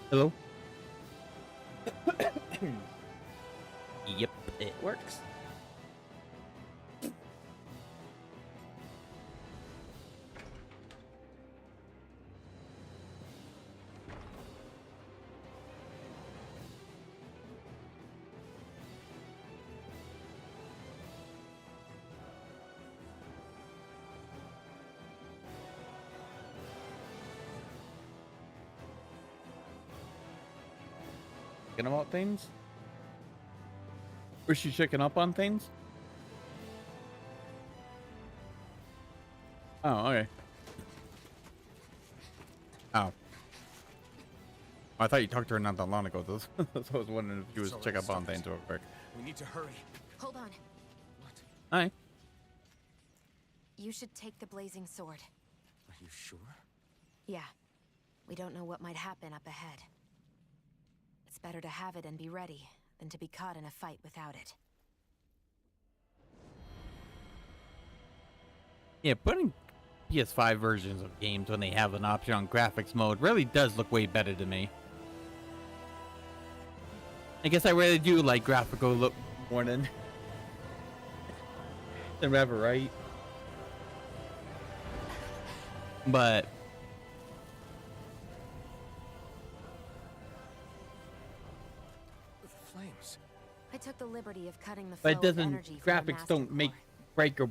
Hello? Yep, it works. Checking about things? Was she checking up on things? Oh, okay. Oh. I thought you talked to her not that long ago. So I was wondering if she was checking up on things real quick. We need to hurry. Hold on. What? Hi. You should take the blazing sword. Are you sure? Yeah. We don't know what might happen up ahead. It's better to have it and be ready than to be caught in a fight without it. Yeah, putting PS5 versions of games when they have an option on graphics mode really does look way better to me. I guess I really do like graphical look more than ever, right? But The flames. I took the liberty of cutting the flow it of doesn't. energy from the Graphics master don't make core. break a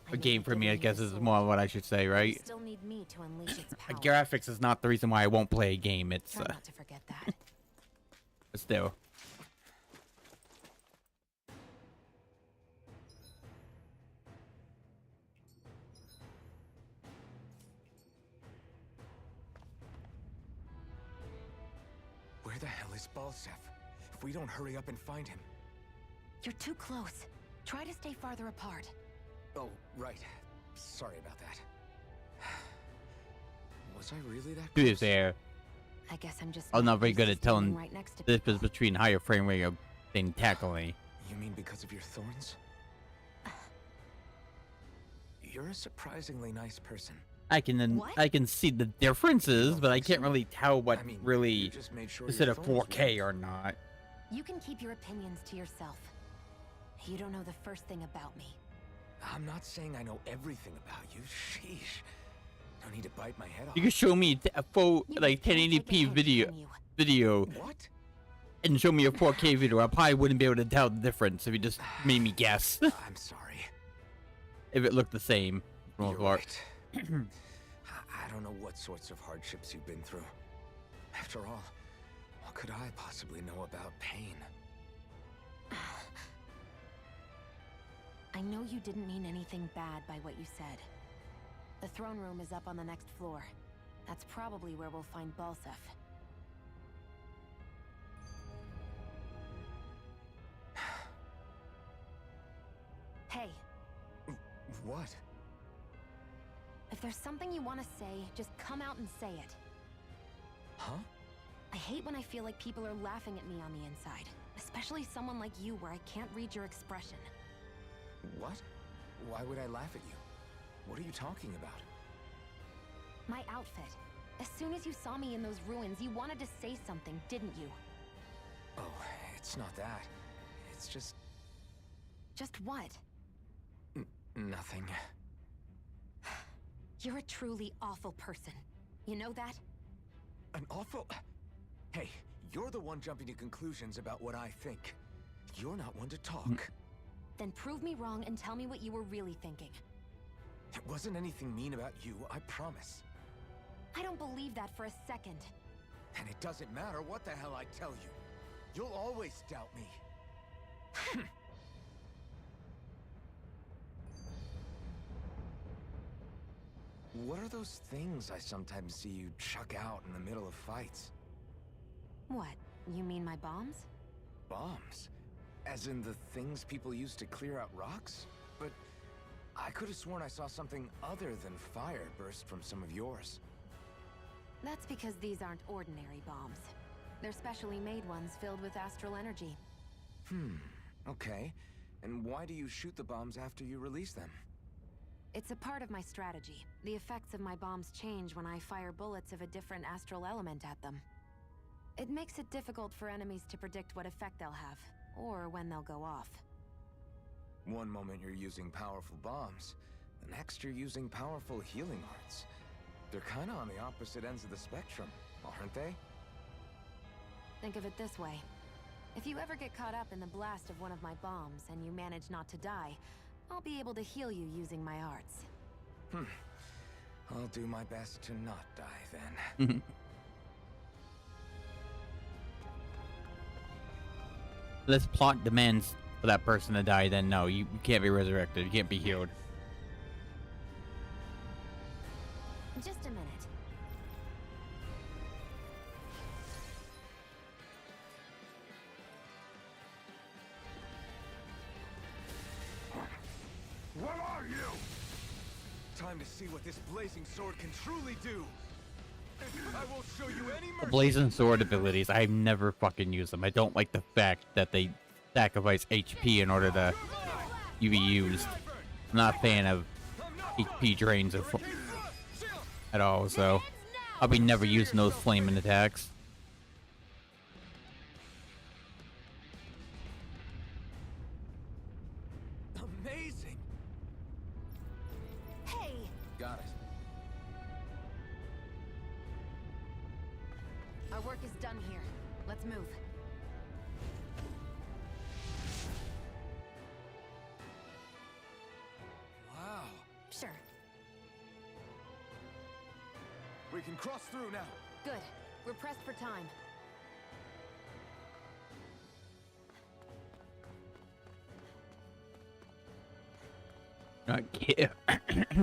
I need game to for give me. you I the guess is sword. more what I should say, You right? still need me to unleash its power. Graphics is not the reason why I won't play a game. It's Try not to forget that. still. Where the hell is Balsef? If we don't hurry up and find him. You're too close. Try to stay farther apart. Oh, right. Sorry about that. Was I really that To be close? fair, I guess I'm just I'm not very used good to at telling standing right next to the people. difference between higher frame rate and tackling. You mean because of your thorns? You're a surprisingly nice person. I can What? I can see the differences, don't but I think can't so? really tell what I mean, you really just made sure is it your a thorns 4K worked. or not. You can keep your opinions to yourself. You don't know the first thing about me. I'm not saying I know everything about you. Sheesh. No need to bite my head off. You can show me a full You like can't take a 1080p hint, video can you? What? and show me a 4K video. I probably wouldn't be able to tell the difference if you just made me guess I'm sorry. if it looked the same. for the most You're part. right. I don't know what sorts of hardships you've been through. After all, what could I possibly know about pain? I know you didn't mean anything bad by what you said. The throne room is up on the next floor. That's probably where we'll find Balsef. Hey, What? if there's something you want to say, just come out and say it. Huh? I hate when I feel like people are laughing at me on the inside. Especially someone like you where I can't read your expression. What? Why would I laugh at you? What are you talking about? My outfit. As soon as you saw me in those ruins, you wanted to say something, didn't you? Oh, it's not that. It's just Just what? nothing. You're a truly awful person. You know that? An awful... Hey, you're the one jumping to conclusions about what I think. You're not one to talk. Then prove me wrong and tell me what you were really thinking. It wasn't anything mean about you, I promise. I don't believe that for a second. And it doesn't matter what the hell I tell you. You'll always doubt me. What are those things I sometimes see you chuck out in the middle of fights? What? You mean my bombs? Bombs? As in the things people use to clear out rocks? But I could have sworn I saw something other than fire burst from some of yours. That's because these aren't ordinary bombs. They're specially made ones filled with astral energy. Okay. And why do you shoot the bombs after you release them? It's a part of my strategy. The effects of my bombs change when I fire bullets of a different astral element at them. It makes it difficult for enemies to predict what effect they'll have, or when they'll go off. One moment you're using powerful bombs, the next you're using powerful healing arts. They're kinda on the opposite ends of the spectrum, aren't they? Think of it this way. If you ever get caught up in the blast of one of my bombs and you manage not to die, I'll be able to heal you using my arts. I'll do my best to not die then. This plot demands for that person to die, then no, you can't be resurrected. You can't be healed. Just a minute. What are you? Time to see what this blazing sword can truly do. I will show you any mercy. The blazing sword abilities, I've never fucking used them. I don't like the fact that they sacrifice HP in order to be used. I'm not a fan of HP drains at all, so I'll be never using those flaming attacks. Amazing. Hey! Got it. Our work is done here. Let's move. Wow. Sure. We can cross through now. Good. We're pressed for time. Not kill.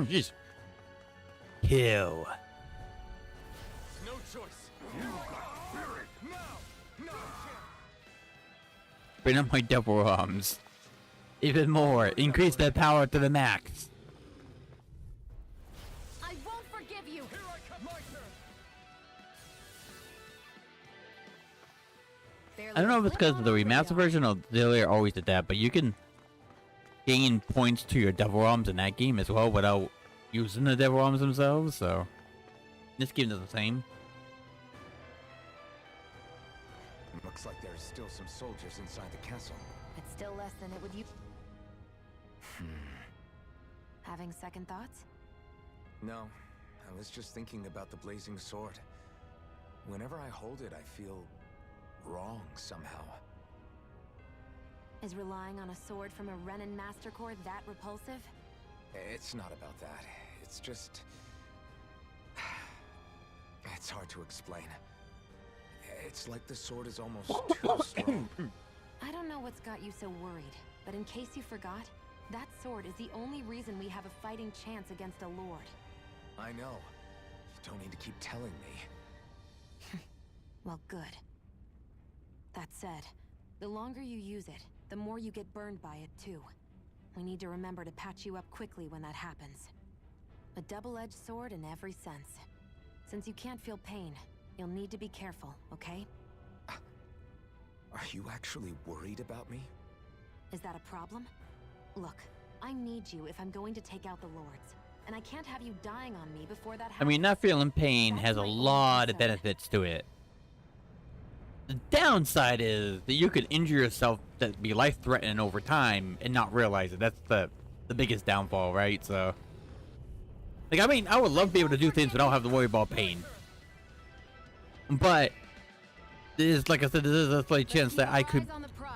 Just kill. No choice. You got spirit. No. Bring up my double arms. Even more. Increase their power to the max. I won't forgive you! Here I come. My turn. Barely I don't know if it's a because blip of the on our remaster radar. version or the earlier always did that, but you can gain points to your devil arms in that game as well without using the devil arms themselves, so this game does the same. Looks like there's still some soldiers inside the castle. It's still less than it would you. Having second thoughts? No, I was just thinking about the blazing sword. Whenever I hold it, I feel wrong somehow. Is relying on a sword from a Renin Master Core that repulsive? It's not about that. It's just... It's hard to explain. It's like the sword is almost too strong. I don't know what's got you so worried, but in case you forgot, that sword is the only reason we have a fighting chance against a lord. I know. You don't need to keep telling me. Well, good. That said, the longer you use it, the more you get burned by it, too. We need to remember to patch you up quickly when that happens. A double-edged sword in every sense. Since you can't feel pain, you'll need to be careful, okay? Are you actually worried about me? Is that a problem? Look, I need you if I'm going to take out the lords. And I can't have you dying on me before that happens. I mean, not feeling pain That's has a my only lot of concern. benefits to it. The downside is that you could injure yourself that be life-threatening over time and not realize it. That's the biggest downfall, right? So, like, I mean, I would love to be able to do things without having to worry about pain. But there's, like I said, there's a slight chance that I could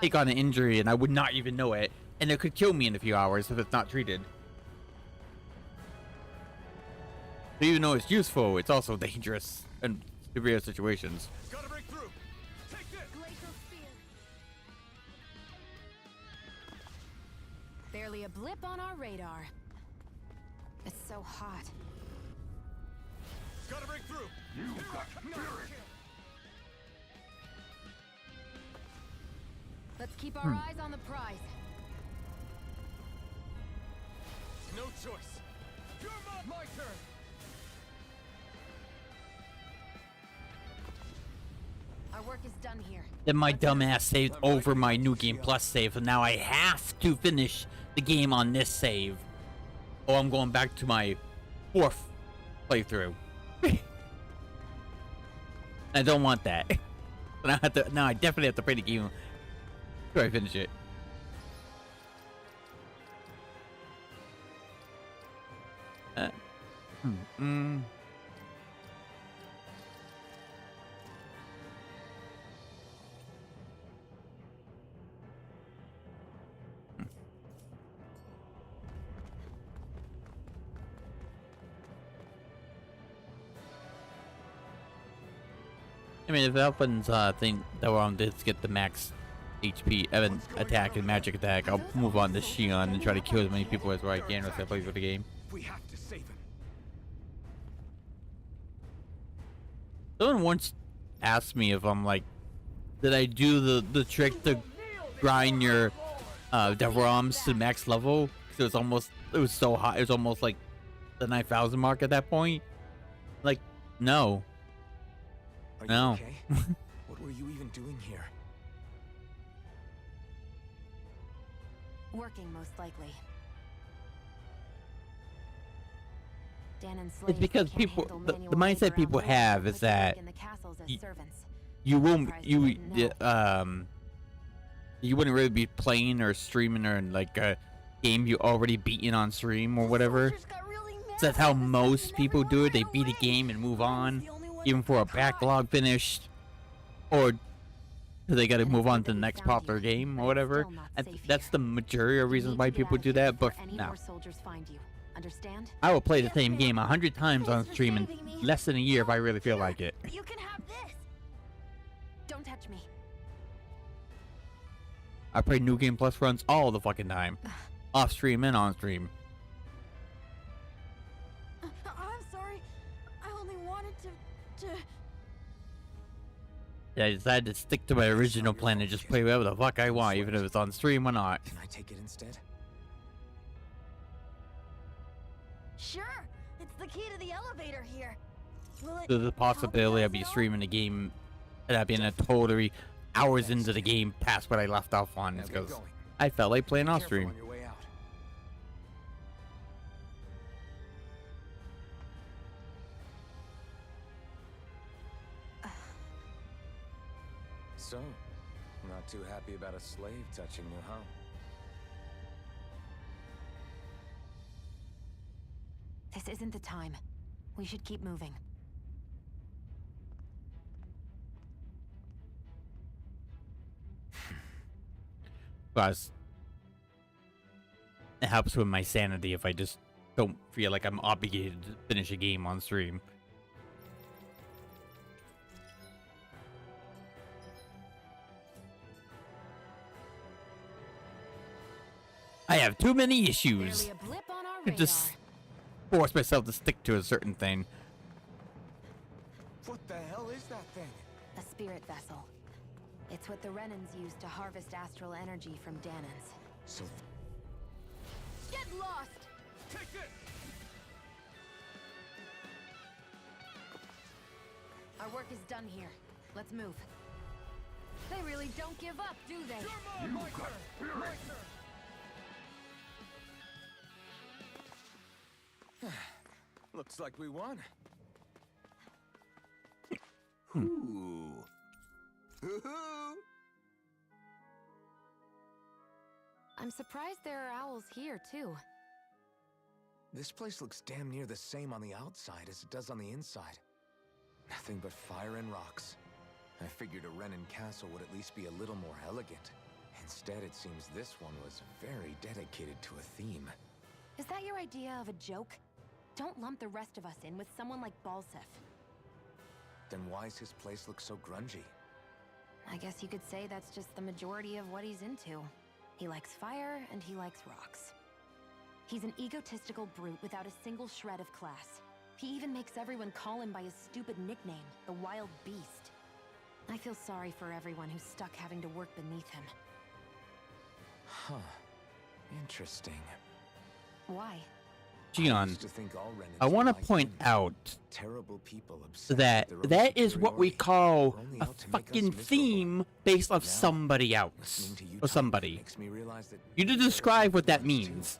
take on an injury and I would not even know it, and it could kill me in a few hours if it's not treated. So even though it's useful, it's also dangerous in severe situations. Gotta break through. Take this. Glacial spear. Barely a blip on our radar. It's so hot. Gotta break through. You got spirit. Let's keep our eyes on the prize. No choice. You're my turn. Our work is done here. Then my dumbass saved over my New Game Plus save, so now I have to finish the game on this save. Oh, I'm going back to my 4th playthrough. I don't want that. Now I definitely have to play the game before I finish it. Uh, hmm. I mean, if Elfin's thing that we're on did get the max HP, attack and magic attack, I'll move on to Shion and try to kill as many people as I can as I play through the game. We have to save him. Someone once asked me if I'm like, did I do the trick to grind your DevROMs to max level? Because it was so hot, it was almost like the 9,000 mark at that point. Like, no. Are you No. okay? What were you even doing here? Working, most likely. Dan and It's slaves because can't people, handle the manual mindset labor people on the have road, is but they work that in the castles as y- servants. you won't, Surprised you wouldn't know. you wouldn't really be playing or streaming or like a game you already beaten on stream or whatever. So that's how most people do it. They beat a game and move on, even for a backlog finished, or they got to move on to the next popular game or whatever. That's the majority of reasons why people do that. But no, Understand? I will play the same game 100 times on stream in less than a year if I really feel like it. You can have this. Don't touch me. I play New Game Plus runs all the fucking time, off stream and on stream. I'm sorry. I only wanted to. I decided to stick to my original plan and just play whatever the fuck I want, even if it's on stream or not. Can I take it instead? Sure. It's the key to the elevator here. There's a possibility I'll be streaming the game and I'll be in a totally hours into the game past what I left off on Now get because going. I felt like playing Be off careful stream. on your way out. So, not too happy about a slave touching you, huh? This isn't the time. We should keep moving. Plus, it helps with my sanity if I just don't feel like I'm obligated to finish a game on stream. I have too many issues Barely a blip on our to radar. just force myself to stick to a certain thing. What the hell is that thing? A spirit vessel. It's what the Renans use to harvest astral energy from Danans. So, Get lost! take this! Our work is done here. Let's move. They really don't give up, do they? Looks like we won. Ooh. Hoo-hoo. I'm surprised there are owls here, too. This place looks damn near the same on the outside as it does on the inside. Nothing but fire and rocks. I figured a Renan castle would at least be a little more elegant. Instead, it seems this one was very dedicated to a theme. Is that your idea of a joke? Don't lump the rest of us in with someone like Balsef. Then why's his place look so grungy? I guess you could say that's just the majority of what he's into. He likes fire and he likes rocks. He's an egotistical brute without a single shred of class. He even makes everyone call him by his stupid nickname, the Wild Beast. I feel sorry for everyone who's stuck having to work beneath him. Huh. Interesting. Why? I Gion, used to think all Renans I want were to like point him. out Terrible people obsessed that with their own that is what we superiority. call We're only a out to make us fucking miserable. theme based off Now, somebody else Listening to you or talk somebody. makes me realize that You maybe did there are describe what that people like us too. means.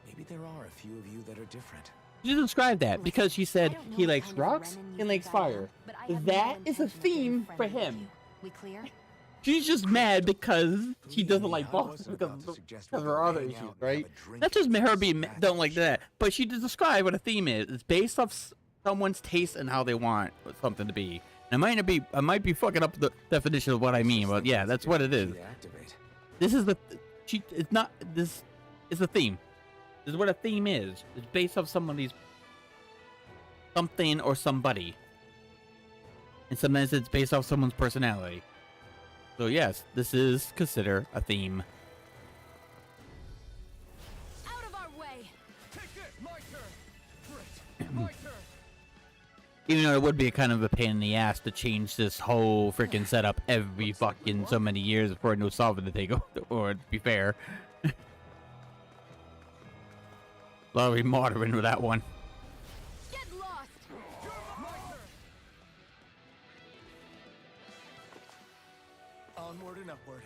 Maybe there are a few of you that are different. You did describe that because you I said don't know he what likes kind of rocks Renan you and likes think I am, fire. but I have no That is a intention of getting theme for friendly with him. you. We clear? She's just mad because she doesn't Believe me, like I Boston wasn't because about to of suggest because we of her go other hang issues, out and right? have a drink That's just at her this being magic don't like that. shop. But she just described what a theme is. It's based off someone's taste and how they want something to be. And I might be fucking up the definition of what I mean, but yeah, that's what it is. This is it's not, this is a theme. This is what a theme is. It's based off somebody's something or somebody. And sometimes it's based off someone's personality. So yes, this is considered a theme. Out of our way! Take this, my turn. Great, my turn. Even though it would be kind of a pain in the ass to change this whole freaking setup every fucking so many years for a new sovereign to take over, or to be fair. A lot of remodeling with that one. Get lost! Onward and upward.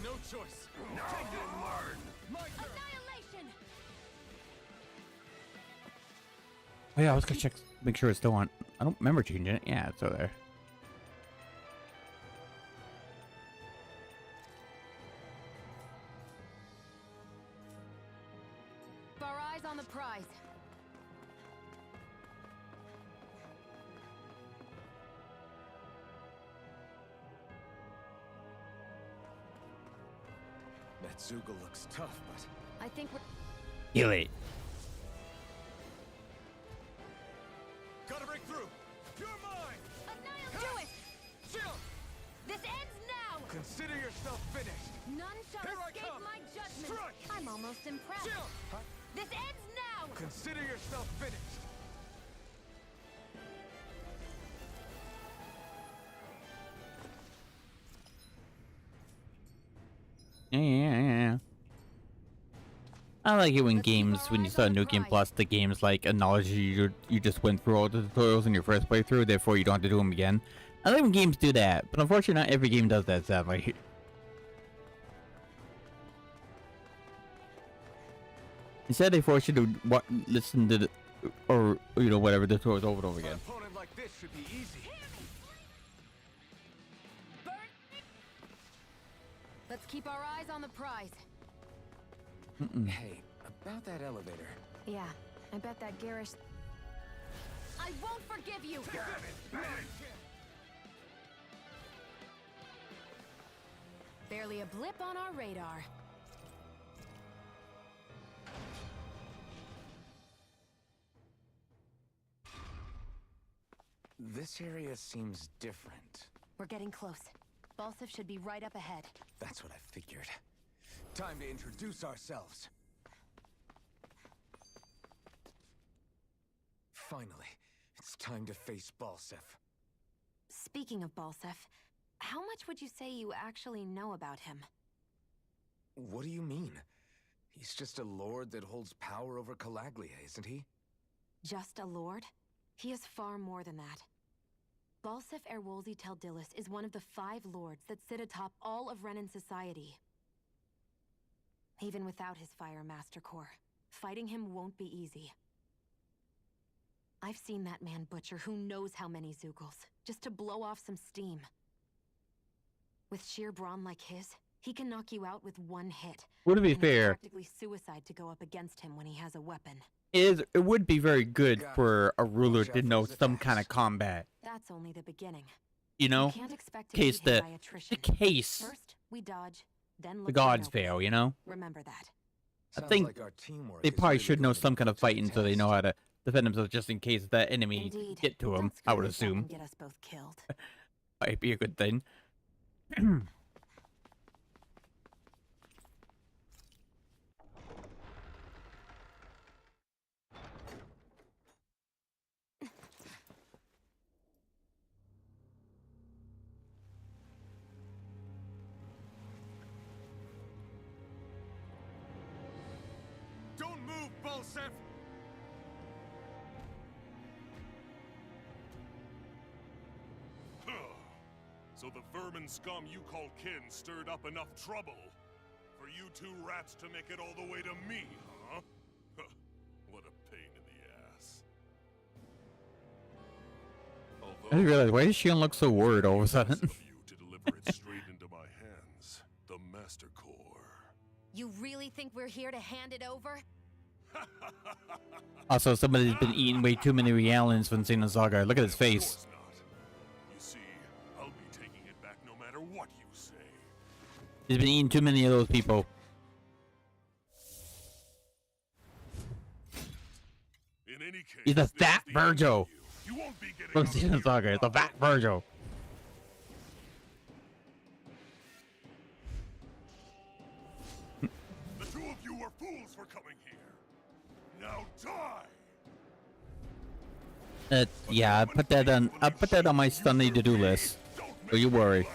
No choice. My turn. Annihilation! Oh yeah, I was gonna check, make sure it's still on. I don't remember changing it. Yeah, it's over there. Keep our eyes on the prize. That Zoogle looks tough, but I think we're... Kill it. gotta break through. You're mine. Do it! Chill. This ends now! Consider yourself finished. None shall Here I escape come. my judgment! Strike. I'm almost impressed. Chill. Huh? This ends now! Consider yourself finished. Yeah. I like it when Let's keep games, our when you eyes start on a the new game prize. plus, the games like acknowledge you just went through all the tutorials in your first playthrough, therefore you don't have to do them again. I like when games do that, but unfortunately not every game does that, sadly. Instead they force you to listen to the, or you know, whatever, the tutorials over and over An again. opponent like this should be easy. Burn! Let's keep our eyes on the prize. Hey, about that elevator. Yeah, I bet that garish... I won't forgive you! Barely a blip on our radar. This area seems different. We're getting close. Balsif should be right up ahead. That's what I figured. Time to introduce ourselves. Finally, it's time to face Balsif. Speaking of Balsif, how much would you say you actually know about him? What do you mean? He's just a lord that holds power over Calaglia, isn't he? Just a lord? He is far more than that. Balsif Erwolzi Teldilis is one of the 5 lords that sit atop all of Renan society. Even without his Fire Master Core, fighting him won't be easy. I've seen that man butcher who knows how many Zoogles, just to blow off some steam. With sheer brawn like his, he can knock you out with one hit. Well, to be and it's fair, practically suicide to go up against him when he has a weapon. it would be very good for a ruler Watch to out for know his some kind of attacks. combat. That's only the beginning. You know? You can't expect to Case beat him the by attrition. case First, we dodge, then look the for an gods opening. fail, you know? Remember that. I Sounds think like our teamwork they is probably really should know going to some be kind of put to the fighting so they know test. how to defend themselves just in case that enemy Indeed. get to them, That's I good would if that assume. won't get us both killed. Might be a good thing. Don't move, Balsif! So the vermin scum you call kin stirred up enough trouble for you 2 rats to make it all the way to me, huh? What a pain in the ass. I didn't realize, why does Shion look so worried all of a sudden? Of you to deliver it straight into my hands. The Master Core. You really think we're here to hand it over? Also, somebody's been eating way too many Rialans from Xenosaga Saga. Look at his Of face. course not. You see, I'll be taking it back no matter what you say. He's been eating too many of those people. In any case, He's a this fat is the end of Virgil You won't be getting from out of here Xenosaga Saga. It's a fat Virgil. The two of you were fools for coming here. Now die! Yeah, I put that on my Sunday to-do list. Don't you worry.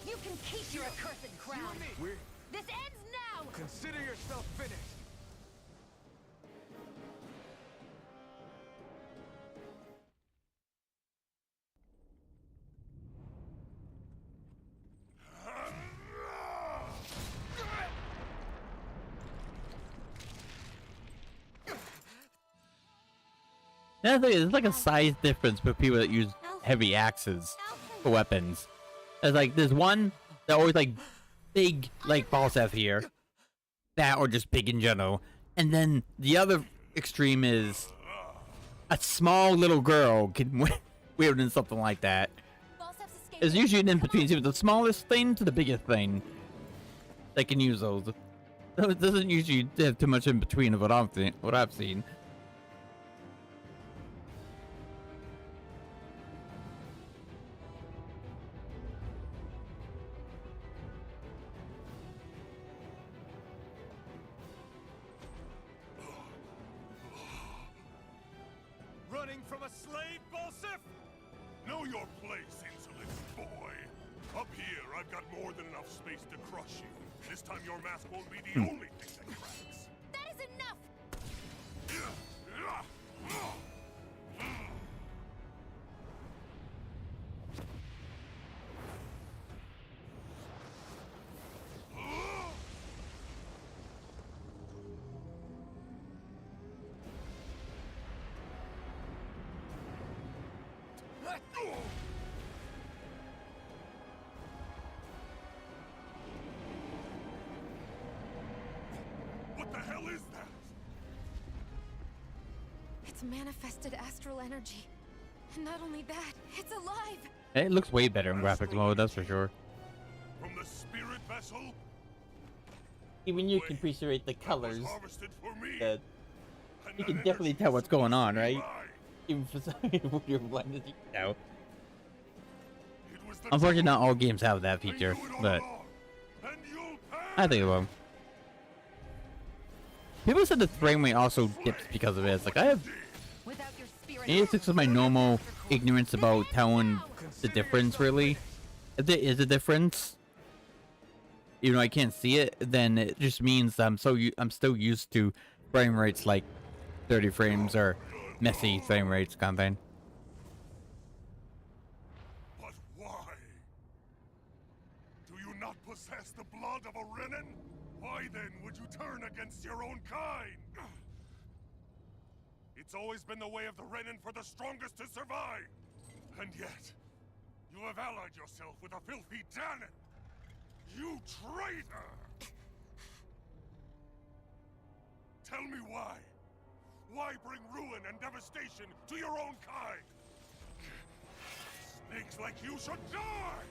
You can keep your accursed crown. This ends now! Consider yourself finished. Another thing, there's like a size difference with people that use heavy axes for weapons. There's one that always like big like Falstaff here, that or just big in general, and then the other extreme is a small little girl can wield in something like that. There's usually an in between, it's either the smallest thing to the biggest thing that can use those. So it doesn't usually have too much in between of what I've seen. Running from a slave, Balsif? Know your place, insolent boy. Up here, I've got more than enough space to crush you. This time your mask won't be the only thing that cracks. That is enough! What the hell is that? It's manifested astral energy. And not only that, it's alive! It looks way better in graphics mode, that's for sure. From the spirit vessel? Even you can appreciate the That was colors. harvested for me. That And you that can definitely energy tell is what's going on, supposed to be right? mine. Even for some you're blinded, you know. It was the Unfortunately, not truth. all games have that I knew feature, it all but along. And you'll I pay. think it will. People said the frame rate also dips because of it. It's like I have Without your spirit, maybe it's just my normal ignorance about telling the difference really. If there is a difference, even though I can't see it, then it just means I'm still used to frame rates like 30 frames or messy frame rates kind of thing. But why? Do you not possess the blood of a Renin? Why then would you turn against your own kind? It's always been the way of the Renin for the strongest to survive. And yet, you have allied yourself with a filthy Danon. You traitor! Tell me why. Why bring ruin and devastation to your own kind? Snakes like you should die!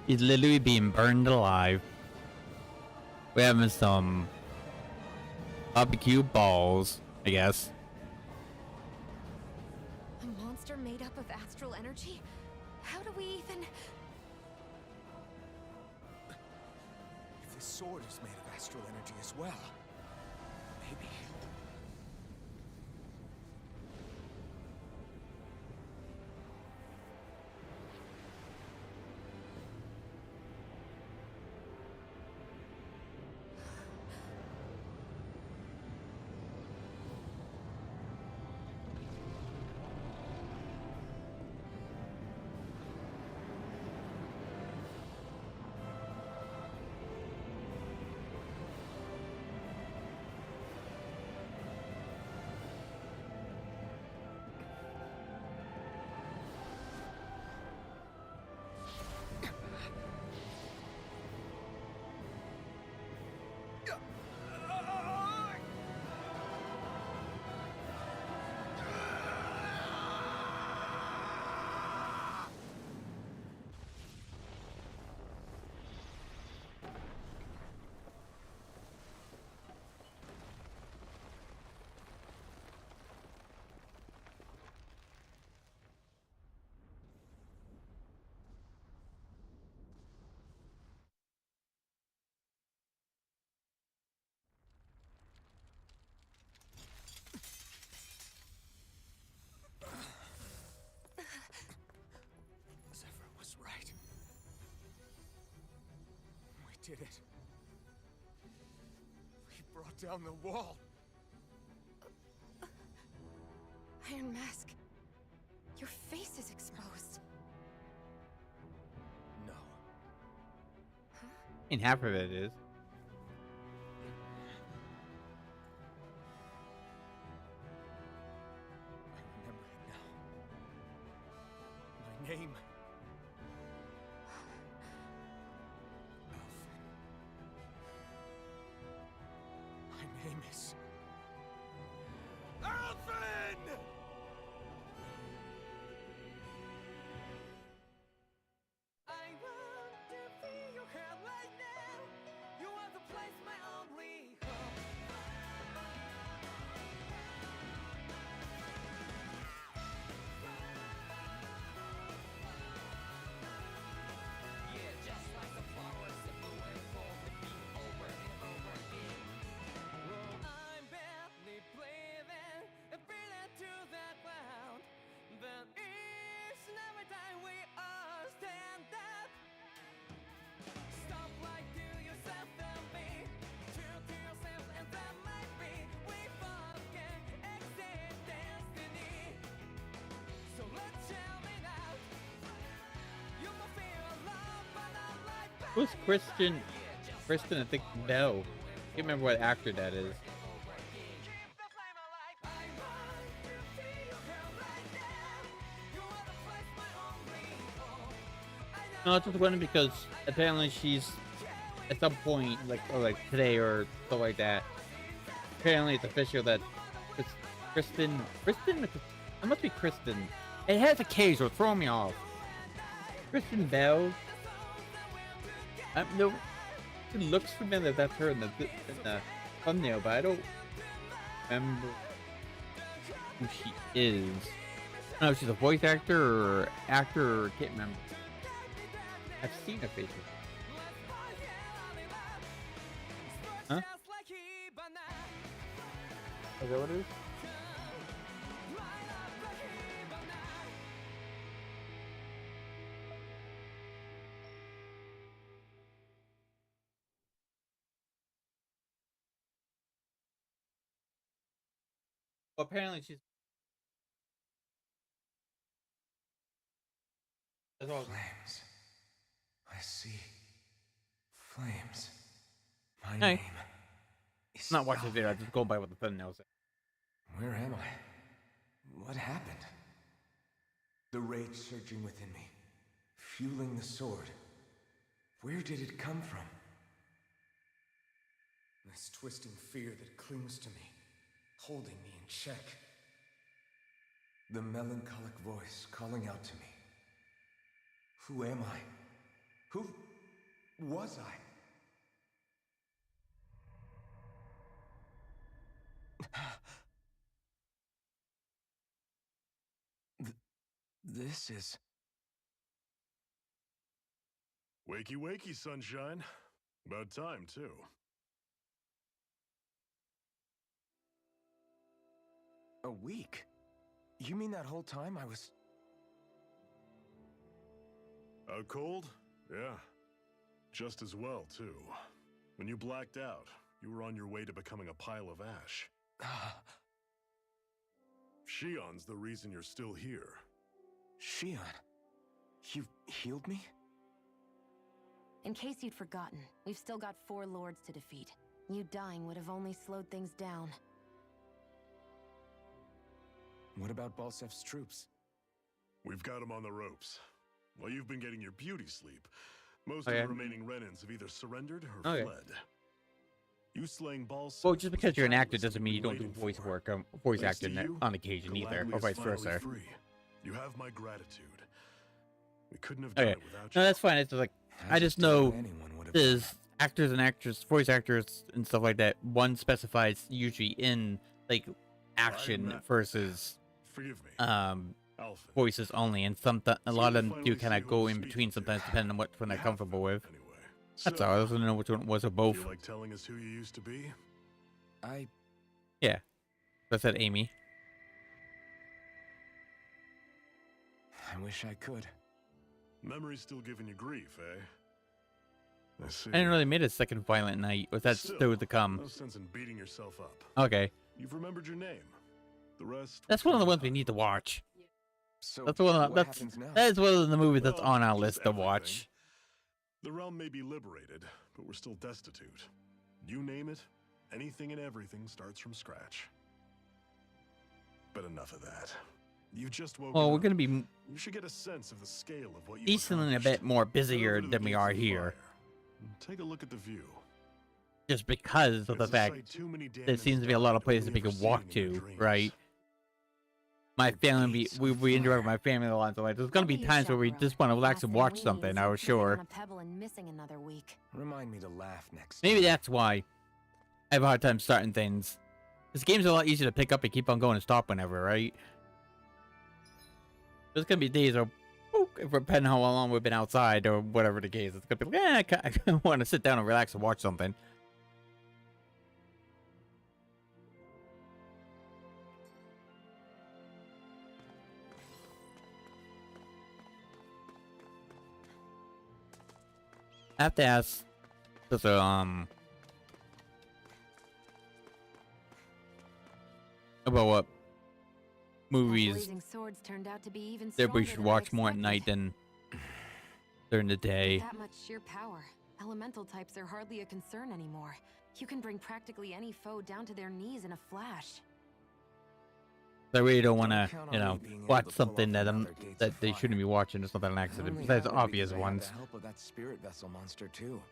He's literally being burned alive. We're having some barbecue balls, I guess. a monster made up of astral energy? How do we even... If this sword is made of astral energy as well, maybe. did it. We brought down the wall. Iron Mask, your face is exposed. No. And half of it is. I remember it now. My name. Alphen. My name is... Alphen! I want to feel your hand right now. You are the place, my only hope. Yeah, just like the flowers that bloom and fall, repeat over and over again. I'm barely breathing and breathing to that ground. But each and every time we all stand up, stop like to yourself and me. True to yourself and that might be. We both can exist destiny. So let's shout it out. You will feel love, but not like Who's Kristen? Kristen, I think Bell. Can't remember what actor that is. keep the flame alive. I want to feel your hand right now. You are the place, my only hope. I know. No, it's just wondering because apparently she's at some point, like today or stuff like that. Apparently, it's official that it's Kristen. It must be Kristen. It has a K, so it's throwing me off. Kristen Bell. No, it looks familiar. That's her in the thumbnail, but I don't remember who she is. I don't know if she's a voice actor or actor, or can't remember. I've seen her face. Huh? Is that what it is? Well, apparently she's. That's all. Flames. I see. Flames. My Hey. name is I'm not watching the video. I Alphen. just go by what the thumbnail says. Where am I? What happened? The rage surging within me, fueling the sword. Where did it come from? This twisting fear that clings to me, holding me in check. The melancholic voice calling out to me. Who am I? Who was I? This is... Wakey, wakey, sunshine. About time, too. a week? You mean that whole time I was... Out cold? Yeah. Just as well, too. When you blacked out, you were on your way to becoming a pile of ash. Shion's the reason you're still here. Shion, you healed me? In case you'd forgotten, we've still got 4 lords to defeat. You dying would have only slowed things down. What about Balsef's troops? We've got him on the ropes. While you've been getting your beauty sleep, most Okay. of the remaining Renans have either surrendered or Okay. fled. You slaying Balsef Well, just because was you're an the actor catalyst doesn't mean you we've don't been do waiting voice for. work, voice Thanks to acting you, on occasion either, Galagly or is vice finally versa. free. You have my gratitude. We couldn't have Okay. done it without No, you. that's fine. It's just like I just doubt know anyone would have there's actors and actors, voice actors and stuff like that. One specifies usually in like action Matt. versus Forgive me, um Alphen. voices only, and sometimes a So lot of you them do finally kind see of who go I'm in speaking between to. sometimes, depending on what one they're You have comfortable been, with. Anyway. That's So, all. I just want to know which one was or both. feel like telling us who you used to be? I... I said Amy. I wish I could. Memory's still giving you grief, eh? I see. I didn't know they made a second Violent Night. Was that Still, still to come? no sense in beating yourself up. Okay. You've remembered your name. The rest. That's one of the ones we need to watch. So That's one of the, what that's happens now? that is one of the movies that's Well, on our just list to everything. watch. The realm may be liberated, but we're still destitute. You name it, anything and everything starts from scratch. But enough of that. You've just woken Well, we're up. gonna be You should get a sense of the scale of what you decently a bit more busier than we are here, Take a look at the view. just because of the There's a fact sight too many there damned seems to be a lot of has places died we only can ever walk seen in to, your dreams. right? My family, gates we of interact with fire. my family a lot, so like, there's gonna be Lucky you, times where we chaperone. just want to relax Last and thing watch we need something. is I you was landing sure. on a pebble and missing another week. Remind me to laugh next Maybe time. that's why I have a hard time starting things. This game's a lot easier to pick up and keep on going and stop whenever, right? There's gonna be days where, if we're depending how long we've been outside or whatever the case, it's gonna be like, I want to sit down and relax and watch something. I have to ask, just about what movies Blazing swords turned out to be even that we stronger should than I watch more at night expected. than during the day. With that much sheer power, elemental types are hardly a concern anymore. You can bring practically any foe down to their knees in a flash. I really don't want Don't to, count you on know, me being able watch to pull something off that another Gates that of they Fire. shouldn't be watching. It's not an I accident. only Besides the have it obvious because I had ones. the help of that spirit vessel monster too.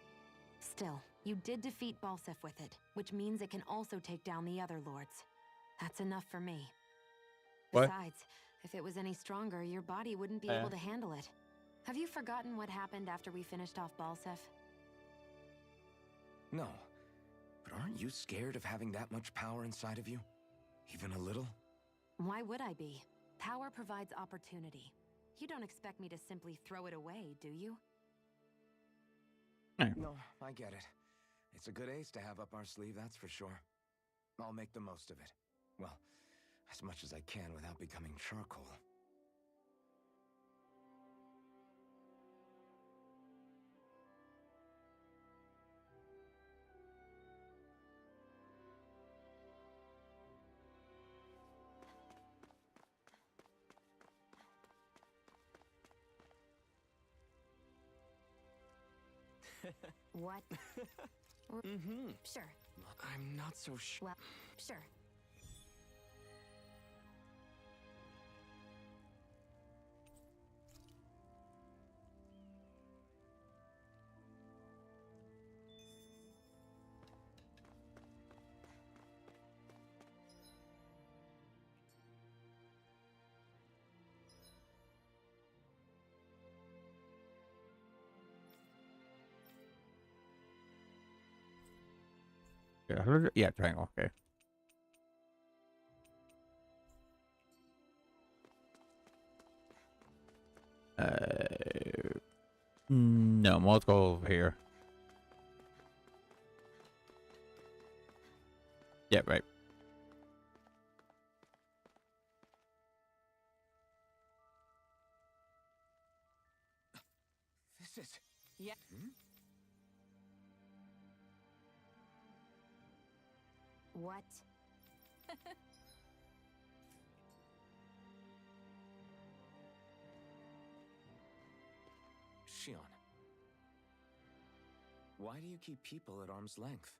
Still, you did defeat Balsef with it, which means it can also take down the other lords. That's enough for me. What? Besides, if it was any stronger, your body wouldn't be able to handle it. Have you forgotten what happened after we finished off Balsef? No, but aren't you scared of having that much power inside of you? Even a little? Why would I be? Power provides opportunity. You don't expect me to simply throw it away, do you? No, I get it. It's a good ace to have up our sleeve, that's for sure. I'll make the most of it. Well, as much as I can without becoming charcoal. What? Mm-hmm. Sure. I'm not so sure. Well, sure. Yeah, triangle. Okay. No, well, let's go over here. Yeah, right. This is... Yeah. Hmm? What? Shion. Why do you keep people at arm's length?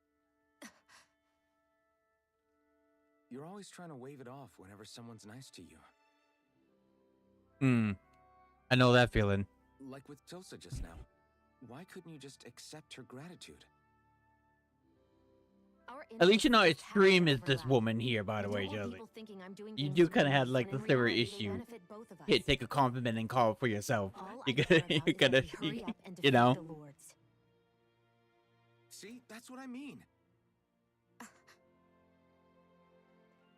You're always trying to wave it off whenever someone's nice to you. I know that feeling. Like with Tosa just now. Why couldn't you just accept her gratitude? At least you know interests extreme have is this overlap. woman here, by I the don't way, want Josie. people thinking I'm doing You things do for kind of me have like when the in silver reality they issue. benefit both of us. Can't take a compliment and call it for yourself. All You I care gotta, about you is that gotta, we hurry up and you defeat know. the lords. See, that's what I mean.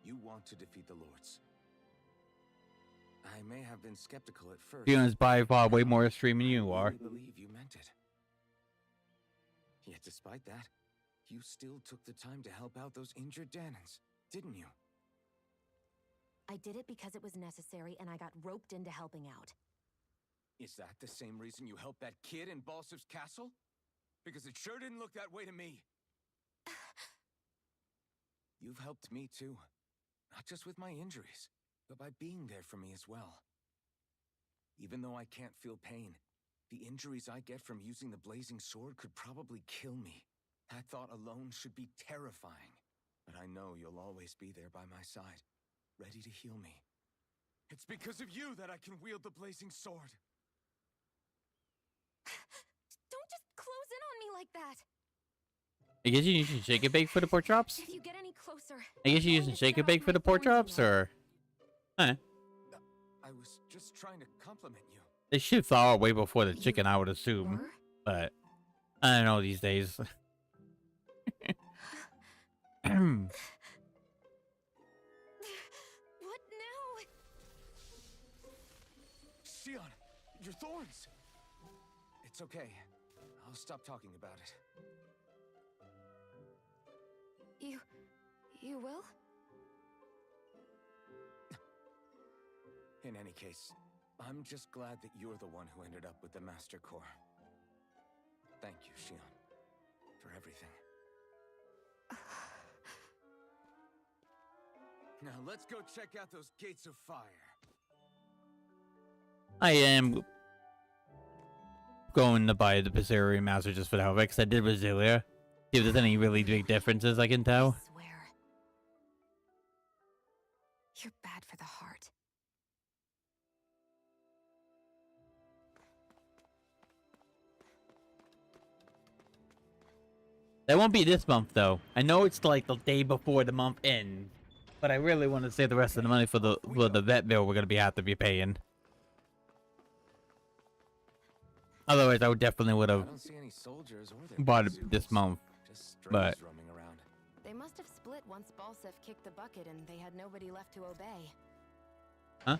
You want to defeat the lords. I may have been skeptical at first. Fion's by far way more extreme than you I are. really believe you meant it. Yet despite that, you still took the time to help out those injured Danans, didn't you? I did it because it was necessary and I got roped into helping out. Is that the same reason you helped that kid in Balsif's castle? because it sure didn't look that way to me. You've helped me too. Not just with my injuries, but by being there for me as well. Even though I can't feel pain, the injuries I get from using the blazing sword could probably kill me. That thought alone should be terrifying. But I know you'll always be there by my side, ready to heal me. It's because of you that I can wield the blazing sword. Don't just close in on me like that. I guess you're using Shake and Bake for the pork chops? If you get any closer, I guess you're using Shake and Bake for the pork chops, or... Huh. I was just trying to compliment you. They should thaw way before the chicken, I would assume. Or? But, I don't know these days. What now? Xion, your thorns! It's okay. I'll stop talking about it. You will? In any case, I'm just glad that you're the one who ended up with the Master Core. Thank you, Xion, for everything. Now let's go check out those gates of fire. I am going to buy the Berserker Master just for the help, because I did with Zulia. See if there's any really big differences I can tell. I swear. You're bad for the heart. That won't be this month, though. I know it's like the day before the month ends, but I really want to save the rest of the money for the vet bill we're going to have to be paying. Otherwise, I would definitely would I have don't see any soldiers or their bought it pursuits. this month. Just but- strays roaming around. They must have split once Balsef kicked the bucket and they had nobody left to obey. Huh?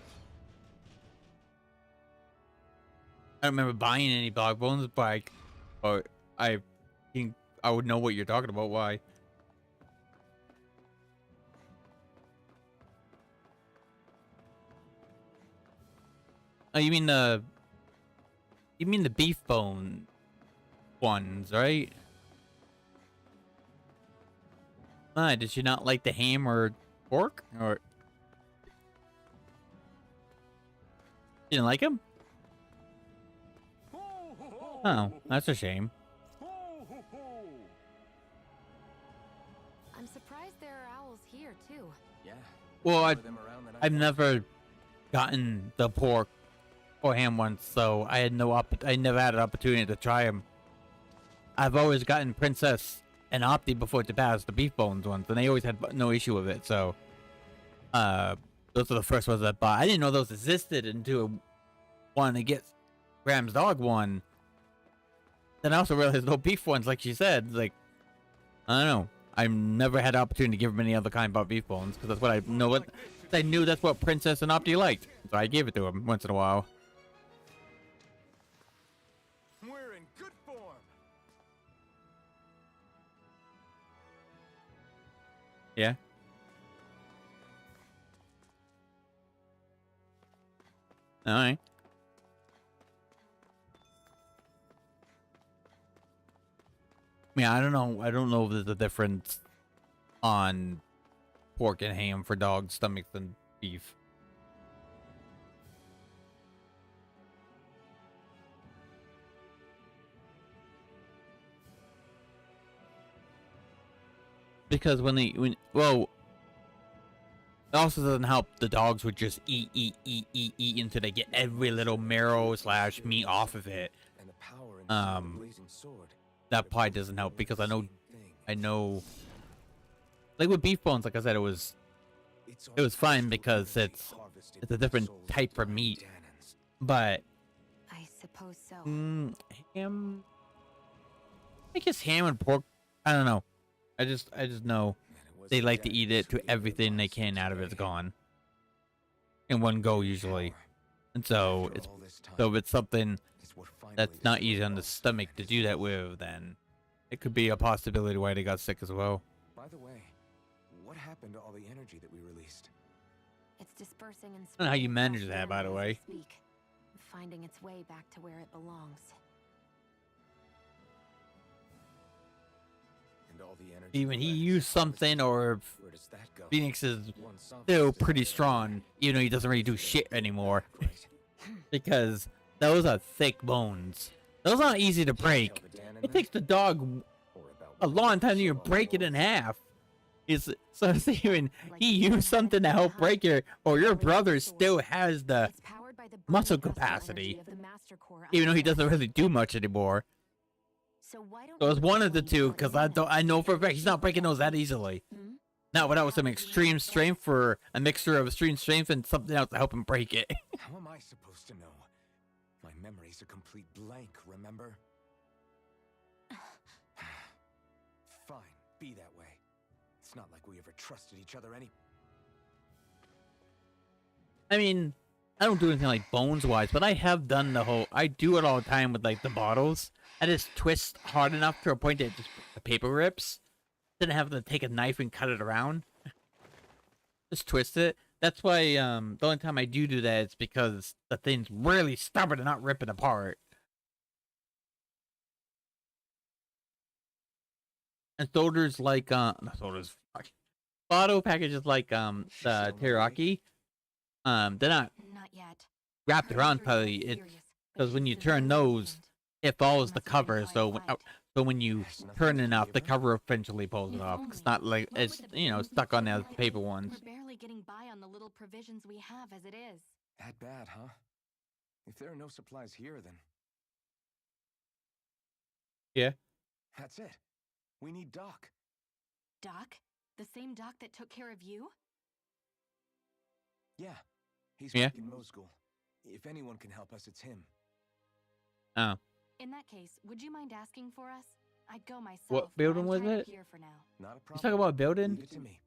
I don't remember buying any Bog Bones, but I think I would know what you're talking about. Why? Oh, you mean the beef bone ones, right? Why, did you not like the ham or pork? Or you didn't like them? Oh, that's a shame. I'm surprised there are owls here too. Yeah. Well, more of them around than I I've thought. never gotten the pork or ham once, so I never had an opportunity to try them. I've always gotten Princess and Opti before to pass the beef bones ones, and they always had no issue with it. So, those are the first ones I bought. I didn't know those existed until I wanted to get Graham's dog one. Then I also realized no beef ones, like she said. Like, I don't know. I've never had the opportunity to give him any other kind about beef bones, because that's what I know. What I knew that's what Princess and Opti liked, so I gave it to him once in a while. We're in good form. Yeah. All right. Yeah, I don't know. I don't know if there's a difference on pork and ham for dogs' stomachs and beef. Because it also doesn't help the dogs would just eat until they get every little marrow / meat off of it. And the power inside the blazing sword. That probably doesn't help, because I know, like with beef bones, like I said, it was fine because it's a different type of meat. But I suppose so. ham, I guess ham and pork, I don't know. I just know they like to eat it to everything they can out of it's gone in one go usually, and so if it's something that's not easy on the stomach to do that with, then it could be a possibility why they got sick as well. By the way, what happened to all the energy that we released? It's dispersing and I don't know how you spreading manage across that, the by the realm way. as we speak, finding its way back to where it belongs. And all the energy Even he left used was something, or where does that go? Phoenix is One soft still step pretty there, strong, even though he doesn't really do and shit then anymore. great. Because those are thick bones. Those aren't easy to break. Tell the Dan in It there? takes the dog Or about a when long we time to show even off break it in wolves? half. So even Like he you don't used have something to anything help hide? break it, or your Only brother the sword. still has the It's powered by the muscle burning crystal capacity, energy of the Master Core even though he underground. doesn't really do much anymore. So why don't So it's you one of the explain to two, what because you I know for a fact he's not breaking those that easily. Hmm? Not without some extreme strength, for a mixture of extreme strength and something else to help him break it. How am I supposed to know? My memory's a complete blank, remember? Fine, be that way. It's not like we ever trusted each other any. I mean, I don't do anything like bones wise, but I have done the whole. I do it all the time with like the bottles. I just twist hard enough to a point that it just the paper rips. Then I have to take a knife and cut it around. Just twist it. That's why the only time I do that is because the thing's really stubborn and not ripping apart. And soldiers like not soldiers, fuck. Bottle packages like the teriyaki, they're not Not yet. wrapped around tightly. It's It's because when you turn those, it follows the cover. So when you turn enough, the cover eventually pulls it off. It's not like it's stuck on the paper ones. We're barely getting by on the little provisions we have as it is. That bad, huh? If there are no supplies here, then Yeah. that's it. We need Doc. Doc? The same Doc that took care of you? Yeah, he's Yeah. back in Mosgul. If anyone can help us, it's him. Oh, In that case, would you mind asking for us? I'd go myself. What but building I'm was tied up it? here for now. Not a you problem. talking about a building? Leave it to me.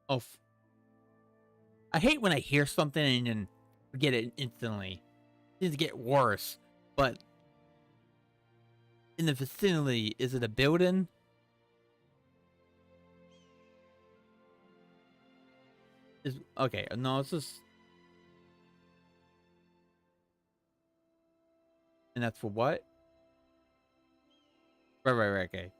Oh, I hate when I hear something and then forget it instantly. Things get worse. But in the vicinity, is it a building? Okay, no, it's just. And that's for what? Right, okay.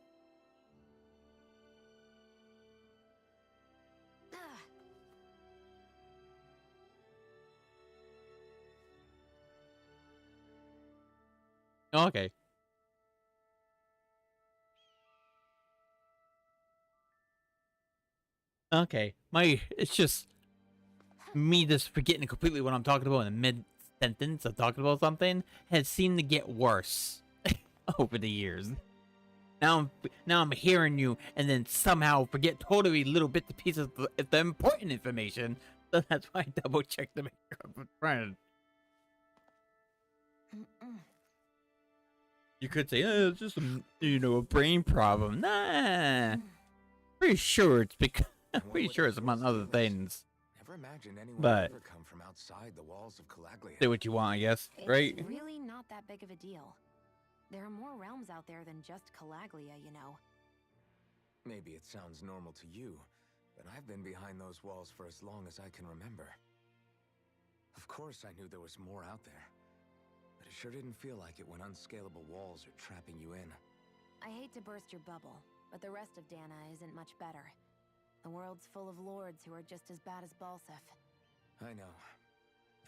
Oh, okay. Okay. It's just me just forgetting completely what I'm talking about in the mid sentence of talking about something has seemed to get worse over the years. Now I'm hearing you and then somehow forget totally little bits and pieces of the important information. So that's why I double check to make sure I'm a friend. You could say, oh, it's just a brain problem. Nah. Pretty sure it's because I'm pretty sure it's among other things. Never imagined anyone But- would ever come from outside the walls of Calaglia. Do what you want, I guess. Right? It's really not that big of a deal. There are more realms out there than just Calaglia, you know. Maybe it sounds normal to you, but I've been behind those walls for as long as I can remember. Of course I knew there was more out there, but it sure didn't feel like it when unscalable walls are trapping you in. I hate to burst your bubble, but the rest of Dana isn't much better. The world's full of lords who are just as bad as Balsef. I know.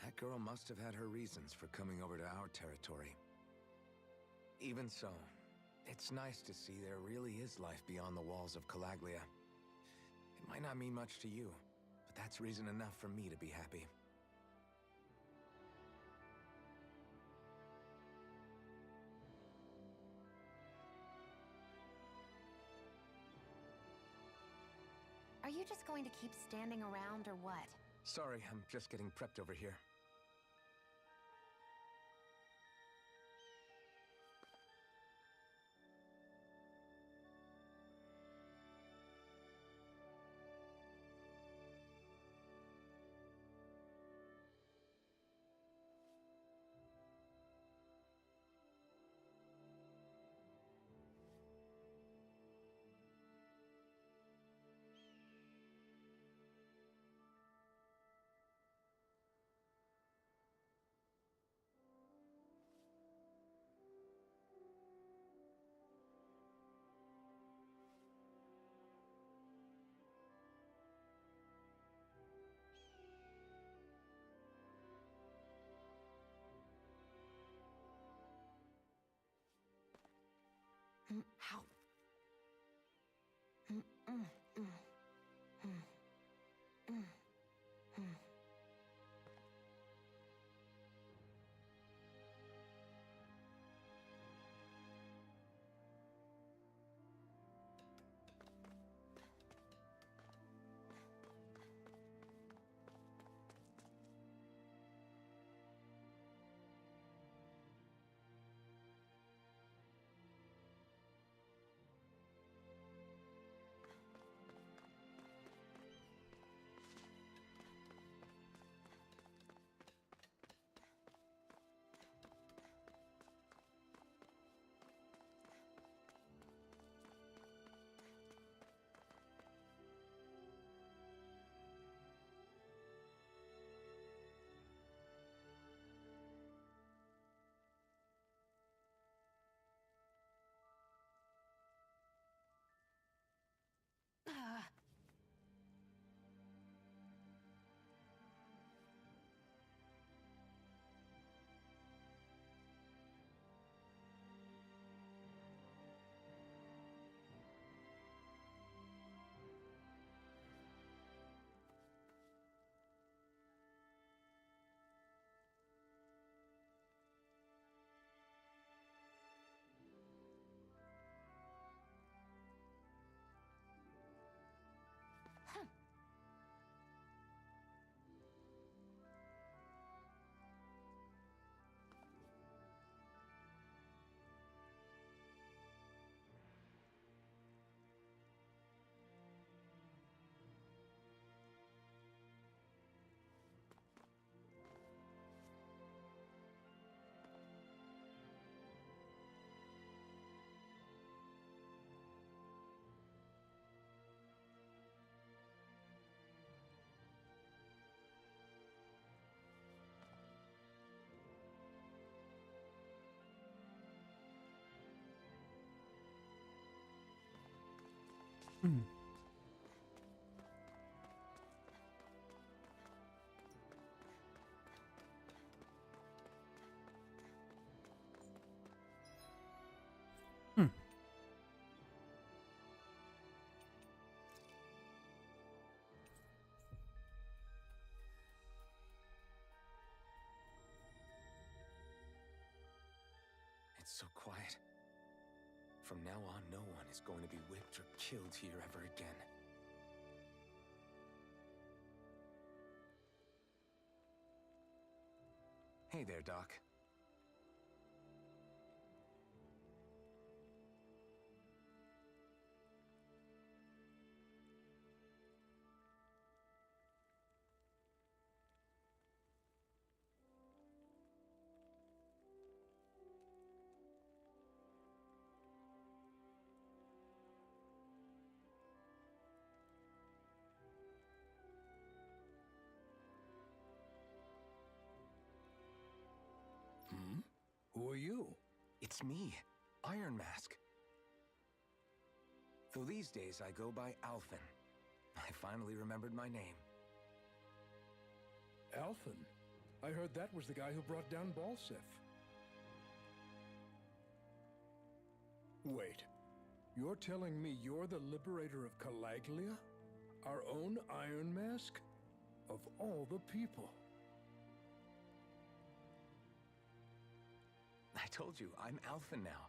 That girl must have had her reasons for coming over to our territory. Even so, it's nice to see there really is life beyond the walls of Calaglia. It might not mean much to you, but that's reason enough for me to be happy. Are you just going to keep standing around or what? Sorry, I'm just getting prepped over here. How? It's so quiet. From now on, no one is going to be whipped or killed here ever again. Hey there, Doc. Who are you? It's me, Iron Mask. Though these days I go by Alphen. I finally remembered my name. Alphen? I heard that was the guy who brought down Balseph. Wait. You're telling me you're the liberator of Calaglia? Our own Iron Mask? Of all the people. I told you, I'm Alphen now.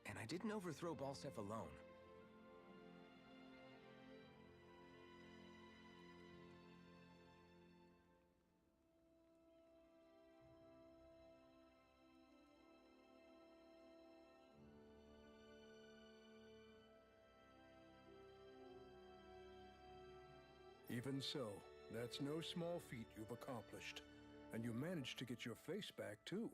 And I didn't overthrow Balseph alone. Even so, that's no small feat you've accomplished. And you managed to get your face back, too.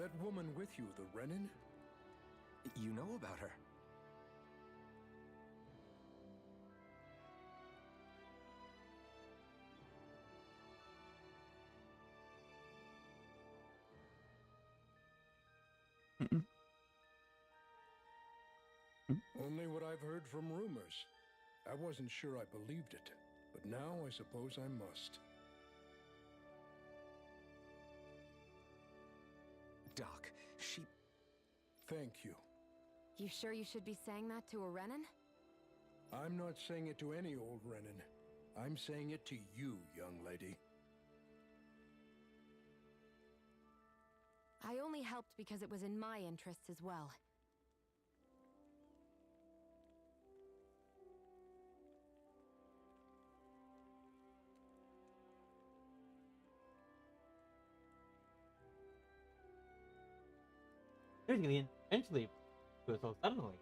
that woman with you the Renin? You know about her? Only what I've heard from rumors. I wasn't sure I believed it, but now I suppose I must. Doc, she... Thank you. You sure you should be saying that to a Renin? I'm not saying it to any old Renin. I'm saying it to you, young lady. I only helped because it was in my interests as well. Seriously, eventually, do it so suddenly.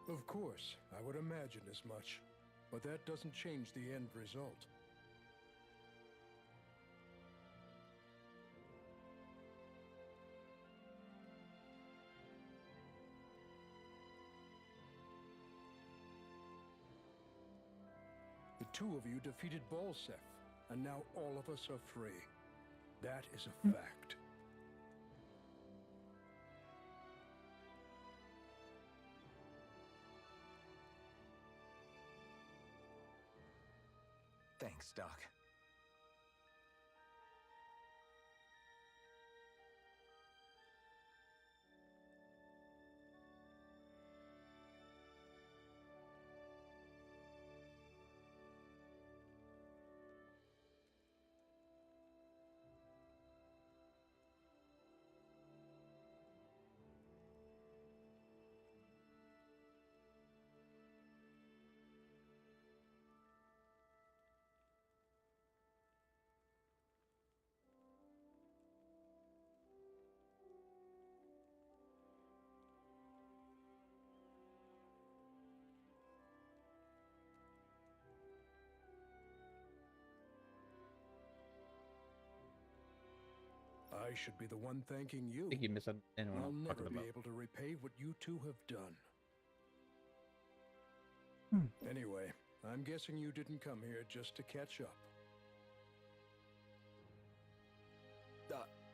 Of course, I would imagine as much. But that doesn't change the end result. The two of you defeated Balseph, and now all of us are free. That is a fact. Thanks, Doc. I should be the one thanking you. I think you misunderstand what I'll I'm never talking be about. able to repay what you two have done. Anyway, I'm guessing you didn't come here just to catch up.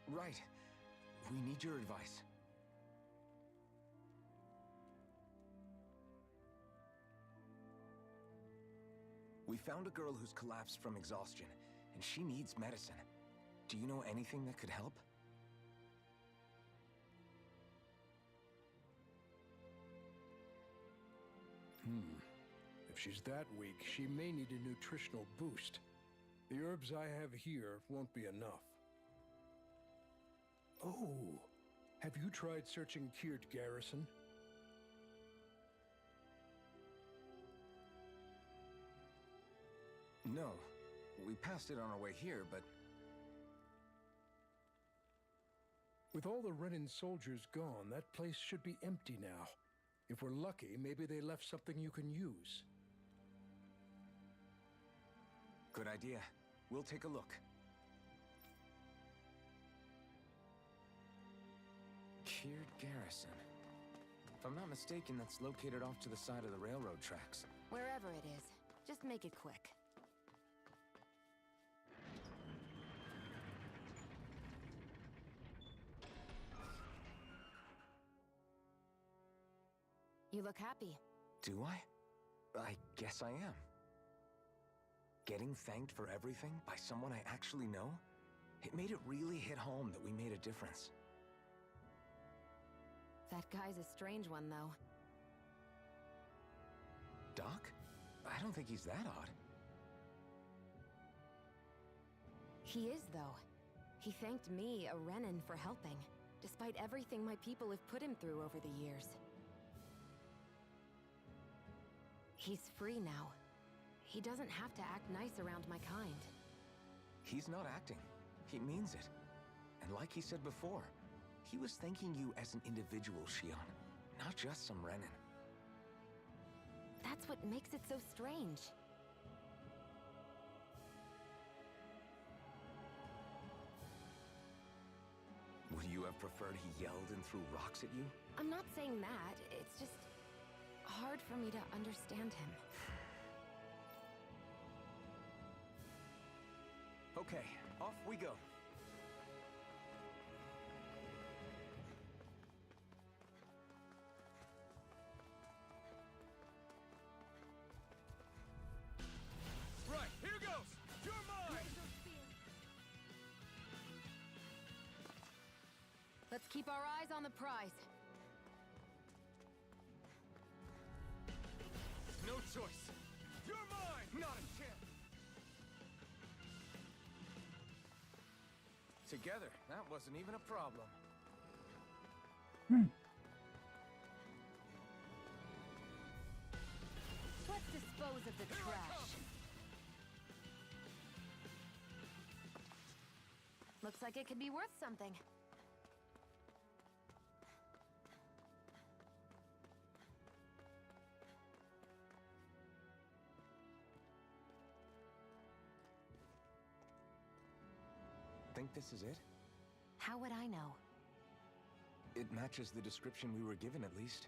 Right. We need your advice. We found a girl who's collapsed from exhaustion, and she needs medicine. Do you know anything that could help? If she's that weak, she may need a nutritional boost. The herbs I have here won't be enough. Oh, have you tried searching Kirt Garrison? No. We passed it on our way here, but With all the Renin soldiers gone, that place should be empty now. If we're lucky, maybe they left something you can use. good idea. We'll take a look. Kirt Garrison. If I'm not mistaken, that's located off to the side of the railroad tracks. Wherever it is, just make it quick. You look happy. Do I? I guess I am. Getting thanked for everything by someone I actually know? It made it really hit home that we made a difference. That guy's a strange one, though. Doc? I don't think he's that odd. He is, though. He thanked me, a Renin, for helping, despite everything my people have put him through over the years. He's free now. He doesn't have to act nice around my kind. He's not acting. He means it. And like he said before, he was thanking you as an individual, Shion, not just some Renin. That's what makes it so strange. Would you have preferred he yelled and threw rocks at you? I'm not saying that. It's just hard for me to understand him. Okay, off we go. Right, here goes! You're mine! Let's keep our eyes on the prize. No choice. You're mine! Not a chance! Together, that wasn't even a problem. Let's dispose of the trash. Looks like it could be worth something. Think this is it? How would I know? It matches the description we were given, at least.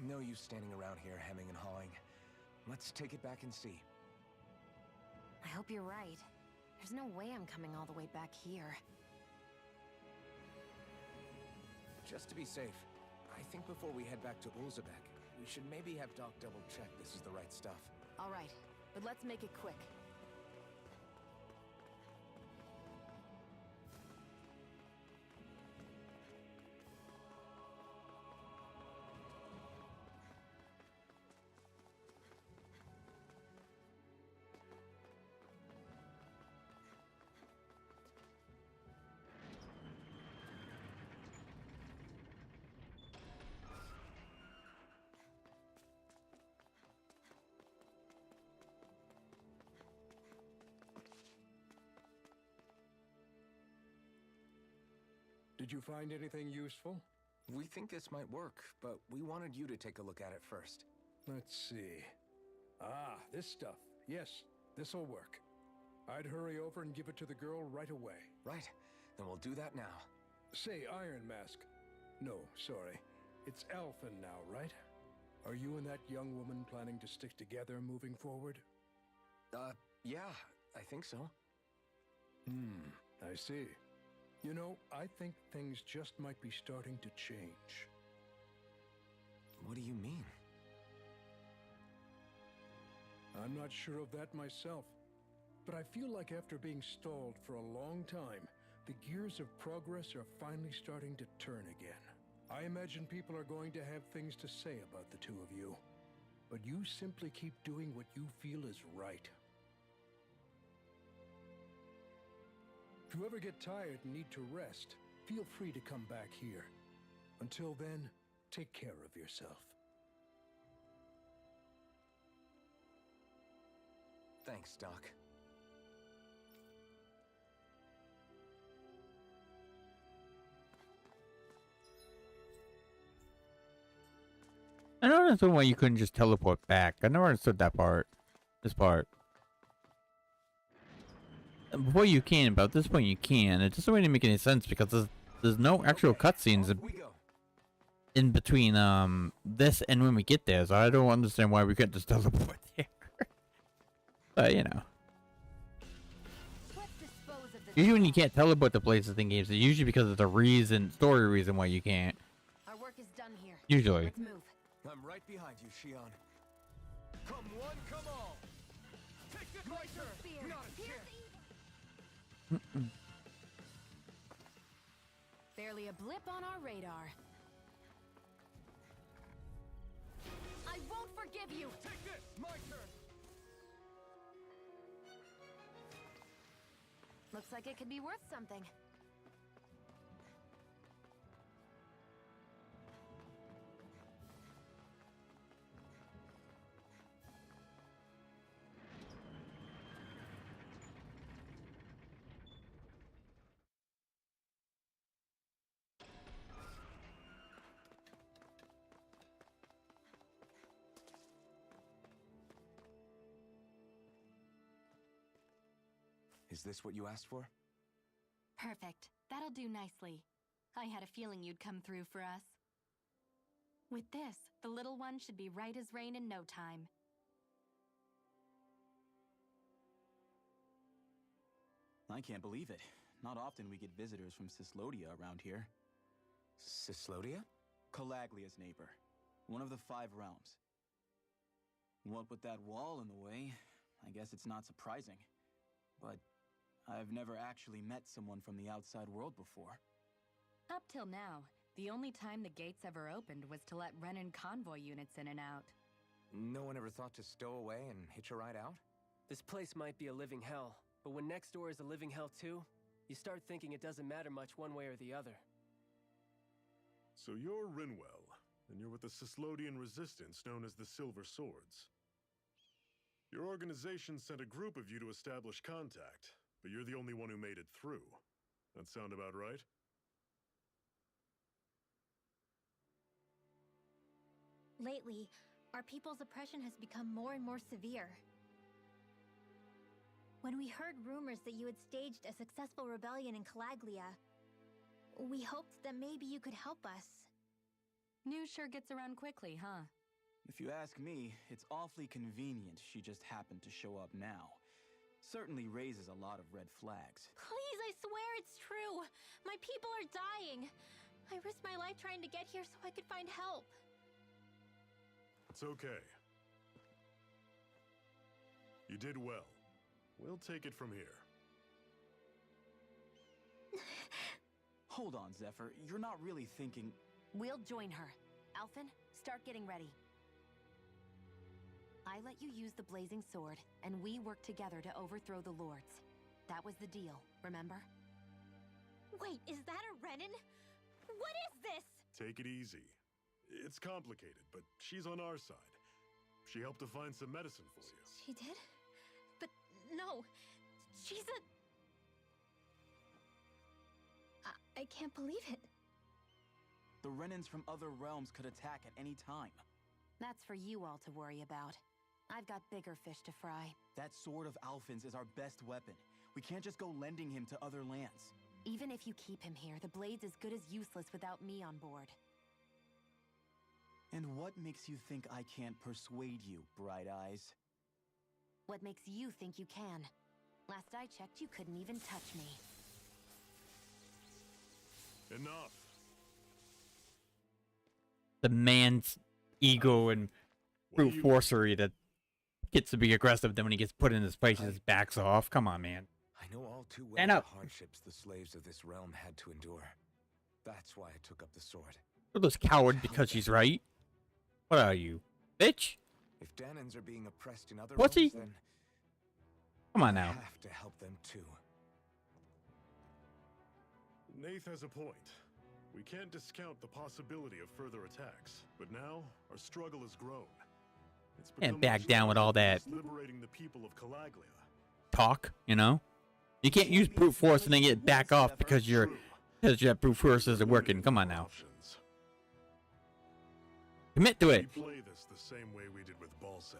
No use standing around here hemming and hawing. Let's take it back and see. I hope you're right. There's no way I'm coming all the way back here. Just to be safe, I think before we head back to Ulzebek, we should maybe have Doc double-check this is the right stuff. All right, but let's make it quick. Did you find anything useful? We think this might work, but we wanted you to take a look at it first. Let's see. Ah, this stuff. Yes, this'll work. I'd hurry over and give it to the girl right away. Right, then we'll do that now. Say, Iron Mask. No, sorry. It's Alphen now, right? Are you and that young woman planning to stick together moving forward? Yeah, I think so. I see. You know, I think things just might be starting to change. What do you mean? I'm not sure of that myself. But I feel like after being stalled for a long time, the gears of progress are finally starting to turn again. I imagine people are going to have things to say about the two of you. But you simply keep doing what you feel is right. If you ever get tired and need to rest, feel free to come back here. Until then, take care of yourself. Thanks, Doc. I don't understand why you couldn't just teleport back. I never understood that part. This part. And before you can, but at this point you can. It doesn't really make any sense because there's no actual cutscenes We go. in between this and when we get there, so I don't understand why we couldn't just teleport there. But you know. Let's dispose of the Usually when you can't teleport to places in games, it's usually because of the reason, story reason why you can't. Our work is done here. Usually. Let's move. I'm right behind you, Shion. Come one, come all. Take this right Glacial turn. spear. Not a chance. Barely a blip on our radar. I won't forgive you. Take this, my turn. Looks like it could be worth something. Is this what you asked for? Perfect. That'll do nicely. I had a feeling you'd come through for us. With this, the little one should be right as rain in no time. I can't believe it. Not often we get visitors from Cyslodia around here. Cyslodia? Calaglia's neighbor. One of the 5 realms. What with that wall in the way, I guess it's not surprising. But I've never actually met someone from the outside world before. Up till now, the only time the gates ever opened was to let Renan convoy units in and out. No one ever thought to stow away and hitch a ride out? This place might be a living hell, but when next door is a living hell too, you start thinking it doesn't matter much one way or the other. So you're Rinwell, and you're with the Cyslodian resistance known as the Silver Swords. Your organization sent a group of you to establish contact, but you're the only one who made it through. That sound about right? Lately, our people's oppression has become more and more severe. When we heard rumors that you had staged a successful rebellion in Calaglia, we hoped that maybe you could help us. News sure gets around quickly, huh? If you ask me, it's awfully convenient she just happened to show up now. Certainly raises a lot of red flags. Please, I swear it's true! My people are dying! I risked my life trying to get here so I could find help. It's okay. You did well. We'll take it from here. Hold on, Zephyr. You're not really thinking... We'll join her. Alphen, start getting ready. I let you use the blazing sword, and we worked together to overthrow the lords. That was the deal, remember? Wait, is that a Renan? What is this? Take it easy. It's complicated, but she's on our side. She helped to find some medicine for you. She did? But no, she's a... I can't believe it. The Renans from other realms could attack at any time. That's for you all to worry about. I've got bigger fish to fry. That sword of Alphen's is our best weapon. We can't just go lending him to other lands. Even if you keep him here, the blade's as good as useless without me on board. And what makes you think I can't persuade you, Bright Eyes? What makes you think you can? Last I checked, you couldn't even touch me. Enough. The man's ego and What do brute you- forcery that gets to be aggressive, then when he gets put in his place, he just backs off. Come on, man. I know all too well Stand the up. hardships the slaves of this realm had to endure. That's why I took up the sword. You're this coward because she's right. What are you, bitch? If Danans are being oppressed in other Pussy? realms, then Come on I now. have to help them too. Nath has a point. We can't discount the possibility of further attacks, but now our struggle has grown. It's Can't become back much down with larger all than that just liberating the people of Calaglia. talk, you know? You can't use brute force and then get back off because your brute force isn't working. Come on now. Options. Commit to We it. play this the same way we did with Balsef.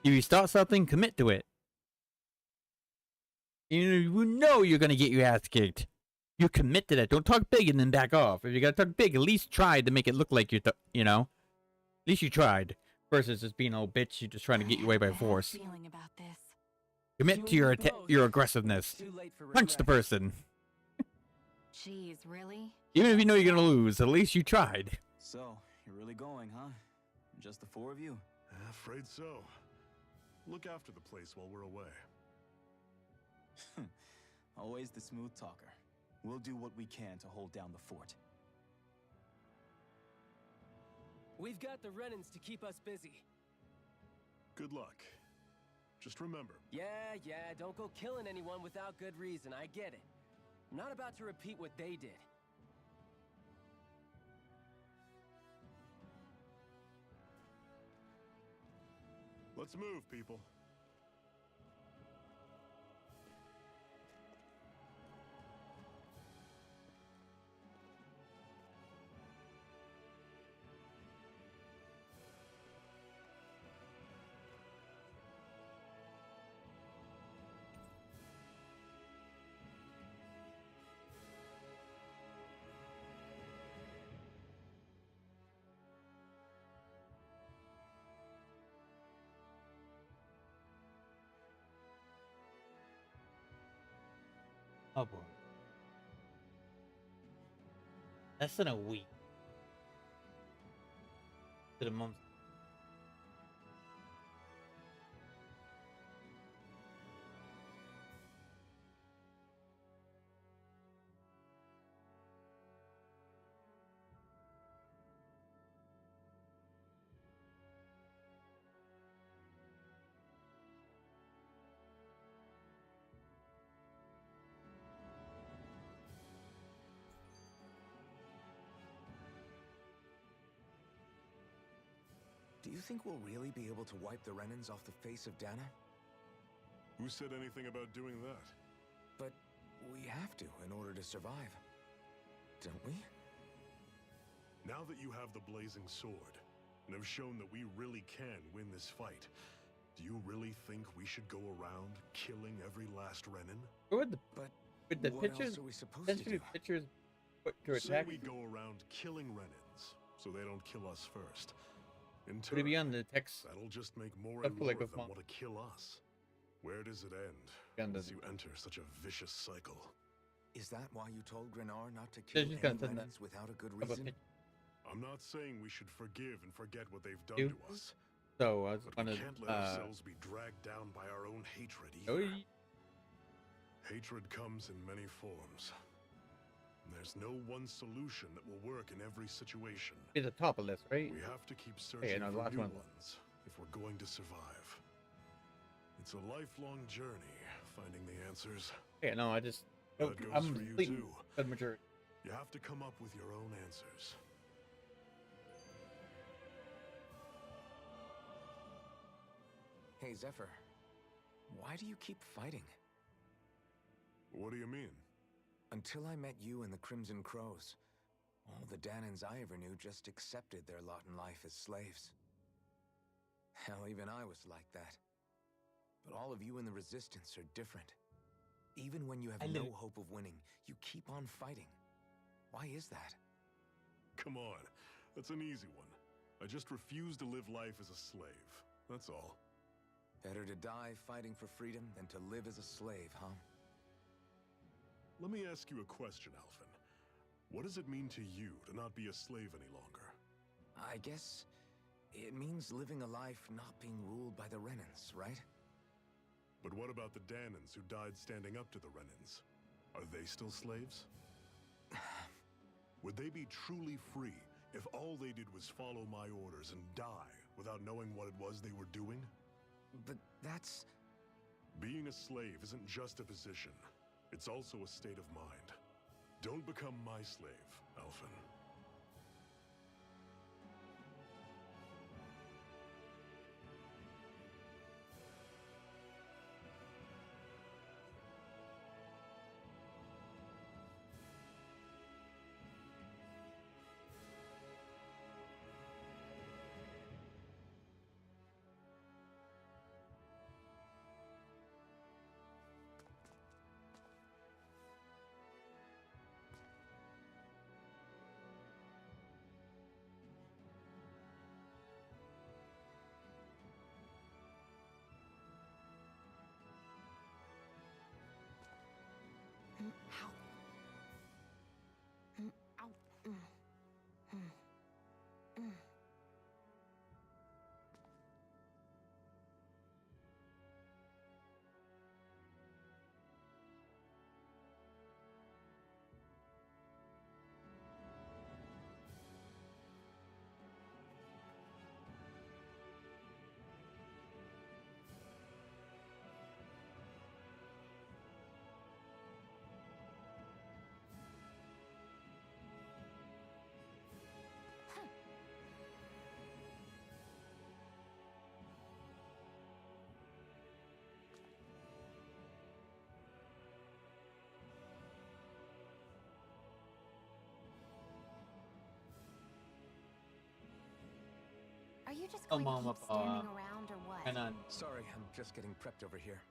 If you start something, commit to it. You know you're gonna get your ass kicked. You commit to that. Don't talk big and then back off. If you gotta talk big, at least try to make it look like you know. At least you tried. Versus just being a bitch, you're just trying to get your way by force. Feeling about this. Commit to your your aggressiveness. Too late for Punch the regret. person. Jeez, really? Even if you know you're gonna lose, at least you tried. So, you're really going, huh? Just the four of you? Afraid so. Look after the place while we're away. Always the smooth talker. We'll do what we can to hold down the fort. We've got the Renans to keep us busy. Good luck. Just remember, Yeah, don't go killing anyone without good reason, I get it. I'm not about to repeat what they did. let's move, people. Oh boy. Less than a week. To the month. Do you think we'll really be able to wipe the Renans off the face of Dana? Who said anything about doing that? But we have to in order to survive. Don't we? Now that you have the blazing sword, and have shown that we really can win this fight, do you really think we should go around killing every last Renan? Would the But would the what pictures else are we supposed to essentially do? pictures put to Say attack? we go around killing Renans, so they don't kill us first. In Would it be turn, on the text? that'll just make more I and feel more like of with them my- want to kill us. Where does it end? End As of- you enter such a vicious cycle. Is that why you told Grenar not to They're kill just any gonna send that. Renans without a good Of a reason? pic- I'm not saying we should forgive and forget what they've done You? to us, So I was but gonna we can't let ourselves be dragged down by our own hatred either. Oi. Hatred comes in many forms. And there's no one solution that will work in every situation. Be the top of this, right? We have to keep searching no, the for last new one. ones if we're going to survive. It's a lifelong journey, finding the answers. Yeah, no, I just That goes I'm for you completing too. the majority. You have to come up with your own answers. Hey, Zephyr. Why do you keep fighting? What do you mean? Until I met you and the Crimson Crows, all the Danans I ever knew just accepted their lot in life as slaves. Hell, even I was like that. But all of you in the Resistance are different. Even when you have no hope of winning, you keep on fighting. Why is that? Come on, that's an easy one. I just refuse to live life as a slave. That's all. Better to die fighting for freedom than to live as a slave, huh? Let me ask you a question, Alphen. What does it mean to you to not be a slave any longer? I guess It means living a life not being ruled by the Renans, right? But what about the Danans who died standing up to the Renans? Are they still slaves? Would they be truly free if all they did was follow my orders and die without knowing what it was they were doing? But that's... Being a slave isn't just a position. It's also a state of mind. Don't become my slave, Alphen. Are you just Oh, going to Mom, keep up, standing around or what? And on. Sorry, I'm just getting prepped over here.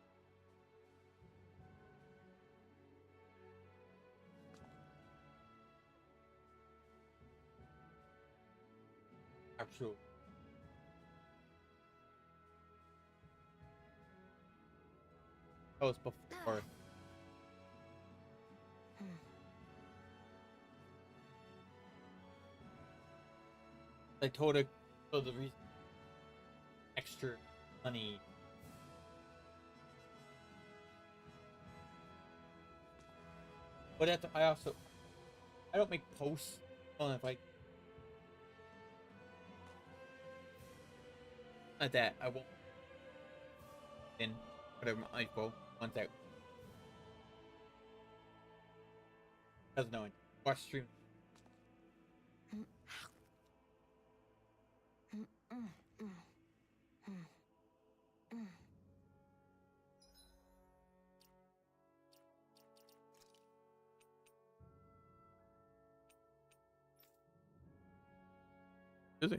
Actual. That was before. I told her so the reason extra money. But I don't make posts on if I not that I won't in whatever my info once out. Doesn't know it. Watch stream. Is he?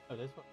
Oh, this one.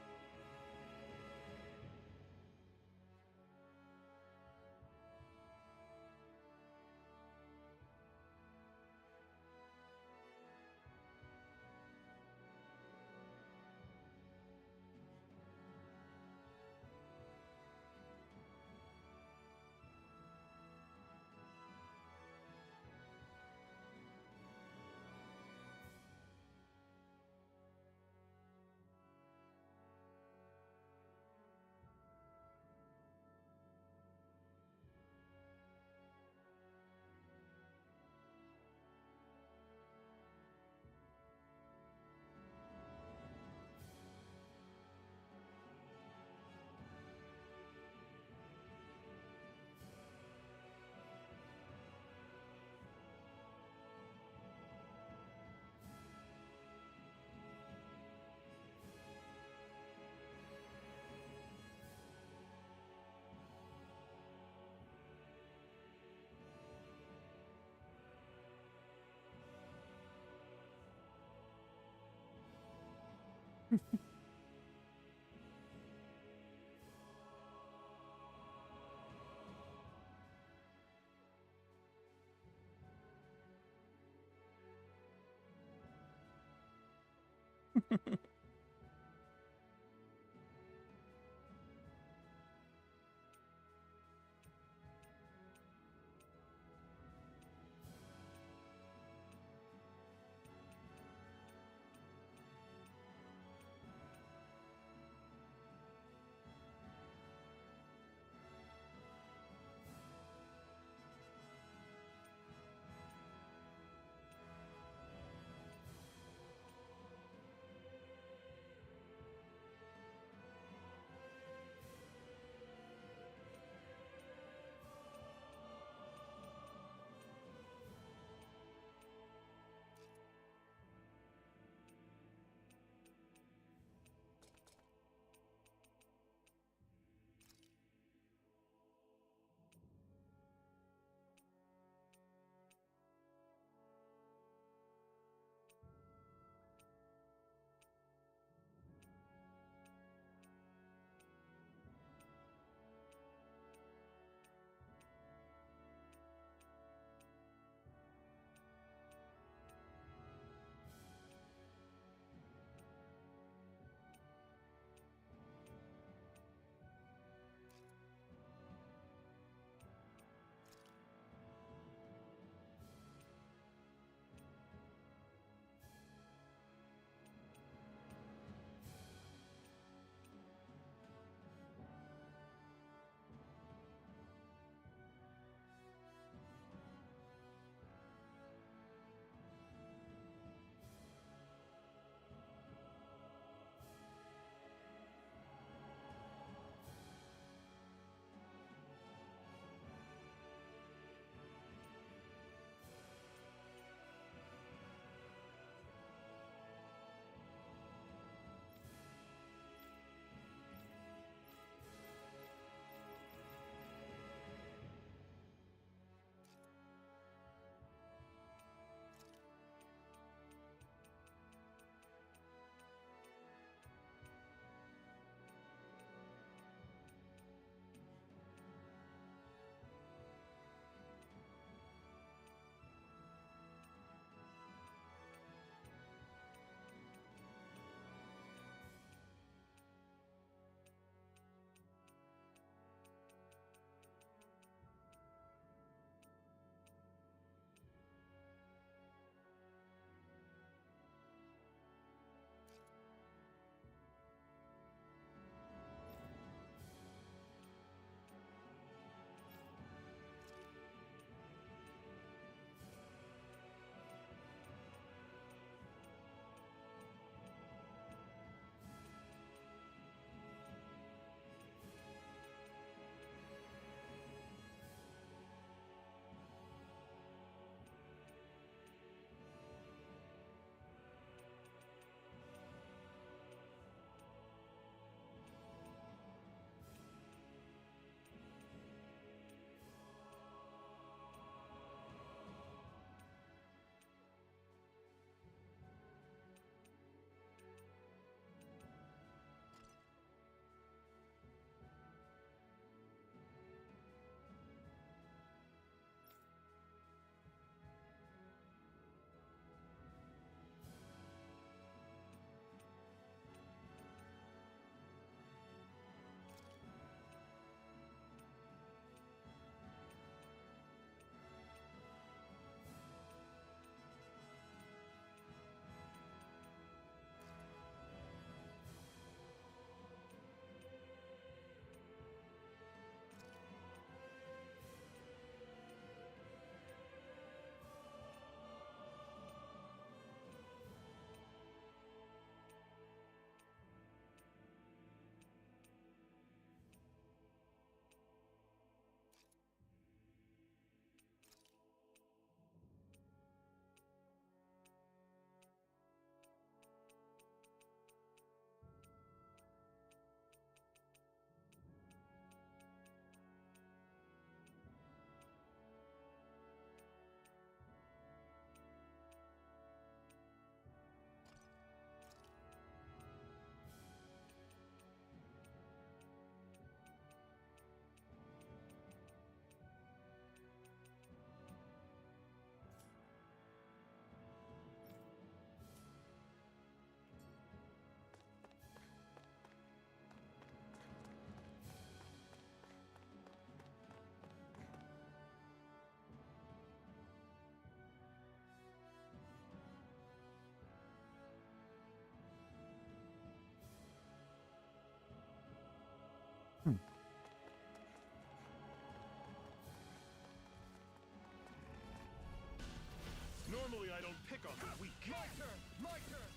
Normally I don't pick on the weak. My turn! My turn!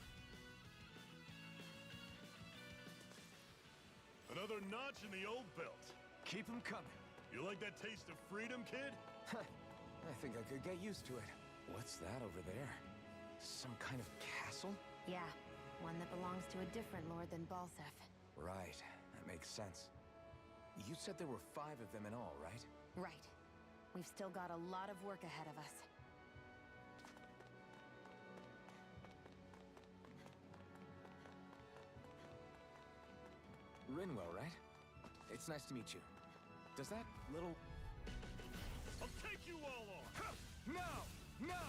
Another notch in the old belt. Keep them coming. You like that taste of freedom, kid? I think I could get used to it. What's that over there? Some kind of castle? Yeah, one that belongs to a different lord than Balsef. Right, that makes sense. You said there were 5 of them in all, right? Right. We've still got a lot of work ahead of us. Rinwell, right? It's nice to meet you. Does that little... I'll take you all on! No! No!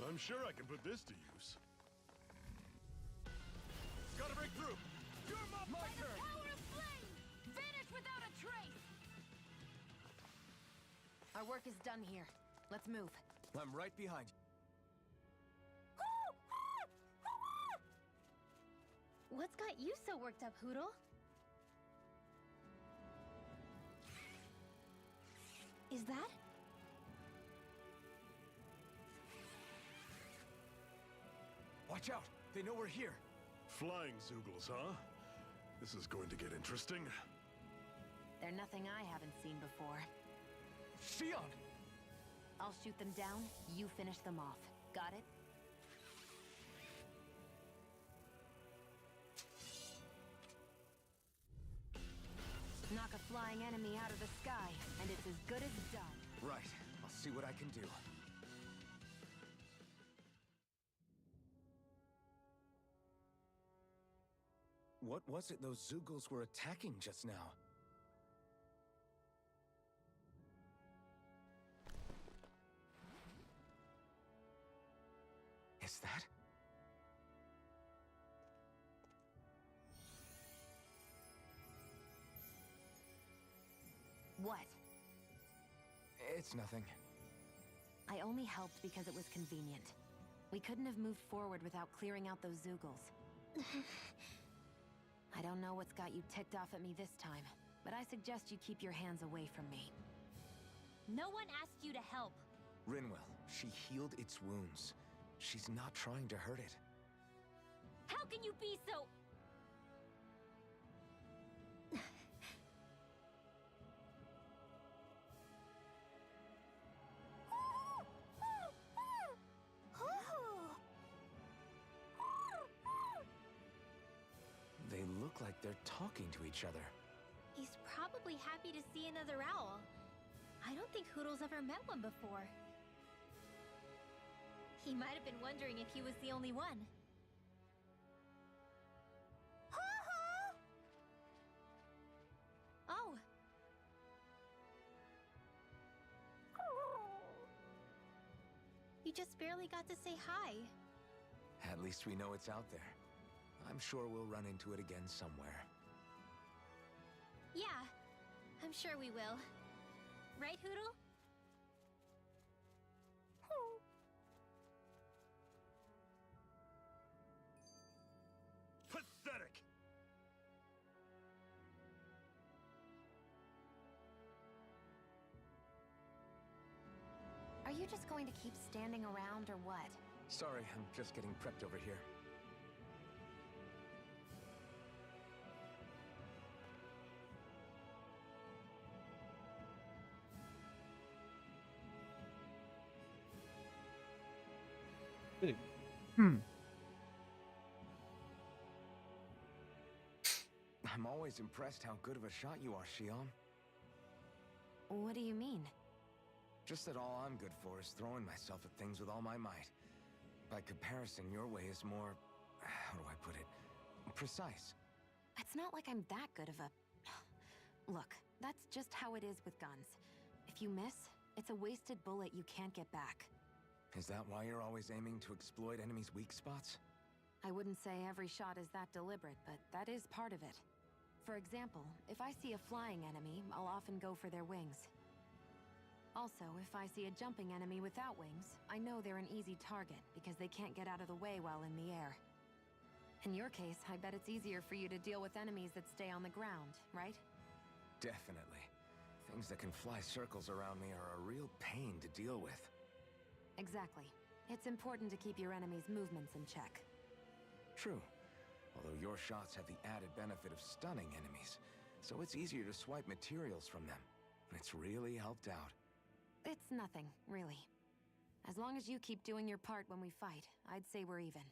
I'm sure I can put this to use. Gotta break through! You're my turn! Power of flame! Vanish without a trace! Our work is done here. Let's move. I'm right behind you. What's got you so worked up, Hootle? Is that? Watch out! They know we're here! Flying Zoogles, huh? This is going to get interesting. They're nothing I haven't seen before. Shion! I'll shoot them down, you finish them off. Got it? Knock a flying enemy out of the sky, and it's as good as done. Right. I'll see what I can do. What was it those Zoogles were attacking just now? Is that? What? It's nothing. I only helped because it was convenient. We couldn't have moved forward without clearing out those Zoogles. I don't know what's got you ticked off at me this time, but I suggest you keep your hands away from me. No one asked you to help. Rinwell, she healed its wounds. She's not trying to hurt it. How can you be so... They look like they're talking to each other. He's probably happy to see another owl. I don't think Hootle's ever met one before. He might have been wondering if he was the only one. Oh. You just barely got to say hi. At least we know it's out there. I'm sure we'll run into it again somewhere. Yeah, I'm sure we will. Right, Hootle? Pathetic! Are you just going to keep standing around or what? Sorry, I'm just getting prepped over here. I'm always impressed how good of a shot you are, Shion. What do you mean? Just that all I'm good for is throwing myself at things with all my might. By comparison, your way is more... how do I put it? Precise. It's not like I'm that good of a... Look, that's just how it is with guns. If you miss, it's a wasted bullet you can't get back. Is that why you're always aiming to exploit enemies' weak spots? I wouldn't say every shot is that deliberate, but that is part of it. For example, if I see a flying enemy, I'll often go for their wings. Also, if I see a jumping enemy without wings, I know they're an easy target because they can't get out of the way while in the air. In your case, I bet it's easier for you to deal with enemies that stay on the ground, right? Definitely. Things that can fly circles around me are a real pain to deal with. Exactly. It's important to keep your enemy's movements in check. True. Although your shots have the added benefit of stunning enemies, so it's easier to swipe materials from them. It's really helped out. It's nothing, really. As long as you keep doing your part when we fight, I'd say we're even.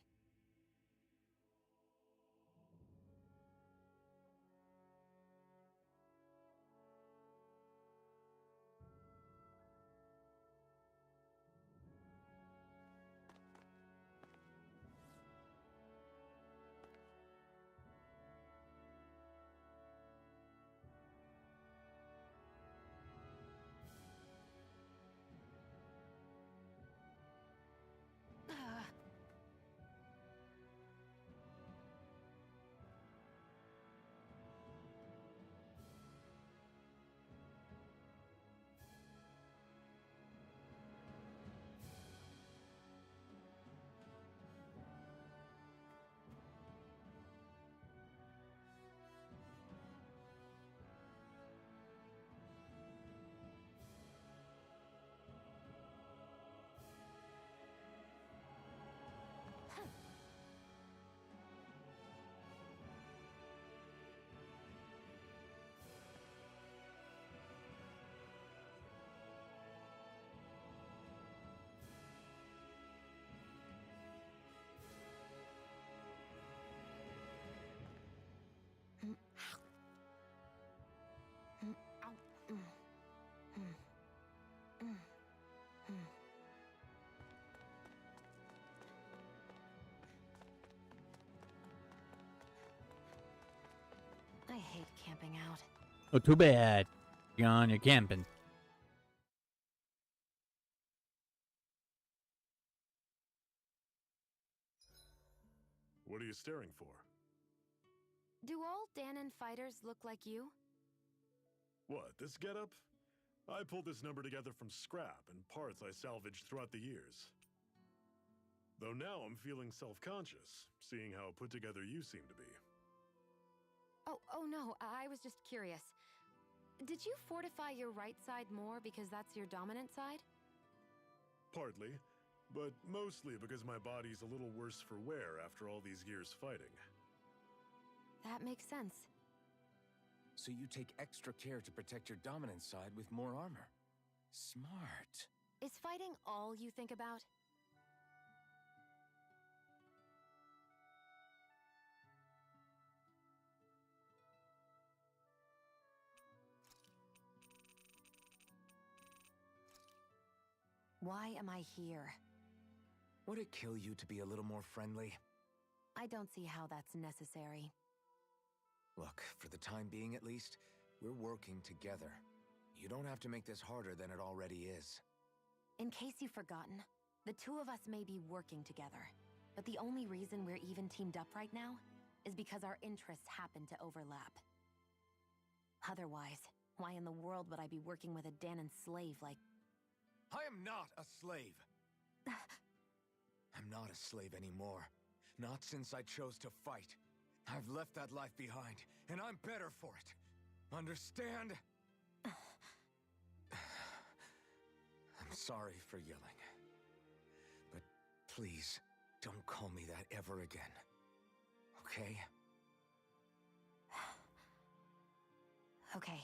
I hate camping out. Oh, too bad. John, you're camping. What are you staring for? Do all Danon fighters look like you? What, this getup? I pulled this number together from scrap and parts I salvaged throughout the years. Though now I'm feeling self-conscious, seeing how put together you seem to be. Oh no, I was just curious. Did you fortify your right side more because that's your dominant side? Partly, but mostly because my body's a little worse for wear after all these years fighting. That makes sense. So you take extra care to protect your dominant side with more armor. Smart. Is fighting all you think about? Why am I here? Would it kill you to be a little more friendly? I don't see how that's necessary. Look, for the time being at least, we're working together. You don't have to make this harder than it already is. In case you've forgotten, the two of us may be working together, but the only reason we're even teamed up right now is because our interests happen to overlap. Otherwise, why in the world would I be working with a Danon slave like... I am not a slave! I'm not a slave anymore. Not since I chose to fight. I've left that life behind, and I'm better for it. Understand? I'm sorry for yelling. But please, don't call me that ever again. Okay? Okay.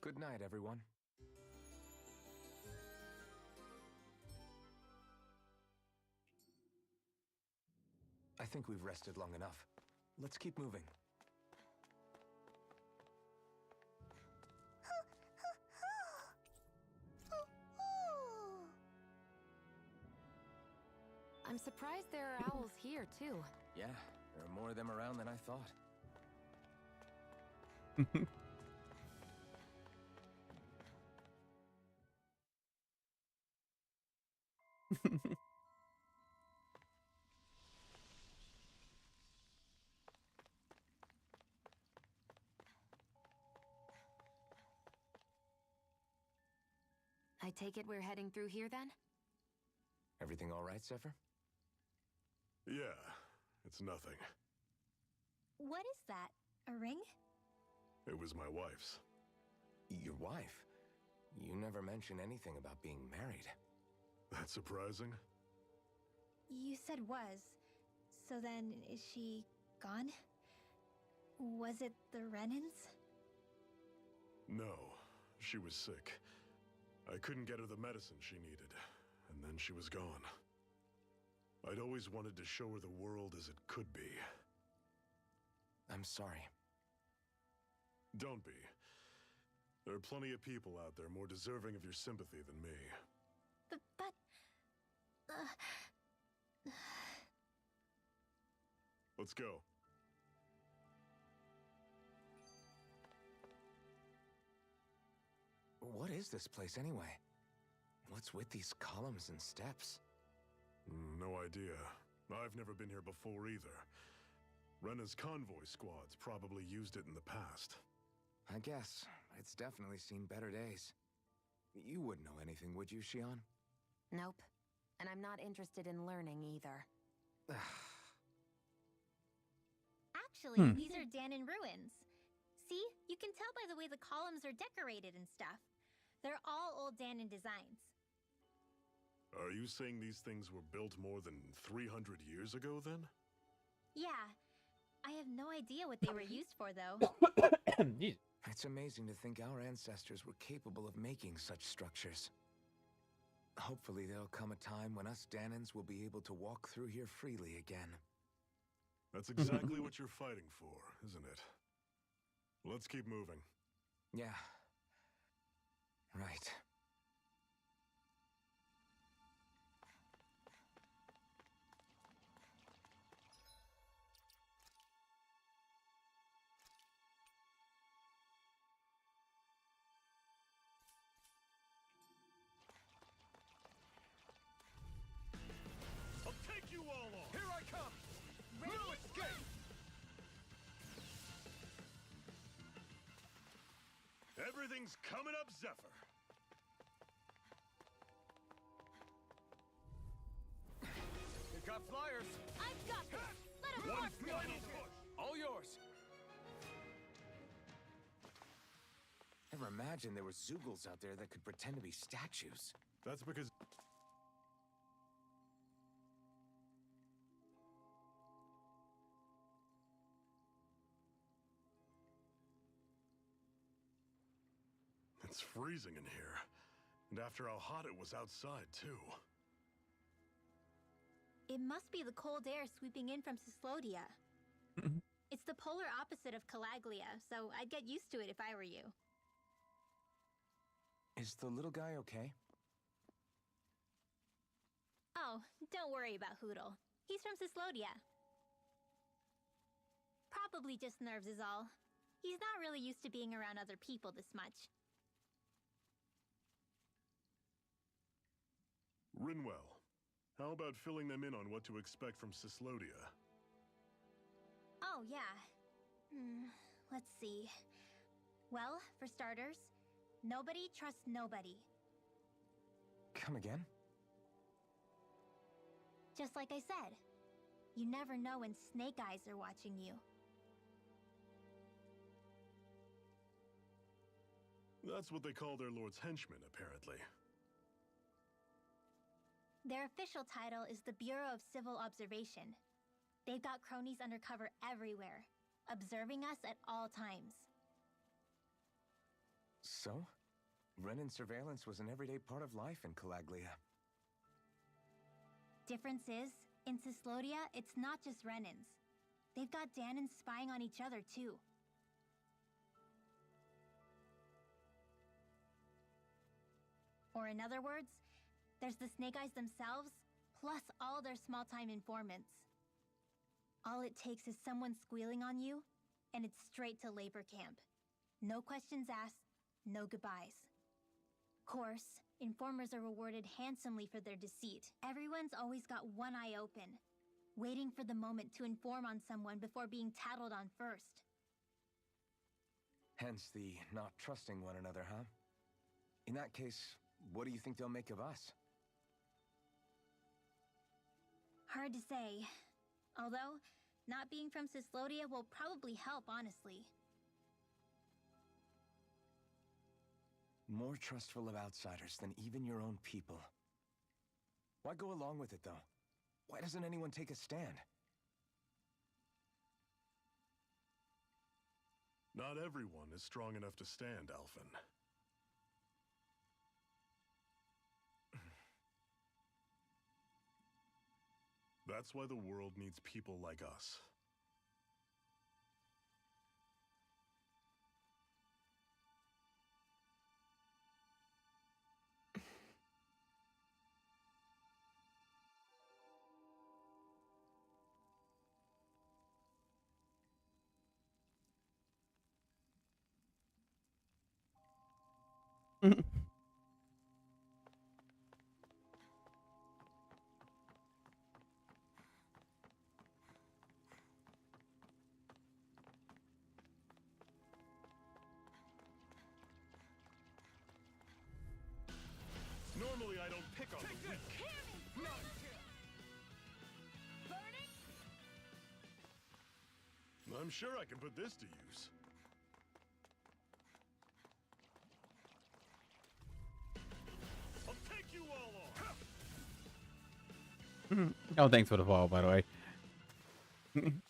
Good night, everyone. I think we've rested long enough. Let's keep moving. I'm surprised there are owls here, too. Yeah, there are more of them around than I thought. I take it we're heading through here then? Everything all right, Zephyr? Yeah, it's nothing. What is that? A ring? It was my wife's. Your wife? You never mentioned anything about being married. That's surprising? You said was. So then, is she gone? Was it the Renans? No, she was sick. I couldn't get her the medicine she needed, and then she was gone. I'd always wanted to show her the world as it could be. I'm sorry. Don't be. There are plenty of people out there more deserving of your sympathy than me. But... Let's go. What is this place anyway? What's with these columns and steps? No idea. I've never been here before either. Rena's convoy squads probably used it in the past. I guess. It's definitely seen better days. You wouldn't know anything, would you, Shion? Nope. And I'm not interested in learning either. Actually, these are Danon ruins. See? You can tell by the way the columns are decorated and stuff. They're all old Danon designs. Are you saying these things were built more than 300 years ago, then? Yeah. I have no idea what they were used for, though. It's amazing to think our ancestors were capable of making such structures. Hopefully there'll come a time when us Danons will be able to walk through here freely again. That's exactly what you're fighting for, isn't it? Let's keep moving. Yeah. Right. I'll take you all on! Here I come! No escape! Everything's coming up, Zephyr! We've got flyers! I've got this! Let him One force me! final push! All yours! Never imagined there were Zeugles out there that could pretend to be statues. That's because... It's freezing in here. And after how hot it was outside, too. It must be the cold air sweeping in from Cyslodia. It's the polar opposite of Calaglia, so I'd get used to it if I were you. Is the little guy okay? Oh, don't worry about Hootle. He's from Cyslodia. Probably just nerves is all. He's not really used to being around other people this much. Rinwell, how about filling them in on what to expect from Cyslodia? Oh, yeah. Let's see. Well, for starters, nobody trusts nobody. Come again? Just like I said. You never know when Snake Eyes are watching you. That's what they call their lord's henchmen, apparently. Their official title is the Bureau of Civil Observation. They've got cronies undercover everywhere, observing us at all times. So? Renin surveillance was an everyday part of life in Calaglia. Difference is, in Cyslodia, it's not just Renins. They've got Danins spying on each other, too. Or in other words, there's the Snake Eyes themselves, plus all their small-time informants. All it takes is someone squealing on you, and it's straight to labor camp. No questions asked, no goodbyes. Course, informers are rewarded handsomely for their deceit. Everyone's always got one eye open, waiting for the moment to inform on someone before being tattled on first. Hence the not trusting one another, huh? In that case, what do you think they'll make of us? Hard to say. Although, not being from Cyslodia will probably help, honestly. More trustful of outsiders than even your own people. Why go along with it, though? Why doesn't anyone take a stand? Not everyone is strong enough to stand, Alphen. That's why the world needs people like us. Normally I don't pick on the weak. I'm sure I can put this to use. I'll take you all on. Oh, thanks for the follow, by the way. Pathetic.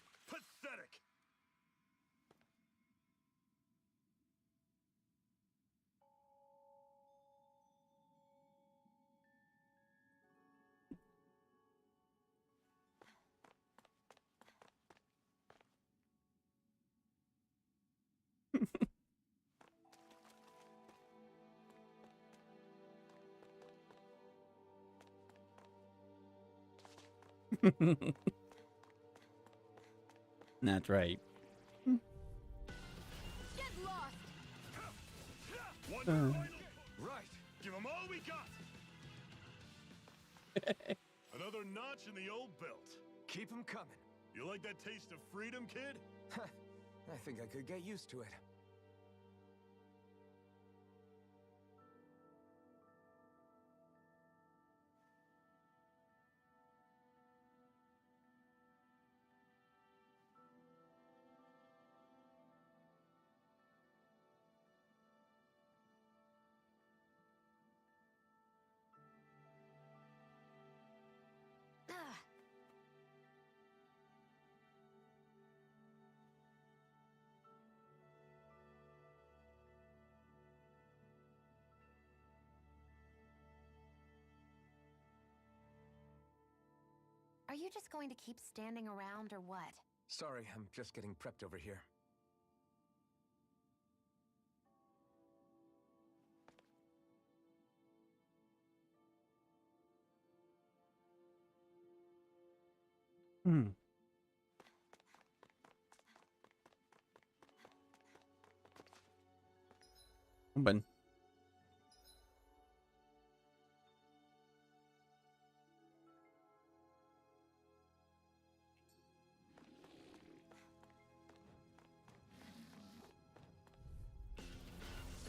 That's right. Get lost! One final. Right. Give them all we got. Another notch in the old belt. Keep them coming. You like that taste of freedom, kid? I think I could get used to it. Are you just going to keep standing around or what? Sorry, I'm just getting prepped over here. But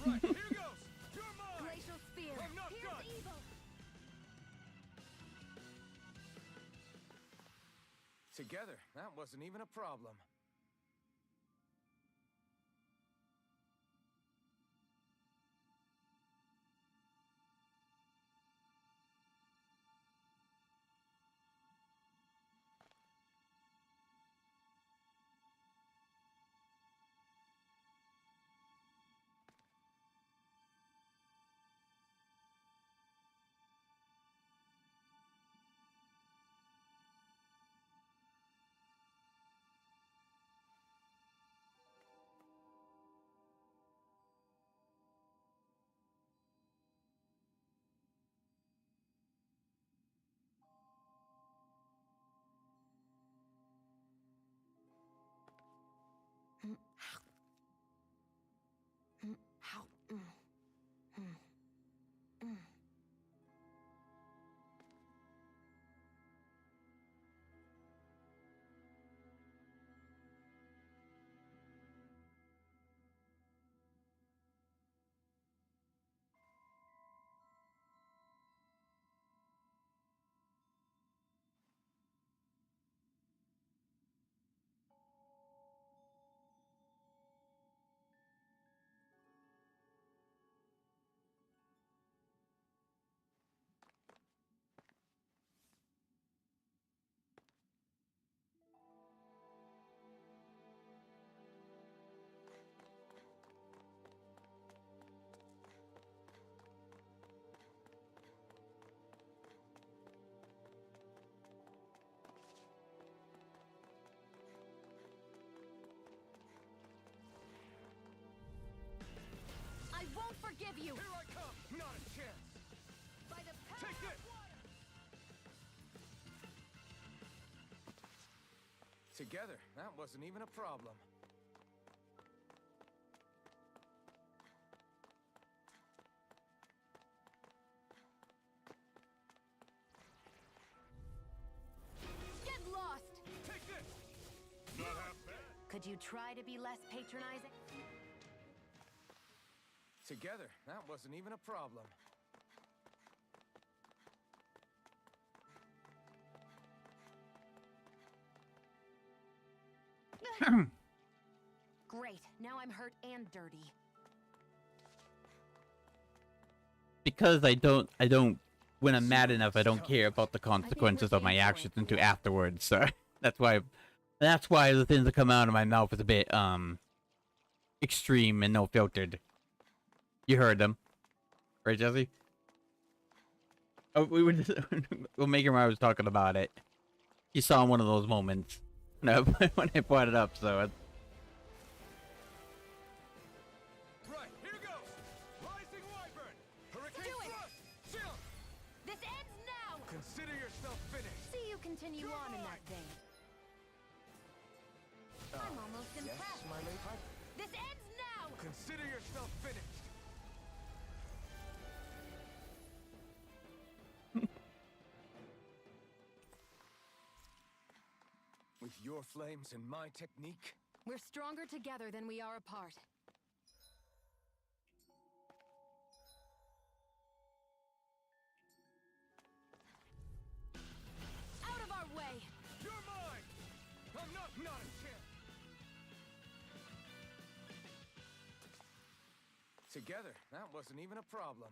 Right, here goes. You're mine. Glacial Spear! I'm not Here's done. evil! Together, that wasn't even a problem. I won't forgive you! Here I come! Not a chance! By the power Take this! Together, that wasn't even a problem. Get lost! Take this! Not half bad. Could you try to be less patronizing? Together, that wasn't even a problem. Great, now I'm hurt and dirty. Because when I'm mad enough, I don't care about the consequences of my actions until afterwards. So that's why the things that come out of my mouth is a bit extreme and no filtered. You heard them, right, Jesse? Oh, we were just well, Megan and I was talking about it. You saw one of those moments when I brought it up, so. Right, here goes! Rising Wyvern! Hurricane Do it! Thrust! Chill! This ends now! Consider yourself finished! See you continue on in that vein. I'm almost Yes, impressed. my late pipe? This ends now! Consider yourself finished! With your flames and my technique, We're stronger together than we are apart. Out of our way! you're mine! I'm not a chance! Together, that wasn't even a problem.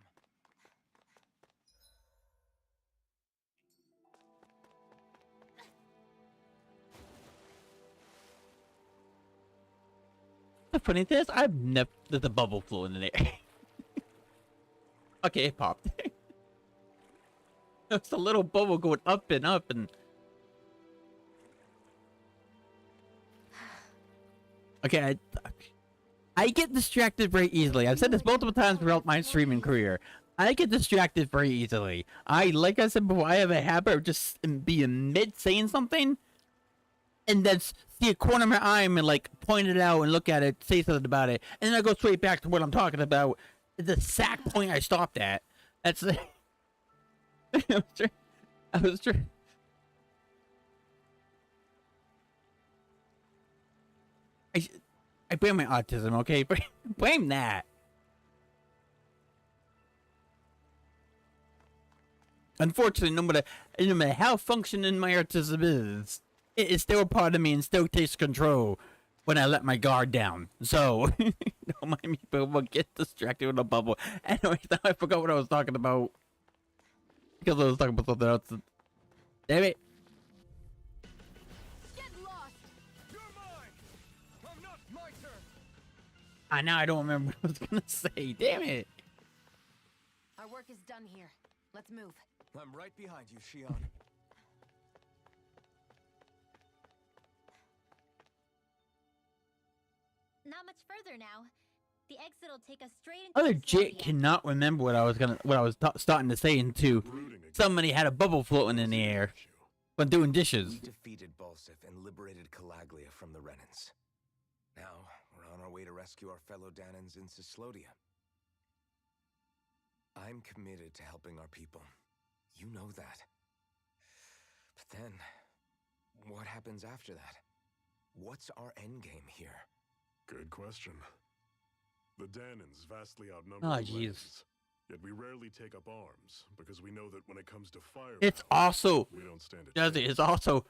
The funny thing is, I've never there's a bubble floating in there. Okay, it popped. It's a little bubble going up and up and. Okay, I get distracted very easily. I've said this multiple times throughout my streaming career. I get distracted very easily. Like I said before, I have a habit of just being mid saying something, and then see a corner of my eye and like point it out and look at it, say something about it, and then I go straight back to what I'm talking about. The exact point I stopped at. That's the. I was trying. I blame my autism, okay? Blame that. Unfortunately, no matter how functioning my autism is, it is still a part of me and still takes control when I let my guard down. So, don't mind me, but get distracted with a bubble. Anyway, now I forgot what I was talking about. Because I was talking about something else. Damn it. Get lost! You're mine! I'm not my turn! Now I don't remember what I was gonna say. Damn it. Our work is done here. Let's move. I'm right behind you, Shion. Not much further now. The exit'll take us straight into I the legit Zodiac. cannot remember what I was starting to say into somebody had a bubble floating in the air when doing dishes. We defeated Balsif and liberated Calaglia from the Renans. Now, we're on our way to rescue our fellow Danans in Cyslodia. I'm committed to helping our people. You know that. But then, what happens after that? What's our endgame here? Good question. The Danans vastly outnumber Oh, the jeez. Lennons, yet we rarely take up arms because we know that when it comes to fire, It's also we don't stand a does it. chance. It's also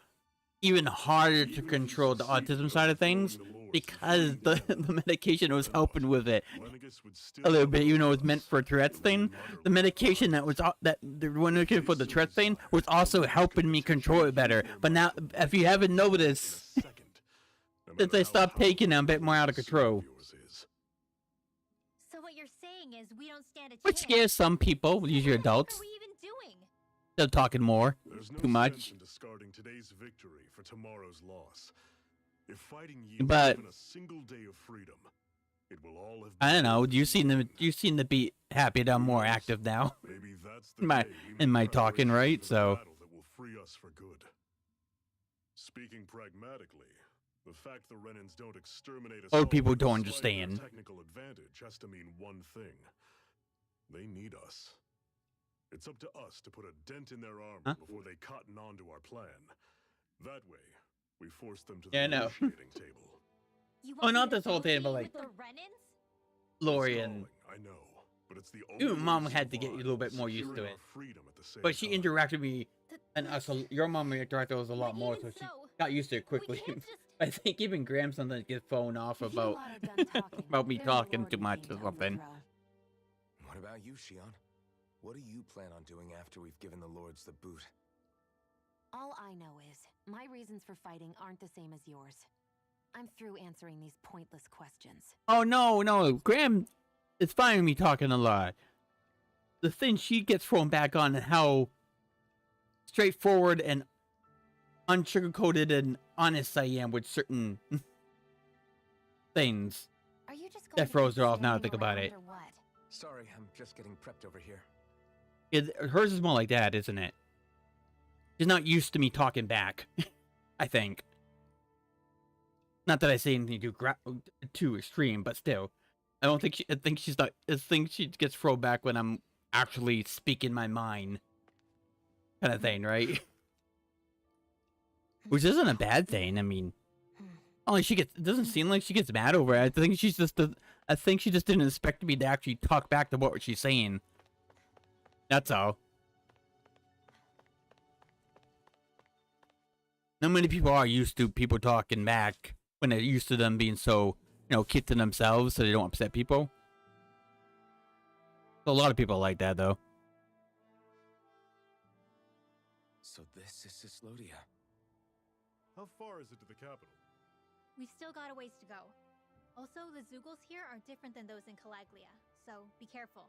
even harder to control the autism side of things because the medication was helping with it Lennigus would still a little have bit, a even though it was purpose. meant for Tourette's thing. The medication that was that the one looking for the Tourette's thing was also helping me control it better. But now, if you haven't noticed, No since matter I how stopped taking them, I'm a bit more out of powerful control. yours is. So what you're saying is we don't stand a Which chance. scares some people, usually What adults. are we even doing? They're talking more, There's no too much. sense in discarding today's victory for tomorrow's loss. If fighting yields But- even a single day of freedom, it will all have I don't been know. worth You it. seem to be happy that I'm more active now. Maybe that's the My- day we in my make talking, preparations right? for the So- battle that will free us for good. Speaking pragmatically, the fact the Renans don't exterminate us Old all people don't despite their understand. technical advantage has to mean one thing. They need us. It's up to us to put a dent in their armor Huh? before they cotton on to our plan. That way, we force them to Yeah, I the know. negotiating table. You Oh, want me not to this whole thing, but, negotiate like, with the Renans? Lori It's and galling, I know, but it's the only even way Mom to had to get you a little bit survive, more used to securing it. our freedom at the same But she time. interacted with me, and us. Your mom interacted with us a lot But more, so even she so, got used to it we quickly. can't just- I think even Graham sometimes gets phone off If you about lot are done talking, about me there's a talking Lord too we much came or to something. overthrow. What about you, Shion? What do you plan on doing after we've given the Lords the boot? All I know is, my reasons for fighting aren't the same as yours. I'm through answering these pointless questions. Oh no, Graham, it's fine with me talking a lot. The thing she gets thrown back on and how straightforward and unsugarcoated and honest I am with certain things. Are you just That going to throws keep her off now to standing think about around it. or what? Sorry, I'm just getting prepped over here. Hers is more like that, isn't it? She's not used to me talking back. I think. Not that I say anything too extreme, but still, I don't think I think she's not. I think she gets thrown back when I'm actually speaking my mind, kind of thing, right? Which isn't a bad thing. I mean, only she gets. It doesn't seem like she gets mad over it. I think she's just. I think she just didn't expect me to actually talk back to what she's saying. That's all. Not many people are used to people talking back when they're used to them being so, keep to themselves so they don't upset people. So a lot of people like that, though. So this is Cyslodia. How far is it to the capital? We've still got a ways to go. Also, the Zeugles here are different than those in Calaglia, so be careful.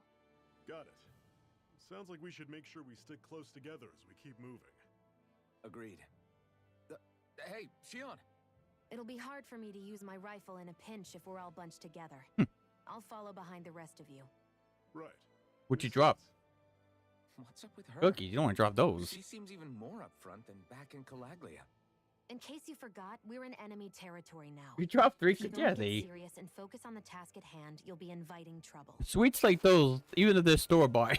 Got it. Sounds like we should make sure we stick close together as we keep moving. Agreed. Hey, Shion! It'll be hard for me to use my rifle in a pinch if we're all bunched together. I'll follow behind the rest of you. Right. What'd you Makes drop? sense. What's up with her? Cookies. You don't want to drop those. She seems even more upfront than back in Calaglia. In case you forgot, we're in enemy territory now. You dropped 3. If you don't Yeah, get they. serious and focus on the task at hand, you'll be inviting trouble. Sweets like those, even if they're store bought,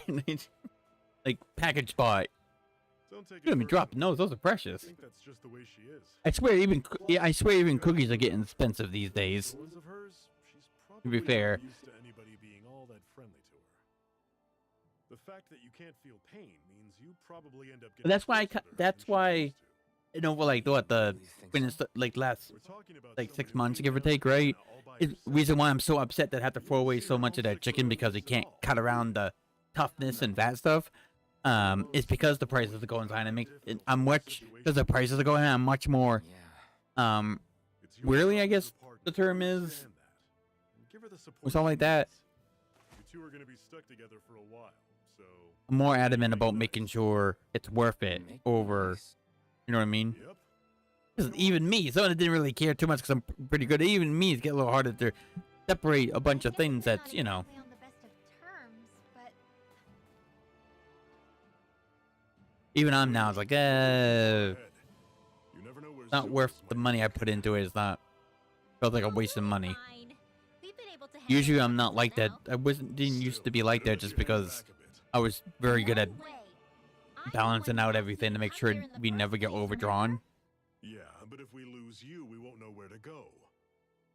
like package bought. Don't take You haven't it dropped personally. those. Those are precious. I think that's just the way she is. I swear, even cookies are getting expensive these days. Those of hers, she's To be probably fair. not used to anybody being all that friendly to her. The fact that you can't feel pain means you probably end up getting But that's why closer to her that's than she's why, used to. like what the You think when so? it's like last We're talking about like somebody 6 who months, came give or down take, from right? China all by Is herself. reason why I'm so upset that I have to throw away You see so how much of that sick chicken her because is he at can't all. cut around the toughness and fat stuff. It's because the prices are going high. I'm much because the prices are going high. I'm much more Yeah. It's your Really, job I as a guess partner the to term is- understand that and give her the support or something she like that. needs. You two are going to be stuck together for a while, so I'm more adamant about making sure it's worth it Make over. nice. You know what I mean? yep. 'Cause even me, someone that didn't really care too much because I'm pretty good. Even me, it's getting a little harder to separate a bunch I of guess things we're that's not you know. exactly on the best of terms, but Even I'm now. It's like, Go ahead. You never know where it's not worth Zeus the might money be I put into it. It's not. Felt like a waste of money. Fine. We've been able to handle Usually it I'm not for like that. now. I didn't used to be like that just because I was very good at No way. I'm the balancing one out who everything to asked make you sure here in the we first never get place, overdrawn. Yeah, but if we lose you, we won't know where to go.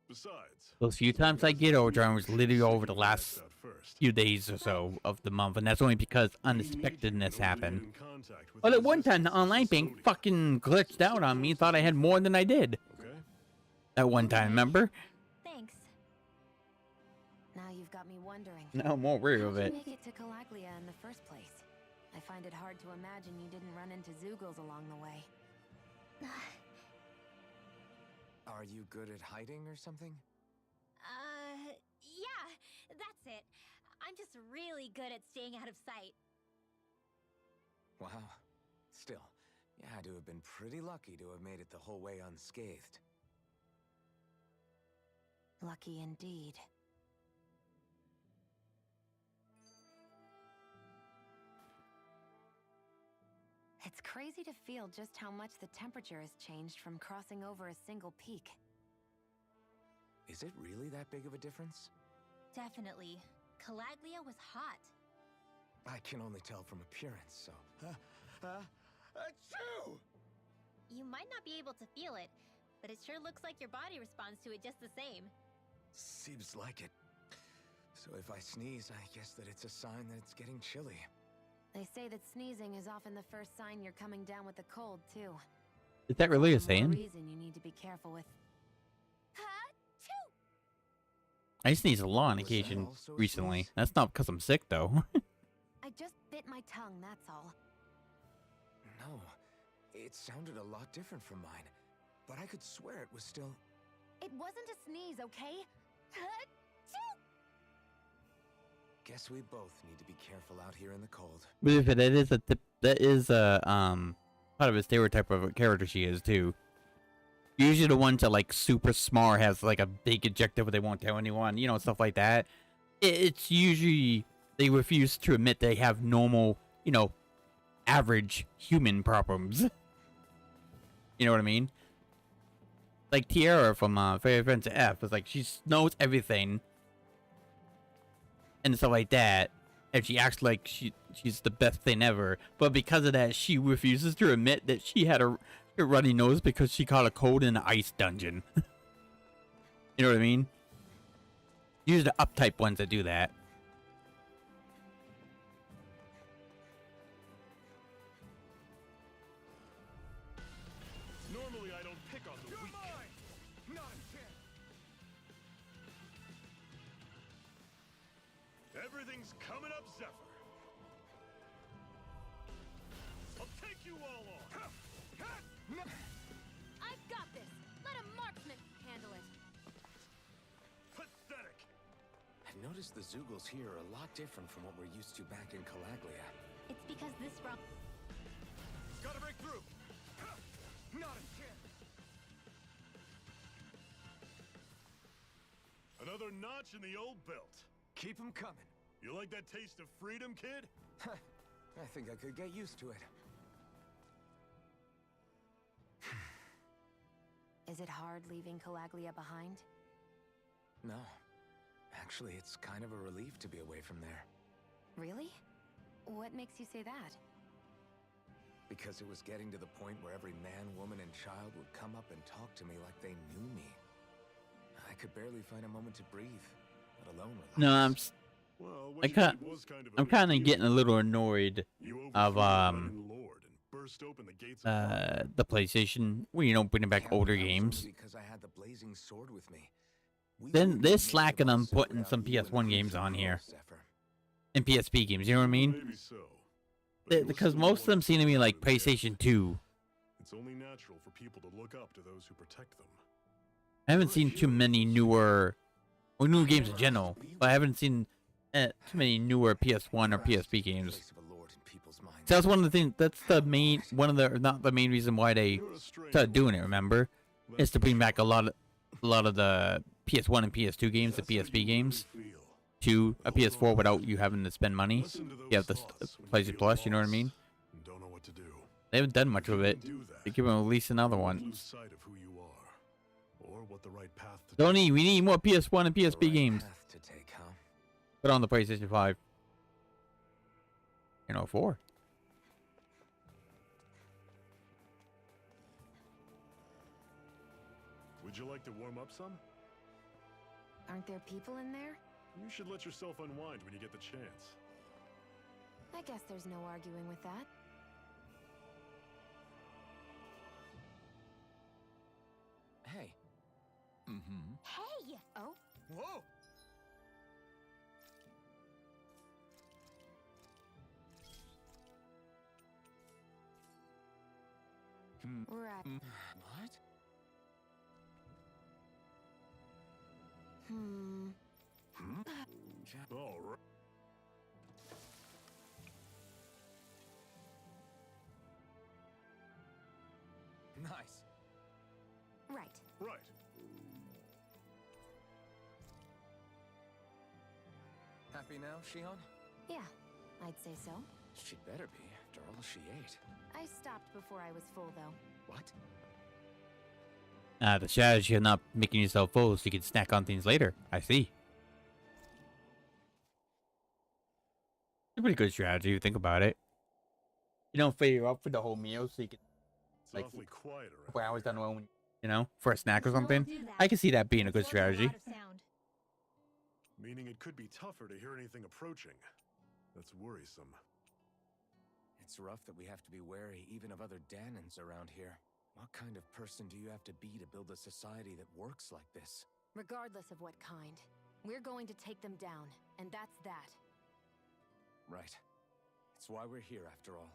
Besides, Those few times I get overdrawn was literally over the last few days or so of the month, and that's only because unexpectedness happened. But at one time, the online bank fucking glitched out on me, thought I had more than I did. Okay. At one time, remember? Thanks. Now you've got me wondering. Now I'm more worried of How'd it. you make it to Calaglia in the first place? I find it hard to imagine you didn't run into Zoogles along the way. Are you good at hiding or something? Yeah, that's it. I'm just really good at staying out of sight. Wow. Still, you had to have been pretty lucky to have made it the whole way unscathed. Lucky indeed. It's crazy to feel just how much the temperature has changed from crossing over a single peak. Is it really that big of a difference? Definitely. Calaglia was hot. I can only tell from appearance, so... Achoo! You might not be able to feel it, but it sure looks like your body responds to it just the same. Seems like it. So if I sneeze, I guess that it's a sign that it's getting chilly. They say that sneezing is often the first sign you're coming down with a cold, too. Is that really a One more saying? reason you need to be careful with. I sneezed a lot on Was that occasion also a recently. sneeze? That's not because I'm sick, though. I just bit my tongue, that's all. No, it sounded a lot different from mine. But I could swear it was still... It wasn't a sneeze, okay? Guess we both need to be careful out here in the cold. But if it is that is a part of a stereotype of a character she is too. Usually the ones that like super smart has like a big objective but they won't tell anyone, you know, stuff like that. It's usually they refuse to admit they have normal, you know, average human problems. You know what I mean? Like Tiara from Fairy Friends F is like she knows everything and stuff like that, and she acts like she's the best thing ever. But because of that, she refuses to admit that she had a runny nose because she caught a cold in an ice dungeon. You know what I mean? Usually the uptype ones that do that. Normally I don't pick on the weak. Not a chance! Everything's coming up, Zephyr. I'll take you all on. I've got this! Let a marksman handle it! Pathetic. I've noticed the Zoogles here are a lot different from what we're used to back in Calaglia. It's because this rock. Gotta break through. Not a chance! Another notch in the old belt. Keep them coming. You like that taste of freedom, kid? I think I could get used to it. Is it hard leaving Calaglia behind? No. Actually, it's kind of a relief to be away from there. Really? What makes you say that? Because it was getting to the point where every man, woman, and child would come up and talk to me like they knew me. I could barely find a moment to breathe, let alone relax. No, Well, I can't. I'm kind of getting a little annoyed of burst open the gates of the PlayStation, well, you know, bringing back Yeah, older but that was games. only because I had the blazing sword with me. We Then wouldn't they're have made it slacking on also putting without some you and PS1 the games crucial on here. Zephyr. And PSP games, you know what I mean? Maybe so. But you'll Because still most of them want seem to be like to protect them. PlayStation 2. It's only natural for people to look up to those who protect them. I haven't seen too many newer, or new games in general, but I haven't seen too many newer PS1 or PSP games. Place of a lord in people's minds. So that's one of the things. That's the main, not the main reason why they You're a stranger. started doing it. Remember, is to bring back a lot of the PS1 and PS2 games, the PSP games, to a PS4 without you having to spend money. You have the PlayStation Plus. You know what I mean? Don't know what to do. They haven't done much with it. Do that. They keep on releasing another Lose ones. sight of who you are, or sure what the right path to Tony, we need more PS1 and PSP The right games. path to take, huh? Put on the PlayStation 5. You know, 4. Would you like to warm up some? Aren't there people in there? You should let yourself unwind when you get the chance. I guess there's no arguing with that. Hey. Mm-hmm. Hey! Oh? Whoa! Right. What? Hmm. All right. Nice. Right. Right. Happy now, Shion? Yeah, I'd say so. She'd better be, after all she ate. I stopped before I was full, though. What? The strategy of not making yourself full so you can snack on things later. I see. It's a pretty good strategy if you think about it. You don't fill you up for the whole meal so you can, It's like, awfully quiet around couple hours here. down the road, you know, for a snack or We'll something. do that. I can see that being a good It's also strategy. lot of sound. Meaning it could be tougher to hear anything approaching. That's worrisome. It's rough that we have to be wary even of other Danons around here. What kind of person do you have to be to build a society that works like this? Regardless of what kind, we're going to take them down, and that's that. Right. It's why we're here, after all.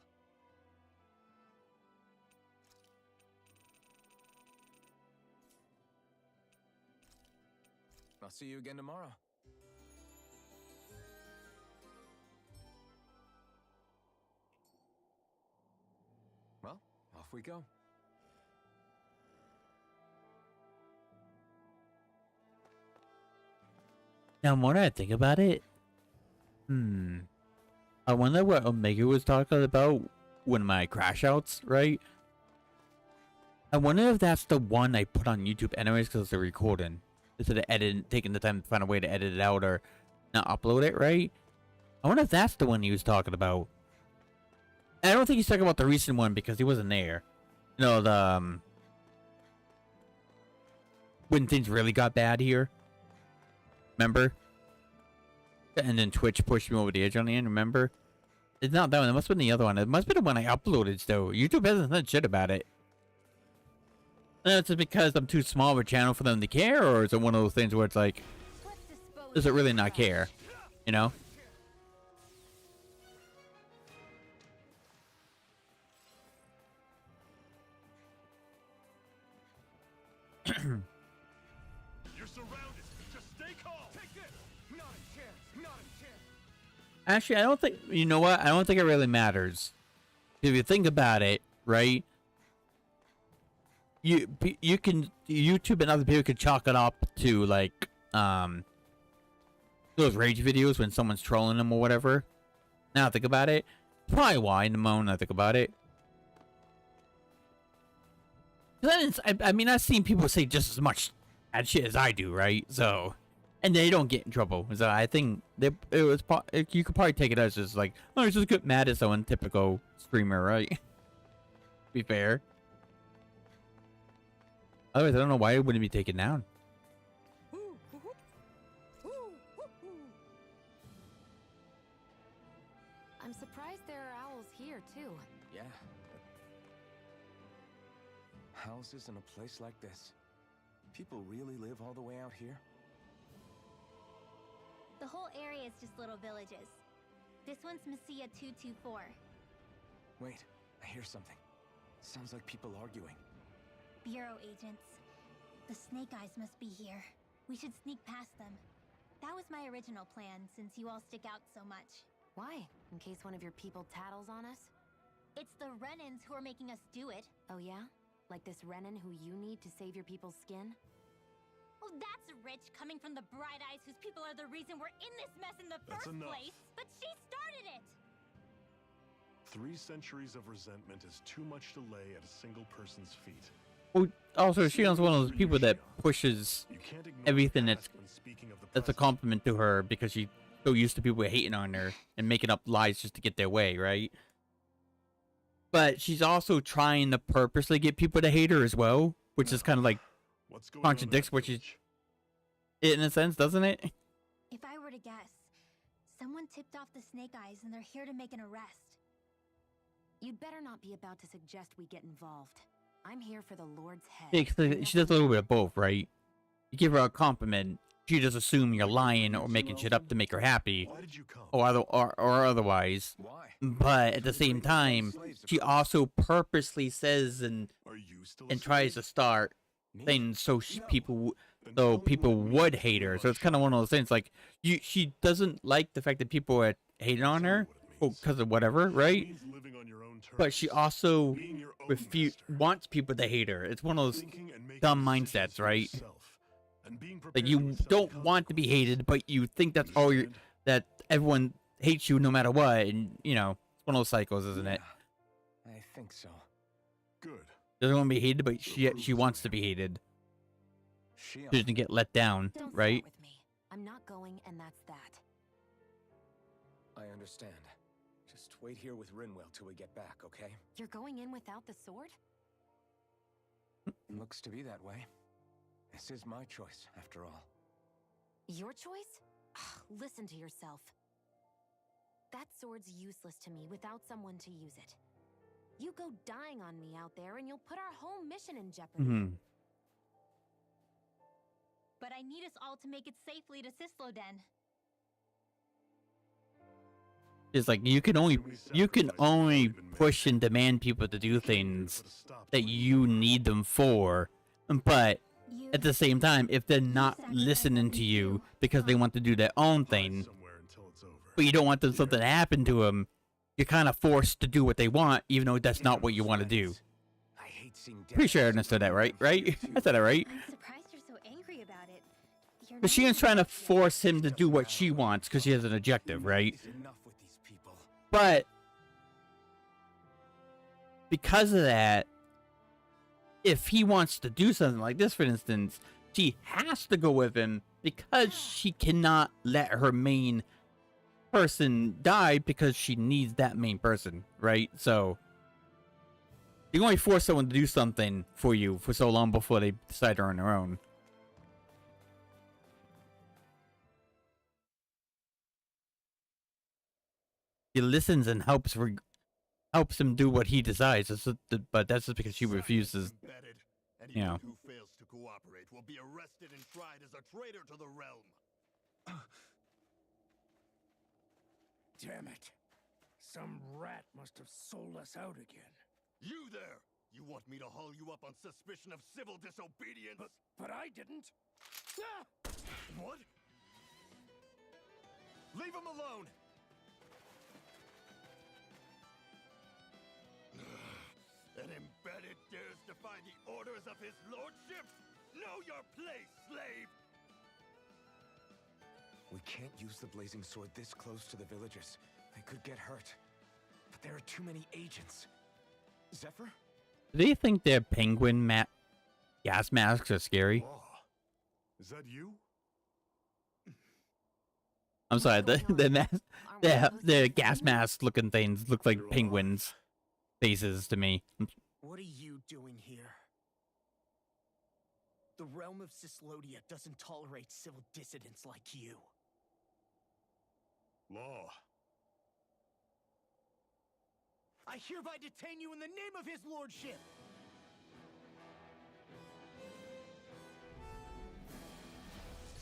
I'll see you again tomorrow. Well, off we go. Now, more I think about it, I wonder what Omega was talking about when my crash outs, right? I wonder if that's the one I put on YouTube anyways because they're recording. Instead of taking the time to find a way to edit it out or not upload it, right? I wonder if that's the one he was talking about. And I don't think he's talking about the recent one because he wasn't there. You know, the, when things really got bad here. Remember? And then Twitch pushed me over the edge on the end, remember? It's not that one. It must have been the other one. It must have been the one I uploaded still. YouTube hasn't said shit about it. Is it because I'm too small of a channel for them to care? Or is it one of those things where it's like, does it really not care? You know? You're surrounded. Just stay calm. Take this. Not a chance. Not a chance. Actually, I don't think, you know what? I don't think it really matters. If you think about it, right? You can, YouTube and other people could chalk it up to like, those rage videos when someone's trolling them or whatever. Now I think about it, probably why in the moment I think about it. I mean, I've seen people say just as much bad shit as I do, right? So, and they don't get in trouble. So I think you could probably take it as just like, oh, it's just get mad at someone, typical streamer, right? Be fair. Otherwise, I don't know why it wouldn't be taken down. I'm surprised there are owls here, too. Yeah. Houses in a place like this. People really live all the way out here? The whole area is just little villages. This one's Messiah 224. Wait, I hear something. Sounds like people arguing. Bureau agents. The Snake Eyes must be here. We should sneak past them. That was my original plan, since you all stick out so much. Why? In case one of your people tattles on us? It's the Renans who are making us do it. Oh yeah? Like this Renan who you need to save your people's skin? Oh, that's rich, coming from the Bright Eyes whose people are the reason we're in this mess in the That's first enough. place. But she started it! 3 centuries of resentment is too much to lay at a single person's feet. Well, also, Shion's one of those people that pushes You can't ignore everything the that's past when speaking of the a present. compliment to her because she's so used to people hating on her and making up lies just to get their way, right? But she's also trying to purposely get people to hate her as well, which is kind of like What's going on in contradicts that what she's village? in a sense, doesn't it? If I were to guess, someone tipped off the Snake Eyes and they're here to make an arrest. You'd better not be about to suggest we get involved. I'm here for the Lord's head. Yeah, 'cause she does a little bit of both, right? You give her a compliment, she just assume you're lying or making shit up to make her happy, Why did you come? or otherwise. Why? But at the same time, she also purposely says and Are you still a tries to slave? start Me? things so people Then so tell me people what would made hate you her. rush So it's kind of one of those things like she doesn't like the fact that people are hating on Tell me her what it means. because of whatever, right? It means living on your own But she terms, also being your own refute master, wants people to hate her. It's one of those thinking and making dumb decisions mindsets, for right? yourself, and being Like prepared to you accept don't want to be hated, but you think that's all you Understand? that everyone hates you no matter what, and you know it's one of those cycles, isn't it? Yeah, I think so. Good. Doesn't want to be hated, but she wants to be hated. Shion. She doesn't get let down, Don't right? start with me. I'm not going, and that's that. I understand. Just wait here with Rinwell till we get back, okay? You're going in without the sword? Looks to be that way. This is my choice, after all. Your choice? Listen to yourself. That sword's useless to me without someone to use it. You go dying on me out there, and you'll put our whole mission in jeopardy. Hmm. But I need us all to make it safely to Sisloden. It's like you can only push and demand people to do things Put a stop to that it. you need them for, but You at the same time, if they're not sacrifice listening to something you too, because they huh? want to do their own Hide thing, somewhere until it's over. but you don't want them something to happen to them, you're kind of forced to do what they want, even though that's not what you want to do. I hate seeing Pretty sure I death. understood that, right? Right? I said that right? I'm surprised you're so angry about it. You're But not Shion's even trying to dead yet. force him to do what she wants because she has an objective, right? Enough with these people. But because of that, if he wants to do something like this, for instance, she has to go with him because she cannot let her main person die because she needs that main person, right? So you can only force someone to do something for you for so long before they decide they're on their own. He listens and helps him do what he decides. But that's just because she refuses. Embedded. You know. Anyone who fails to cooperate will be arrested and tried as a traitor to the realm. Damn it. Some rat must have sold us out again. You there! You want me to haul you up on suspicion of civil disobedience? But I didn't. What? Leave him alone! An embedded dares defy the orders of his lordship? Know your place, slave! We can't use the blazing sword this close to the villagers. They could get hurt. But there are too many agents. Zephyr? Do you think their penguin gas masks are scary? Law. Is that you? I'm sorry, the Aren't we the supposed to gas listen? mask looking things look like You're penguins' faces to me. What are you doing here? The realm of Sislodia doesn't tolerate civil dissidents like you. Law. I hereby detain you in the name of his lordship!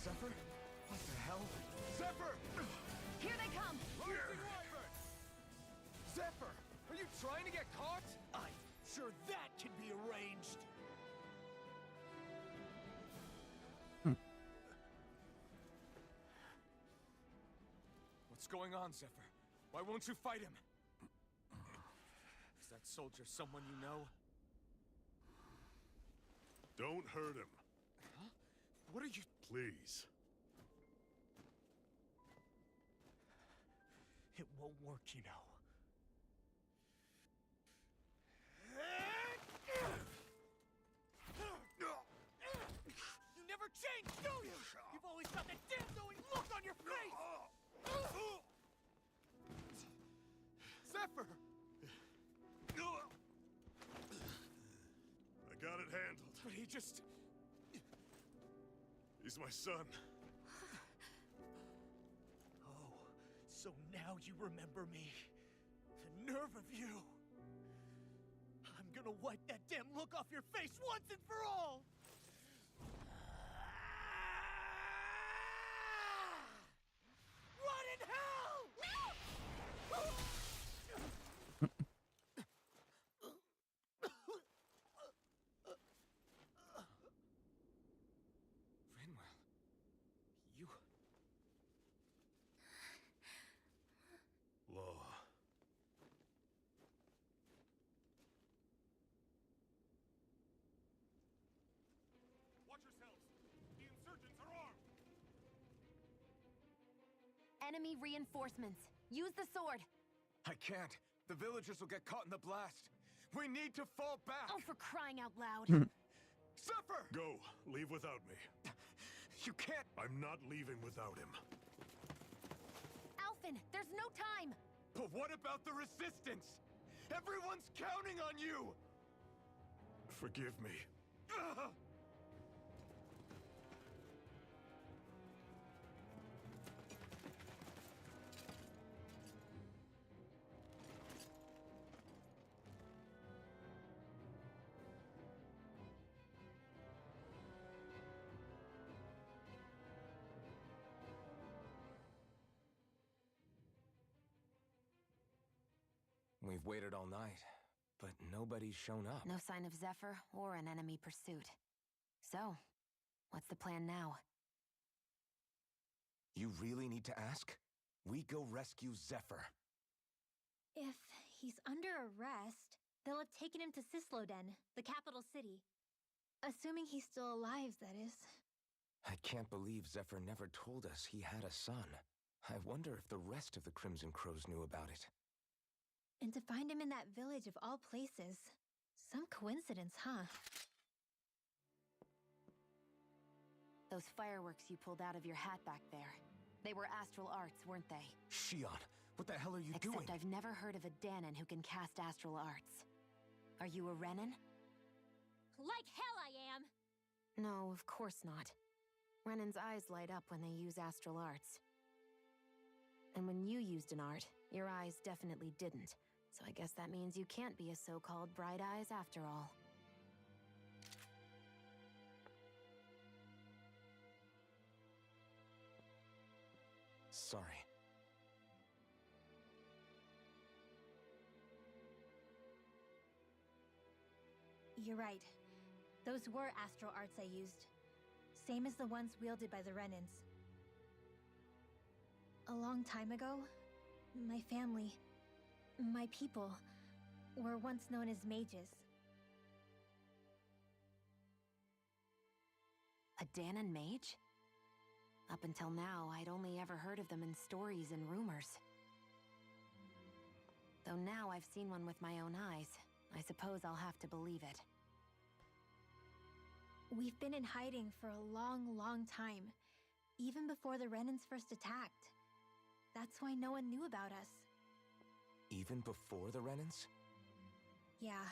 Zephyr? What the hell? Zephyr! Here they come! Zephyr! Are you trying to get caught? I'm sure that can be arranged. What's going on, Zephyr? Why won't you fight him? Is that soldier someone you know? Don't hurt him, Huh? What are you... please. It won't work, you know. He's my son. Oh, so now you remember me. The nerve of you. I'm gonna wipe that damn look off your face once and for all! Rot in hell! Rinwell, you... Law. Watch yourselves! The insurgents are armed! Enemy reinforcements. Use the sword. I can't. The villagers will get caught in the blast. We need to fall back. Oh, for crying out loud. Zephyr! Go. Leave without me. You can't... I'm not leaving without him. Alphen, there's no time. But what about the resistance? Everyone's counting on you! Forgive me. Ugh! We've waited all night, but nobody's shown up. No sign of Zephyr or an enemy pursuit. So, what's the plan now? You really need to ask? We go rescue Zephyr. If he's under arrest, they'll have taken him to Cisloden, the capital city. Assuming he's still alive, that is. I can't believe Zephyr never told us he had a son. I wonder if the rest of the Crimson Crows knew about it. And to find him in that village of all places. Some coincidence, huh? Those fireworks you pulled out of your hat back there. They were astral arts, weren't they? Shion, what the hell are you doing? Except I've never heard of a Danon who can cast astral arts. Are you a Renan? Like hell I am! No, of course not. Renan's eyes light up when they use astral arts. And when you used an art, your eyes definitely didn't. So I guess that means you can't be a so-called Bright Eyes after all. Sorry. You're right. Those were astral arts I used. Same as the ones wielded by the Renans. A long time ago, my family, my people, were once known as mages. A Danon mage? Up until now, I'd only ever heard of them in stories and rumors. Though now I've seen one with my own eyes, I suppose I'll have to believe it. We've been in hiding for a long, long time. Even before the Renans first attacked. That's why no one knew about us. Even before the Renans? Yeah.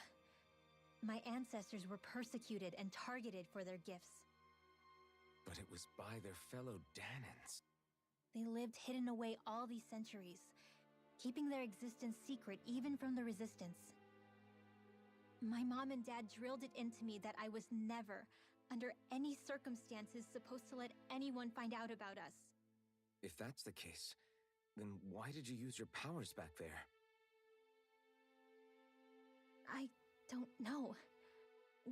My ancestors were persecuted and targeted for their gifts. But it was by their fellow Danons. They lived hidden away all these centuries, keeping their existence secret even from the Resistance. My mom and dad drilled it into me that I was never, under any circumstances, supposed to let anyone find out about us. If that's the case, then why did you use your powers back there? I don't know.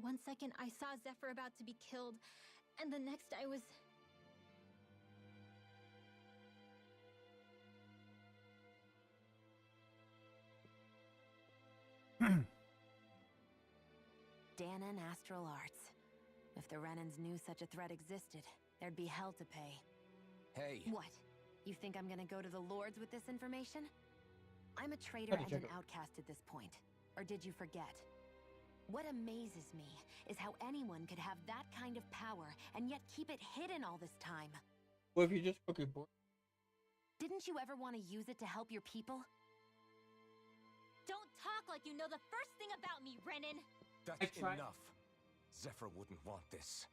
One second I saw Zephyr about to be killed, and the next I was... Danon Astral Arts. If the Renans knew such a threat existed, there'd be hell to pay. Hey! What? You think I'm gonna go to the Lords with this information? I'm a traitor and an outcast at this point. Or did you forget? What amazes me is how anyone could have that kind of power and yet keep it hidden all this time. What if you just okay, boy? Didn't you ever want to use it to help your people? Don't talk like you know the first thing about me, Renan! That's enough. Zephyr wouldn't want this.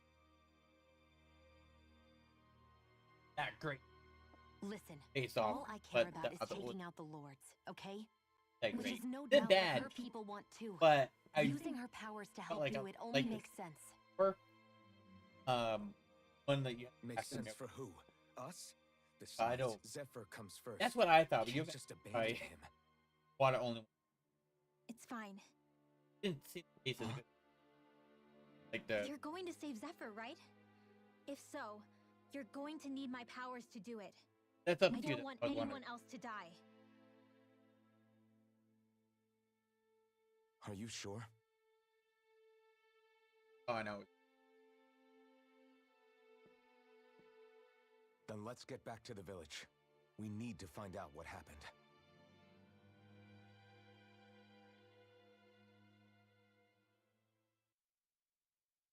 Not great. Listen, Face off, all I care but about the is other taking one- out the lords, okay? That Which great. is no They're doubt bad, what her people want too. but I Using her powers to help like you, a- it only like makes sense. prefer, one that you Makes have to sense remember. for who? Us? I Besides, don't. Zephyr comes first. That's what I thought. But You you can't just abandon right. him. Water only. It's fine. Didn't see the case as good. Like the You're going to save Zephyr, right? If so, you're going to need my powers to do it. that's up I to you. don't want I was anyone wondering. else to die. Are you sure? Oh, I know. Then let's get back to the village. We need to find out what happened.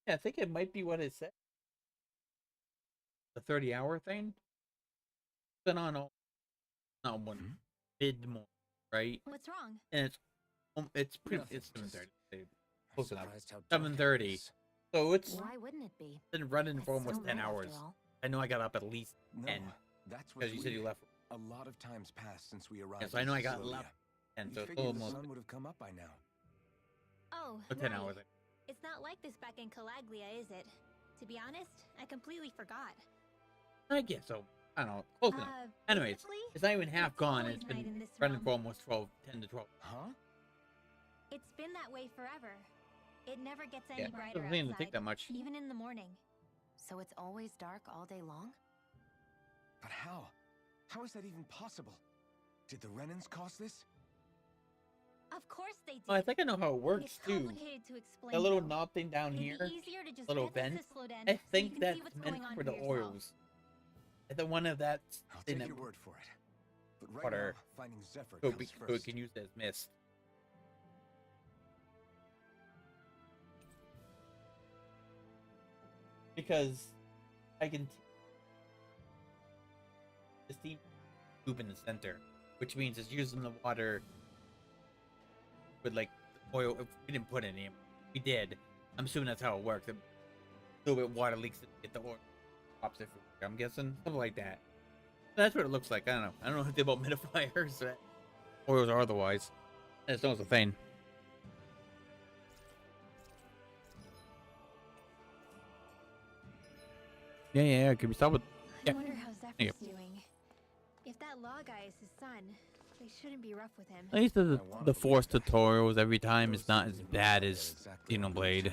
Yeah, I think it might be what it said. The 30-hour thing. It's been on all, not one mid morning, right? What's wrong? And it's pretty. Nothing, It's 7:30. I'm Close enough. surprised how dark it 7:30. is. So it's Why wouldn't it be? been running for It's almost so 10 late hours. after all. I know I got up at least No, 10 that's what's because you said you weird. left. A lot of times passed since we arrived. Yeah, so I in know I got Cecilia. left, and We so it's figured the almost sun would have come up by now. Oh, 10 right. hours. It's not like this back in Calaglia, is it? To be honest, I completely forgot. I guess so. I don't know. Close enough. Anyways, basically, it's not even half it's gone. always It's night been in this running realm. for almost 10 to 12. Huh? It's been that way forever. It never gets any Yeah, brighter doesn't seem to outside, take that much. even in the morning. So it's always dark all day long? But how? How is that even possible? Did the Renans cause this? Of course they did. Oh, I think I know how it works It's too. complicated to explain. The little though. knob thing down It'd here, be easier to just little get the vent. Cyslodent I so you think can that's see what's meant going on for the yourself. oils. The one of that I'll thing take that your word for it. But right water now, finding Zephyr so comes we first. can use it as mist. Because I can the steam tube in the center, which means it's using the water with like oil. If we didn't put any, we did. I'm assuming that's how it works. A little bit of water leaks to get the oil, pops it. I'm guessing something like that. That's what it looks like. I don't know. I don't know anything about humidifiers, oils or otherwise. I just know it's a thing. Yeah. Can we stop with? I wonder how Zephyr's Yep. doing. If that law guy is his son, they shouldn't be rough with him. At least the force tutorials every time is not as bad as Xenoblade.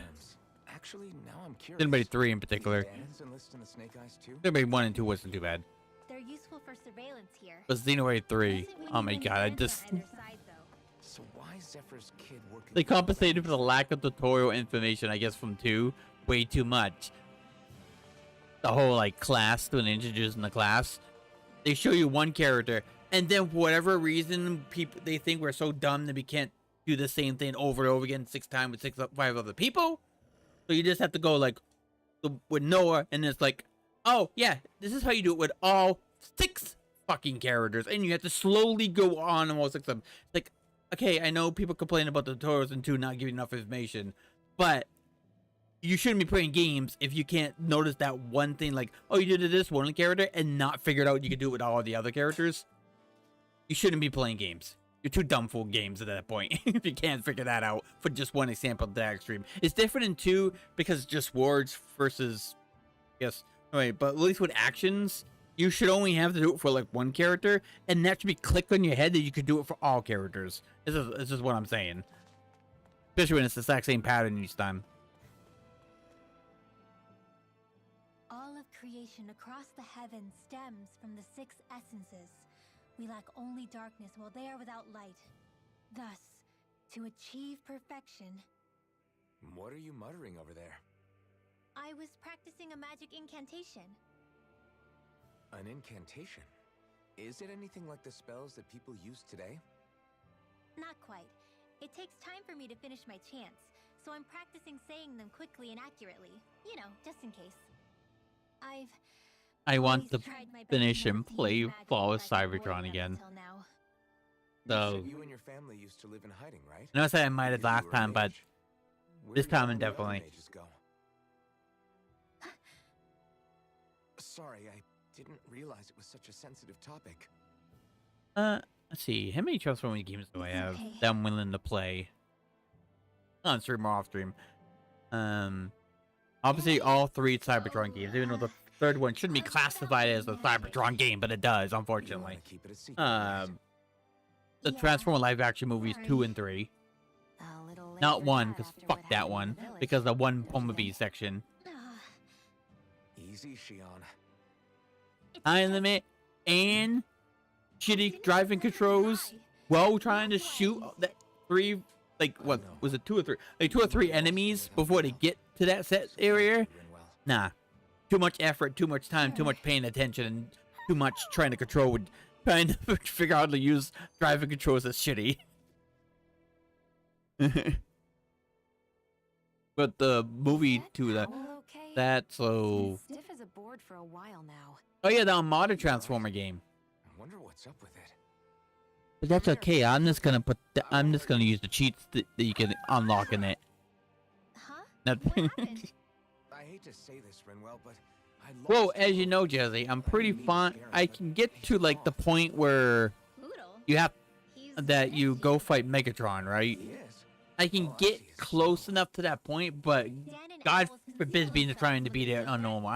Actually, now I'm curious. Xenoblade 3 in particular. Did Dans enlist in the Snake Eyes too? Xenoblade 1 and 2 wasn't too bad. They're useful for surveillance here. But Xenoblade 3, Doesn't mean oh my you need god, I Dans just... on either side, though. So why is Zephyr's kid working? They compensated for the lack of tutorial information, I guess, from 2 way too much. The whole, like, class, when they introduce in the class, they show you one character, and then for whatever reason, people they think we're so dumb that we can't do the same thing over and over again 6 times with 5 other people. So you just have to go, like, with Noah, and it's like, oh, yeah, this is how you do it with all 6 fucking characters, and you have to slowly go on all 6 of them. Like, okay, I know people complain about the tutorials and 2 not giving enough information, but you shouldn't be playing games if you can't notice that one thing, like, oh, you did this one character and not figured out you could do it with all the other characters. You shouldn't be playing games. You're too dumb for games at that point if you can't figure that out for just one example to that extreme. It's different in 2 because it's just words versus, yes, right, but at least with actions, you should only have to do it for like one character, and that should be clicked on your head that you could do it for all characters. This is what I'm saying. Especially when it's the exact same pattern each time. All of creation across the heavens stems from the 6 essences. We lack only darkness while they are without light. Thus, to achieve perfection, What are you muttering over there? I was practicing a magic incantation. An incantation? Is it anything like the spells that people use today? Not quite. It takes time for me to finish my chants, so I'm practicing saying them quickly and accurately. You know, just in case. I want always to tried my best finish not and to use play magic Flawless like I avoided Cybertron them again. until now. So, You said you and your family used to live in hiding, right? I know I said I might have If you last were a time, but mage. Where this did time all the other definitely. mages go? sorry, I didn't realize it was such a sensitive topic. Let's see. How many Transforming games do I have okay. that I'm willing to play? On stream or off stream. Obviously all 3 Cybertron games, even though the third one shouldn't be classified as a Cybertron game, but it does, You unfortunately. wanna keep it a secret, right? The Yeah, Transformer live action movies 2 sorry. and 3. A little late Not for 1, that because after fuck what that happened in one. the village, Because the one don't you Bumblebee think? section. Easy, Shion. Time limit and shitty driving controls while trying to shoot that 3, like, what was it, 2 or 3? Like 2 or 3 enemies before they get to that set area. Rinwell. Nah. Too much effort, too much time, too much paying attention, and too much trying to control, trying to figure out how to use driving controls is shitty. But the movie That too, towel okay? that's Been so. stiff as a board for a while now. Oh yeah, the Armada Transformer game. I wonder what's up with it. But that's okay. I'm just gonna I'm just gonna use the cheats that you can unlock in it. Huh? That- What happened? I hate to say this, Rinwell, but I Well, lost as you hope. know, Jesse, I'm pretty I mean, fine. scary, I but can get it's to like the off. point where Poodle? you have He's that you nasty. go fight Megatron, right? He is. I can Oh, I get see. close enough to that point, but Dan and God Owl's forbids me to concealing trying to beat it themselves with unknown. their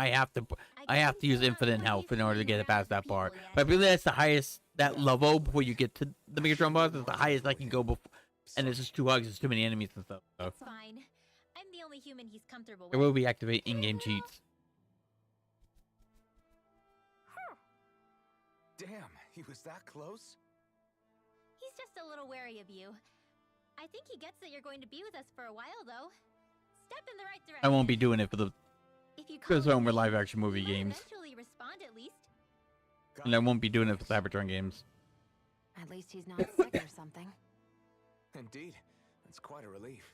I have to use infinite health in order to get it past that part. But I believe that's the highest that level before you get to the Megatron boss is the highest I can go before. And it's just 2 hugs. There's too many enemies and stuff. So It's fine. I'm the only human he's comfortable I with. will be activating in-game cheats. Damn, he was that close? He's just a little wary of you. I think he gets that you're going to be with us for a while, though. Step in the right direction. I won't be doing it for the If you because call home him, live action movie he might games, eventually respond at least. and I won't be doing it for Cybertron games. At least he's not sick or something. Indeed. That's quite a relief.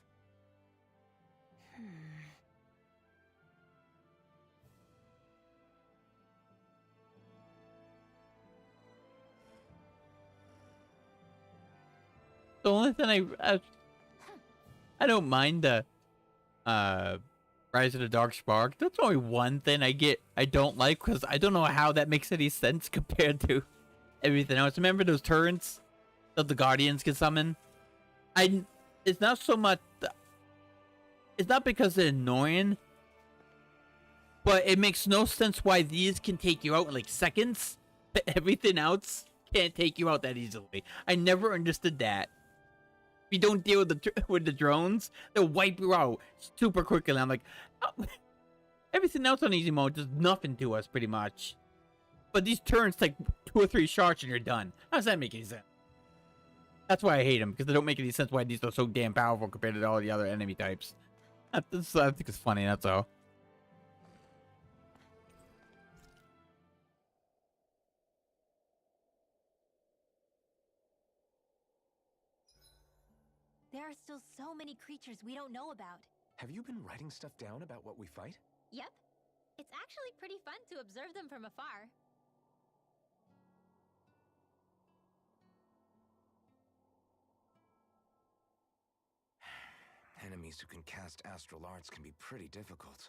The only thing I don't mind the Rise of the Dark Spark. That's only one thing I don't like because I don't know how that makes any sense compared to everything else. Remember those turrets that the Guardians can summon? It's not so much. It's not because they're annoying, but it makes no sense why these can take you out in like seconds. But everything else can't take you out that easily. I never understood that. If you don't deal with the drones, they'll wipe you out super quickly. I'm like, oh, everything else on easy mode does nothing to us pretty much. But these turns take 2 or 3 shots and you're done. How does that make any sense? That's why I hate them, because they don't make any sense why these are so damn powerful compared to all the other enemy types. I think it's funny, that's all. There are still so many creatures we don't know about. Have you been writing stuff down about what we fight? Yep. It's actually pretty fun to observe them from afar. Enemies who can cast astral arts can be pretty difficult.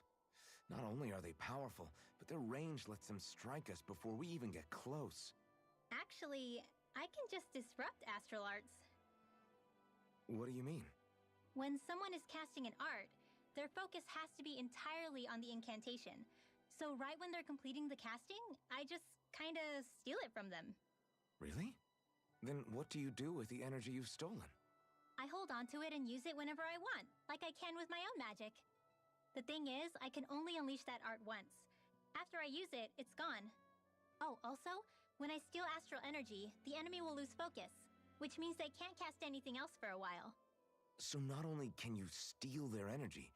Not only are they powerful, but their range lets them strike us before we even get close. Actually, I can just disrupt astral arts. What do you mean? When someone is casting an art, their focus has to be entirely on the incantation. So right when they're completing the casting, I just kinda steal it from them. Really? Then what do you do with the energy you've stolen? I hold on to it and use it whenever I want, like I can with my own magic. The thing is, I can only unleash that art once. After I use it, it's gone. Oh, also, when I steal astral energy, the enemy will lose focus, which means they can't cast anything else for a while. So not only can you steal their energy,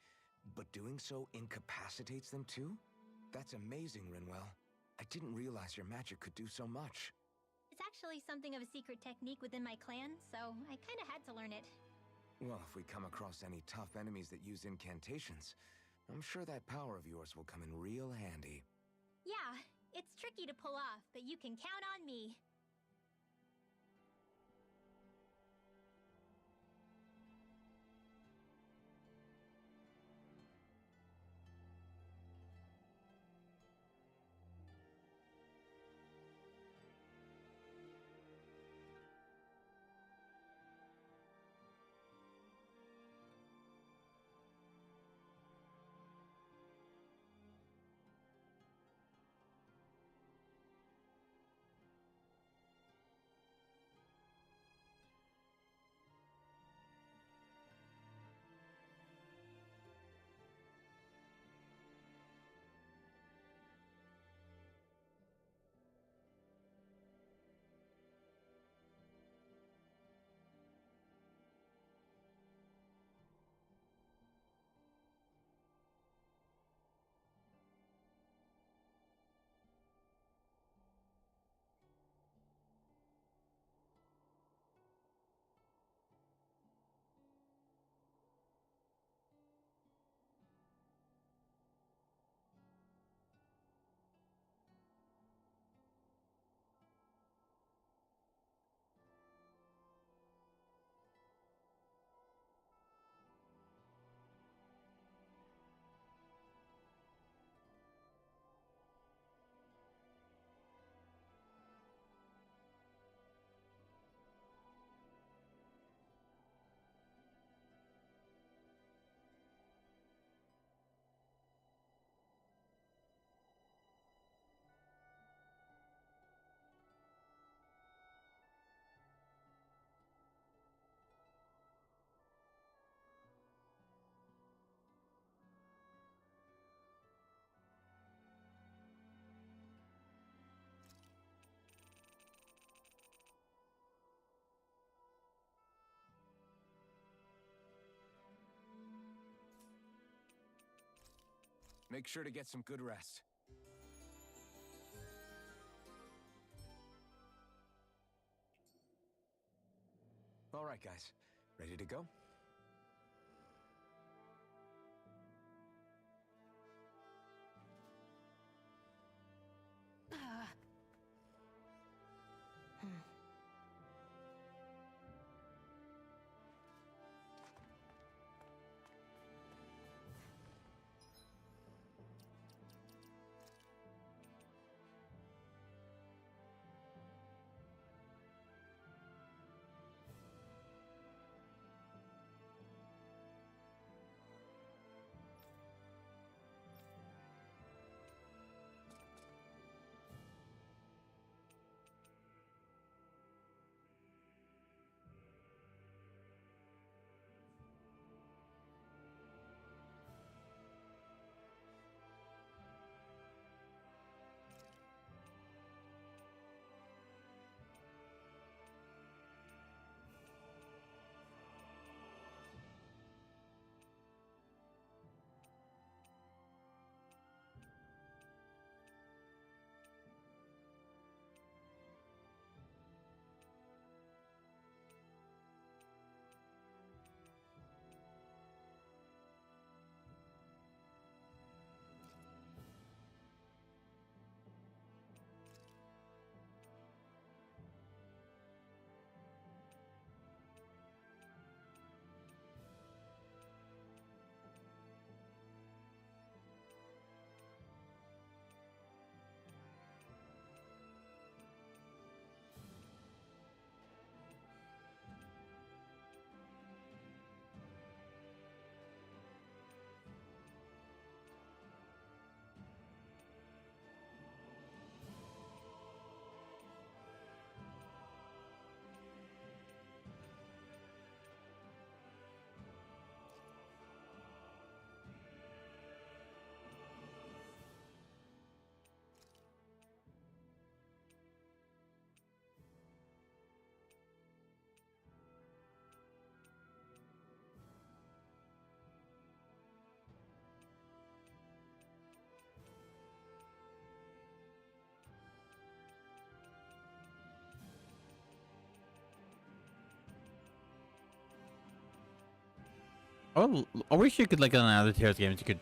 but doing so incapacitates them too? That's amazing, Rinwell. I didn't realize your magic could do so much. It's actually something of a secret technique within my clan, so I kinda had to learn it. Well, if we come across any tough enemies that use incantations, I'm sure that power of yours will come in real handy. Yeah, it's tricky to pull off, but you can count on me. Make sure to get some good rest. All right, guys. Ready to go? Oh, I wish you could, like, on other Tears games, you could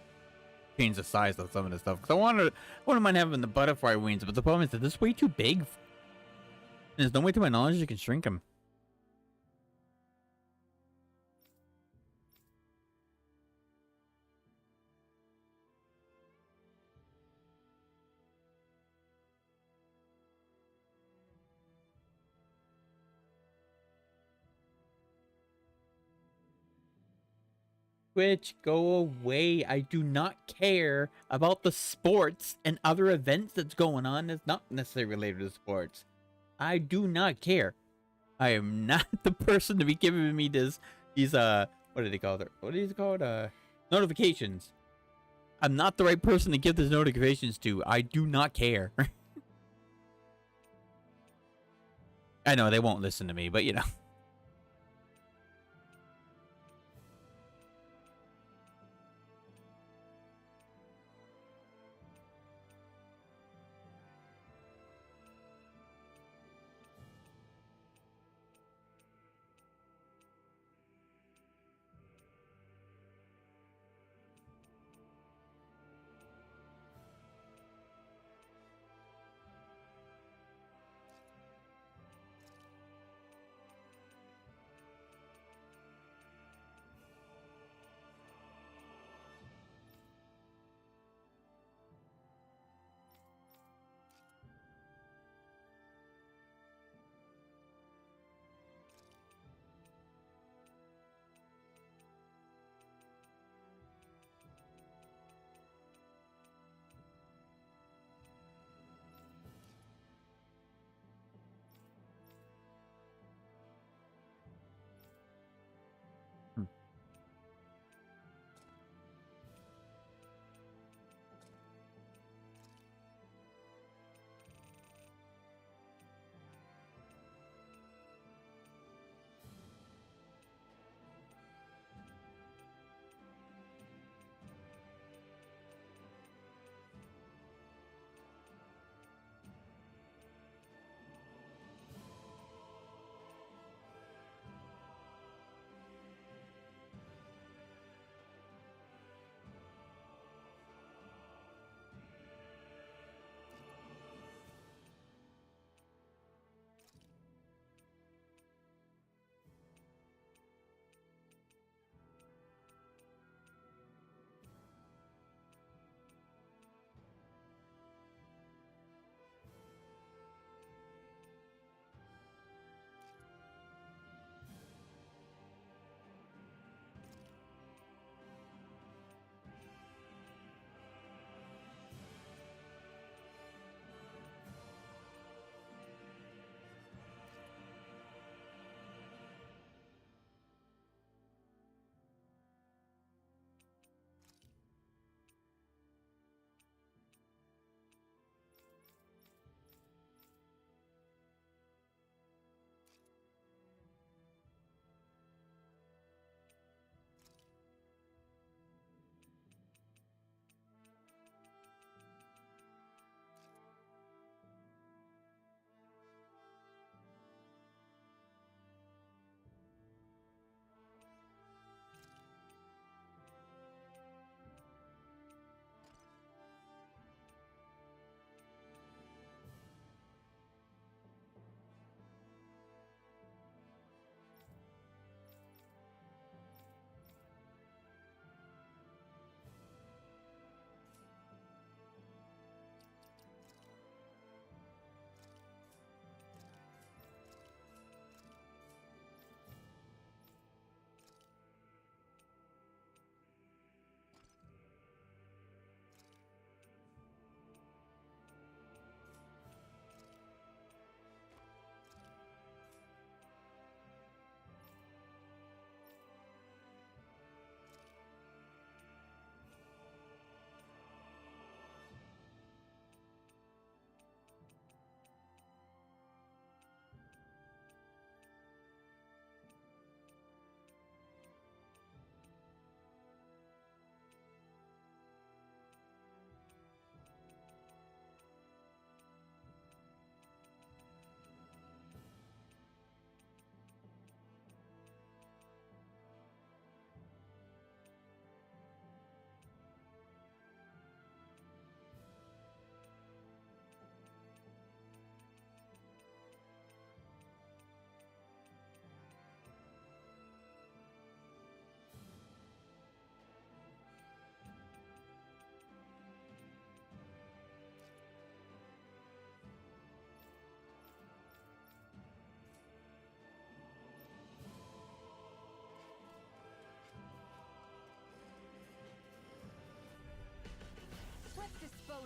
change the size of some of the stuff. Because I wouldn't mind having the butterfly wings, but the problem is that this is way too big. There's no way, to my knowledge, you can shrink them. Twitch, go away. I do not care about the sports and other events that's going on that's not necessarily related to sports. I do not care. I am not the person to be giving me these what do they call it? What is it called? Notifications. I'm not the right person to give these notifications to. I do not care. I know they won't listen to me, but you know.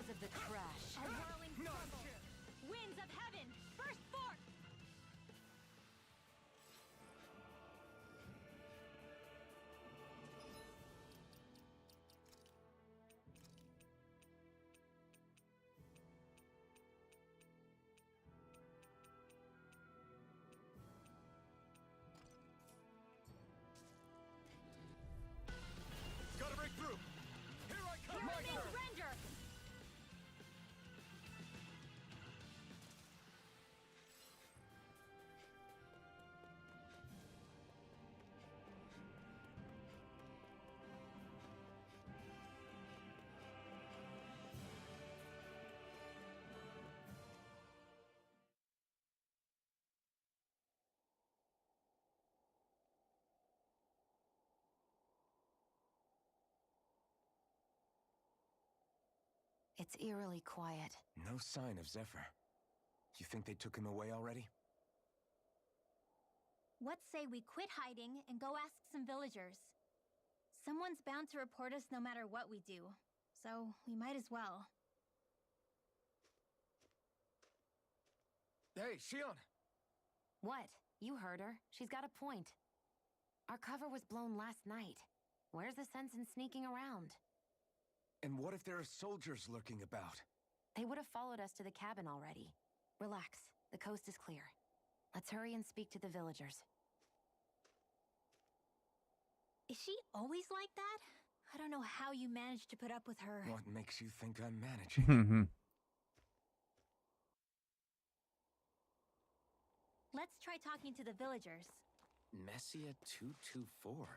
because of the crash. A whirling struggle. Winds of heaven, burst forth! Gotta break through! Here I come! Your remains render! It's eerily quiet. No sign of Zephyr. You think they took him away already? What say we quit hiding and go ask some villagers? Someone's bound to report us no matter what we do, so we might as well. Hey, Shion! What? You heard her. She's got a point. Our cover was blown last night. Where's the sense in sneaking around? And what if there are soldiers lurking about? They would have followed us to the cabin already. Relax. The coast is clear. Let's hurry and speak to the villagers. Is she always like that? I don't know how you managed to put up with her. What makes you think I'm managing? Let's try talking to the villagers. Messia 224.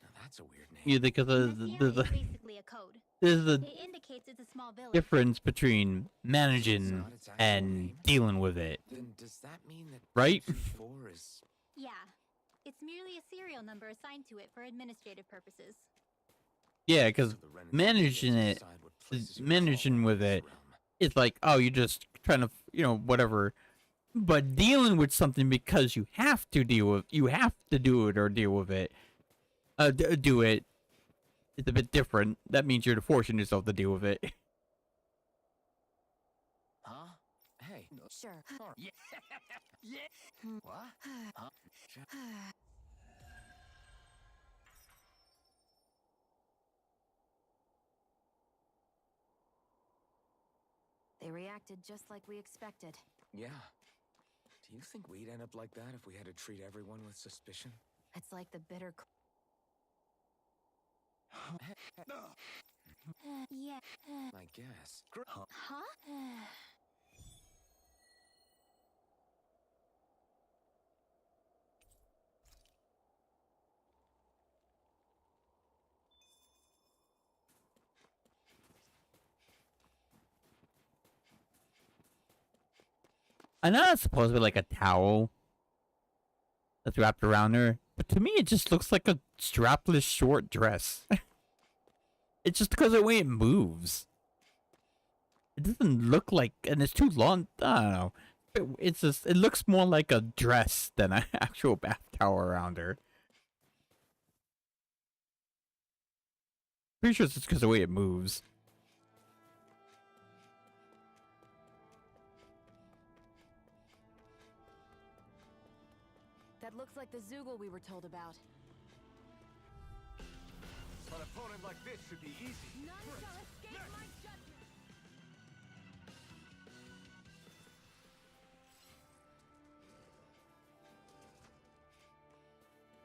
Now that's a weird name. Yeah, because Messiah there's is a basically a code. there's a It indicates it's a small village. difference between managing and dealing with it, Then does that mean that right? 224 is... Yeah. It's merely a serial number assigned to it for administrative purposes. Yeah, because So the Renaissance managing gets to it, decide what places you managing call with this it, realm. it's like, oh, you're just trying to, whatever. But dealing with something because you have to do it or deal with it, do it. It's a bit different. That means you're forcing yourself to deal with it. Huh? Hey. Sure. Yeah. Yeah. What? Huh? Sure. They reacted just like we expected. Yeah. Do you think we'd end up like that if we had to treat everyone with suspicion? It's like the bitter... Yeah. I guess. Huh? I know it's supposed to be like a towel that's wrapped around her, but to me it just looks like a strapless short dress. It's just because of the way it moves. It doesn't look like, and it's too long. I don't know. It's just, it looks more like a dress than an actual bath towel around her. Pretty sure it's just because of the way it moves. That looks like the Zoogle we were told about. An opponent like this should be easy. None shall escape my judgment!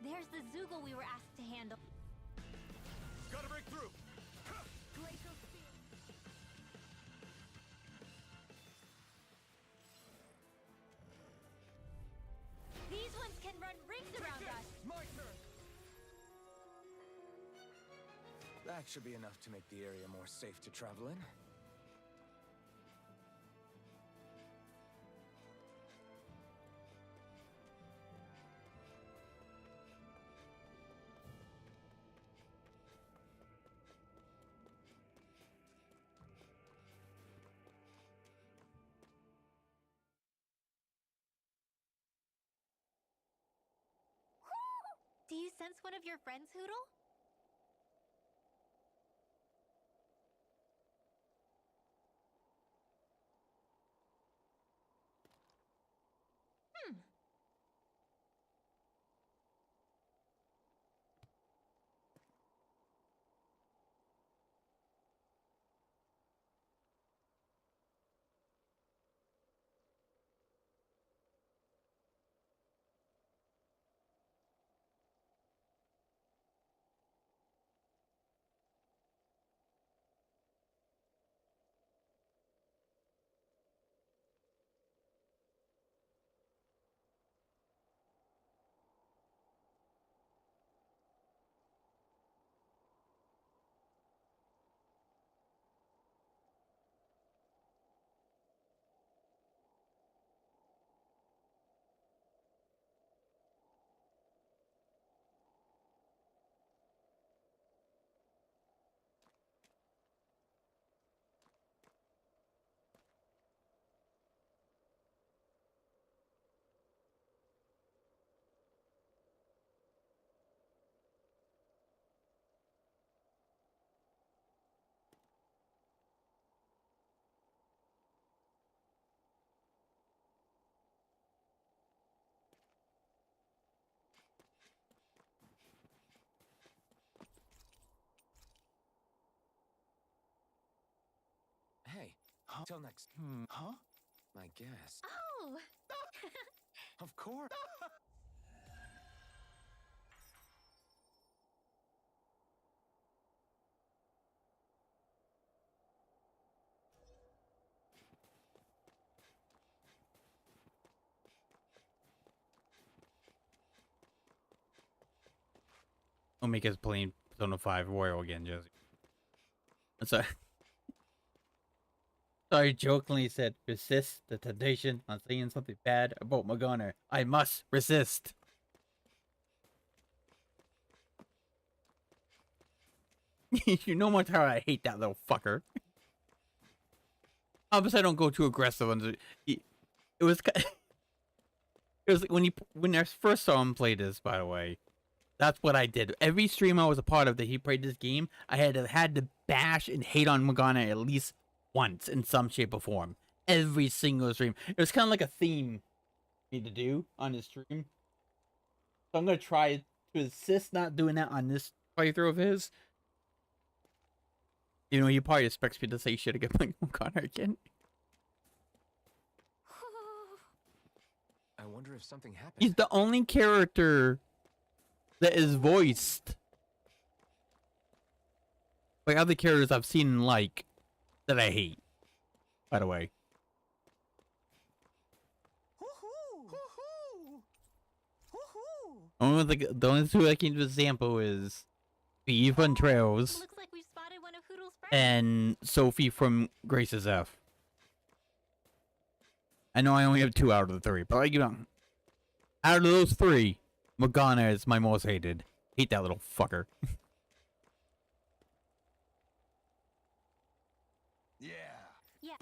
There's the Zoogle we were asked to handle. Gotta break through. Glacial spear! These ones can run rings around us. My turn. That should be enough to make the area more safe to travel in. Do you sense one of your friends, Hootle? Till next. Huh? I guess. Oh! Of course. Omika's playing Persona 5 Royal again, Jesse. I'm sorry. Sorry, jokingly said, resist the temptation on saying something bad about Morgana. I must resist. You know much how I hate that little fucker. Obviously, I don't go too aggressive on it was it was when I first saw him play this, by the way. That's what I did. Every stream I was a part of that he played this game, I had to bash and hate on Morgana at least once in some shape or form. Every single stream. It was kind of like a theme for me to do on his stream. So I'm gonna try to insist not doing that on this playthrough of his. You know, he probably expects me to say shit against Morgana again. I wonder if something happened. He's the only character that is voiced by other characters I've seen like that I hate. By the way. The only two I can give example is Eve from Trails Looks like we've spotted one of Hoodle's friends. and Sophie from Grace's F. I know I only have 2 out of the 3, but like, you know, out of those 3, Morgana is my most hated. Hate that little fucker. Yeah. Yeah.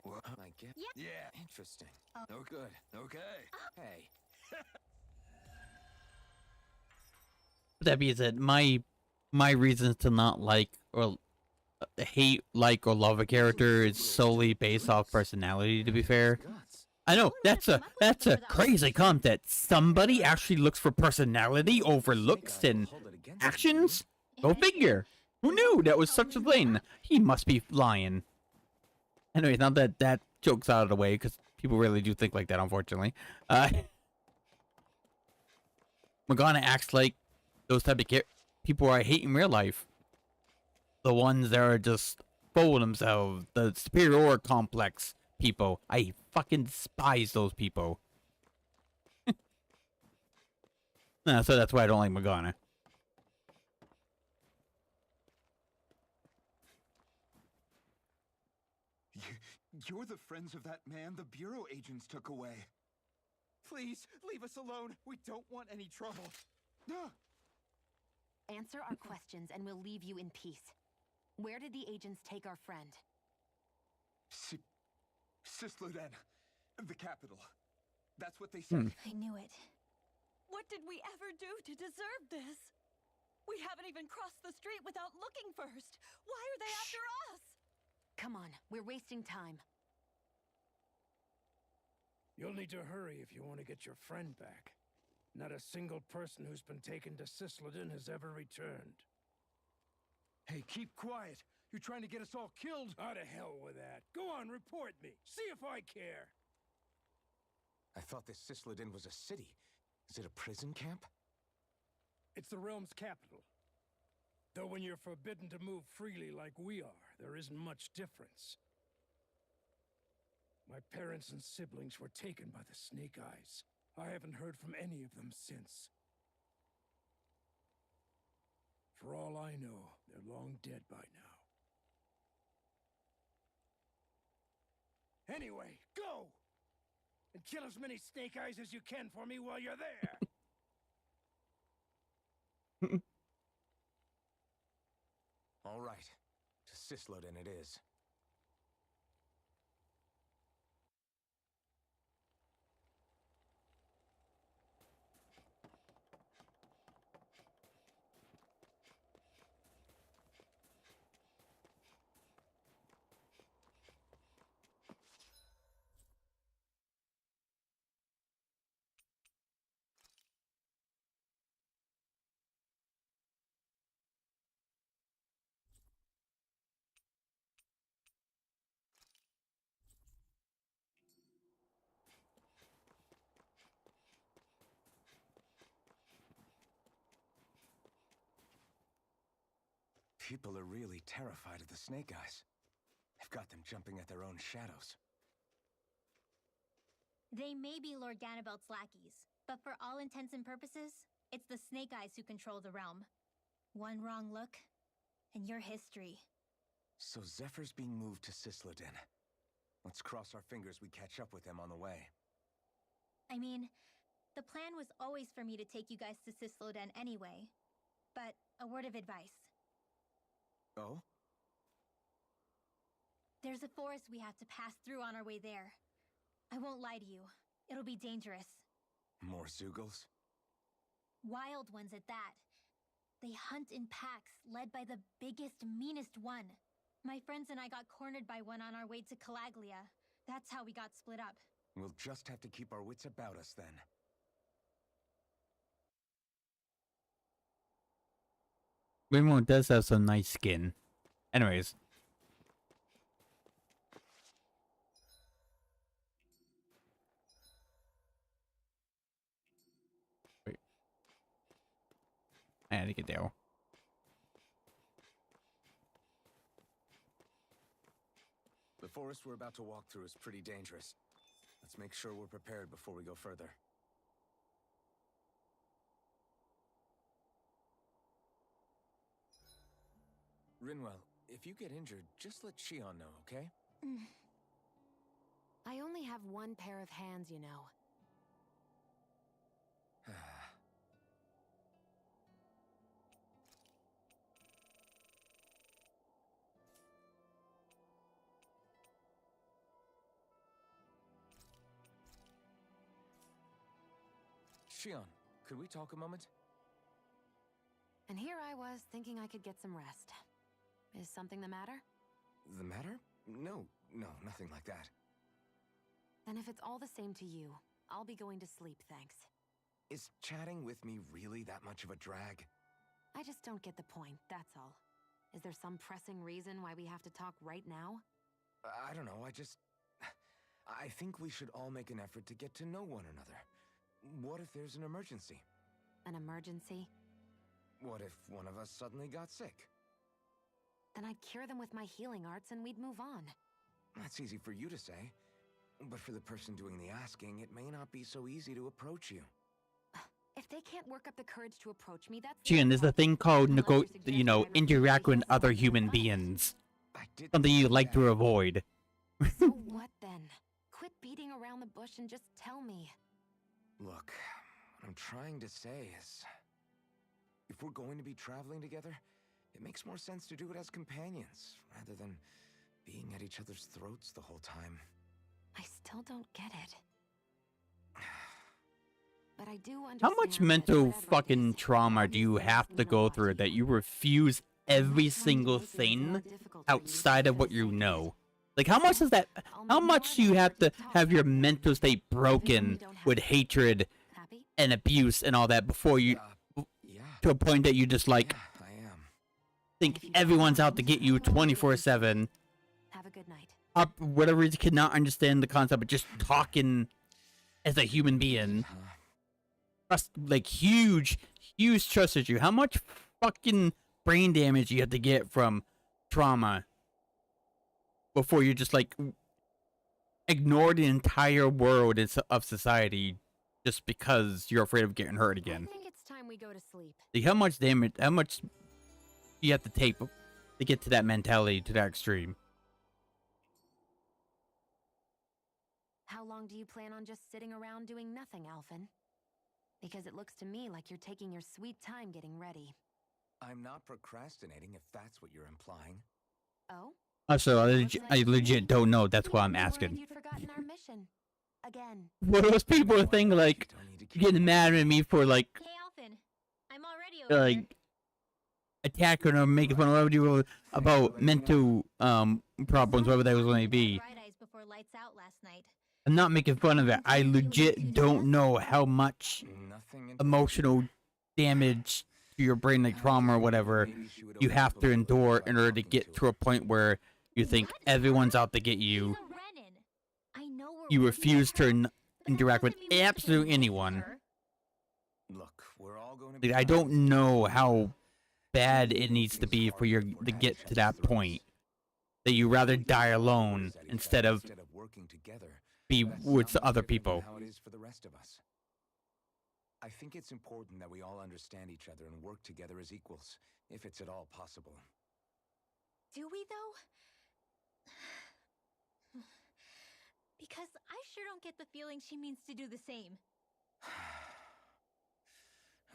Well, I guess. Yeah. Yeah. Interesting. Oh. Oh, good. Okay. Hey. That being said, my reasons to not like or hate, like, or love a character is solely based off personality. To be fair, Guts. I know that's a crazy comment that somebody actually looks for personality over looks and Hold it against actions. Go figure. Who knew that was such a thing? He must be lying. Anyway, now that joke's out of the way, because people really do think like that, unfortunately. Morgana acts like those type of people I hate in real life. The ones that are just full of themselves, the superior complex people. I fucking despise those people. So that's why I don't like Morgana. You're the friends of that man the Bureau agents took away. Please, leave us alone. We don't want any trouble. Answer our questions and we'll leave you in peace. Where did the agents take our friend? Sisluden, the capital. That's what they said. I knew it. What did we ever do to deserve this? We haven't even crossed the street without looking first. Why are they after us? Come on, we're wasting time. You'll need to hurry if you want to get your friend back. Not a single person who's been taken to Sisleden has ever returned. Hey, keep quiet. You're trying to get us all killed? Out of hell with that. Go on, report me. See if I care. I thought this Sisleden was a city. Is it a prison camp? It's the realm's capital. Though when you're forbidden to move freely like we are, there isn't much difference. My parents and siblings were taken by the Snake Eyes. I haven't heard from any of them since. For all I know, they're long dead by now. Anyway, go! And kill as many Snake Eyes as you can for me while you're there! All right. To Sisleden it is. people are really terrified of the Snake Eyes. They've got them jumping at their own shadows. They may be Lord Ganabelt's lackeys, but for all intents and purposes, it's the Snake Eyes who control the realm. One wrong look, and your history. So Zephyr's being moved to Cisloden. Let's cross our fingers we catch up with them on the way. I mean, the plan was always for me to take you guys to Cisloden anyway. But a word of advice. Oh? There's a forest we have to pass through on our way there. I won't lie to you. It'll be dangerous. More Zeugles? Wild ones at that. They hunt in packs, led by the biggest, meanest one. My friends and I got cornered by one on our way to Calaglia. That's how we got split up. We'll just have to keep our wits about us then. Rinwell does have some nice skin. Anyways. Wait. I had to get there. The forest we're about to walk through is pretty dangerous. Let's make sure we're prepared before we go further. Rinwell, if you get injured, just let Shion know, okay? I only have one pair of hands, you know. Shion, could we talk a moment? And here I was thinking I could get some rest. Is something the matter? The matter? No, nothing like that. Then if it's all the same to you, I'll be going to sleep, thanks. Is chatting with me really that much of a drag? I just don't get the point, that's all. Is there some pressing reason why we have to talk right now? I don't know, I think we should all make an effort to get to know one another. What if there's an emergency? An emergency? What if one of us suddenly got sick? Then I'd cure them with my healing arts and we'd move on. That's easy for you to say. But for the person doing the asking, it may not be so easy to approach you. If they can't work up the courage to approach me, that's... Jian, there's a thing called, interact with other human beings. Something you like to avoid. So what then? Quit beating around the bush and just tell me. Look, what I'm trying to say is... if we're going to be traveling together, it makes more sense to do it as companions, rather than being at each other's throats the whole time. I still don't get it. But I do understand. How much mental fucking trauma do you have to go through that you refuse every single thing outside of what you know? Like, how much is that? How much do you have to have your mental state broken with hatred and abuse and all that before you, to a point that you just like, think everyone's out to get you 24/7? Have a good night. Whatever you cannot understand the concept of just talking as a human being. Trust, like, huge trust issue. How much fucking brain damage you have to get from trauma before you just like ignore the entire world of society just because you're afraid of getting hurt again? I think it's time we go to sleep. Like, how much damage, how much you have to take to get to that mentality, to that extreme? How long do you plan on just sitting around doing nothing, Alphen? Because it looks to me like you're taking your sweet time getting ready. I'm not procrastinating, if that's what you're implying. Oh? Also, I legit don't know. That's why I'm asking. You'd forgotten our mission. Again. Well, those people think like getting mad at me for like, Hey, Alphen, I'm already over like attacking or making fun of whatever you about mental problems, whatever that was going to be. Bright eyes before lights out last night. I'm not making fun of it. I legit don't know how much emotional damage to your brain, like trauma or whatever, you have to endure in order to get to a point where you think everyone's out to get you. You refuse to interact with absolutely anyone. Look, we're all going to be Like, I don't know how bad it needs to be for you to get to that point. That you rather die alone instead of working together. be That's with not other different people. than how it is for the rest of us. I think it's important that we all understand each other and work together as equals, if it's at all possible. Do we, though? Because I sure don't get the feeling she means to do the same.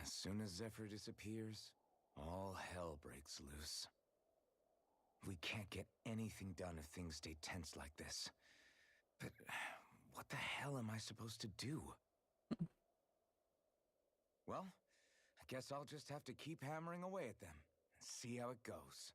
As soon as Zephyr disappears, all hell breaks loose. We can't get anything done if things stay tense like this. But what the hell am I supposed to do? Well, I guess I'll just have to keep hammering away at them and see how it goes.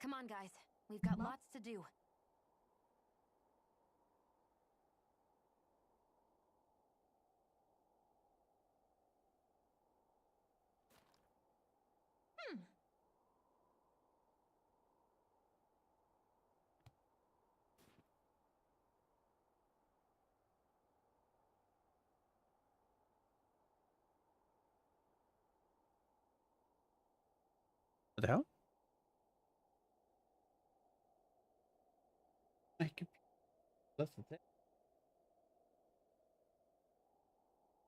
Come on, guys. We've got lots to do. What the hell?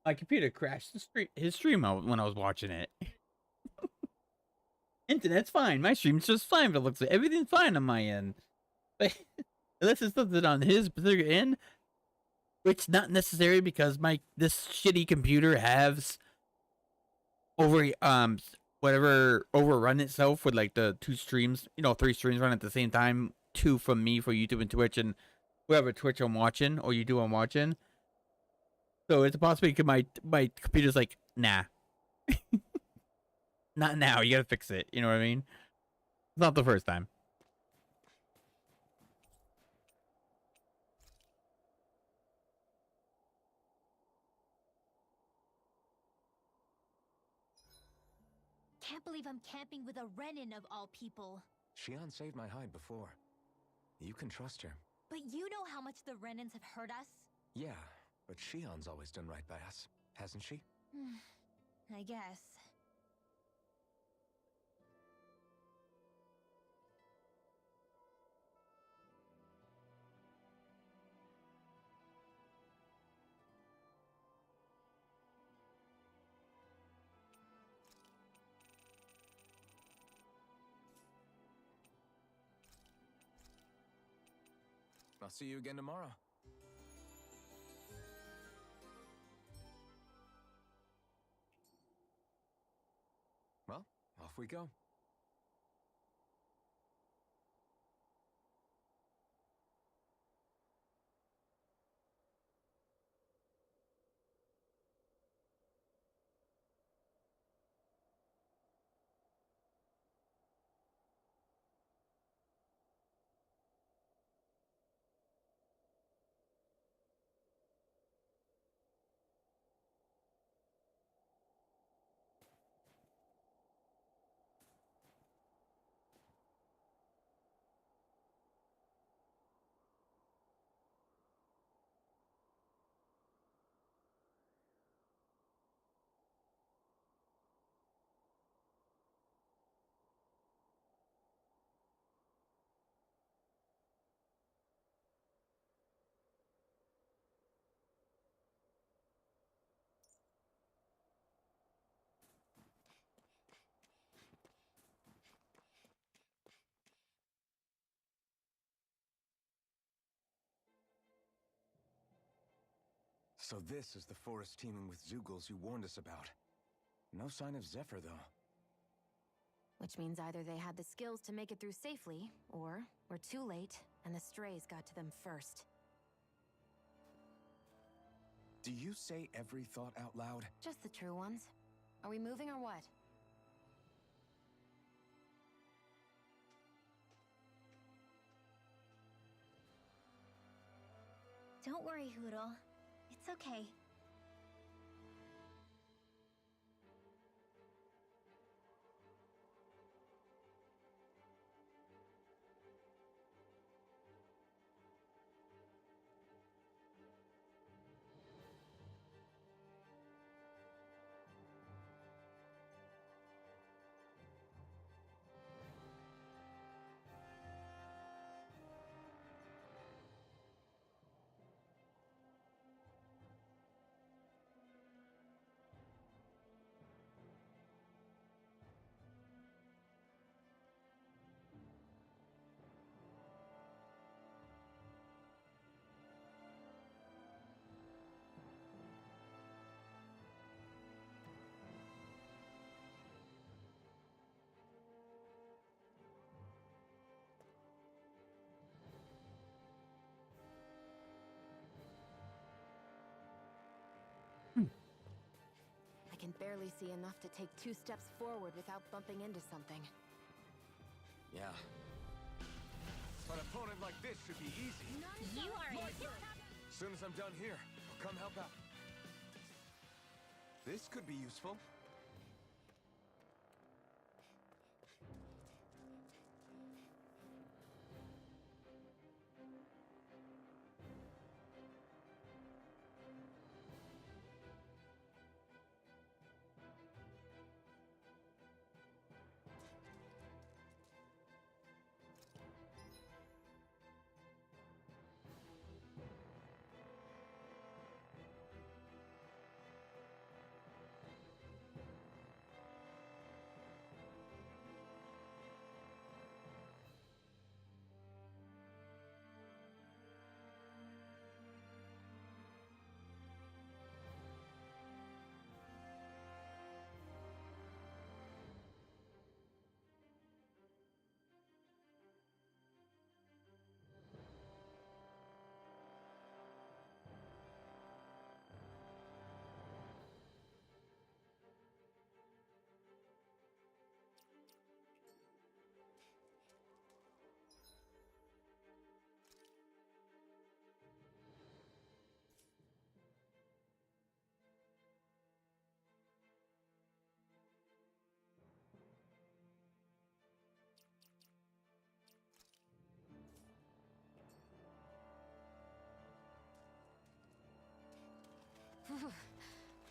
My computer crashed his stream out when I was watching it. Internet's fine. My stream's just fine. But it looks like everything's fine on my end. But unless it's something on his particular end, which not necessary because this shitty computer has overrun itself with like the 2 streams, 3 streams run at the same time, 2 from me for YouTube and Twitch, and whoever Twitch I'm watching or YouTube I'm watching. So it's a possibility my computer's like, nah. Not now, you gotta fix it, you know what I mean? It's not the first time. Can't believe I'm camping with a Renin of all people. Shion saved my hide before. You can trust her. But you know how much the Renins have hurt us? Yeah, but Shion's always done right by us, hasn't she? I guess. I'll see you again tomorrow. Well, off we go. So this is the forest teeming with Zeugles you warned us about. No sign of Zephyr, though. Which means either they had the skills to make it through safely, or we're too late and the strays got to them first. Do you say every thought out loud? Just the true ones. Are we moving or what? Don't worry, Hootle. It's It's okay. I can barely see enough to take 2 steps forward without bumping into something. Yeah. An opponent like this should be easy. You are in. As soon as I'm done here, I'll come help out. This could be useful.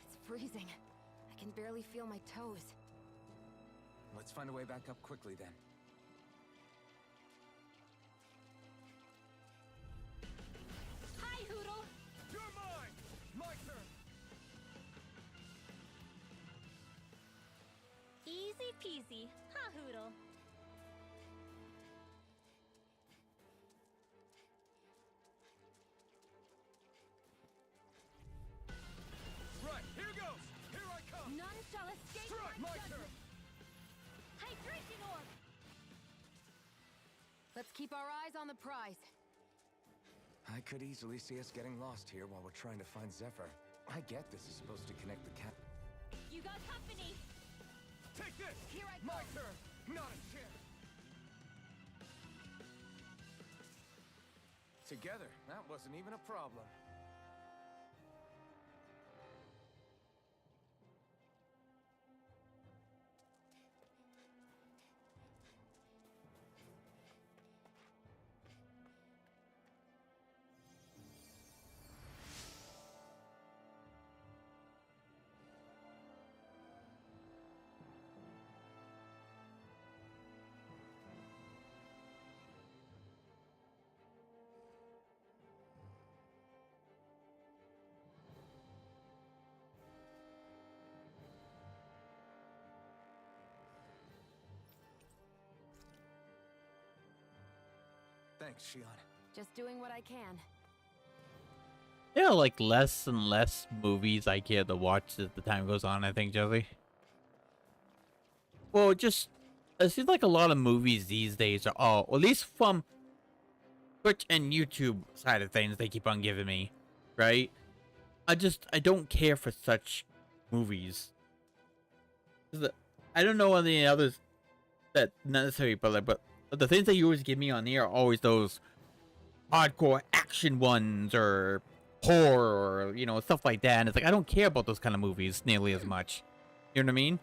It's freezing. I can barely feel my toes. Let's find a way back up quickly then. Hi, Hoodle! You're mine! My turn! Easy peasy. Ha, Hoodle. Right, here goes! Here I come! None shall escape Strike! My judgment. turn! Hydration orb! Let's keep our eyes on the prize. I could easily see us getting lost here while we're trying to find Zephyr. I get this is supposed to connect the cat. You got company! Take this! Here I My turn! Not a chance! Together, that wasn't even a problem. Thanks, Shion. Just doing what I can. There are like less and less movies I care to watch as the time goes on, I think, Josie. Well, just it seems like a lot of movies these days are all, at least from Twitch and YouTube side of things, they keep on giving me, right? I don't care for such movies. I don't know any others that not necessarily, but the things that you always give me on here are always those hardcore action ones or horror or, you know, stuff like that. And it's like, I don't care about those kind of movies nearly as much. You know what I mean?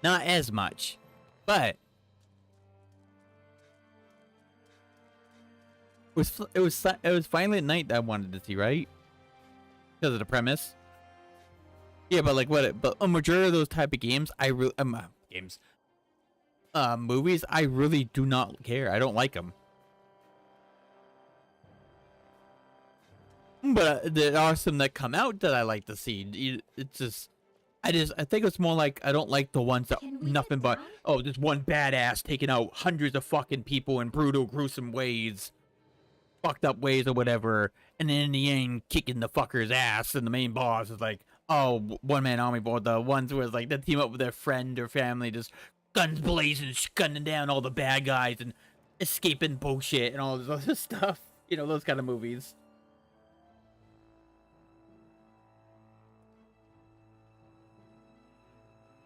Not as much. But it was Violent Night that I wanted to see, right? Because of the premise. Yeah, but like but a majority of those type of games, movies, I really do not care. I don't like them. But there are some that come out that I like to see. It's just, I think it's more like I don't like the ones that nothing but, oh, just one badass taking out hundreds of fucking people in brutal, gruesome ways, fucked up ways or whatever, and then in the end kicking the fucker's ass, and the main boss is like, oh, one-man army board. The ones where it's like they team up with their friend or family, just guns blazing, gunning down all the bad guys and escaping bullshit and all this other stuff. You know, those kind of movies.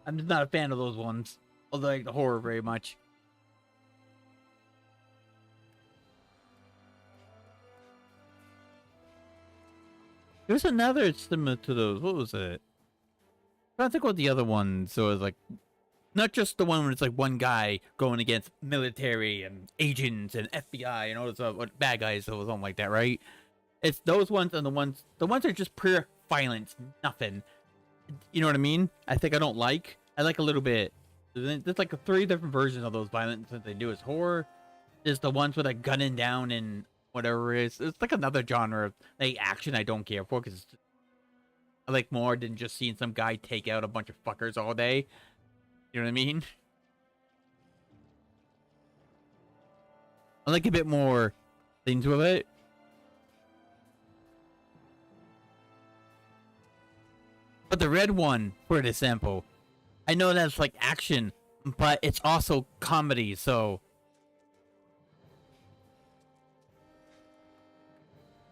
I'm just not a fan of those ones. Although I like the horror very much. There's another similar to those. What was it? I don't think what the other one. So it's like, not just the one where it's like one guy going against military and agents and FBI and all those bad guys or something like that, right? It's those ones and the ones that are just pure violence, nothing. You know what I mean? I think I don't like. I like a little bit. There's like 3 different versions of those violence that they do. Is horror. There's the ones with like gunning down and whatever it is. It's like another genre of like action I don't care for because I like more than just seeing some guy take out a bunch of fuckers all day. You know what I mean? I like a bit more things with it. But the red one, for an example, I know that's like action, but it's also comedy, so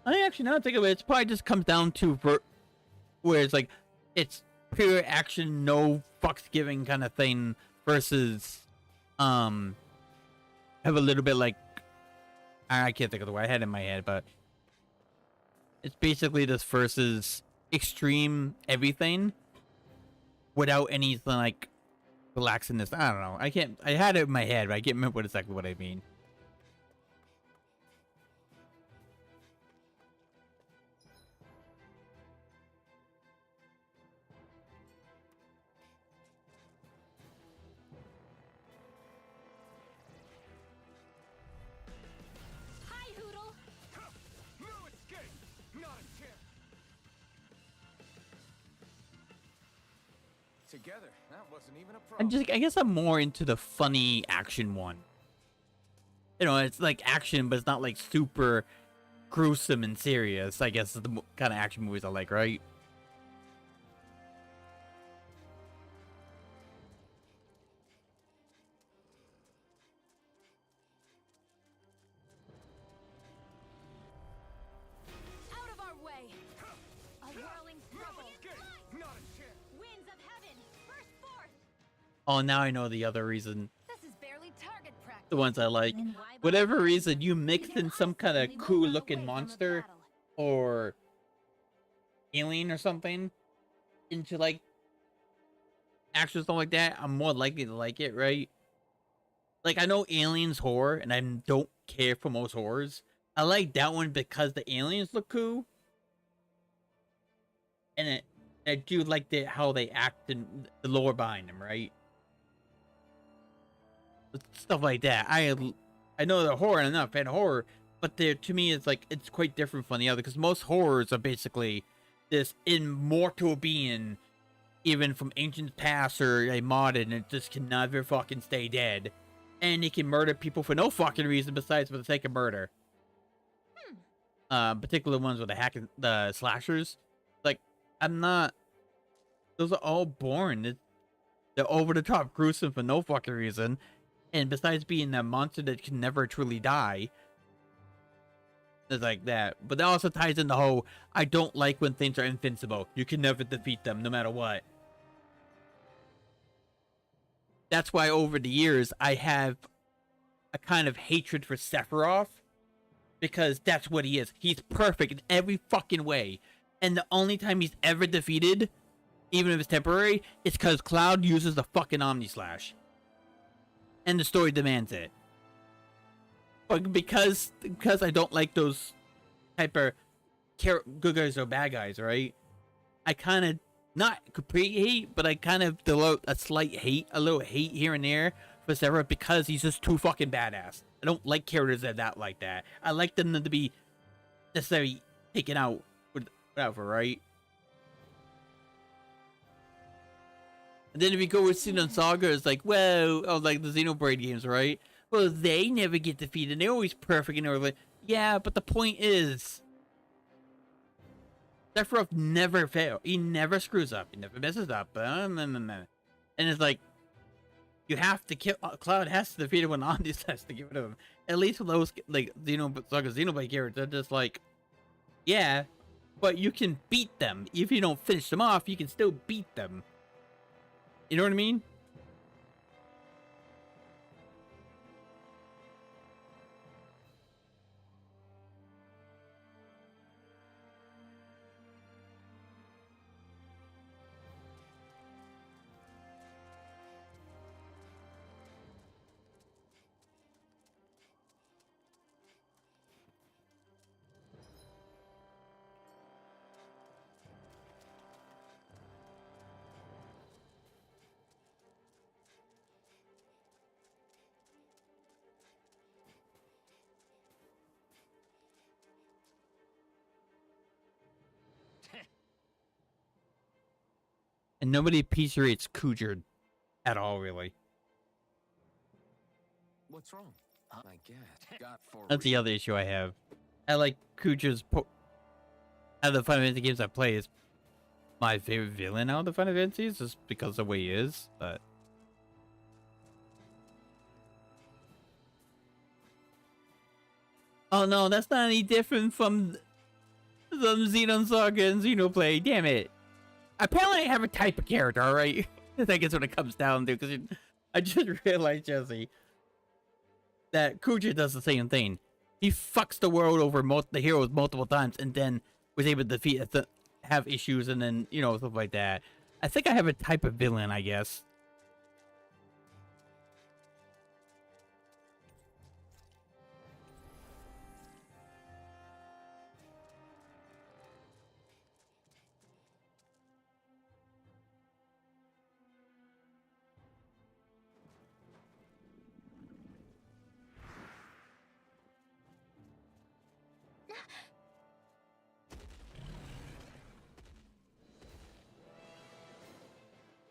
I actually now think of it, it probably just comes down to where it's like it's pure action, no fucks giving kind of thing versus have a little bit like I can't think of the word I had in my head, but it's basically this versus extreme everything without anything like relaxingness. I don't know. I had it in my head, but I can't remember exactly what I mean. Hi, Hoodle. No escape! Not a chance! Together, that wasn't even a problem. I guess I'm more into the funny action one. You know, it's like action, but it's not like super gruesome and serious. I guess is the kind of action movies I like, right? Out of our way. A whirling struggle. Not a chance! Winds of heaven. Burst forth. Oh, now I know the other reason. This is barely target practice. The ones I like. Whatever reason, you mix in some kind of cool looking monster or alien or something into like action stuff like that, I'm more likely to like it, right? Like I know aliens horror and I don't care for most horrors. I like that one because the aliens look cool. And I do like how they act and the lore behind them, right? Stuff like that. I know they're horror and I'm not a fan of horror, but to me it's like it's quite different from the other because most horrors are basically this immortal being, even from ancient past or a modern, and it just can never fucking stay dead, and he can murder people for no fucking reason besides for the sake of murder. Particular ones with the slashers, like I'm not. Those are all boring. They're over the top gruesome for no fucking reason. And besides being a monster that can never truly die, it's like that. But that also ties in the whole, I don't like when things are invincible. You can never defeat them, no matter what. That's why over the years, I have a kind of hatred for Sephiroth. because that's what he is. He's perfect in every fucking way. And the only time he's ever defeated, even if it's temporary, is because Cloud uses the fucking Omni Slash. And the story demands it. But because I don't like those type of good guys or bad guys, right? I kind of, not complete hate, but I kind of develop a slight hate, a little hate here and there for Sephiroth because he's just too fucking badass. I don't like characters that like that. I like them to be necessarily taken out with whatever, right? And then if you go with Xenon Saga, it's like, well, oh, like the Xenoblade games, right? Well, they never get defeated. They're always perfect and everything. Yeah, but the point is, Sephiroth never fails. He never screws up. He never messes up. And it's like, you have to kill. Cloud has to defeat him when Omnis has to get rid of him. At least with those, like, Xenoblade characters, they're just like, yeah, but you can beat them. If you don't finish them off, you can still beat them. You know what I mean? And nobody appreciates Kujar at all, really. What's wrong? I guess. That's the other issue I have. I like Kujar's out of the Final Fantasy games I play is my favorite villain out of the Final Fantasies, just because of the way he is. But oh no, that's not any different from some Xenon Saga and Xenoblade. Damn it! Apparently, I have a type of character. All right, I think it's what it comes down to. Because I just realized, Jesse, that Kujar does the same thing. He fucks the world over the heroes multiple times, and then was able to defeat, have issues, and then stuff like that. I think I have a type of villain, I guess.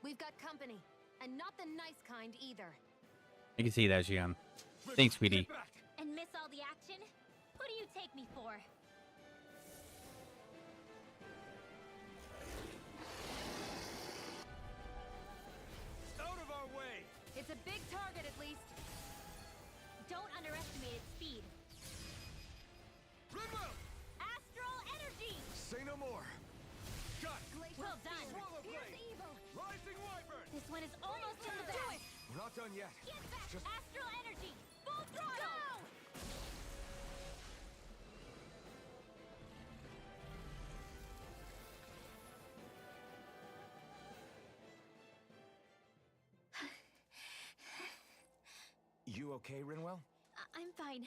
We've got company, and not the nice kind either. I can see that, Xion. Thanks, sweetie. And miss all the action? Who do you take me for? Out of our way! It's a big target, at least. Don't underestimate its speed. Rimwell! Astral energy! Say no more. Got Well done. Swallow Here's blade! evil. Rising wyvern! This one is almost in the bag. We're not done yet. Get back! Just Astral energy! Full throttle! You okay, Rinwell? I'm fine.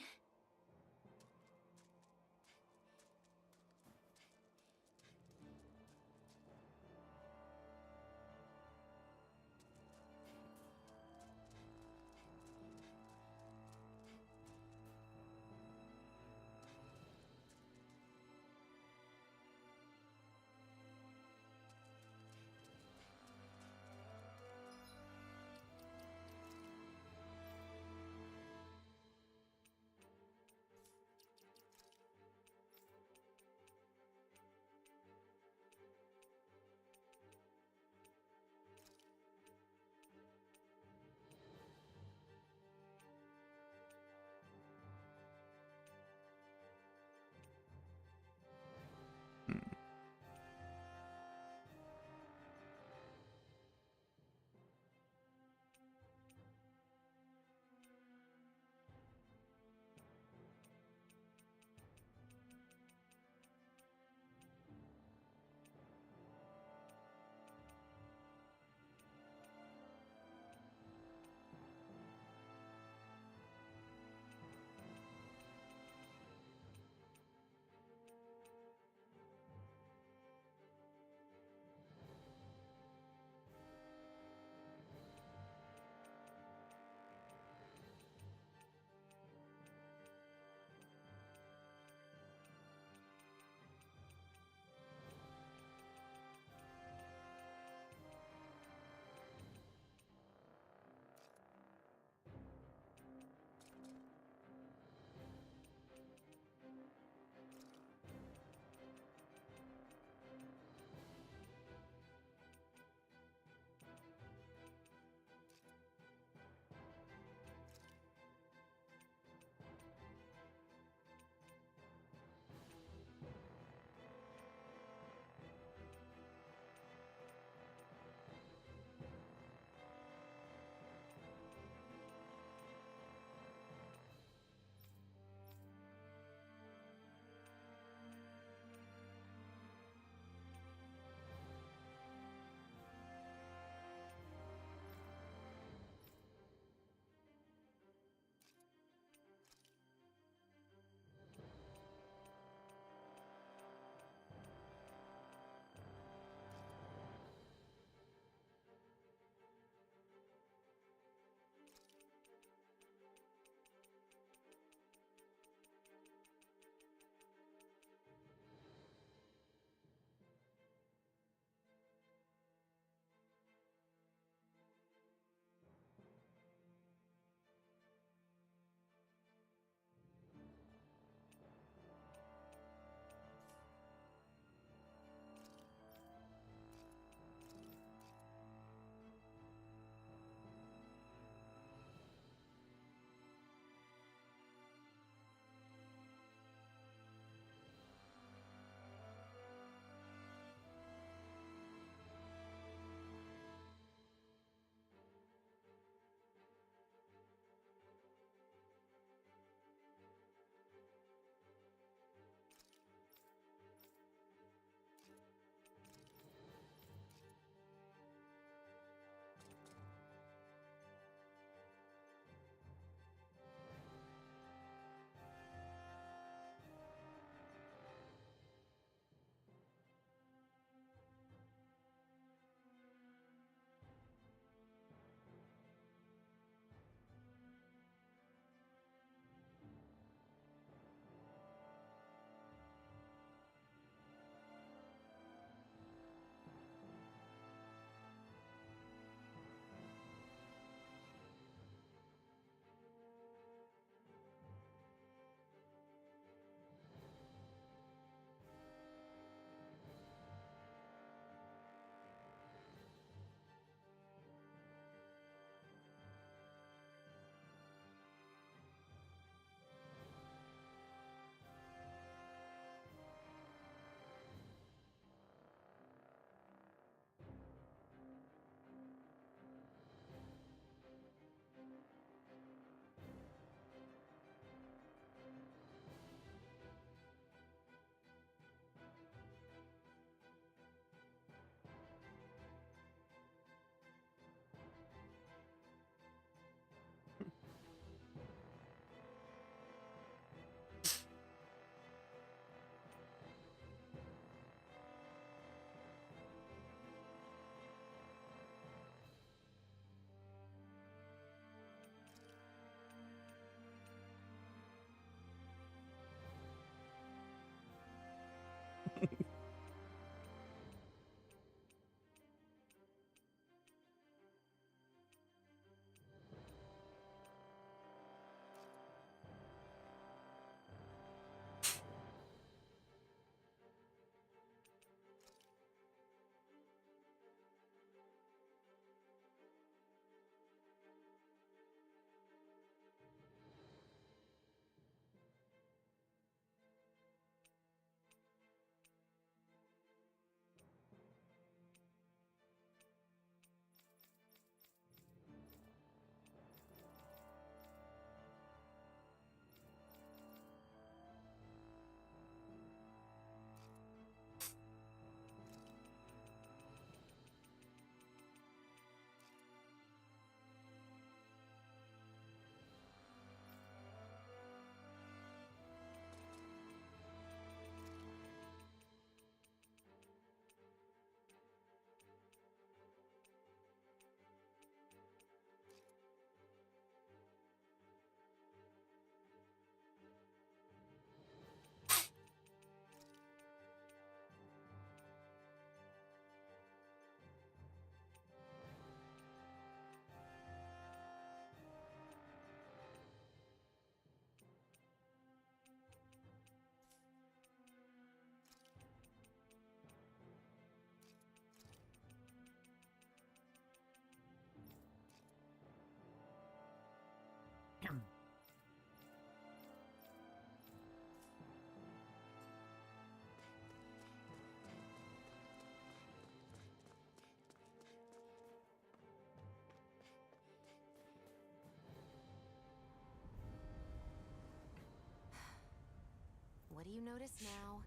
do you notice now?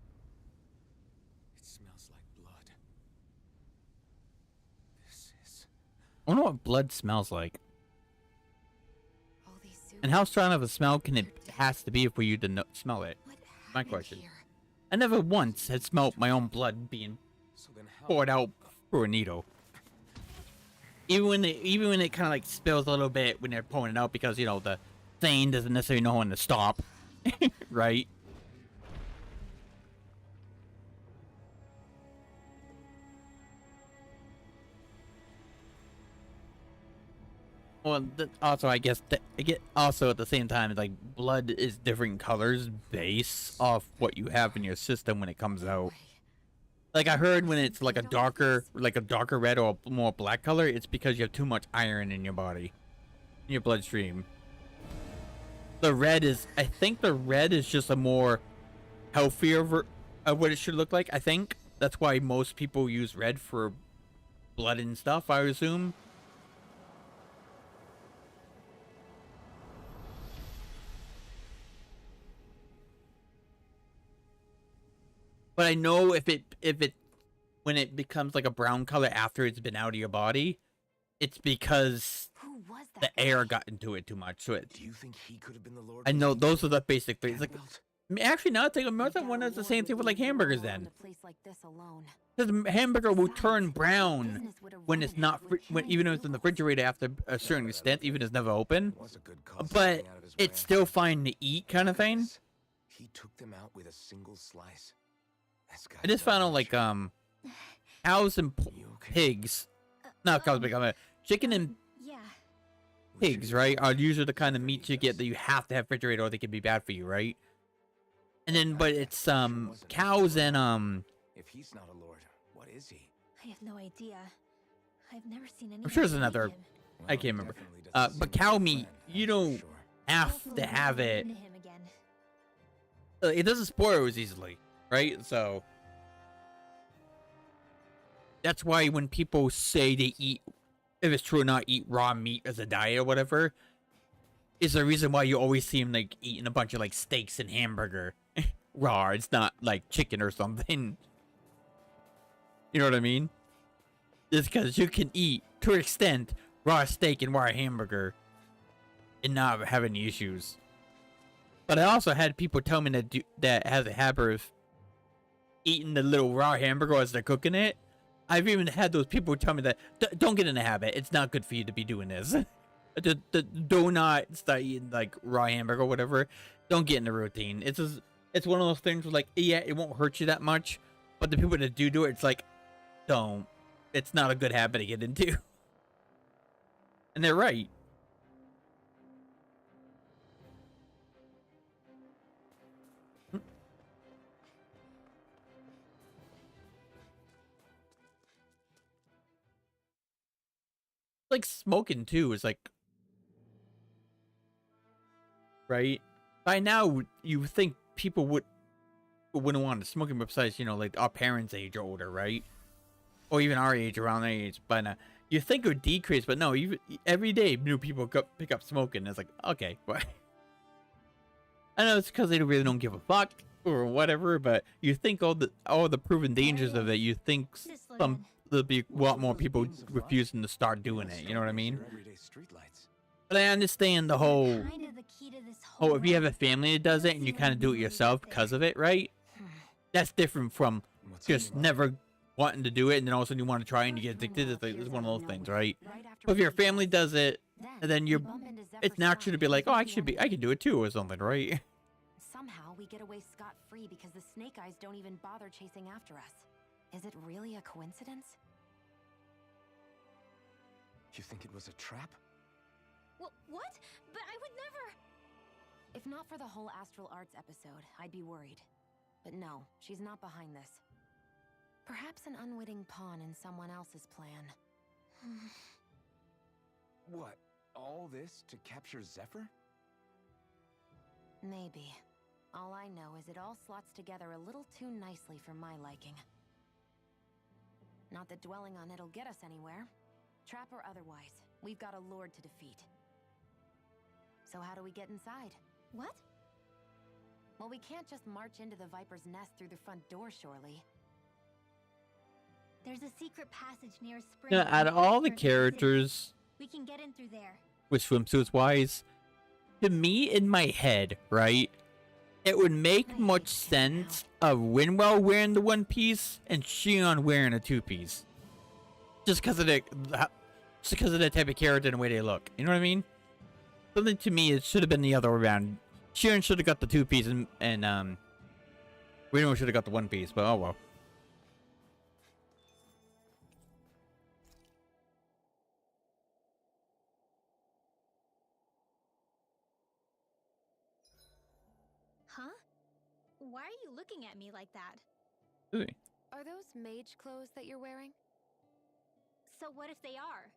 It smells like blood. This is... I wonder what blood smells like. All these And how strong of a smell can it has to be for you to smell it? What My happened question. here? I never once had smelled my own blood being So then how... poured out through a needle. Even when it kind of like spills a little bit when they're pouring it out, because you know the thing doesn't necessarily know when to stop, right? Well, also I guess also at the same time, like blood is different colors based off what you have in your system when it comes out. Like I heard when it's like a darker red or a more black color, it's because you have too much iron in your body, in your bloodstream. I think the red is just a more healthier of what it should look like. I think that's why most people use red for blood and stuff, I assume. But I know if it when it becomes like a brown color after it's been out of your body, it's because Who was that? the air got into it too much. So Do you think he could have been the Lord? I know Wisdom those too? are the basic things. Like, Vanderbilt? I mean, actually, now I think You about that doubt one. a That's the lord same would thing with like leave you hamburgers. alone in Then, a place like this alone. because the hamburger will Besides, turn brown business would have when run it's and not it would when carry even if it's in the fuels. refrigerator after a certain extent, even if it's never open. Was a good cause But staying out of his way. it's still fine to eat, kind of thing. He took them out with a single slice. This guy I just found out like cows and You okay? pigs, not cows, but chicken and Yeah. pigs, right, are usually the kind of meat you get that you have to have refrigerated or they can be bad for you, right? And then, but it's cows and If he's not a lord, what is he? I have no idea. I've never seen anyone. I'm sure there's like another. him. I can't remember. Definitely doesn't But seem cow like a meat, friend, you that's for don't sure. have Hopefully to we have won't it. run into him again. It doesn't spoil as easily, right? So that's why when people say they eat, if it's true or not, eat raw meat as a diet or whatever, is the reason why you always see them like eating a bunch of like steaks and hamburger raw. It's not like chicken or something. You know what I mean? It's because you can eat to an extent raw steak and raw hamburger and not have any issues. But I also had people tell me that has a habit of eating the little raw hamburger as they're cooking it. I've even had those people tell me that don't get in the habit. It's not good for you to be doing this. Do not start eating like raw hamburger or whatever. Don't get in the routine. It's one of those things where like, yeah, it won't hurt you that much, but the people that do it, it's like, don't. It's not a good habit to get into. And they're right. Like smoking too is like, right? By now you think people wouldn't want to smoke, besides, you know, like our parents' age or older, right? Or even our age, around their age. But you think it would decrease, but no, every day new people pick up smoking. It's like, okay, but I know it's because they really don't give a fuck or whatever, but you think all the proven dangers of it, you think there'll be a lot more people refusing to start doing it. You know what I mean? Everyday streetlights. But I understand the whole, Kind of the key to this whole if you have a ride. family that does it and you kind of do it yourself because of it, right? That's different from What's just in your never wanting to do it and then all of a sudden you want to try and you get addicted. It's one of those things, right? But if your family does it, and then it's natural to be like, oh, I can do it too or something, right? Somehow we get away scot-free because the Snake Eyes don't even bother chasing after us. Is it really a coincidence? You think it was a trap? What? But I would never... If not for the whole Astral Arts episode, I'd be worried. But no, she's not behind this. Perhaps an unwitting pawn in someone else's plan. What? All this to capture Zephyr? Maybe. All I know is it all slots together a little too nicely for my liking. Not that dwelling on it'll get us anywhere. Trap or otherwise, we've got a lord to defeat. So how do we get inside? What? Well, we can't just march into the Viper's nest through the front door, surely. There's a secret passage near a spring. Yeah, out of all the in city. characters We can get in through there. with swimsuits wise, to me in my head, right, it would make much sense of Winwell wearing the one piece and Shion wearing a two piece. Just because of the type of character and the way they look. You know what I mean? Something to me, it should have been the other way around. Shion should have got the two piece and Winwell should have got the one piece, but oh well. Huh? Why are you looking at me like that? Really? Are those mage clothes that you're wearing? So what if they are?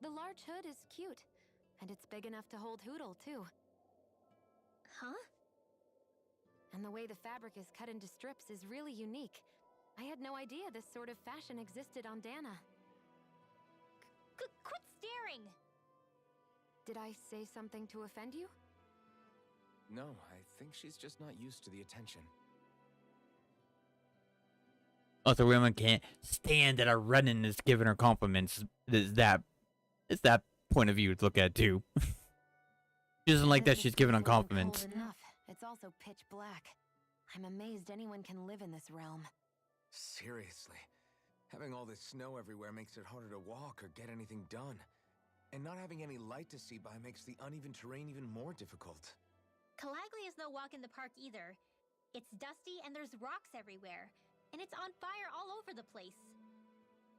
The large hood is cute, and it's big enough to hold Hootle, too. Huh? And the way the fabric is cut into strips is really unique. I had no idea this sort of fashion existed on Dana. Quit staring! Did I say something to offend you? No, I think she's just not used to the attention. Also, women can't stand that a Renan is giving her compliments. It's that point of view to look at too. She doesn't like that she's giving her compliments. Cold enough. It's also pitch black. I'm amazed anyone can live in this realm. Seriously. Having all this snow everywhere makes it harder to walk or get anything done. And not having any light to see by makes the uneven terrain even more difficult. Calaglia is no walk in the park either. It's dusty and there's rocks everywhere. And it's on fire all over the place.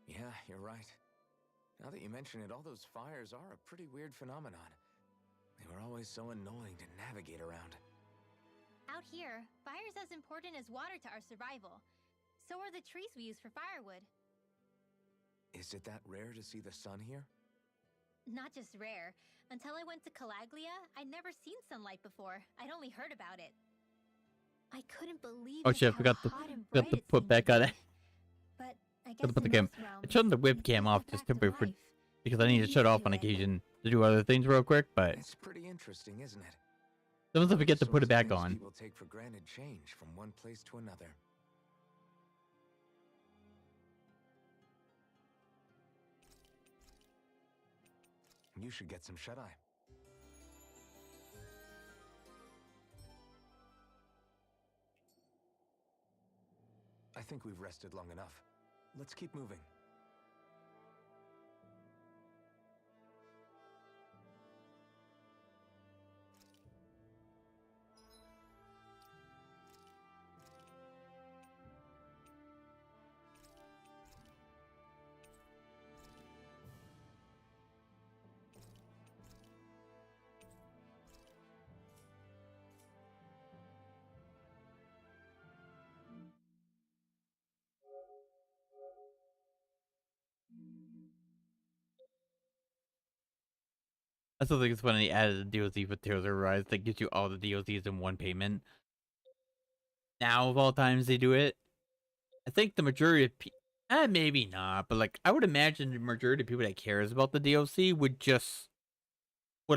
Yeah, you're right. Now that you mention it, all those fires are a pretty weird phenomenon. They were always so annoying to navigate around. Out here, fire's as important as water to our survival. So are the trees we use for firewood. Is it that rare to see the sun here? Not just rare. Until I went to Calaglia, I'd never seen sunlight before. I'd only heard about it. I couldn't believe Oh shit, I forgot to put back on it. But I guess Got to put the in cam. most realms, I turned the webcam off just temporarily because I need to shut off on occasion to do other things real quick. But It's pretty interesting, isn't it? sometimes I forget to Sorts put it of back things on. People take for granted change from one place to another. You should get some shut-eye. I think we've rested long enough. Let's keep moving. I still think it's funny they added a DLC for Tales of Arise that gives you all the DLCs in one payment. Now, of all times they do it, I think the majority of people, maybe not, but like, I would imagine the majority of people that cares about the DLC would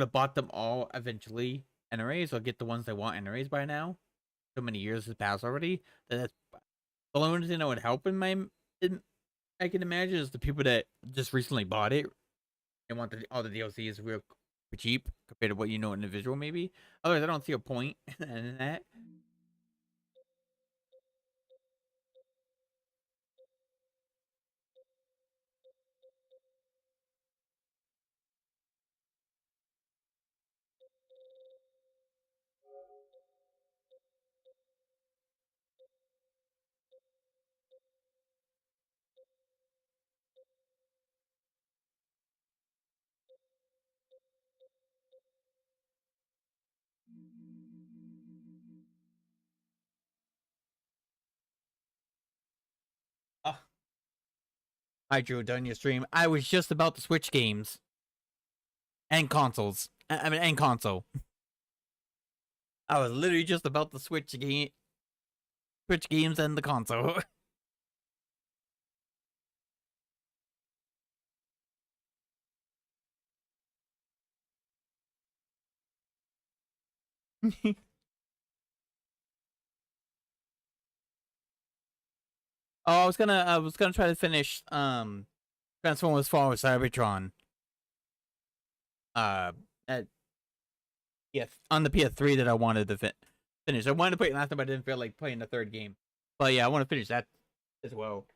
have bought them all eventually anyways, or get the ones they want anyways by now. So many years has passed already. That's the only thing that would help I can imagine is the people that just recently bought it and want all the DLCs real cheap compared to what you know in the visual maybe. Otherwise, I don't see a point in that. Oh. Hi, Drew, done your stream. I was just about to switch games. And consoles. And console. I was literally just about to switch games and the console. I was gonna try to finish Transformers Fall with Cybertron. At on the PS3 that I wanted to finish. I wanted to play it last time, but I didn't feel like playing the third game. But yeah, I want to finish that as well.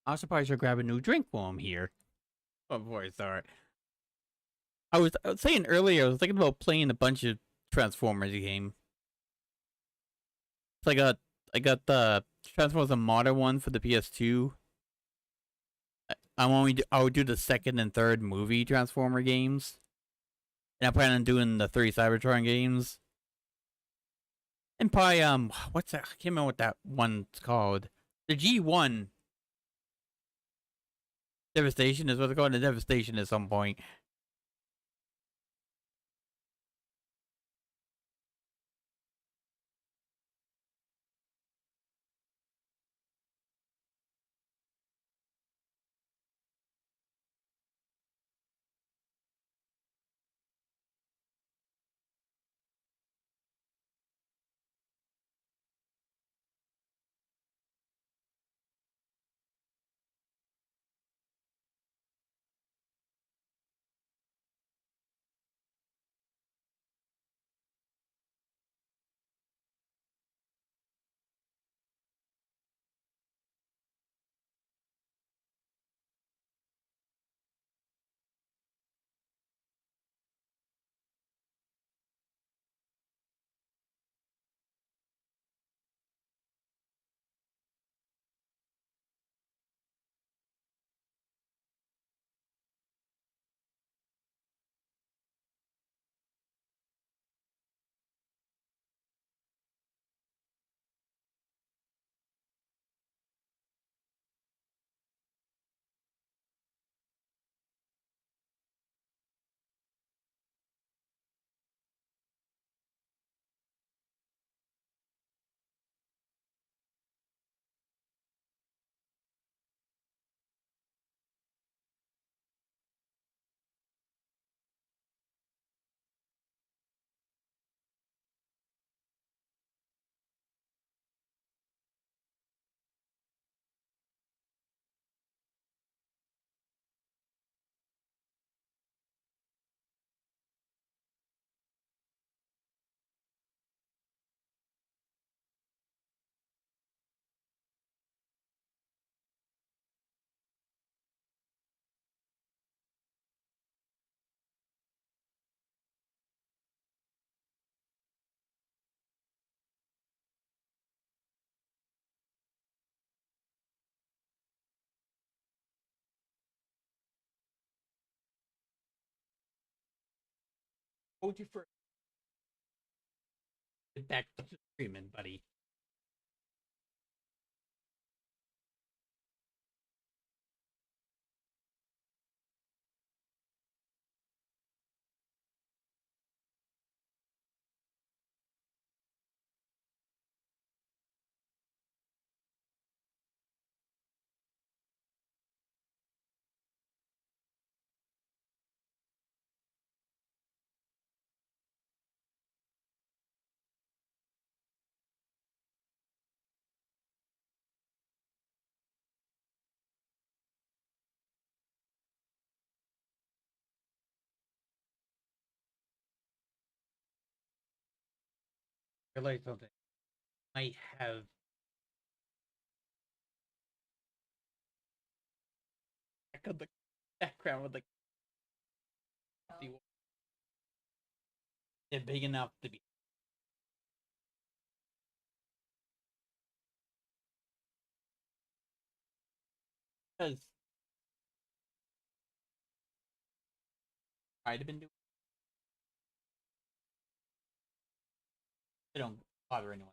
I'm surprised you'll grab a new drink while I'm here. Oh boy, sorry. I was saying earlier, I was thinking about playing a bunch of Transformers game. So I got the Transformers the modern one for the PS2. I would do the second and third movie Transformer games. And I plan on doing the 3 Cybertron games. And probably what's that? I can't remember what that one's called. The G1 Devastation is what it's called. The Devastation at some point. Hold you for get back to streaming, buddy. realize something. I have back of the background with like they're big enough to be. Because I'd have been doing. They don't bother anyone.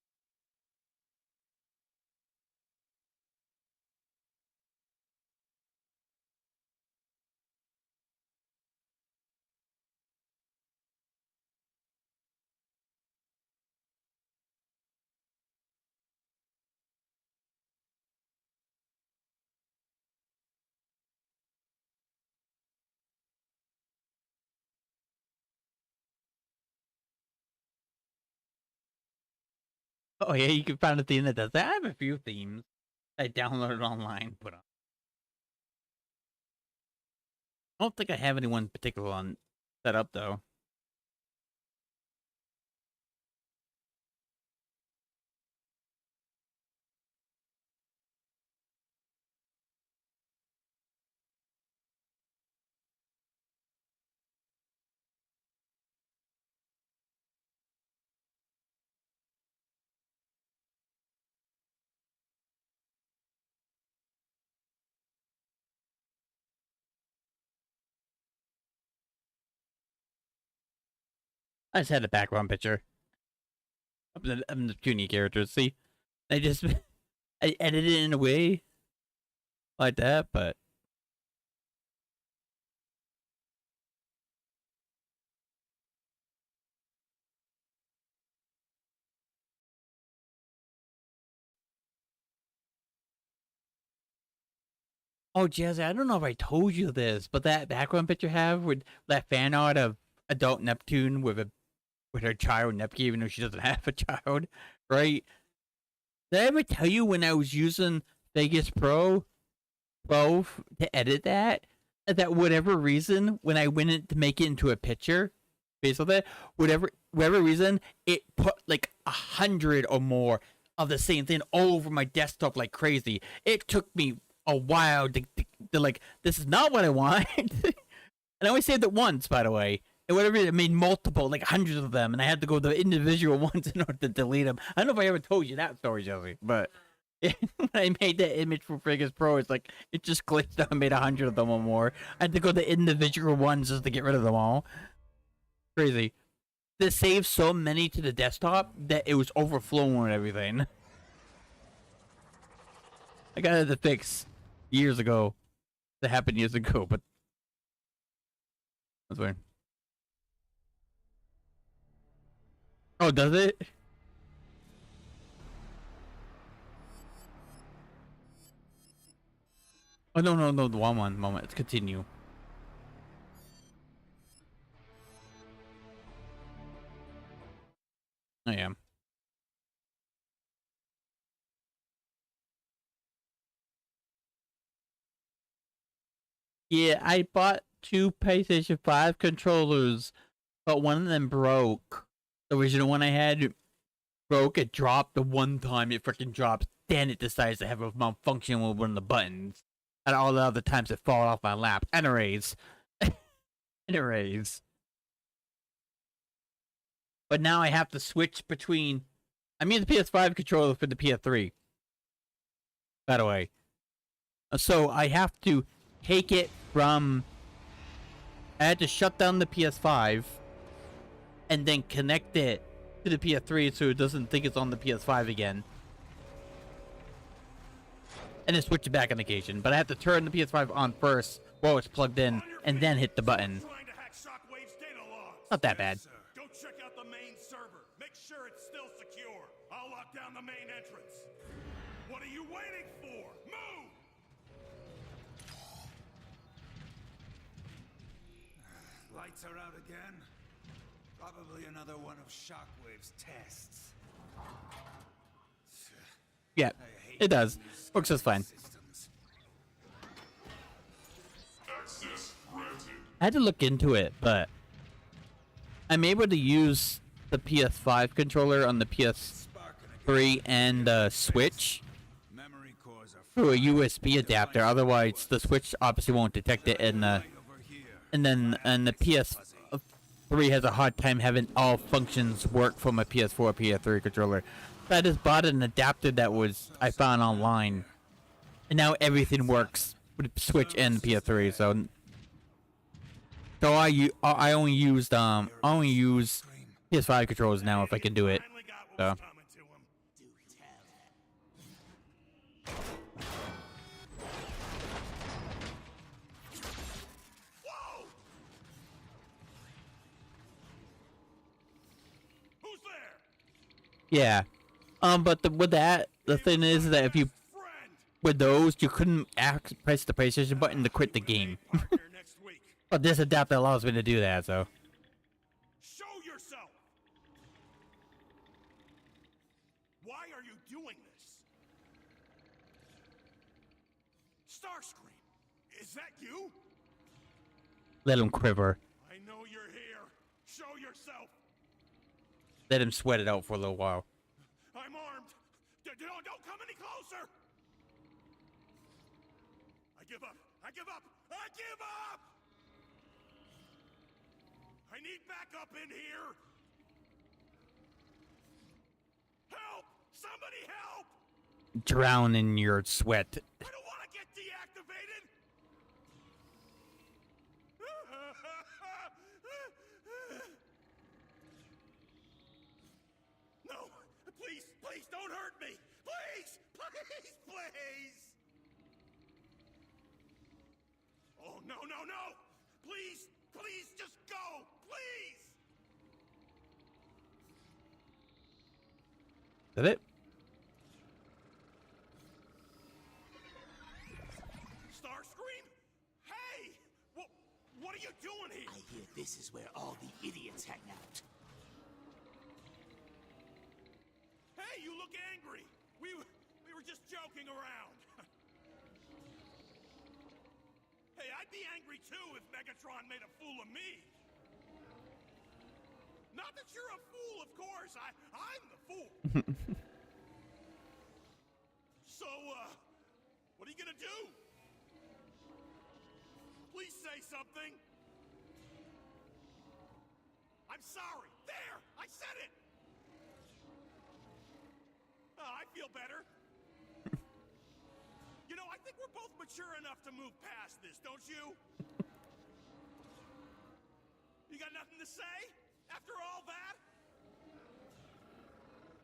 Oh yeah, you can find a theme that does that. I have a few themes I downloaded online, but I don't think I have anyone particular on set up though. I just had a background picture of the puny characters. See, I just I edited it in a way like that, but oh, Jazzy, I don't know if I told you this, but that background picture I have with that fan art of adult Neptune with her child Neptune, even though she doesn't have a child, right? Did I ever tell you when I was using Vegas Pro to edit that whatever reason, when I went in to make it into a picture, based on that, whatever reason, it put like 100 or more of the same thing all over my desktop like crazy. It took me a while to like, this is not what I want. And I only saved it once, by the way. And whatever, it made multiple, like hundreds of them, and I had to go to the individual ones in order to delete them. I don't know if I ever told you that story, Josie, but when I made that image for Vegas Pro, it's like, it just glitched out and made 100 of them or more. I had to go to individual ones just to get rid of them all. Crazy. They saved so many to the desktop that it was overflowing with everything. I got it to fix years ago. That happened years ago, but that's weird. Oh, does it? Oh, no, the one moment. Let's continue. I am. Yeah, I bought 2 PlayStation 5 controllers, but one of them broke. The original one I had broke. It dropped the one time it freaking drops. Then it decides to have a malfunction with one of the buttons. And all the other times it fall off my lap. And erase. And erase. But now I have to switch between... I'm using the PS5 controller for the PS3. By the way. So I have to take it from... I had to shut down the PS5 and then connect it to the PS3 so it doesn't think it's on the PS5 again. And then switch it back on occasion. But I have to turn the PS5 on first while it's plugged in and then hit the button. Not that bad. Go check out the main server. Make sure it's still secure. I'll lock down the main entrance. What are you waiting for? Move! Lights are out again. Probably another one of Shockwave's tests. Yeah, it does. Works just fine. I had to look into it, but I'm able to use the PS5 controller on the PS3 and the Switch Memory cores are through a USB adapter. Otherwise, the Switch obviously won't detect it, and the PS3 has a hard time having all functions work from a PS4 PS3 controller. So I just bought an adapter that I found online, and now everything works with the Switch and the PS3. So I only use PS5 controllers now if I can do it. So. Yeah. But the thing is that if you with those, you couldn't press the PlayStation button to quit the game. But this adapter allows me to do that, so. Show yourself. Why are you doing this? Starscream, is that you? Let him quiver. I know you're here. Show yourself. Let him sweat it out for a little while. I'm armed. Don't come any closer. I give up. I give up. I give up. I need backup in here. Help! Somebody help! Drown in your sweat. I don't want to get deactivated. No, please, please don't hurt me. Please, please, please. Oh, no, no, no. Please, please, just go. Please. Is that it? Starscream? Hey! What are you doing here? I hear this is where all the idiots hang out. Hey, you look angry. We were just joking around. Hey, I'd be angry too if Megatron made a fool of me. Not that you're a fool, of course. I'm the fool. So, what are you gonna do? Please say something. I'm sorry. There! I said it! I feel better. You know, I think we're both mature enough to move past this, don't you? You got nothing to say? After all that?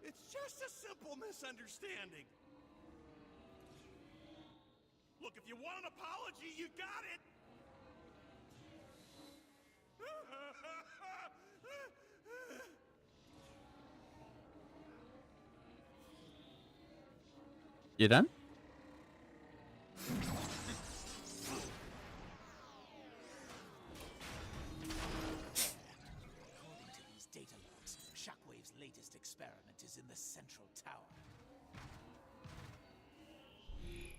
It's just a simple misunderstanding. Look, if you want an apology, you got it. You done? According to these data logs, Shockwave's latest experiment is in the central tower.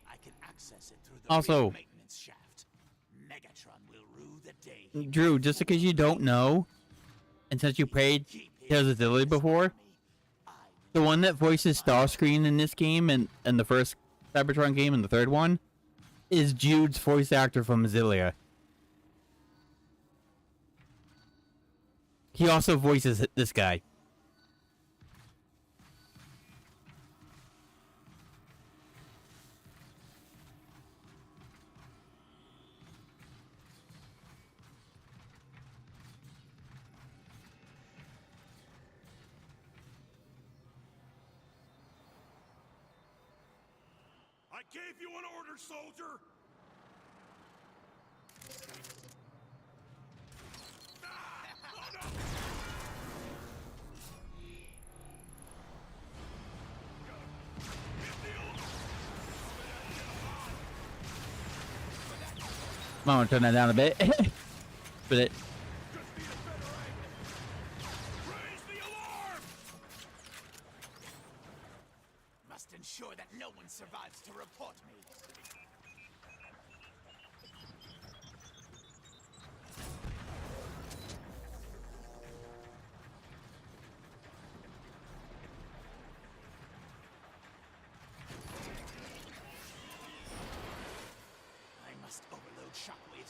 I can access it through the Also- rear maintenance shaft. Megatron will rue the day. Drew, just because you don't know, and since you played Tales of Zillia before, the one that voices Starscream in this game and the first Cybertron game and the third one is Jude's voice actor from Zillia. He also voices this guy. I gave you an order, soldier! Oh no! I'm gonna turn that down a bit. But it. Must ensure that no one survives to report me.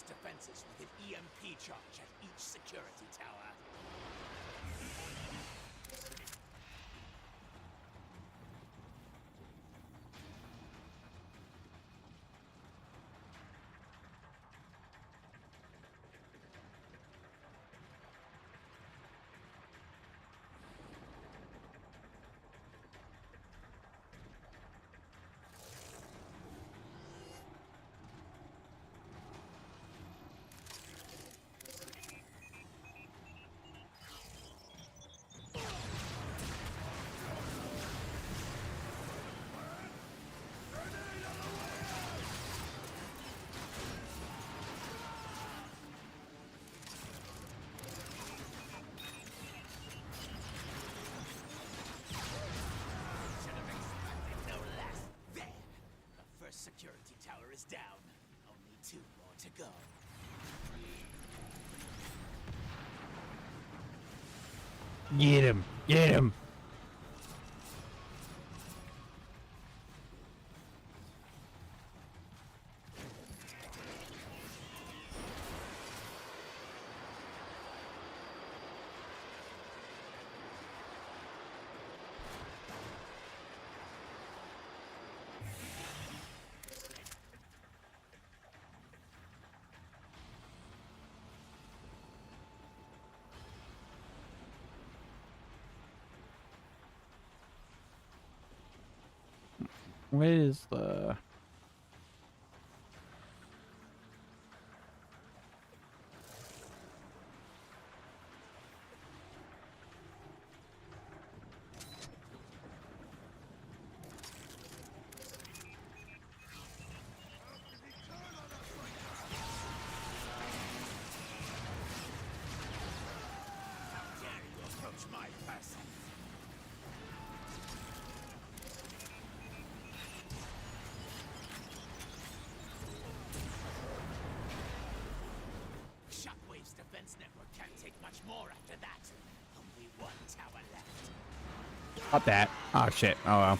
defenses with an EMP charge at each security tower. Security tower is down. Only 2 more to go. Get him! Get him! Where is the... My person. Shockwave's defense network can't take much more after that. Only 1 tower left. Up that. Oh shit. Oh well.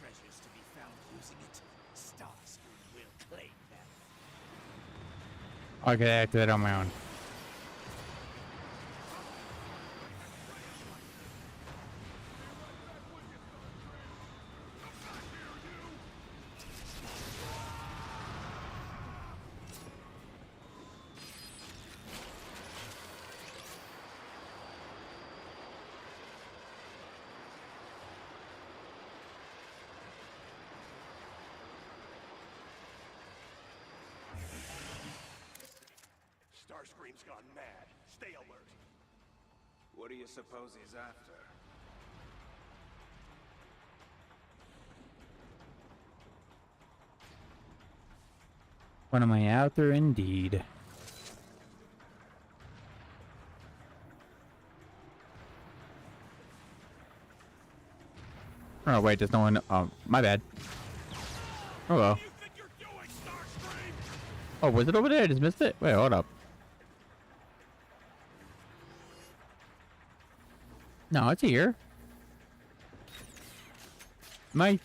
Treasures to be found using it. Starscream will claim them. I can activate on my own. Starscream's gone mad. Stay alert. What do you suppose he's after? What am I after indeed? Oh wait, there's no one. Oh, my bad. Oh well. Oh, was it over there? I just missed it. Wait, hold up. No, it's here. My.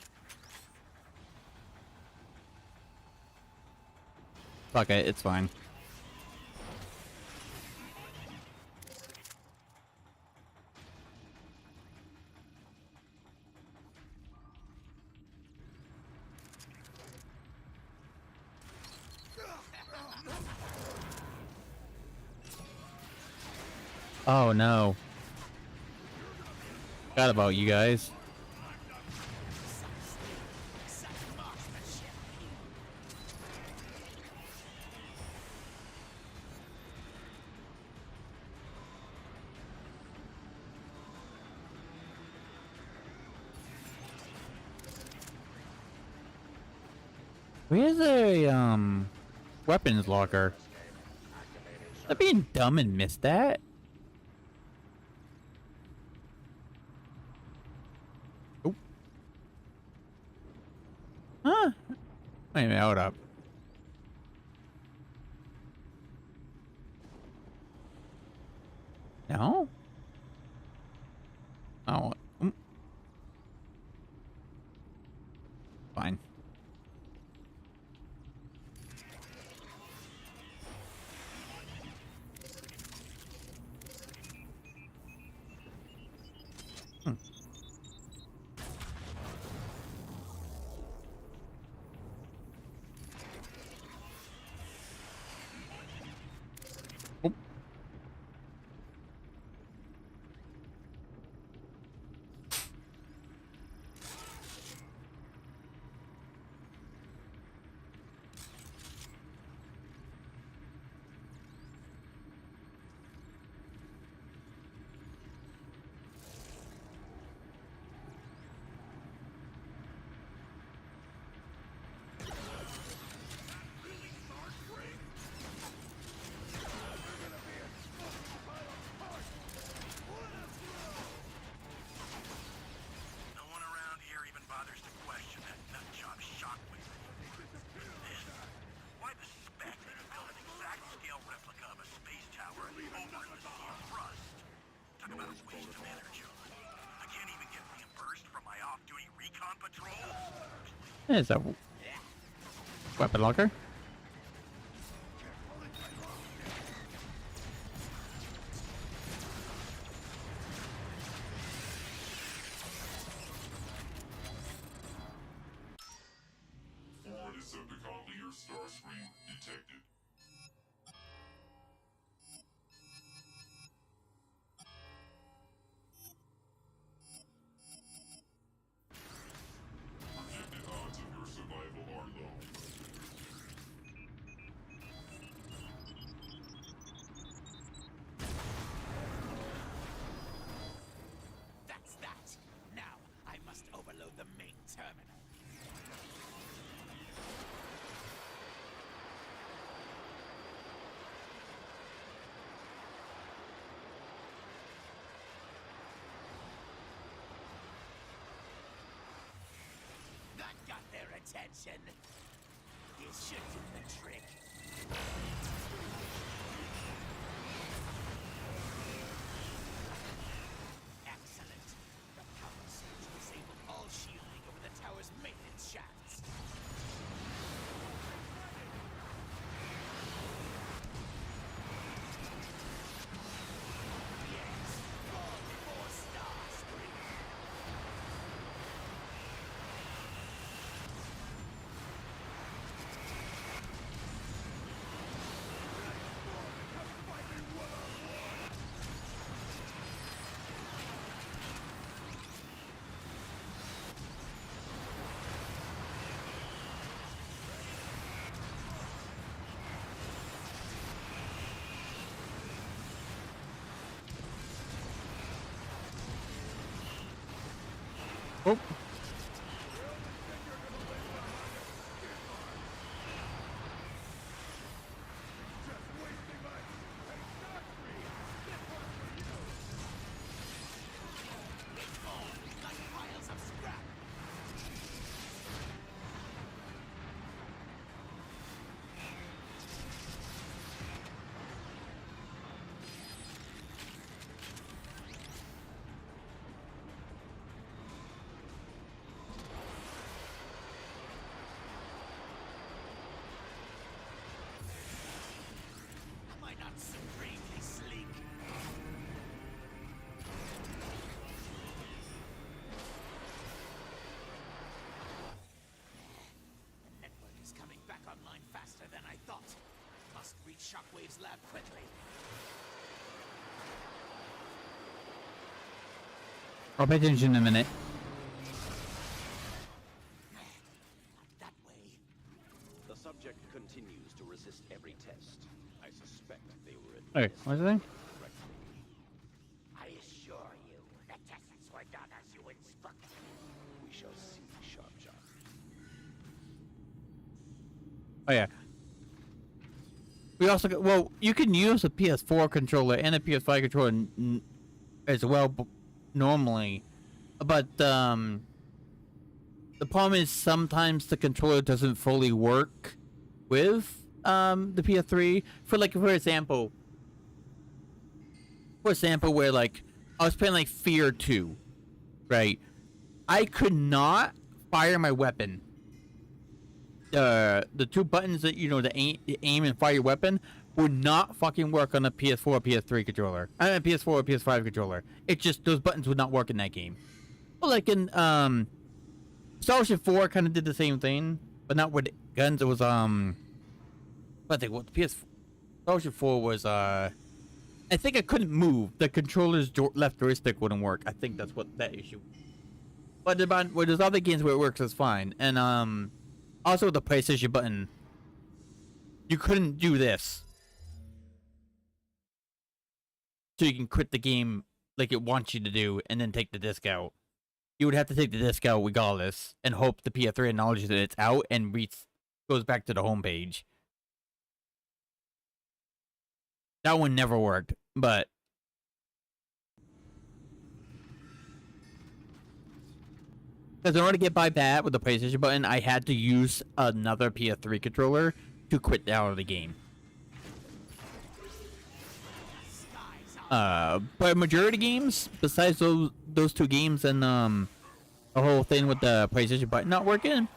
Fuck it, it's fine. Oh no. Forgot about you guys. Where's a weapons locker? Am I being dumb and missed that? Oh. Huh? Wait a minute, hold up. No? Oh. Fine. No one around here even bothers to question that nutjob Shockwave anymore. This, why the spec that built an exact scale replica of a space tower over in the Sea of Rust? Talk about a waste of energy. I can't even get reimbursed from my off-duty recon patrols. There's a weapon locker. Four Decepticon leader Starscream detected. Projected odds of your survival are low. That's that. Now, I must overload the main terminal. That got their attention. This should do the trick. Excellent. The power surge disabled all shielding over the tower's maintenance shafts. Yes, fall before Starscream. Oh. Like piles of scrap. Am I not supremely sleek? The network is coming back online faster than I thought. Must reach Shockwave's lab quickly. I'll pay attention in a minute. Not that way. The subject continues to resist every test. I suspect they were Okay, what's the thing? I assure you, the tests were done as you instructed. We shall see, Sharpshot. Oh yeah. We also got, well, you can use a PS4 controller and a PS5 controller as well normally, but the problem is sometimes the controller doesn't fully work with the PS3. For example, where like I was playing like Fear 2, right? I could not fire my weapon. The two buttons that the aim and fire your weapon would not fucking work on a PS4 or PS3 controller. I mean, a PS4 or PS5 controller. It just, those buttons would not work in that game. Well, like in Star Ocean 4 kind of did the same thing, but not with guns. It was I think what the Star Ocean 4 was I think I couldn't move. The controller's left joystick wouldn't work. I think that's what that issue. But there's other games where it works, it's fine. And also the PlayStation button, you couldn't do this. So you can quit the game like it wants you to do and then take the disc out. You would have to take the disc out regardless and hope the PS3 acknowledges that it's out and goes back to the home page. That one never worked, but because in order to get by that with the PlayStation button, I had to use another PS3 controller to quit out of the game. But majority games, besides those two games and the whole thing with the PlayStation button not working,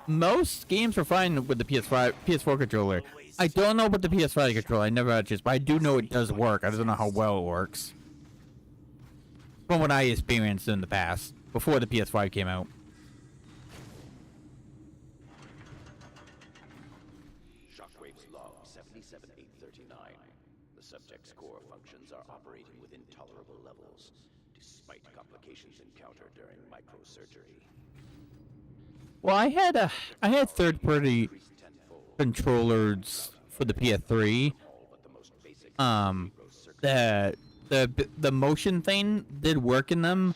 most games are fine with the PS4 controller. I don't know about the PS5 controller. I never had a chance, but I do know it does work. I don't know how well it works. From what I experienced in the past, before the PS5 came out. Shockwave's log 77839. The subject's core functions are operating within tolerable levels, despite complications encountered during microsurgery. Well, I had third-party controllers for the PS3. The motion thing did work in them,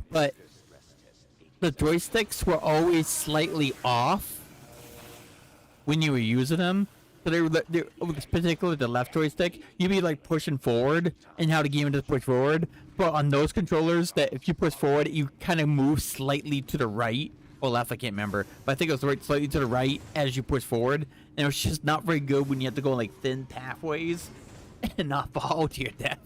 but the joysticks were always slightly off when you were using them. So they were particularly the left joystick, you'd be like pushing forward and how the game would just push forward. But on those controllers, that if you push forward, you kind of move slightly to the right or left. I can't remember, but I think it was slightly to the right as you push forward, and it was just not very good when you have to go in like thin pathways and not fall to your death.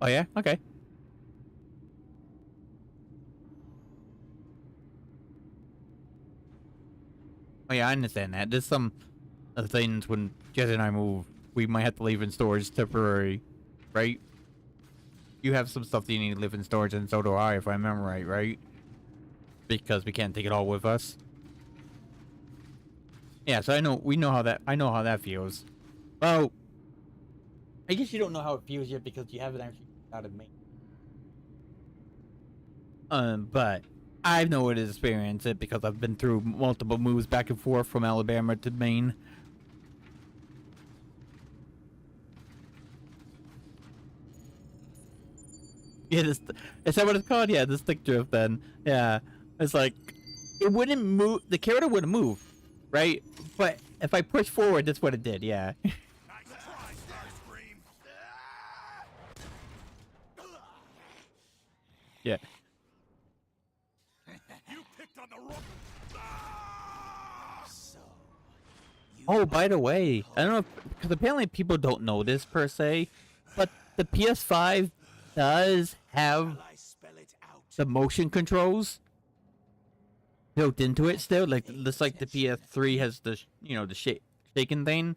Oh yeah? Okay. Oh yeah, I understand that. There's some things when Jed and I move, we might have to leave in storage temporary, right? You have some stuff that you need to live in storage, and so do I, if I remember right? Because we can't take it all with us. Yeah, so I know how that feels. Well, I guess you don't know how it feels yet because you haven't actually out of Maine. But I know it is experienced it because I've been through multiple moves back and forth from Alabama to Maine. Yeah, is that what it's called? Yeah, the stick drift then. Yeah. It's like, it wouldn't move, the character wouldn't move, right? But if I push forward, that's what it did, yeah. Yeah. You picked on the wrong. Oh, by the way, I don't know because apparently people don't know this per se, but the PS5 does have the motion controls built into it still, like just like the PS3 has the the shaking thing,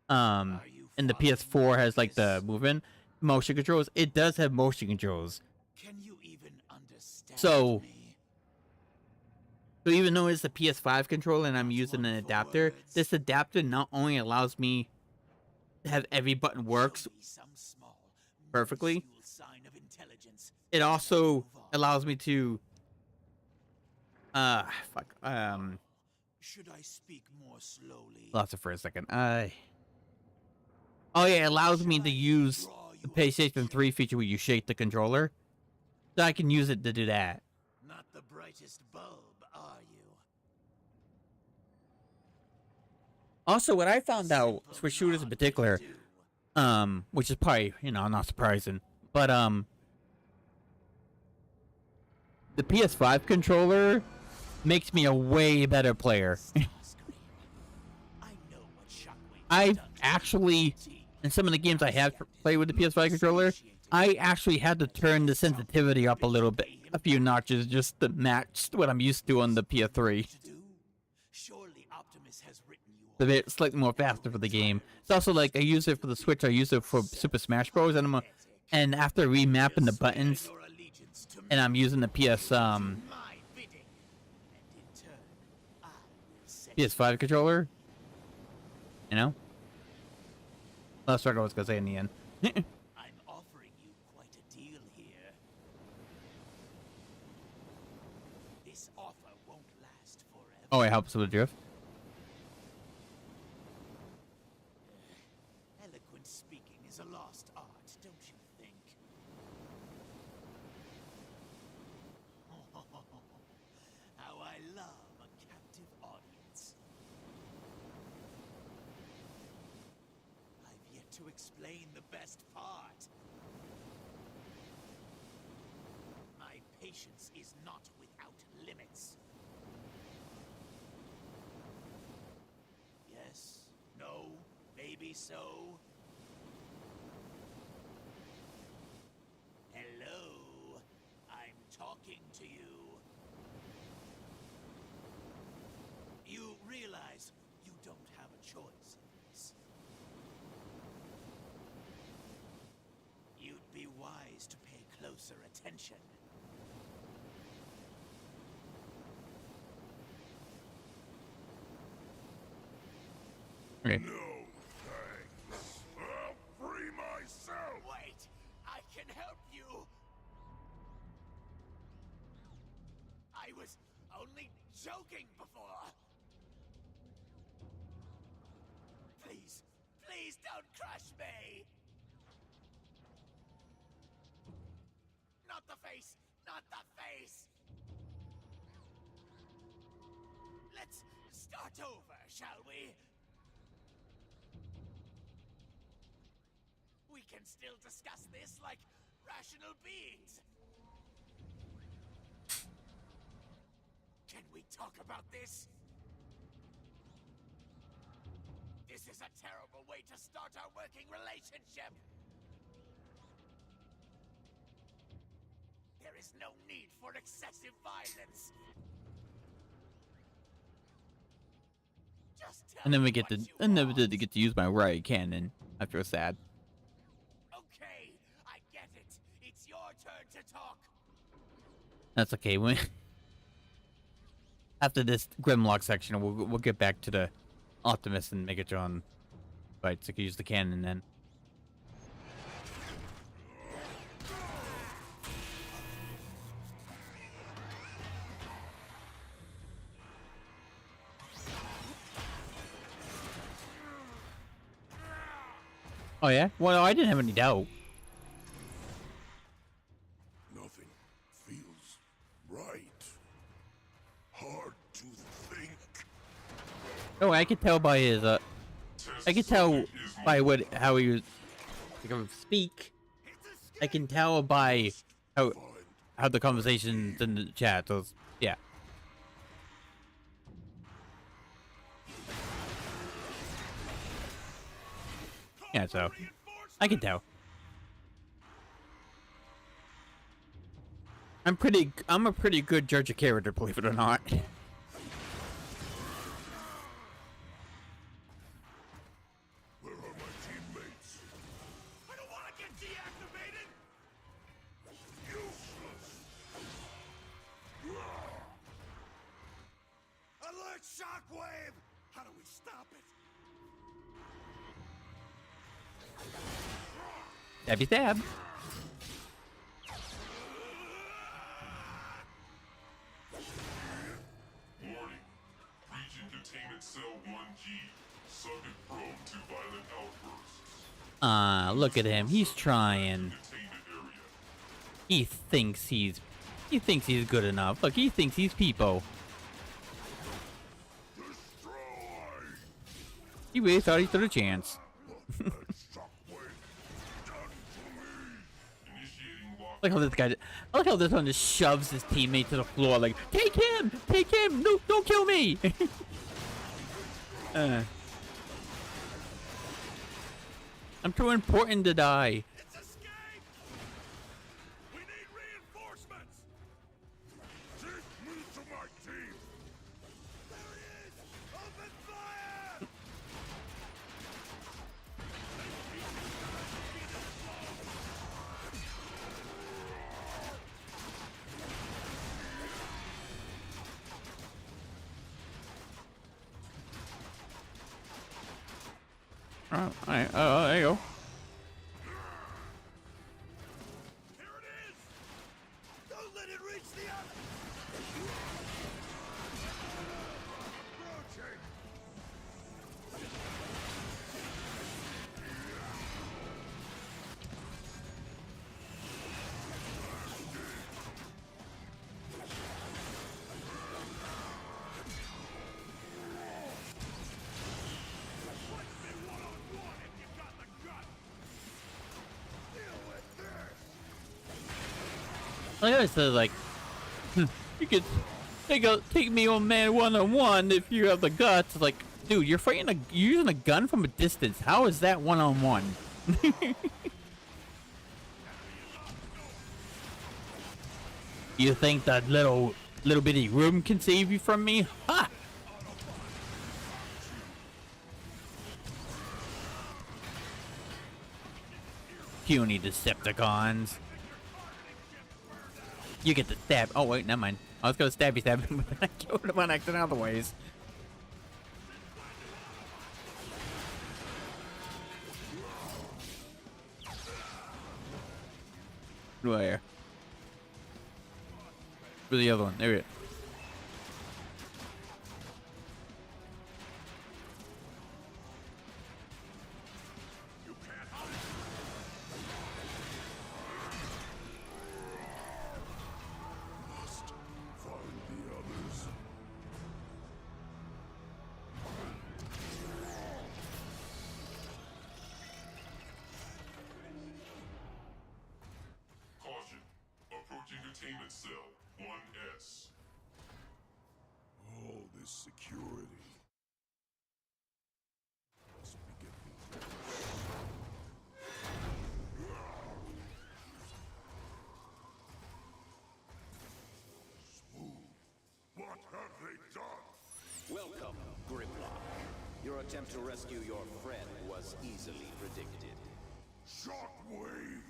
and the PS4 has like the movement motion controls. It does have motion controls. So even though it's a PS5 controller and I'm using an adapter, this adapter not only allows me to have every button works perfectly, it also allows me to Should I speak more slowly? Lost it for a second. Oh yeah, it allows me to use the PlayStation 3 feature where you shake the controller. So I can use it to do that. Not the brightest bulb, are you? Also, what I found out for shooters in particular, which is probably, not surprising, but the PS5 controller makes me a way better player. I've actually, in some of the games I have played with the PS5 controller, I actually had to turn the sensitivity up a little bit, a few notches, just to match what I'm used to on the PS3. A bit slightly more faster for the game. It's also like I use it for the Switch. I use it for Super Smash Bros. And after remapping the buttons, and I'm using the PS5 controller. That's what I was gonna say in the end. I'm offering you quite a deal here. This offer won't last forever. Oh, it helps with the drift. Eloquent speaking is a lost art, don't you think? How I love a captive audience. I've yet to explain the best part. My patience is not without limits. Yes, no, maybe so. Hello, I'm talking to you. You realize you don't have a choice in this. You'd be wise to pay closer attention. Okay. No thanks. I'll free myself. Wait, I can help you. I was only joking before. Please, please don't crush me. Not the face, not the face. Let's start over, shall we? We can still discuss this like rational beings. Can we talk about this? This is a terrible way to start our working relationship. There is no need for excessive violence. Just tell And then me we get what to, you and then we want. did get to use my riot cannon. I feel sad. Okay, I get it. It's your turn to talk. That's okay. After this Grimlock section, we'll get back to the Optimus and Megatron fights. So I can use the cannon then. Oh yeah? Well, I didn't have any doubt. Nothing feels right. Hard to think. Oh, I could tell by his I could tell by how he was speak. I can tell by how the conversations in the chat. So yeah. Yeah, so I can tell. I'm a pretty good judge of character, believe it or not. Where are my teammates? I don't want to get deactivated. Useless. Alert Shockwave! How do we stop it? Stabby stab. Warning. Region Containment Cell 1G. Subject prone to violent outbursts. Ah, look at him. He's trying. He thinks he's good enough. Look, he thinks he's Peepo. He really thought he stood a chance. Look how this guy. I like how this one just shoves his teammate to the floor. Like, take him, no, don't kill me. I'm too important to die. We need reinforcements. Take me to my team. There he is. Open fire. Alright, there you go. Don't let it reach the other. Approaching. Like I said, like, you could take me on man one-on-one if you have the guts. Like, dude, you're you're using a gun from a distance. How is that one-on-one? You think that little bitty room can save you from me? Ha! Puny Decepticons. You get the stab. Oh wait, never mind. I was gonna stab him, but I killed him on accident other ways. Where? Where's the other one? There we go. Caution. Approaching containment cell 1S. All this security. Must be getting smooth. What have they done? Welcome, Grimlock. Your attempt to rescue your friend was easily predicted. Shockwave!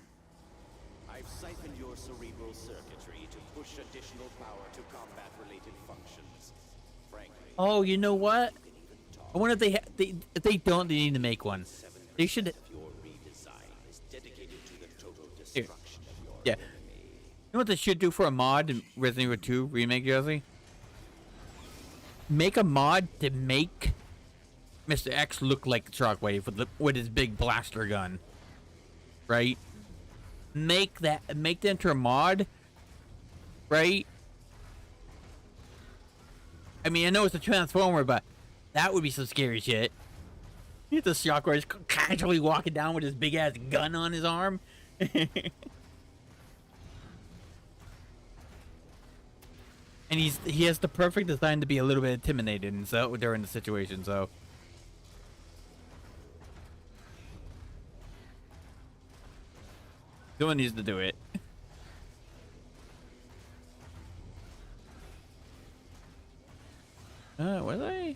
I've siphoned your cerebral circuitry to push additional power to combat-related functions. Frankly, Oh, you know what? I wonder if if they don't, they need to make one. They should. your redesign is dedicated to the total Here. destruction of your Yeah. You know what they should do for a mod in Resident Evil 2 remake, Jersey? Make a mod to make Mr. X look like Shockwave with his big blaster gun. Right? Make that into a mod. Right? I mean, I know it's a Transformer, but that would be some scary shit. You the Shockwave casually walking down with his big ass gun on his arm. And he has the perfect design to be a little bit intimidated and so during the situation, so someone needs to do it. Were they?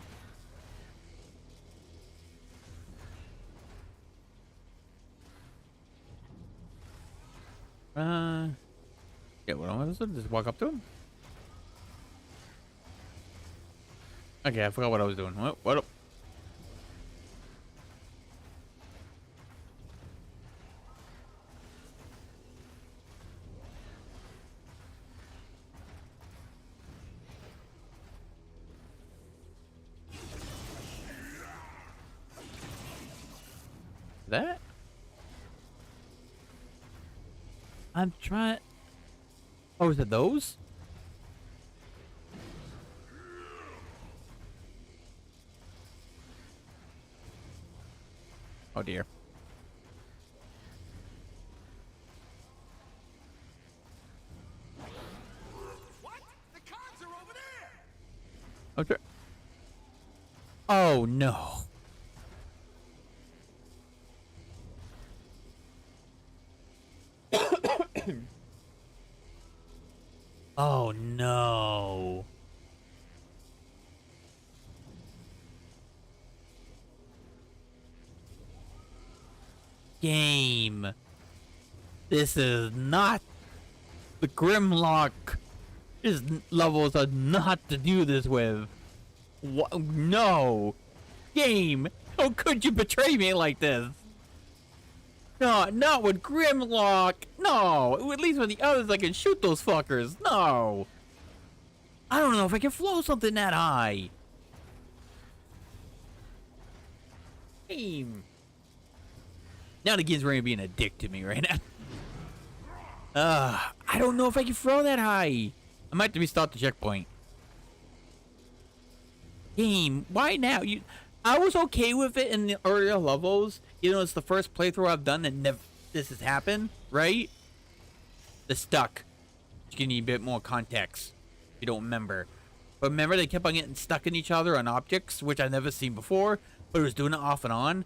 Yeah, what am I supposed to do? Just walk up to him? Okay, I forgot what I was doing. What up? that? I'm trying. Oh, is it those? Oh dear. What? The cons are over there! Okay. Oh no. Oh no. Game. This is not the Grimlock. His levels are not to do this with. What? No. Game. How could you betray me like this? No, not with Grimlock. No. At least with the others I can shoot those fuckers. No. I don't know if I can flow something that high. Game. Now the game's really being a dick to me right now. I don't know if I can throw that high. I might have to restart the checkpoint. Game, why now? I was okay with it in the earlier levels. You know, it's the first playthrough I've done that never this has happened, right? The stuck. You need a bit more context. If you don't remember. But remember they kept on getting stuck in each other on objects, which I've never seen before, but it was doing it off and on.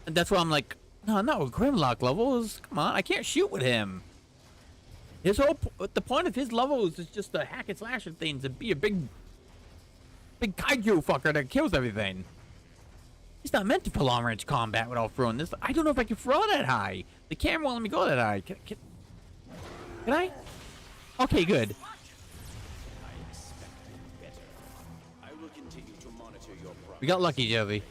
And that's why I'm like, no, not with Grimlock levels. Come on, I can't shoot with him. His whole the point of his levels is just to hack and slash at things and be a big kaiju fucker that kills everything. He's not meant to pull long range combat without throwing this. I don't know if I can throw that high. The camera won't let me go that high. Can I? Okay, good. We got lucky, Josie.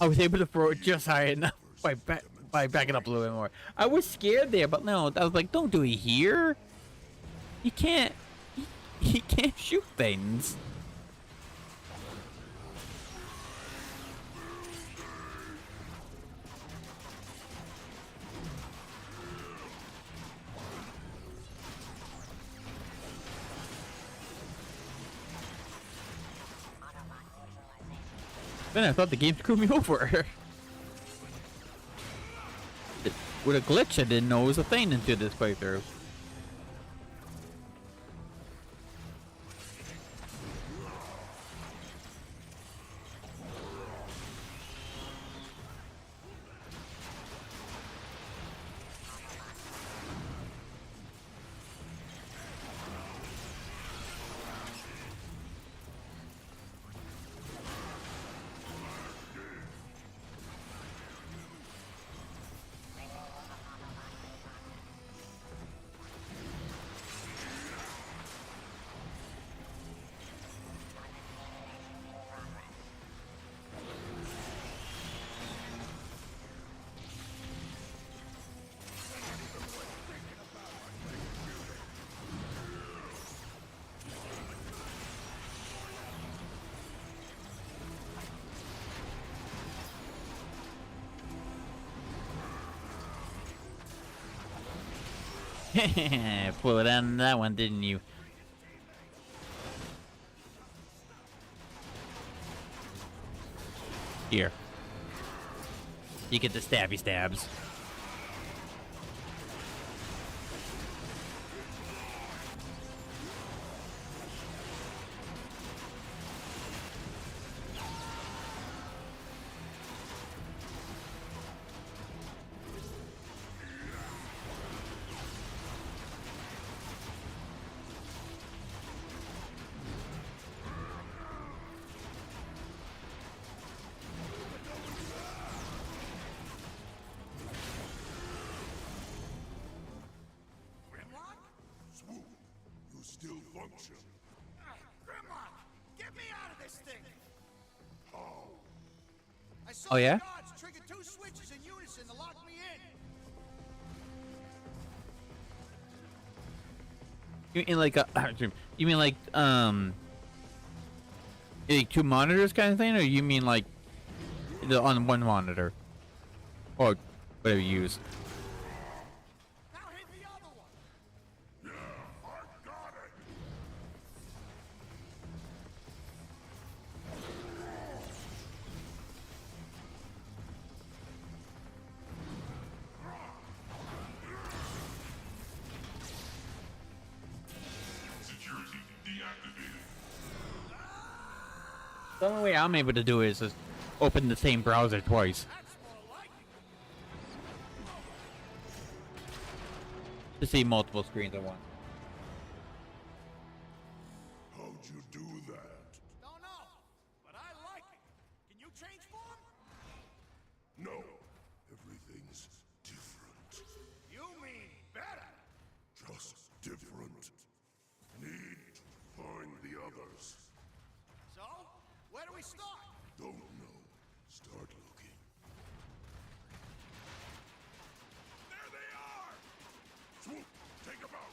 I was able to throw it just high enough by backing up a little bit more. I was scared there, but no, I was like, don't do it here. He can't shoot things. Then I thought the game screwed me over. With a glitch I didn't know was a thing into this playthrough. Flew it on that one, didn't you? Here. You get the stabby stabs. Still function. Grimlock, get me out of this thing. How? I saw Oh, yeah? the guards trigger 2 switches in unison to lock me in. You mean like you mean like 2 monitors kind of thing, or you mean like on one monitor? Or Whatever you use. Now hit the other one. Yeah, I got it. Security deactivated. The only way I'm able to do it is just open the same browser twice. To see multiple screens at once. How'd you do that? Don't know, but I like it. Can you change form? No, everything's different. You mean better? Just different. Need to find the others. So, where do we start? Don't know. Start looking. There they are! Swoop, take them out.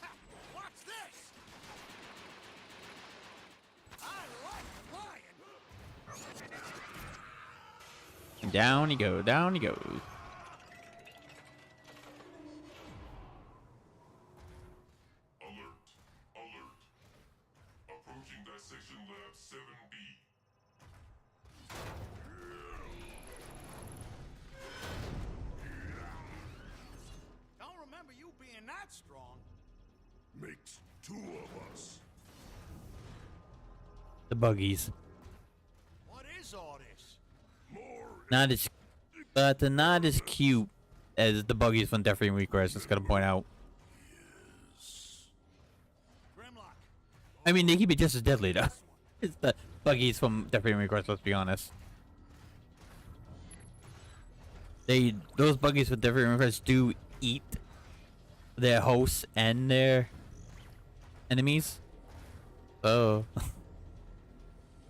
Ha, watch this! I like flying! And down you go, down you go. Alert, alert. Approaching dissection lab 7B. Don't remember you being that strong. Makes two of us. The buggies. What is all this? More Not as, but they're not as cute as the buggies from Death Ring Request. Just gotta point out. Grimlock. I mean, they can be just as deadly though. It's the buggies from Death Ring Request. Let's be honest. Those buggies from Death Ring Request do eat their hosts and their enemies. So,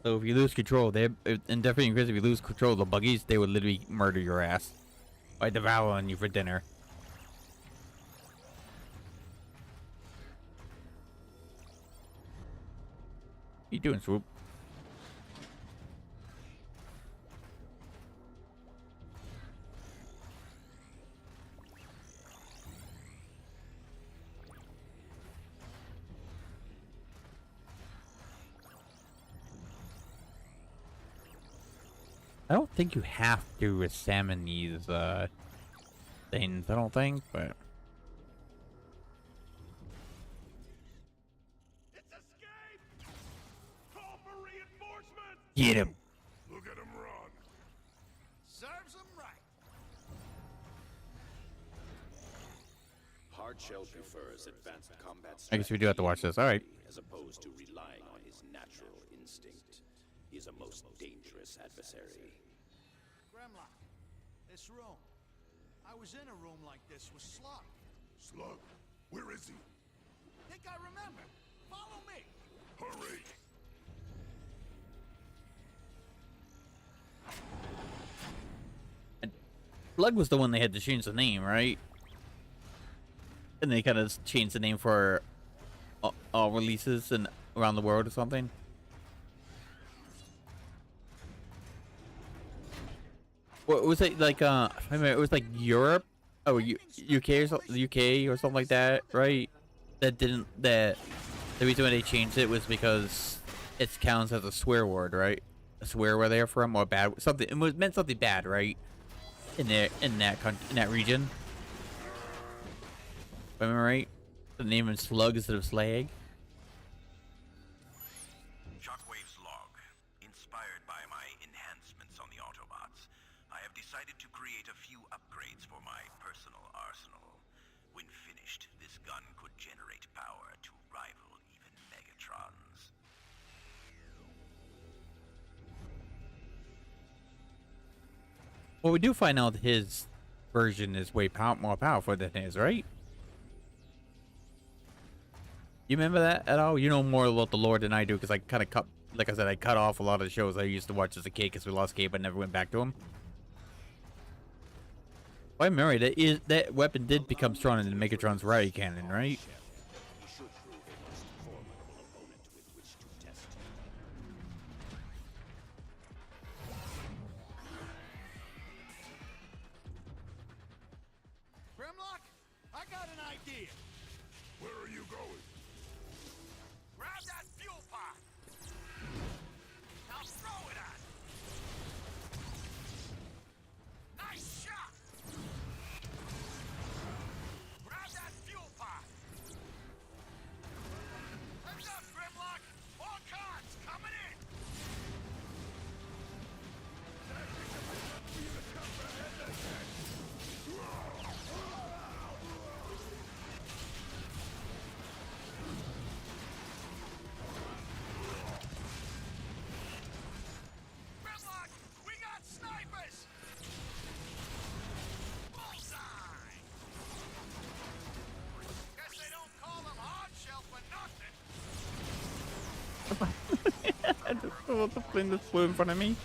so if you lose control, in Death Ring Request, if you lose control of the buggies, they would literally murder your ass by devouring you for dinner. What you doing, Swoop? I don't think you have to examine these things, I don't think, but It's escape! Call for reinforcements! get him. Look at him run. Serves him right. Hardshell prefers advanced combat I guess we do have to watch this. All right. as opposed to relying on his natural instinct. He is a most dangerous adversary. Grimlock, this room. I was in a room like this with Slug. Slug, where is he? Think I remember. Follow me. Hurry! Slug was the one they had to change the name, right? And they kind of changed the name for all releases and around the world or something. What was it like? I remember it was like Europe, UK or UK or something like that, right? That didn't. That the reason why they changed it was because it counts as a swear word, right? A swear where they're from or bad something. It was meant something bad, right? In that country, in that region. If I remember right, the name is Slug instead of Slag. Shockwave's log. Inspired by my enhancements on the Autobots, I have decided to create a few upgrades for my personal arsenal. When finished, this gun could generate power to rival even Megatron's. Well, we do find out his version is way more powerful than his, right? You remember that at all? You know more about the lore than I do, because I kind of cut, like I said, I cut off a lot of the shows I used to watch as a kid because we lost cable and never went back to them. Well, I remember that weapon did become stronger than Megatron's riot cannon, right? He should prove a most formidable opponent with which to test. I just saw the thing that flew in front of me.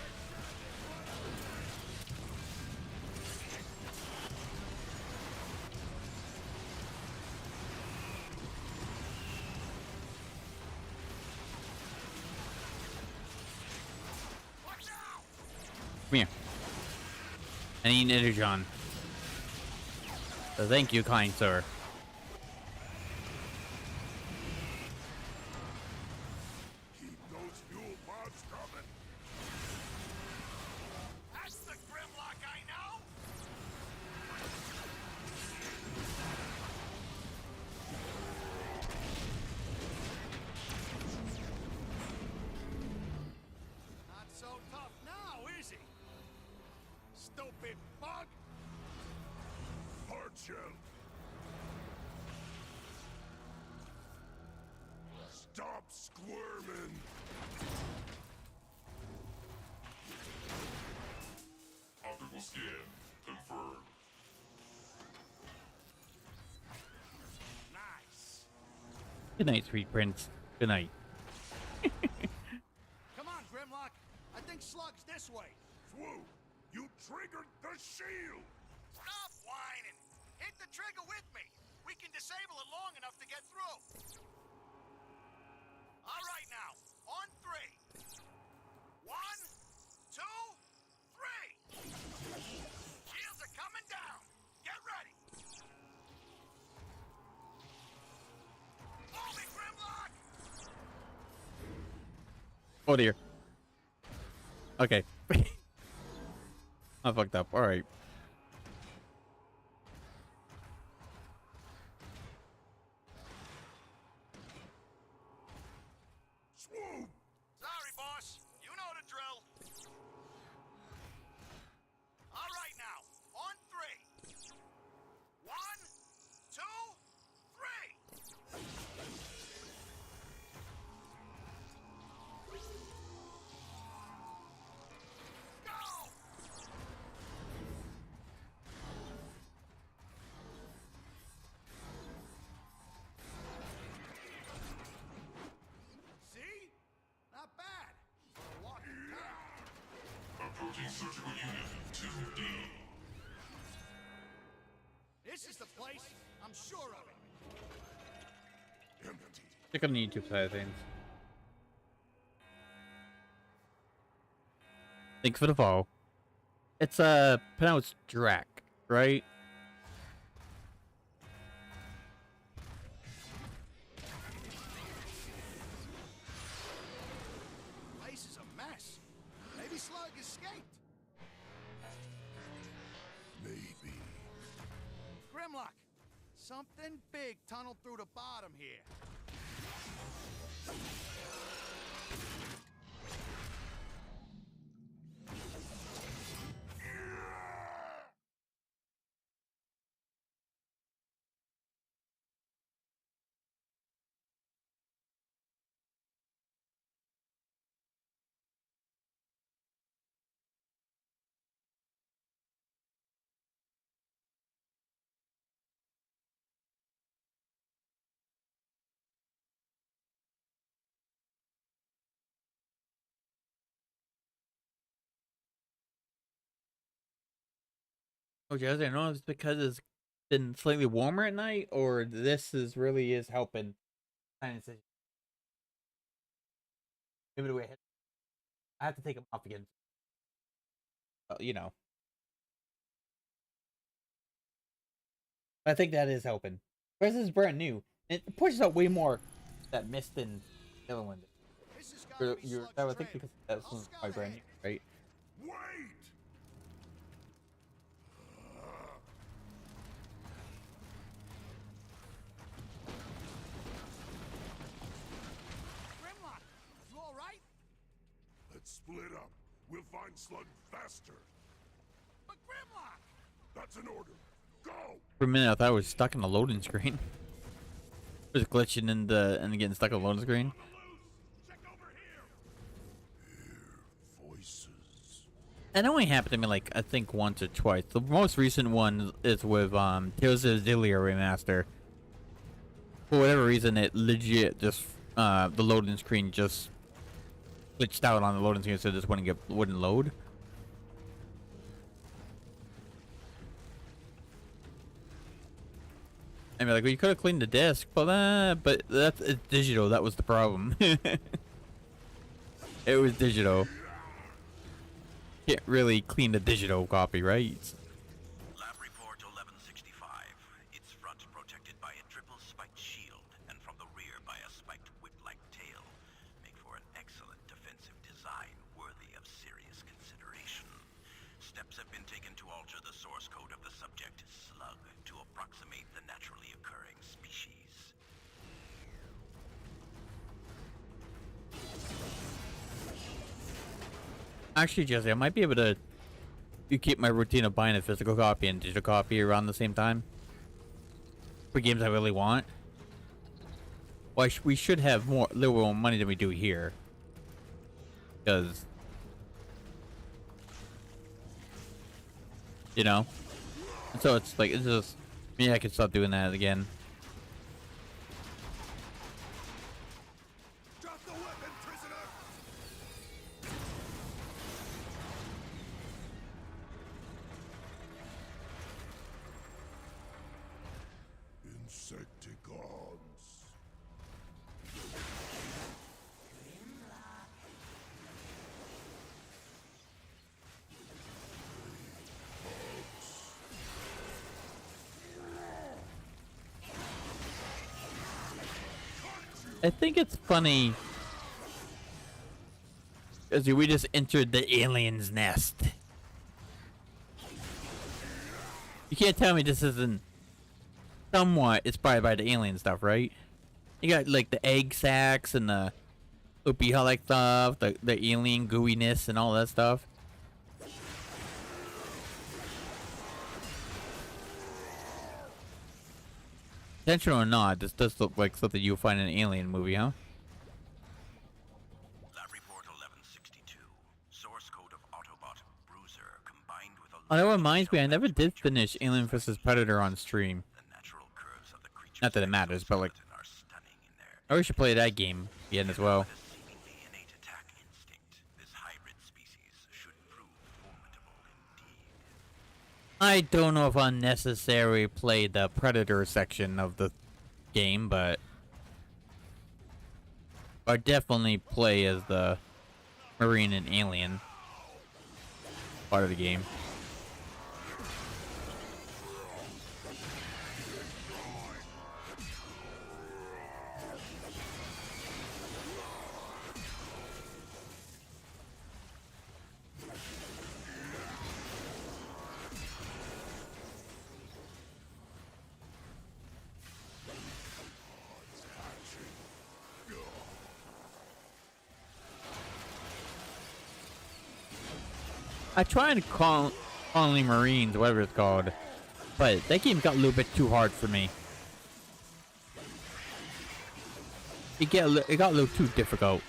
Come here. I need an Energon. So thank you, kind sir. Keep those fuel pods coming. That's the Grimlock I know! Not so tough now, is he? Stupid bug! Hard shell. Stop squirming. Optical scan confirmed. Nice. Good night, sweet prince. Good night. Come on, Grimlock. I think Slug's this way. Swoop, you triggered the shield. Stop whining! Hit the trigger with me! We can disable it long enough to get through! All right now, on three. 1, 2, 3! Shields are coming down! Get ready! Hold me, Grimlock! Oh dear. Okay. I fucked up. Alright. Swoop! Sorry, boss. You know the drill. All right now, on three. 1, 2, 3! Go! See? Not bad. For a walking town. Approaching surgical unit 2D. This is the place. I'm sure of it. Empty. Check on the YouTube side of things. Thanks for the follow. It's pronounced Drac, right? Place is a mess. Maybe Slug escaped. Maybe. Grimlock, something big tunneled through the bottom here. Oh, Jazz, I don't know if it's because it's been slightly warmer at night, or this really is helping. Maybe the way I have to take them off again. You know. I think that is helping. Whereas this is brand new. It pushes out way more that mist than the other one. I would think because that's quite brand new, right? Wait! Grimlock, you all right? Let's split up. We'll find Slug faster. But Grimlock! That's an order. Go! For a minute, I thought I was stuck in the loading screen. I was glitching and getting stuck on the loading screen. Check over here. Hear voices. It only happened to me like I think once or twice. The most recent one is with Tales of Xillia remaster. For whatever reason, it legit just the loading screen just glitched out on the loading screen, so this wouldn't load. I mean, like, well, you could have cleaned the disc, but that's it's digital. That was the problem. It was digital. Can't really clean the digital copy, right? Lab report 1165. Its front protected by a triple spiked shield, and from the rear by a spiked whip-like tail. Make for an excellent defensive design worthy of serious consideration. Steps have been taken to alter the source code of the subject, Slug, to approximate the naturally occurring species. Actually, Jesse, I might be able to keep my routine of buying a physical copy and digital copy around the same time for games I really want. Well, we should have little more money than we do here, because you know. And so it's like, it's just maybe I can stop doing that again. Drop the weapon, prisoner! Insecticons. I think it's funny because we just entered the alien's nest. You can't tell me this isn't somewhat inspired by the alien stuff, right? You got like the egg sacs and the Opie like stuff, the alien gooiness and all that stuff. Intentional or not, this does look like something you'll find in an alien movie, huh? Lab report 1162. Source code of Autobot Bruiser combined with a Oh, that reminds me, I never did finish Alien vs. Predator on stream. Not that it matters, but like, I wish you play that game again as well. I don't know if I'll necessarily play the Predator section of the game, but I definitely play as the Marine and Alien part of the game. I tried to call Colony Marines, whatever it's called, but that game got a little bit too hard for me. It got a little too difficult.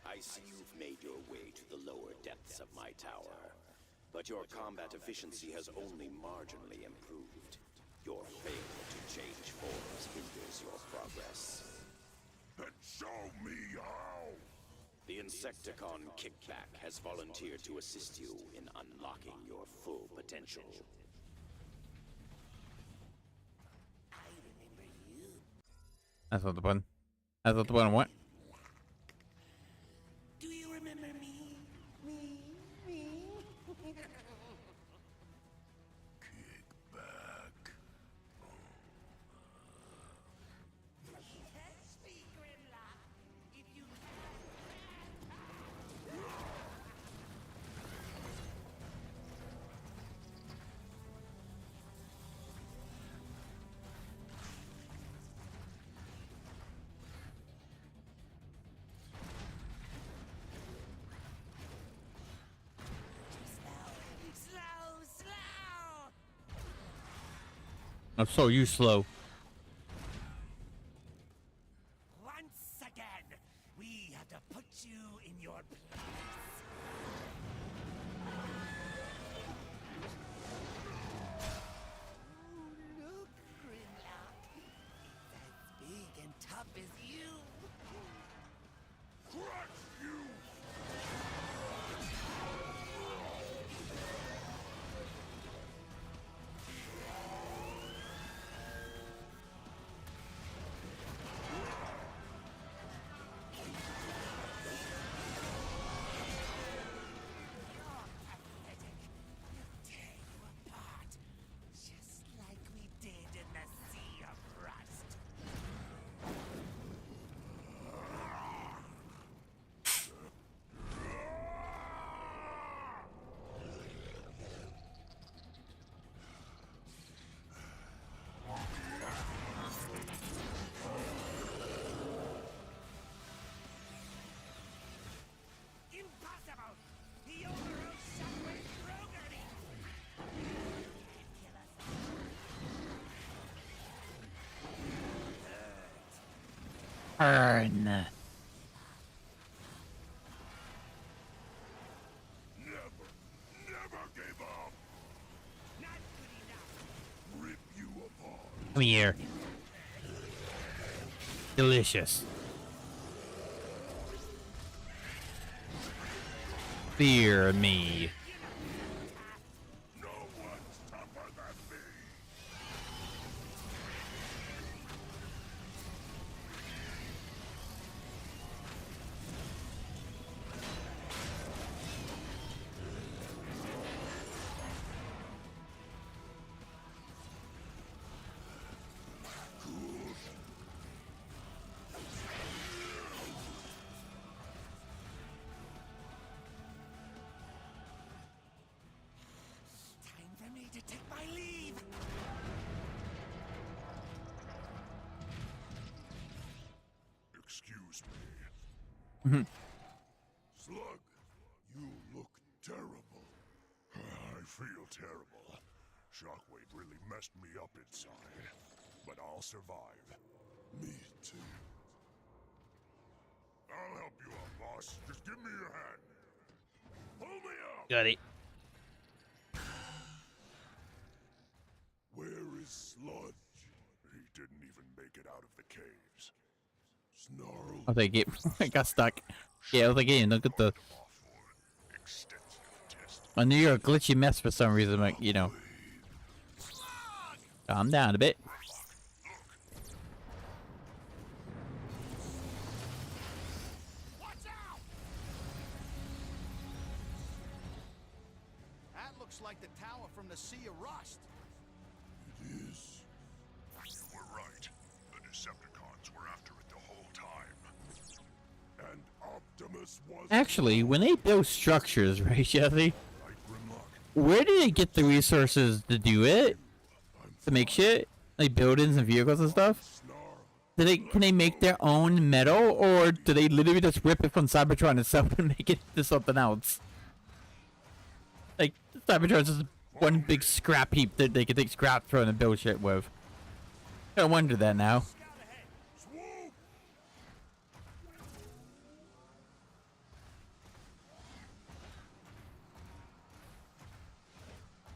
I see you've made your way to the lower depths of my tower. But your combat efficiency has only marginally improved. Your failure to change forms hinders your progress. Then show me how! The Insecticon Kickback has volunteered to assist you in unlocking your full potential. That's not the button. That's not the button. What? Do you remember me? Me? I'm so you slow. Once again, we have to put you in your place. Look, Grimlock. It's as big and tough as you. Crush you! Pathetic. We'll tear you apart, just like we did in the Sea of Rust. Impossible! He overrode Shockwave's programming! Can't kill us Burn. Never give up! Not good enough! Rip you apart! Come here. Delicious. Fear me. No one's tougher than me! Time for me to take my leave! Excuse me. Slug, you look terrible. I feel terrible. Shockwave really messed me up inside. But I'll survive. Me too. I'll help you up, boss. Just give me your hand. Pull me up! Got it. Where is Sludge? He didn't even make it out of the caves. Snarl. I'll take it. I got stuck. Yeah, I'll take it. Look at the. Extensive testing. I knew you're a glitchy mess for some reason, like, you know. Calm down a bit. Watch out! That looks like the tower from the Sea of Rust. It is. You were right. The Decepticons were after it the whole time. And Optimus was. Actually, when they build structures, right, Jesse? Like Grimlock. Where do they get the resources to do it? To make shit? Like buildings and vehicles and stuff? Can they make their own metal, or do they literally just rip it from Cybertron itself and make it into something else? Like, Cybertron's just one big scrap heap that they can take scrap from and build shit with. I wonder that now. Swoop!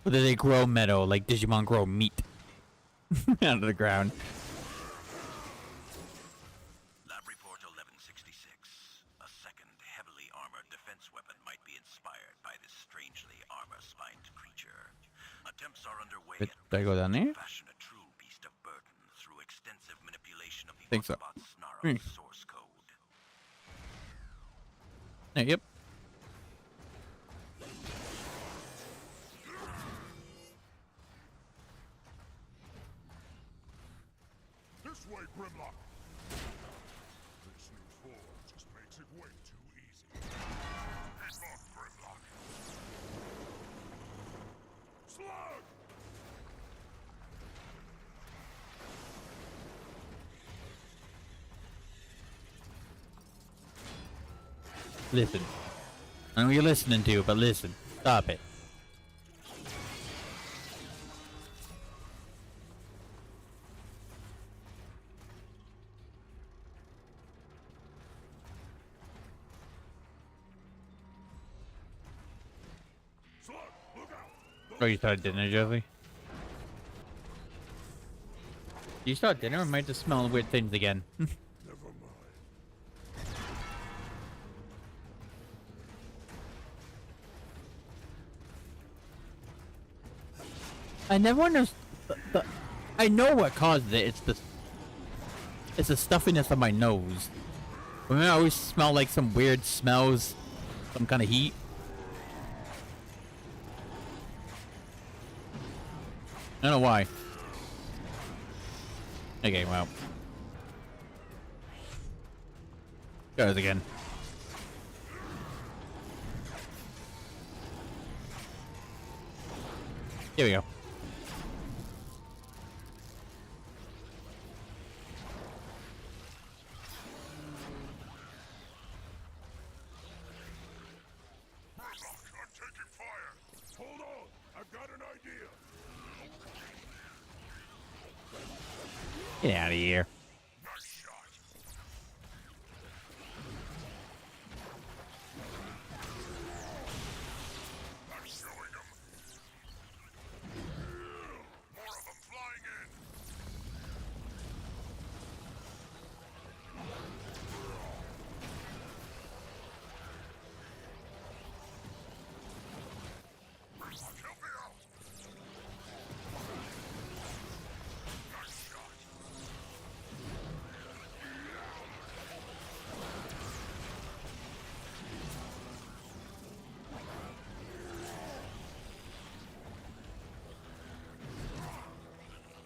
Or do they grow metal like Digimon grow meat out of the ground? Lab report 1166. A second heavily armored defense weapon might be inspired by this strangely armor-spined creature. Attempts are underway Did I go down there? to fashion a true beast of burden through extensive manipulation of the Think so. Autobot Snarl's source code. Yep. This way, Grimlock! This new form just makes it way too easy. Head off, Grimlock! Slug! Listen. I know what you're listening to, but listen. Stop it. Oh, you started dinner, Josie? You start dinner, or am I just smelling weird things again? I never understood. I know what causes it. It's the stuffiness of my nose. I mean, I always smell like some weird smells, some kind of heat. I don't know why. Okay, well. Goes again. Here we go. Hold on, I've got an idea. Get out of here.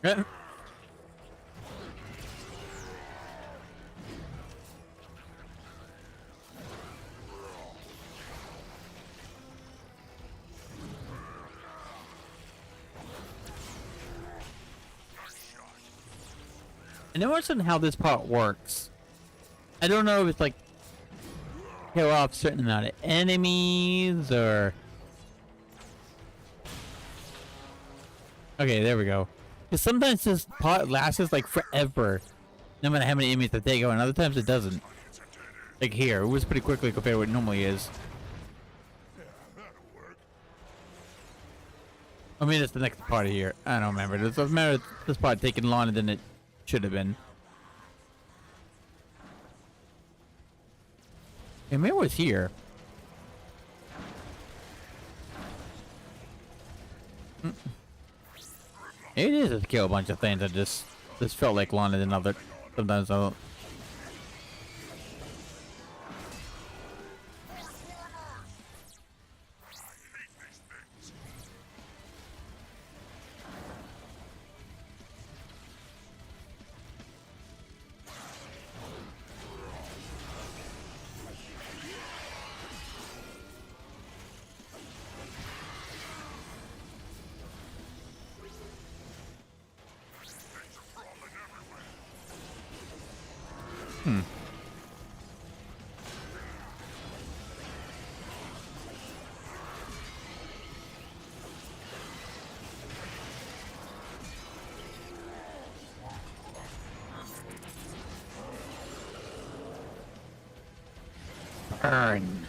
Yeah. I never understood how this part works. I don't know if it's like kill off a certain amount of enemies or. Okay, there we go. Because sometimes this part lasts like forever, no matter how many enemies that they go, and other times it doesn't. Like here, it was pretty quickly compared to what it normally is. I mean, it's the next part here. I don't remember. It doesn't matter. This part taking longer than it should have been. And maybe it was here. It is to kill a bunch of things. I just felt like longer than other. Sometimes I don't. Burn.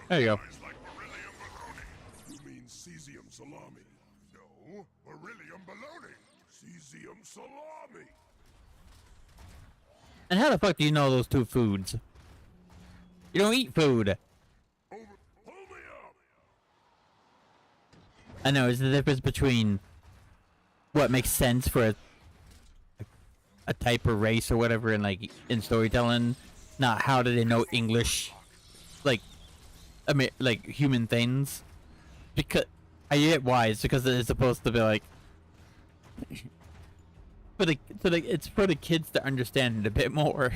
There you go. You mean cesium salami? No, beryllium baloney. Cesium salami. And how the fuck do you know those two foods? You don't eat food. I know, it's the difference between what makes sense for a type of race or whatever in like in storytelling, not how do they know English, like I mean like human things. Because I get why, it's because it's supposed to be like it's for the kids to understand it a bit more.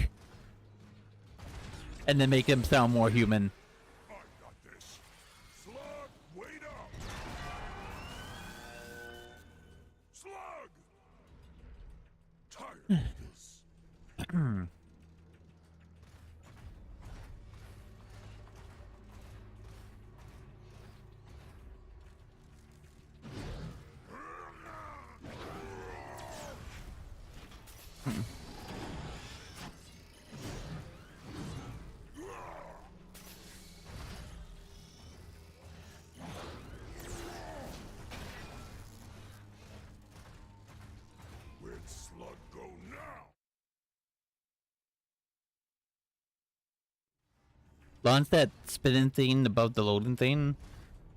And then make them sound more human. Slug, wait up. Slug. Where'd Slug go now? Once that spinning thing above the loading thing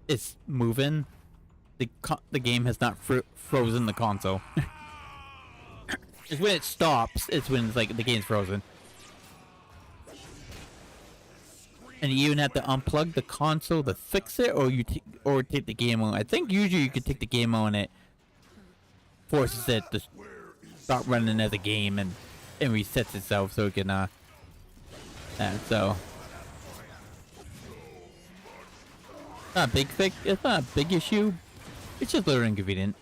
is moving, the game has not frozen the console. It's when it stops, it's when it's like the game's frozen. And you even have to unplug the console to fix it, or or take the game on. I think usually you could take the game on, it forces it to start running as a game and resets itself so it can so not a big fix. It's not a big issue. It's just a little inconvenient.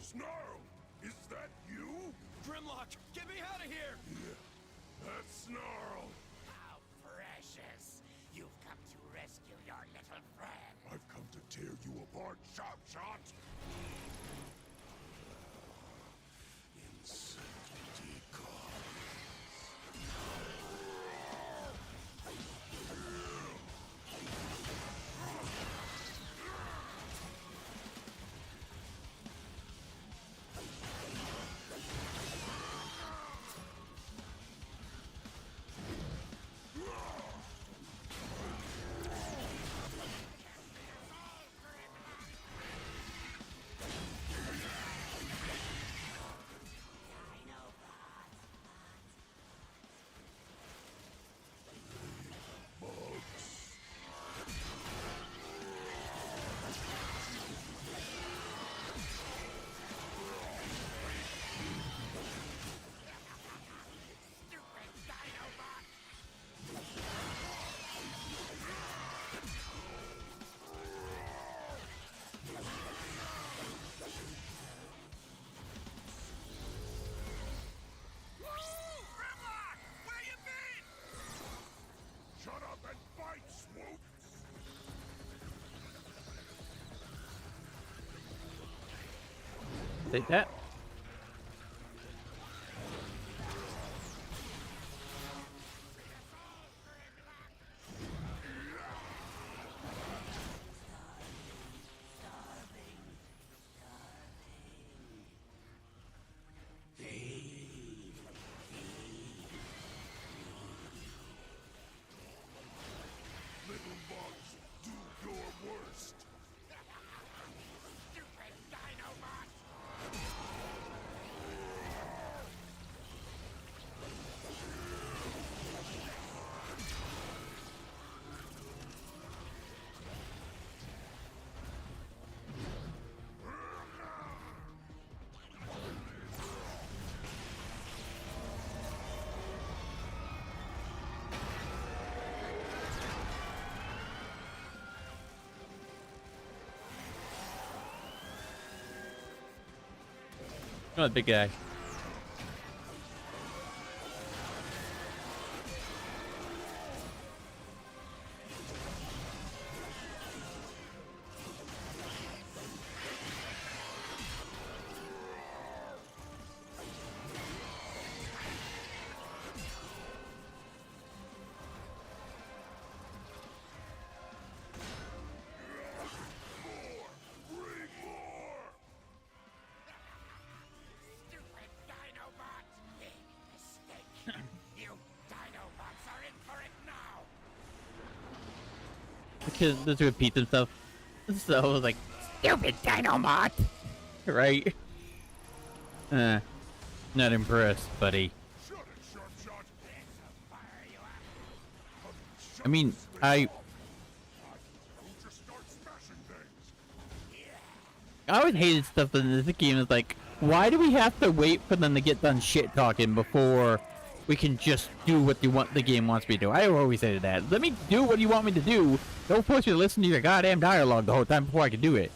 Snarl! Is that you? Grimlock, get me out of here! That's Snarl! How precious! You've come to rescue your little friend. I've come to tear you apart, Sharpshot! Insanity calls. Shut up and fight, Swoop! Take that. Little bugs, do your worst! Stupid Dinobot! Not a big guy. because this repeats and stuff. So I was like, stupid Dynamot, right? Not impressed, buddy. I mean, I always hated stuff in this game. Is like, why do we have to wait for them to get done shit talking before we can just do what the game wants me to do? I always say that. Let me do what you want me to do. Don't force me to listen to your goddamn dialogue the whole time before I can do it.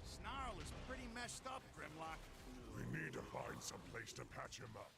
Snarl is pretty messed up, Grimlock. We need to find some place to patch him up.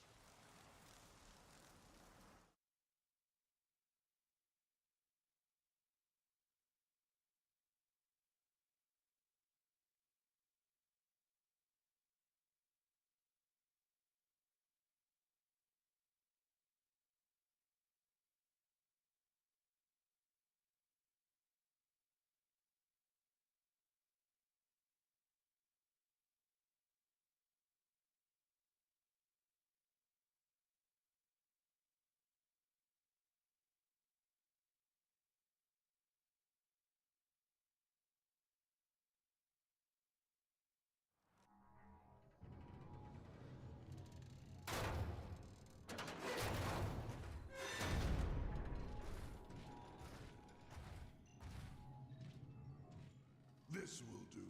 This will do.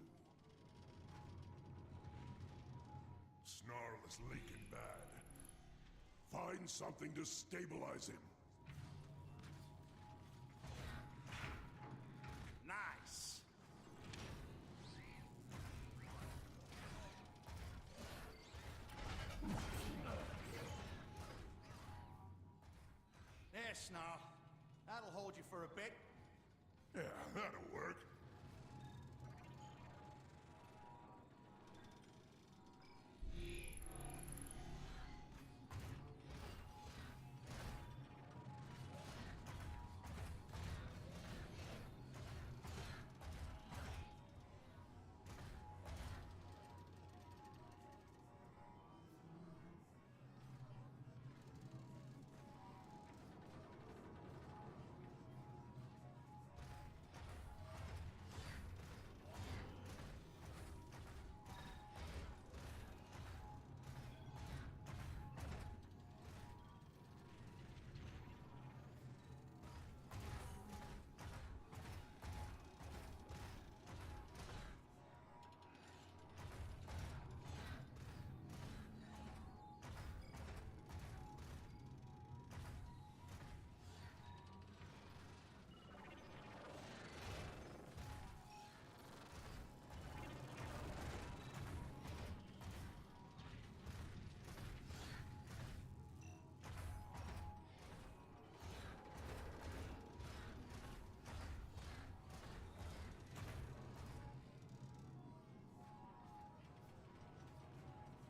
Snarl is leaking bad. Find something to stabilize him. Nice. There, Snarl. That'll hold you for a bit. Yeah, that'll work.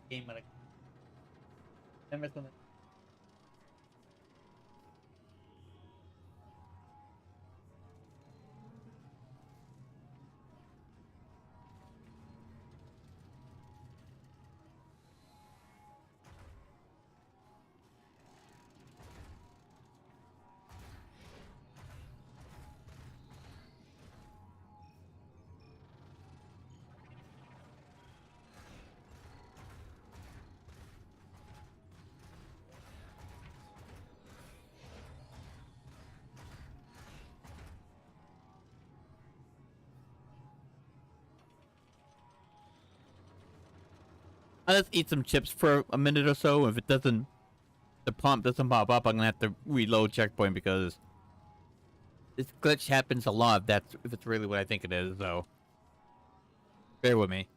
Game like. Remember something? I'll just eat some chips for a minute or so. If it doesn't, the prompt doesn't pop up, I'm gonna have to reload checkpoint because This glitch happens a lot. If it's really what I think it is, so bear with me.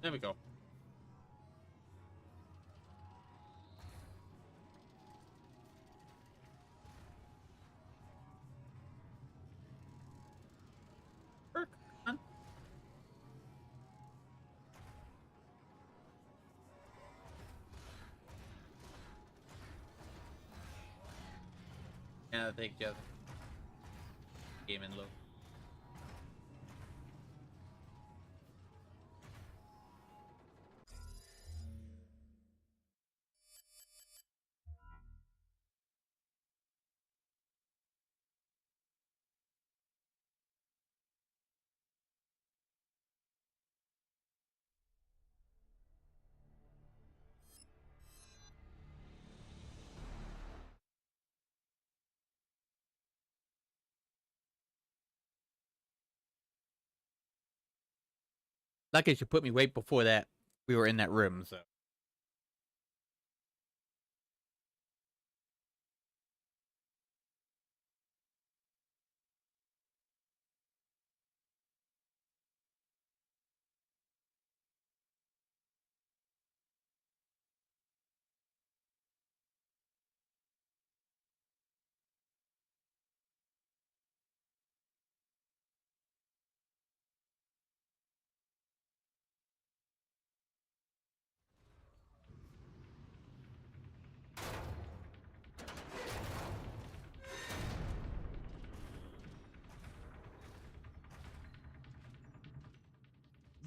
There we go. Yeah, I think just game in low. Lucky you put me right before that we were in that room, so.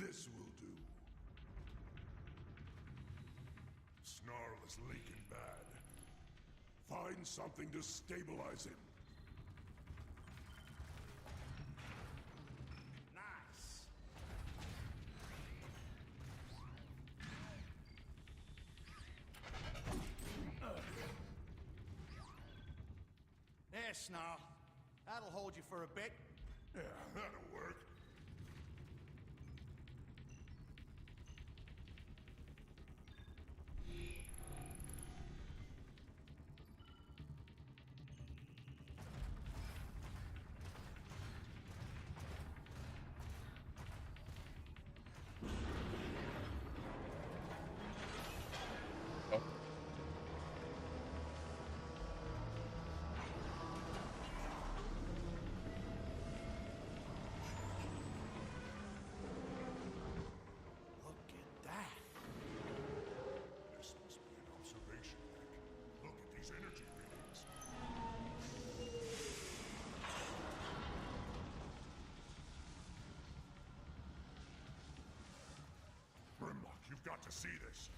This will do. Snarl is leaking bad. Find something to stabilize him. Nice. There, Snarl. That'll hold you for a bit. Yeah, that'll work. got to see this.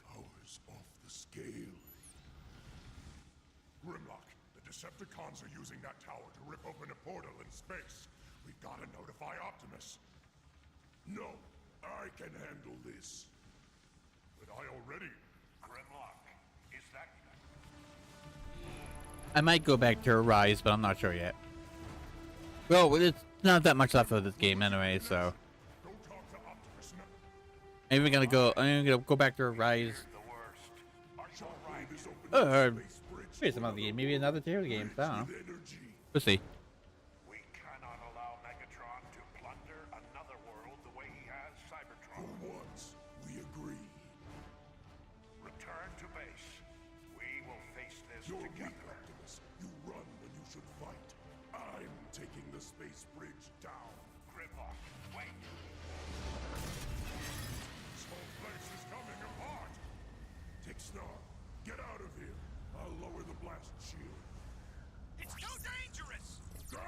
Tower's off the scale. Grimlock, the Decepticons are using that tower to rip open a portal in space. We've got to notify Optimus. No, I can handle this. But I already... Grimlock, is that... I might go back to Arise, but I'm not sure yet. Well, it's not that much left of this game anyway, so. I'm even gonna go back to Arise. Wait, some other game, maybe another tier game. I don't know. We'll see. We cannot allow Megatron to plunder another world the way he has Cybertron. For once, we agree. Return to base. We will face this You're together. weak, Optimus. You run when you should fight. I'm taking the space bridge down. Grimlock, wait. This whole place is coming apart. Tixnar, get out of here. I'll lower the blast shield. It's too dangerous! Go!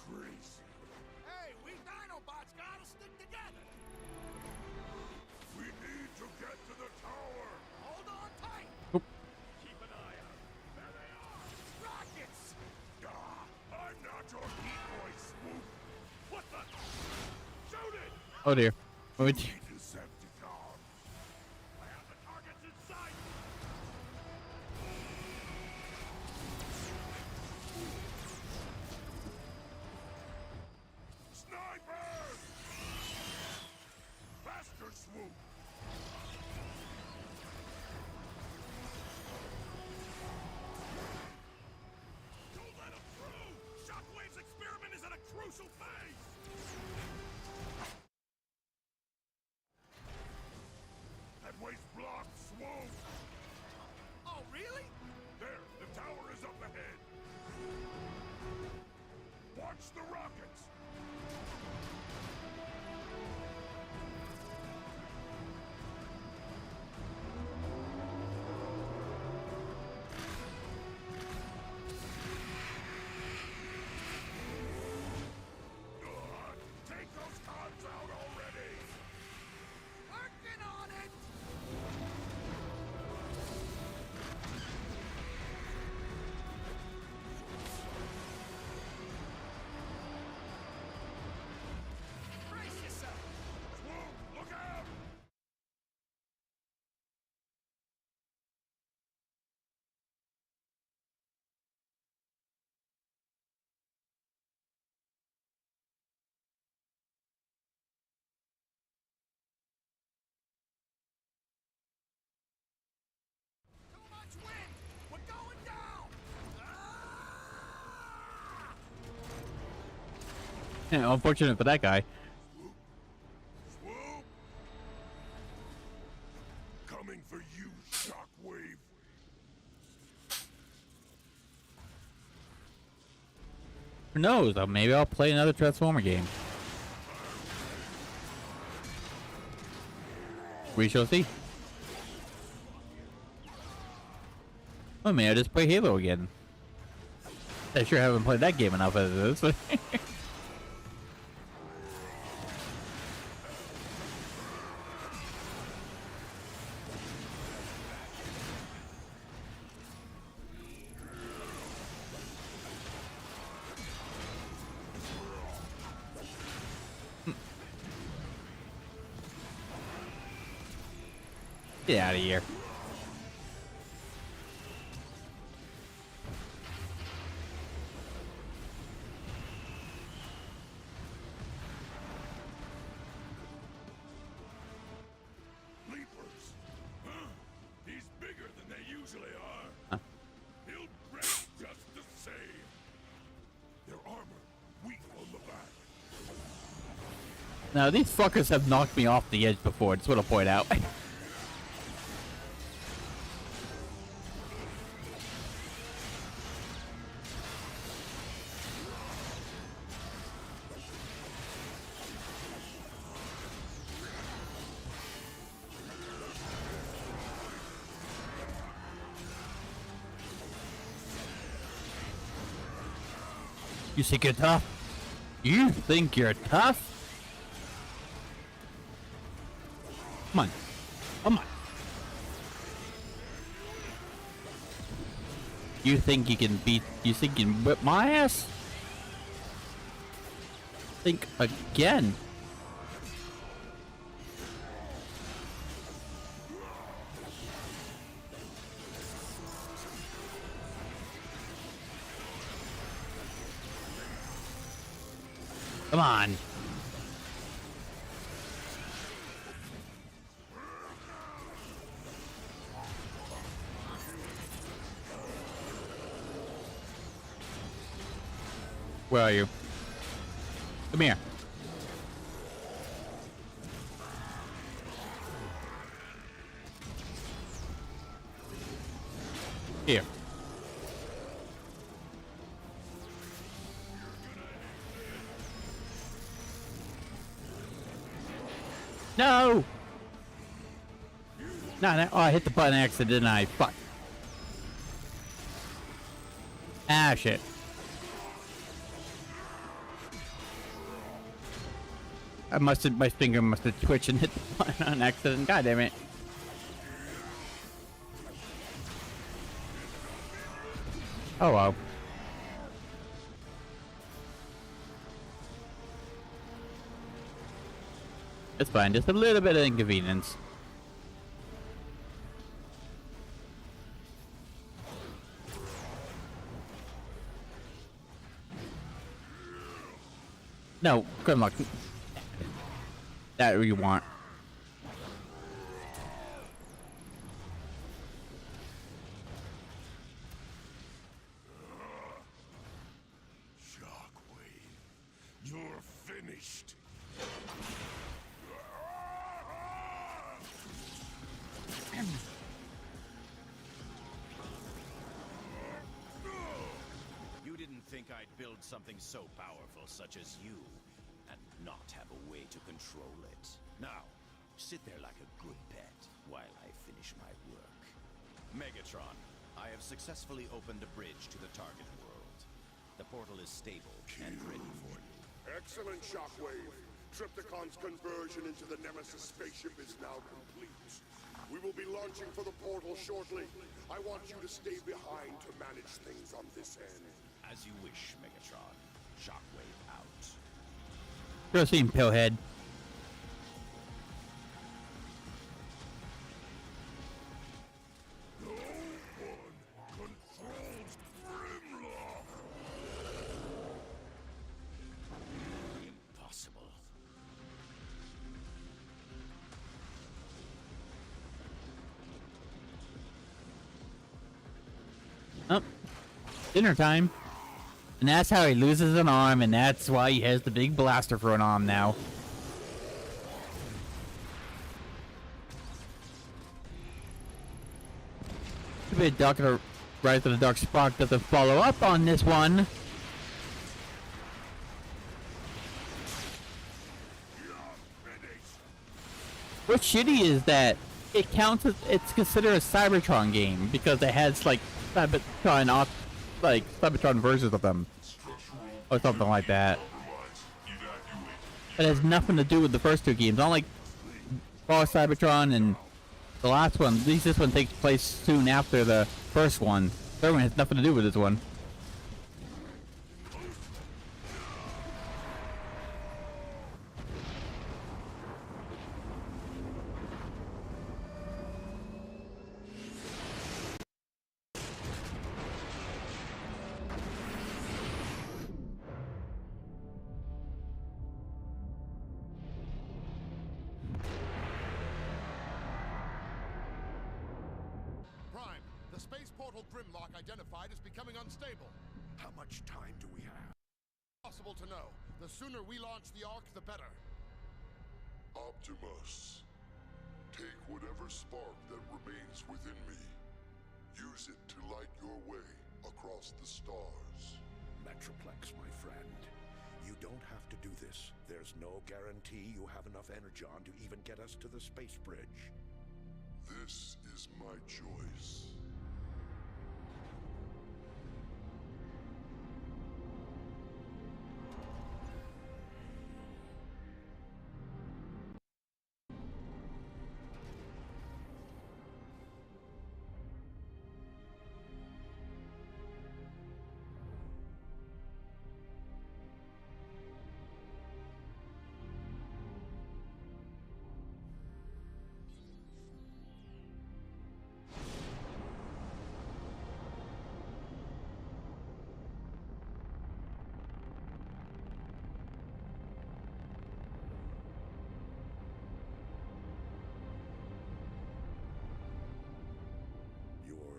Crazy. Hey, we Dinobots gotta stick together! We need to get to the tower. Hold on tight! Oop. Keep an eye out. There they are! Rockets! I'm not your decoy, Swoop. What the? Shoot it! Oh dear. Wait. Decepticon. I have the targets in sight! Snipers! Faster, Swoop. Don't let them through! Shockwave's experiment is at a crucial phase! That way's blocked, Swoop. Oh, really? There, the tower is up ahead. Watch the rockets. Take those cons out already. Working on it! Brace yourself! Swoop, look out! Too much wind! We're going down! Yeah, unfortunate for that guy. Swoop! Coming for you, Shockwave. Who knows? Maybe I'll play another Transformer game. We shall see. Oh man, I just play Halo again. I sure haven't played that game enough as this. Get out of here. Leapers. Huh? He's bigger than they usually are. He'll break just the same. Their armor weak on the back. Now these fuckers have knocked me off the edge before, just want to point out. You think you're tough? You think you're tough? Come on. Come on. You think you can you think you can whip my ass? Think again. Come on. Where are you? Come here. Here. No! No, oh, I hit the button accident, didn't I? Fuck. Ah, shit. My finger must have twitched and hit the button on accident. God damn it. Oh well. It's fine, just a little bit of inconvenience. No, good luck. That you want. Shockwave, you're finished. You didn't think I'd build something so powerful such as you, and not have a way to control it. Now, sit there like a good pet while I finish my work. Megatron, I have successfully opened a bridge to the target world. The portal is stable and ready for you. Excellent, Shockwave. Trypticon's conversion into the Nemesis spaceship is now complete. We will be launching for the portal shortly. I want you to stay behind to manage things on this end. As you wish, Megatron. Shockwave out. Proceed, Pillhead. No one controls Grimlock. Impossible. Oh, dinner time. And that's how he loses an arm, and that's why he has the big blaster for an arm now. Too bad Dr. Rise of the Dark Spark doesn't follow up on this one. What's shitty is that it counts as, it's considered a Cybertron game because it has like Cybertron versions of them. Or something like that. It has nothing to do with the first two games. Unlike Boss Cybertron and the last one, at least this one takes place soon after the first one. The third one has nothing to do with this one. The space portal Grimlock identified is becoming unstable. How much time do we have? Possible to know. The sooner we launch the Ark, the better. Optimus, take whatever spark that remains within me. Use it to light your way across the stars. Metroplex, my friend. You don't have to do this. There's no guarantee you have enough energon to even get us to the space bridge. This is my choice.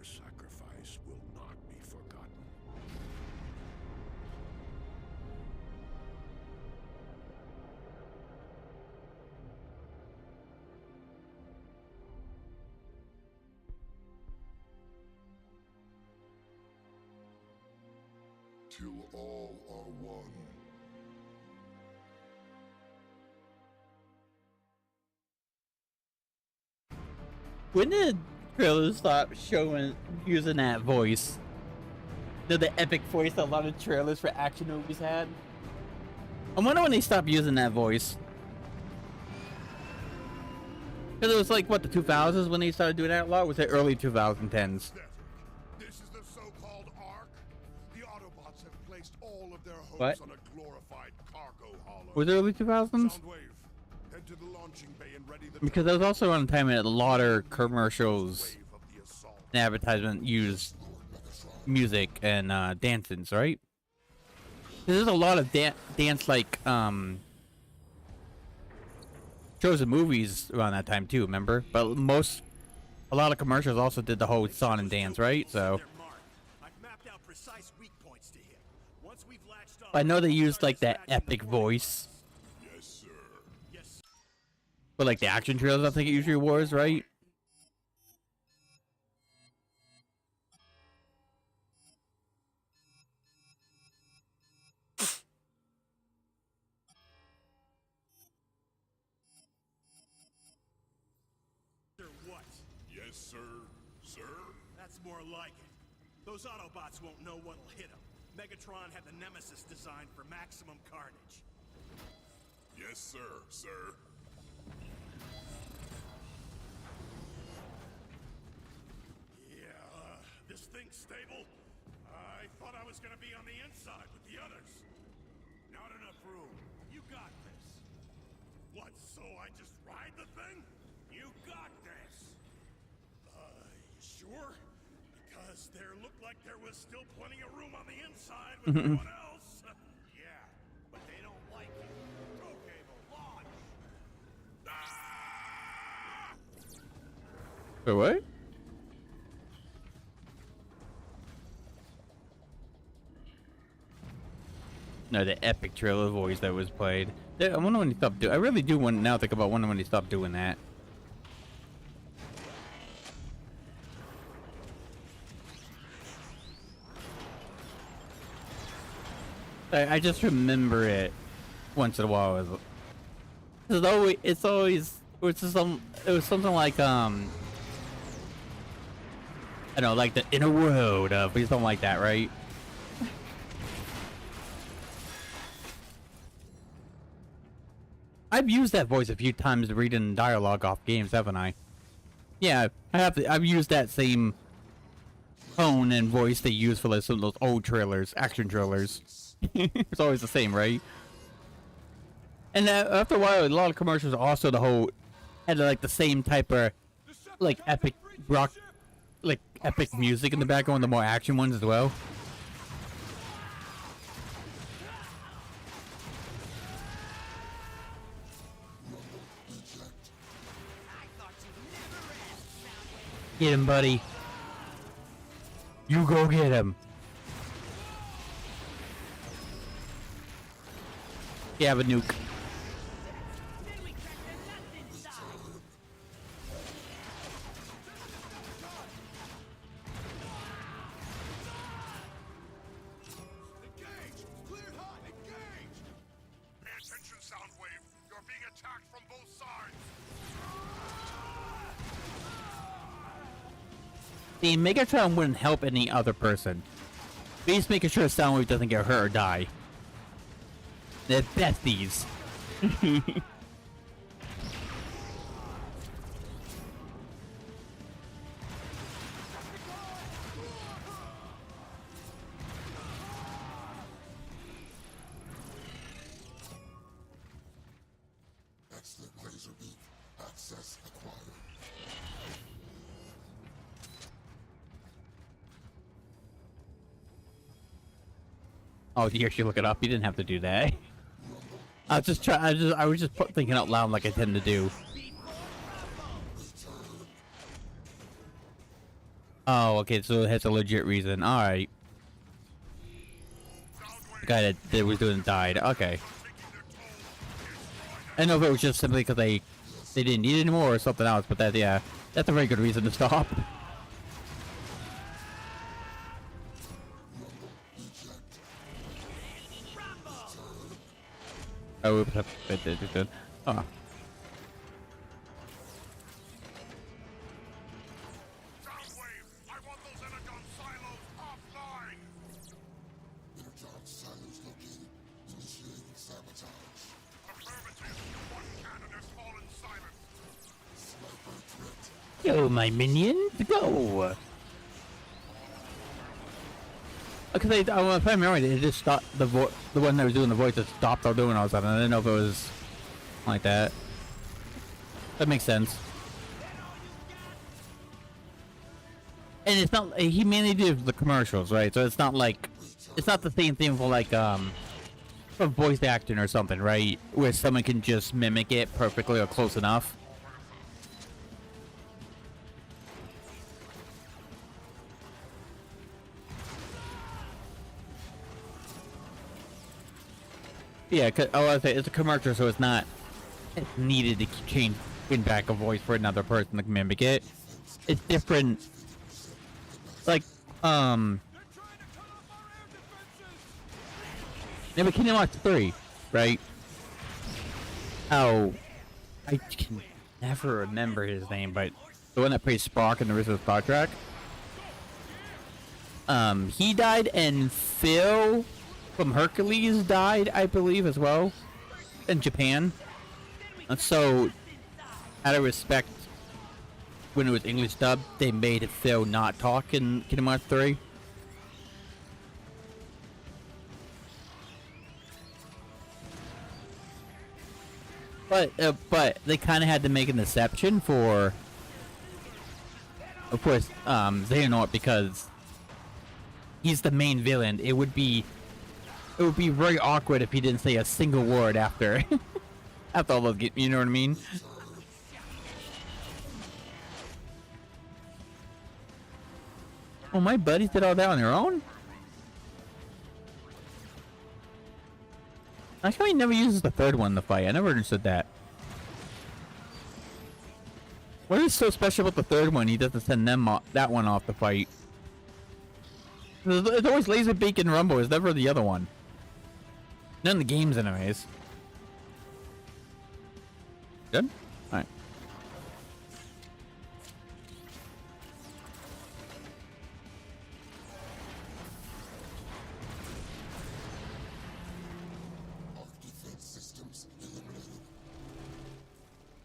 Your sacrifice will not be forgotten. Till all are one. When did trailers stop showing using that voice? The epic voice that a lot of trailers for action movies had. I wonder when they stopped using that voice. Because it was like, what, the 2000s when they started doing that a lot? Or was it early 2010s? This is the so-called Ark. The Autobots have placed all of their hopes What? on a glorified cargo hollow. Was it early 2000s? Soundwave, head to the launching bay and ready the Because that was also around the time that a lot of commercials and advertisement used music and dancings, right? There's a lot of dance like shows and movies around that time too, remember? But a lot of commercials also did the whole song and dance, right? So I know they used like that epic voice. Yes, sir. Yes. But like the action trailers, I think it usually was, right? What? Yes, sir. Sir? That's more like it. Those Autobots won't know what'll hit them. Megatron had the Nemesis designed for maximum carnage. Yes, sir. Sir. Yeah, this thing's stable. I thought I was gonna be on the inside with the others. Not enough room. You got this. What, so I just ride the thing? You got this. You sure? Because there looked like there was still plenty of room on the inside with everyone else. Yeah, but they don't like it. Go, Cable, launch! Ah! Wait, what? No, the epic trailer voice that was played. I wonder when he stopped doing. I really do want now think about wondering when he stopped doing that. I just remember it once in a while. It's always it was something like I don't know, like the inner world of something like that, right? I've used that voice a few times reading dialogue off games, haven't I? Yeah, I have. I've used that same tone and voice they use for like some of those old trailers, action trailers. It's always the same, right? And after a while, a lot of commercials also had like the same type of like epic rock, like epic music in the background, the more action ones as well. Get him, buddy. You go get him. You have a nuke. Engage! Clear hot! Engage! Pay attention, Soundwave. You're being attacked from both sides. See, Megatron wouldn't help any other person. But he's making sure Soundwave doesn't get hurt or die. They're besties. Excellent laser beam. Access acquired. Oh, you actually look it up. You didn't have to do that. I was just thinking out loud like I tend to do. Oh, okay, so it has a legit reason. Alright. The guy that was doing it died. Okay. I know if it was just simply because they didn't need it anymore or something else, but that, yeah, that's a very good reason to stop. Oh, oops, it did. Oh. Go, my minions, go! Because if I remember right, it just stopped the one that was doing the voice just stopped all doing all of a sudden. I didn't know if it was like that. That makes sense. And it's not, he mainly did the commercials, right? So it's not like, it's not the same thing for like, for voice acting or something, right? Where someone can just mimic it perfectly or close enough. Yeah, cause, oh, I say it's a commercial, so it's not needed to change back a voice for another person to mimic it. It's different. Like, yeah, but Kingdom Hearts 3, right? Oh, I can never remember his name, but the one that plays Spark in the original Star Trek. He died, and Phil from Hercules died, I believe, as well, in Japan. And so, out of respect, when it was English dubbed, they made Phil not talk in Kingdom Hearts 3. But they kind of had to make an exception for, of course, Xehanort, because he's the main villain. It would be very awkward if he didn't say a single word after after all those, you know what I mean? Oh, my buddies did all that on their own? Actually, he never uses the third one in the fight. I never understood that. What is so special about the third one? He doesn't send them that one off the fight. It's always Laserbeak and Rumble. It's never the other one. None of the games, anyways. Good? Alright.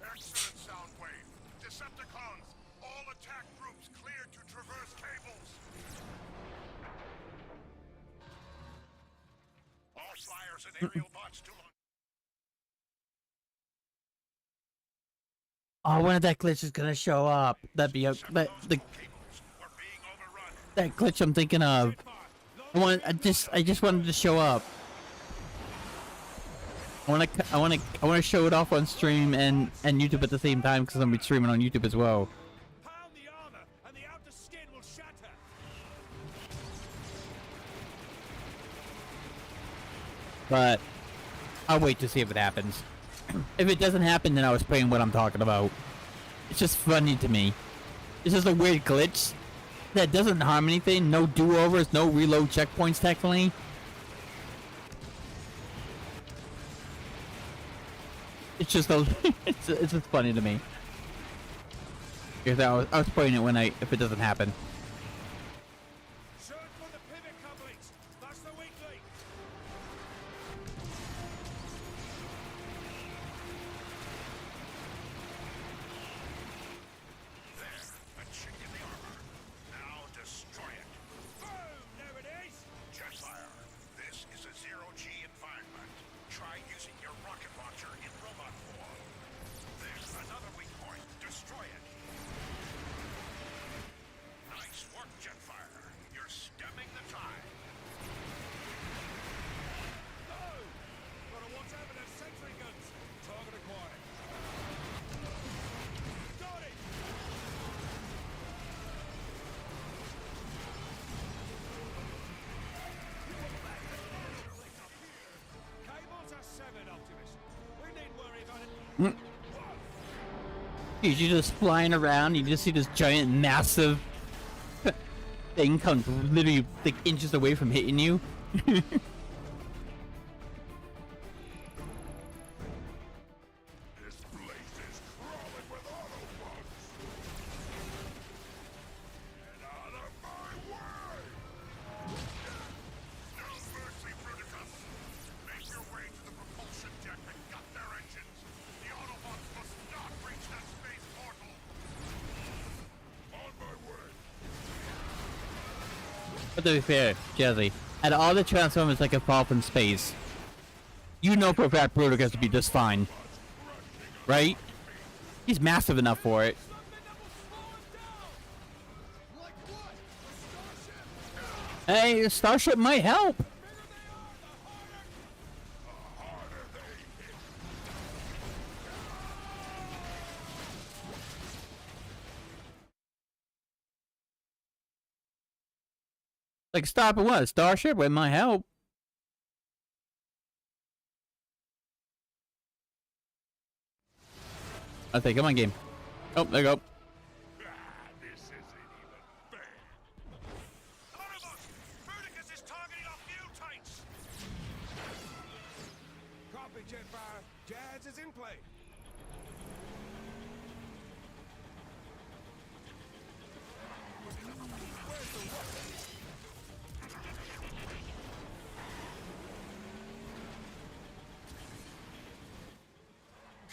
Excellent, Soundwave. Decepticons, all attack groups cleared to traverse cables. All flyers and aerial bots to launch. Oh, when that glitch is gonna show up? That'd be that glitch I'm thinking of. I just wanted to show up. I want to show it off on stream and YouTube at the same time, because I'm gonna be streaming on YouTube as well. But I'll wait to see if it happens. If it doesn't happen, then I'll explain what I'm talking about. It's just funny to me. It's just a weird glitch that doesn't harm anything. No do-overs, no reload checkpoints technically. It's just it's just funny to me. Because I was playing it if it doesn't happen. Dude, you're just flying around. You just see this giant, massive thing come literally like inches away from hitting you. But to be fair, Jazzy, out of all the Transformers that can fall from space, you know for a fact Bruticus to be just fine. Right? He's massive enough for it. Hey, Starship might help. Like, stop at what? Starship? It might help. Okay, come on, game. Oh, there you go. This isn't even fair. Autobots! Bruticus is targeting our fuel tanks! Copy, Jetfire. Jazz is in play.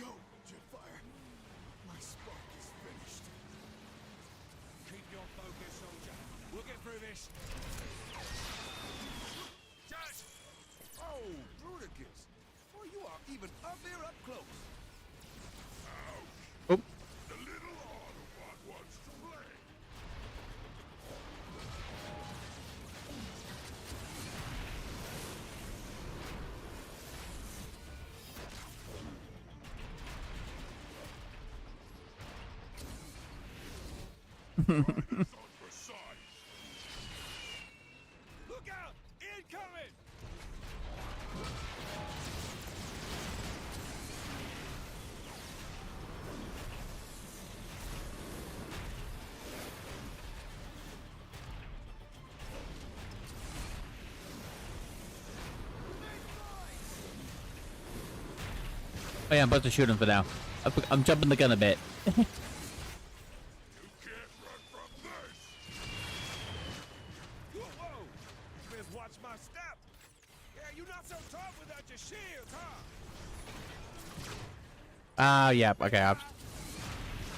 Go, Jetfire. My spark is finished. Keep your focus, soldier. We'll get through this. Jazz! Oh, Bruticus. Boy, you are even up there up close. Oh. The little Autobot wants to play. Look out! Incoming! Oh yeah, I'm about to shoot him for now. I'm jumping the gun a bit. Whoa, whoa! Best watch my step. Yeah, you not so tough without your shields, huh? Yeah, okay.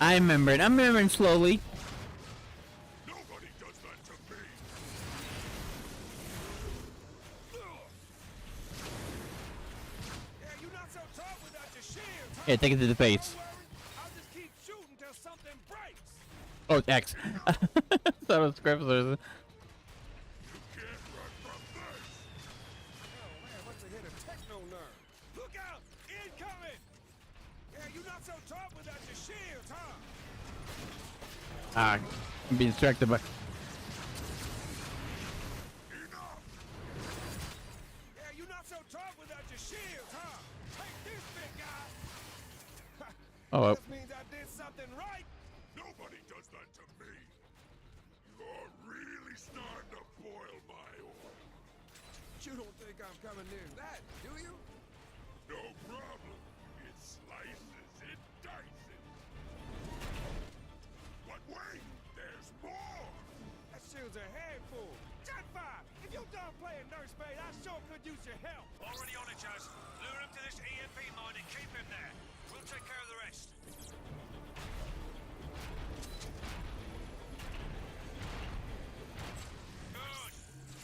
I'm remembering slowly. Nobody does that to me. Yeah, you not so tough without your shields, huh? Yeah, take it to the face. I'll just keep shooting till something breaks. Oh, it's X. That was Scribbler's. Oh man, what's a hit of techno nerve? Look out! Incoming! Yeah, you not so tough without your shields, huh? I'm being distracted by. Yeah, you not so tough without your shields, huh? Take this, big guy! Oh, well. This means I did something right! Nobody does that to me. You're really starting to boil my oil. You don't think I'm coming near that, do you? No problem. It slices, it dices. But wait, there's more. That shield's a handful. Jetfire! If you're done playing nursemaid, I sure could use your help. Already on it, Jazz. Lure him to this EMP mine and keep him there. We'll take care of the rest. Good.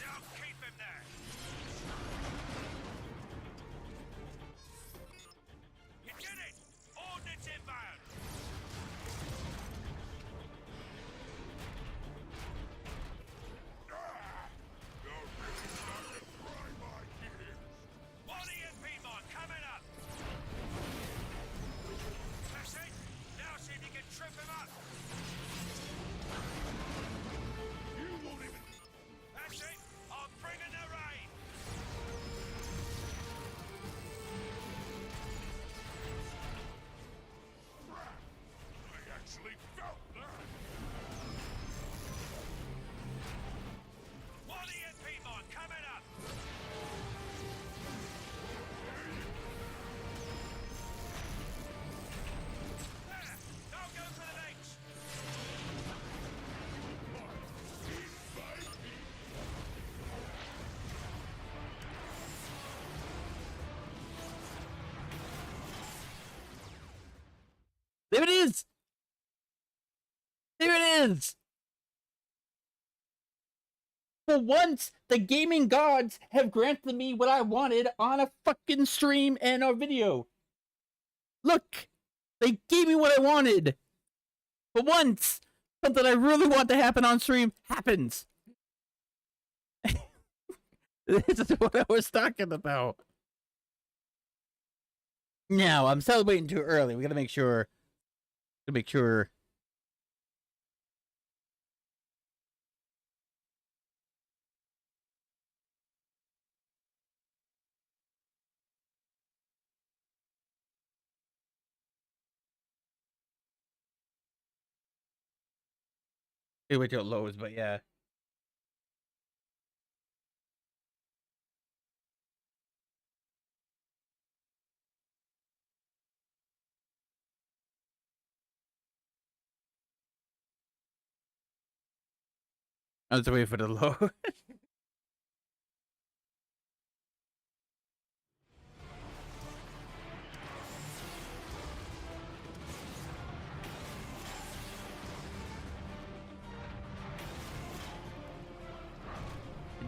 Now keep him there. You did it! Ordnance inbound! You're really starting to grind my gears. One EMP mine coming up! One EMP mod coming up. There, don't go for the mates. There it is! There it is! For once, the gaming gods have granted me what I wanted on a fucking stream and a video. Look! They gave me what I wanted! For once, something I really want to happen on stream happens! This is what I was talking about. Now, I'm celebrating too early. We gotta make sure... Wait till it loads, but yeah. I was waiting for the load.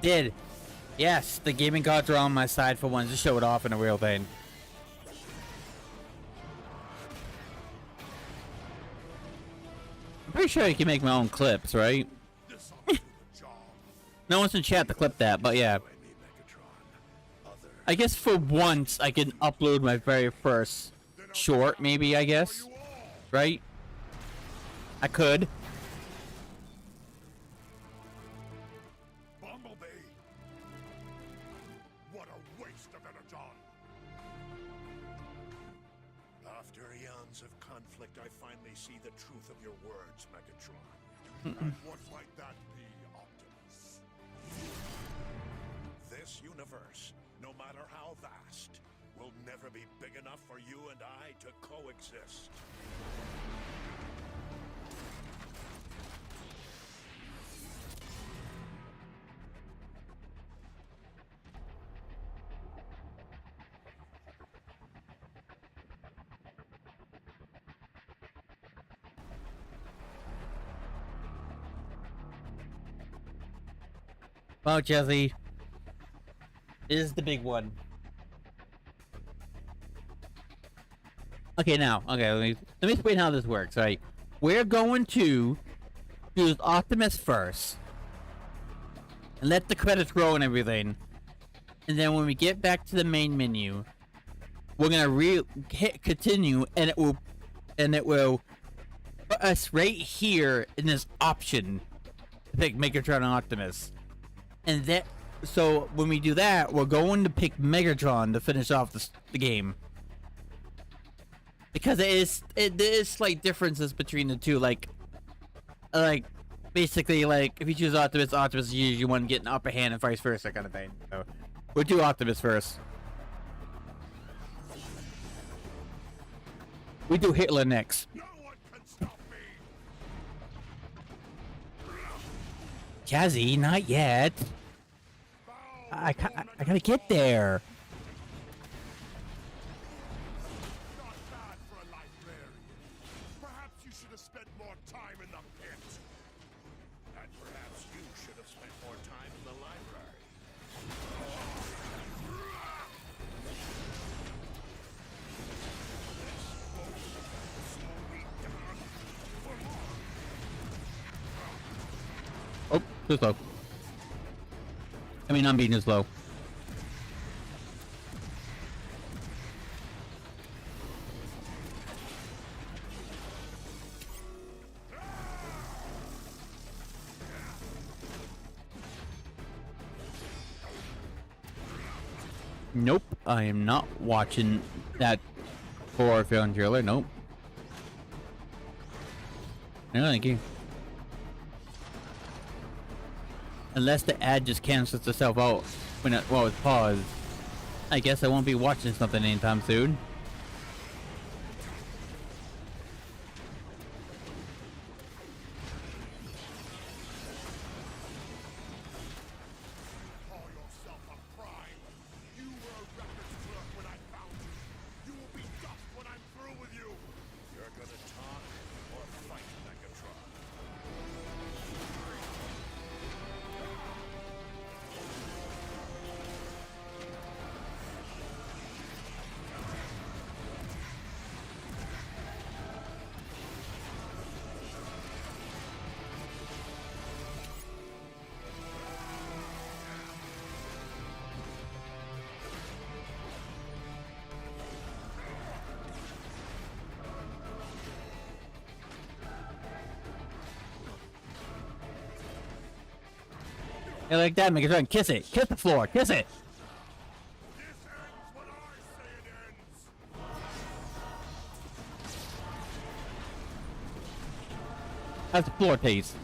Did. Yes, the gaming gods are on my side for once to show it off in a real thing. I'm pretty sure I can make my own clips, right? No one's in chat to clip that, but yeah. I guess for once I can upload my very first short, maybe, I guess. Right? I could. Bumblebee! What a waste of energon! After eons of conflict, I finally see the truth of your words, Megatron. And what might that be, Optimus? This universe, no matter how vast, will never be big enough for you and I to coexist. Well, Jesse, is the big one. Okay, now, okay, let me explain how this works. Right, we're going to use Optimus first, and let the credits roll and everything, and then when we get back to the main menu, we're gonna hit continue, and it will put us right here in this option to pick Megatron and Optimus. And that, so when we do that, we're going to pick Megatron to finish off the game. Because there is slight differences between the two, like basically, like, if you choose Optimus, Optimus usually one get an upper hand and vice versa kind of thing. So, we'll do Optimus first. We do Hitler next. No one can stop me! Jazzy, not yet. I gotta get there. Not bad for a librarian. Perhaps you should have spent more time in the pit. And perhaps you should have spent more time in the library. Oh, too slow. I mean, I'm being too slow. Nope, I am not watching that horror film trailer. Nope. No, thank you. Unless the ad just cancels itself out while it's paused. I guess I won't be watching something anytime soon. Yeah, like that, Megatron. Kiss it. Kiss the floor. Kiss it. How's the floor taste?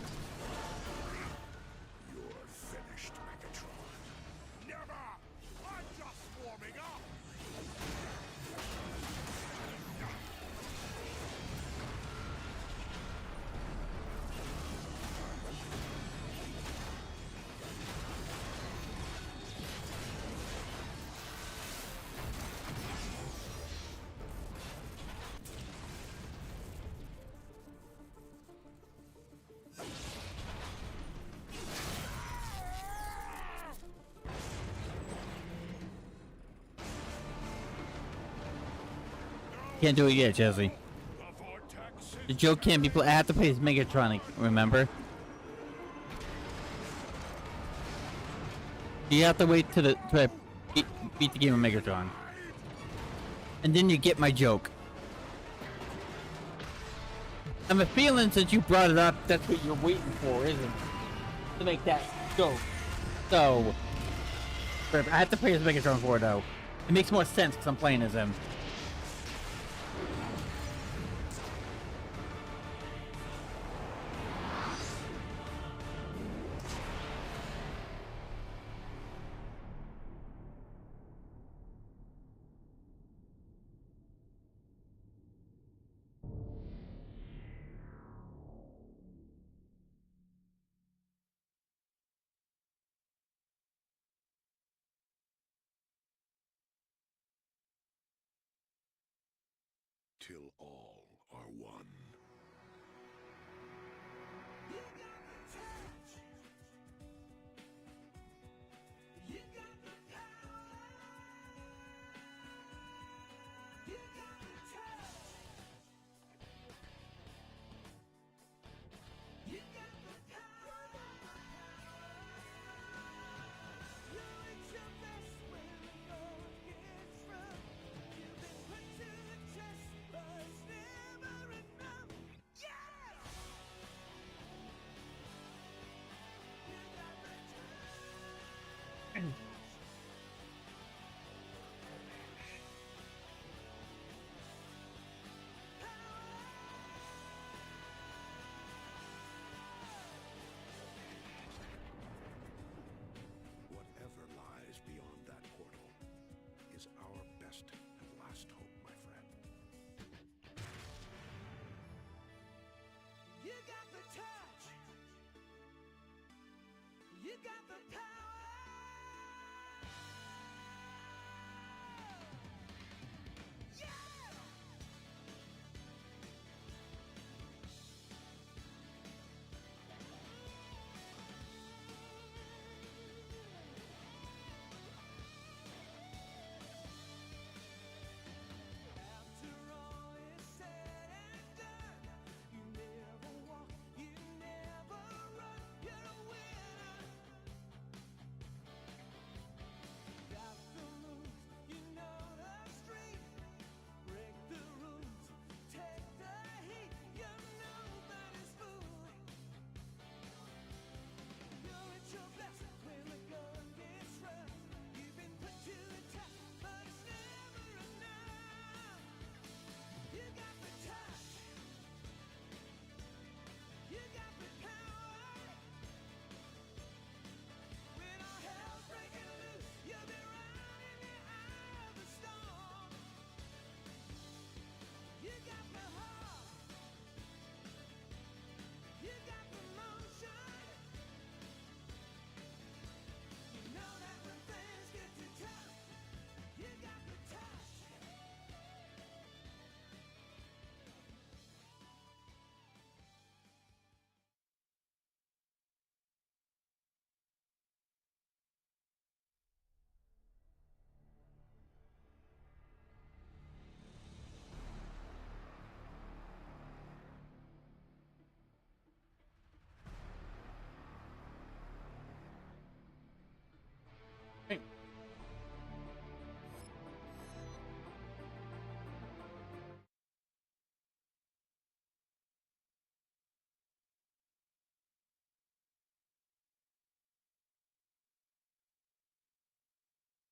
Can't do it yet, Jesse. The joke can't be played. I have to play as Megatronic, remember? You have to wait to beat the game of Megatron. And then you get my joke. I have a feeling since you brought it up, that's what you're waiting for, isn't it? To make that joke. So, I have to play as Megatron for it, though. It makes more sense because I'm playing as him. Till all are one. Whatever lies beyond that portal is our best and last hope, my friend. You got the touch. You got the power.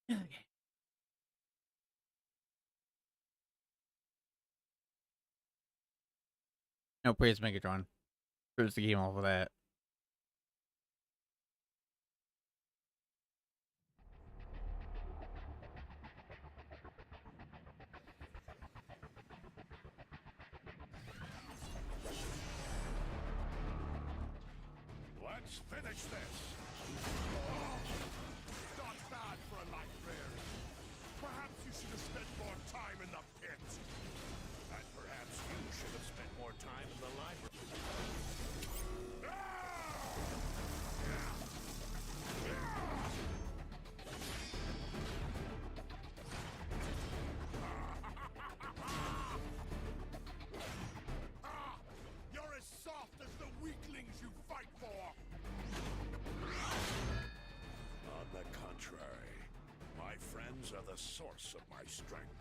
No praise Megatron. Proves the game off of that. Let's finish this. Not bad for a librarian. Perhaps you should have spent more time in the pit. And perhaps you should have spent more time in the library. You're as soft as the weaklings you fight for. On the contrary, my friends are the source of my strength.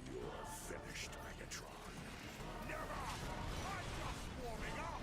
You're finished, Megatron. Never! I'm just warming up!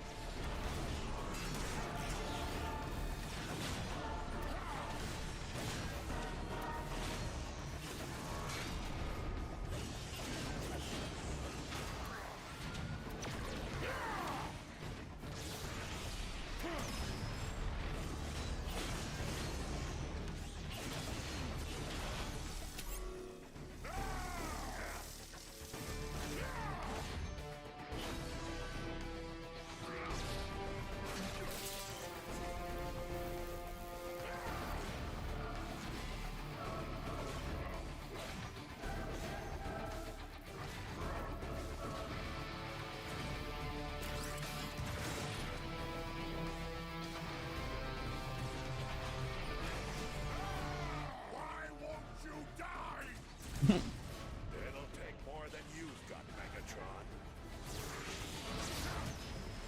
It'll take more than you've got, Megatron.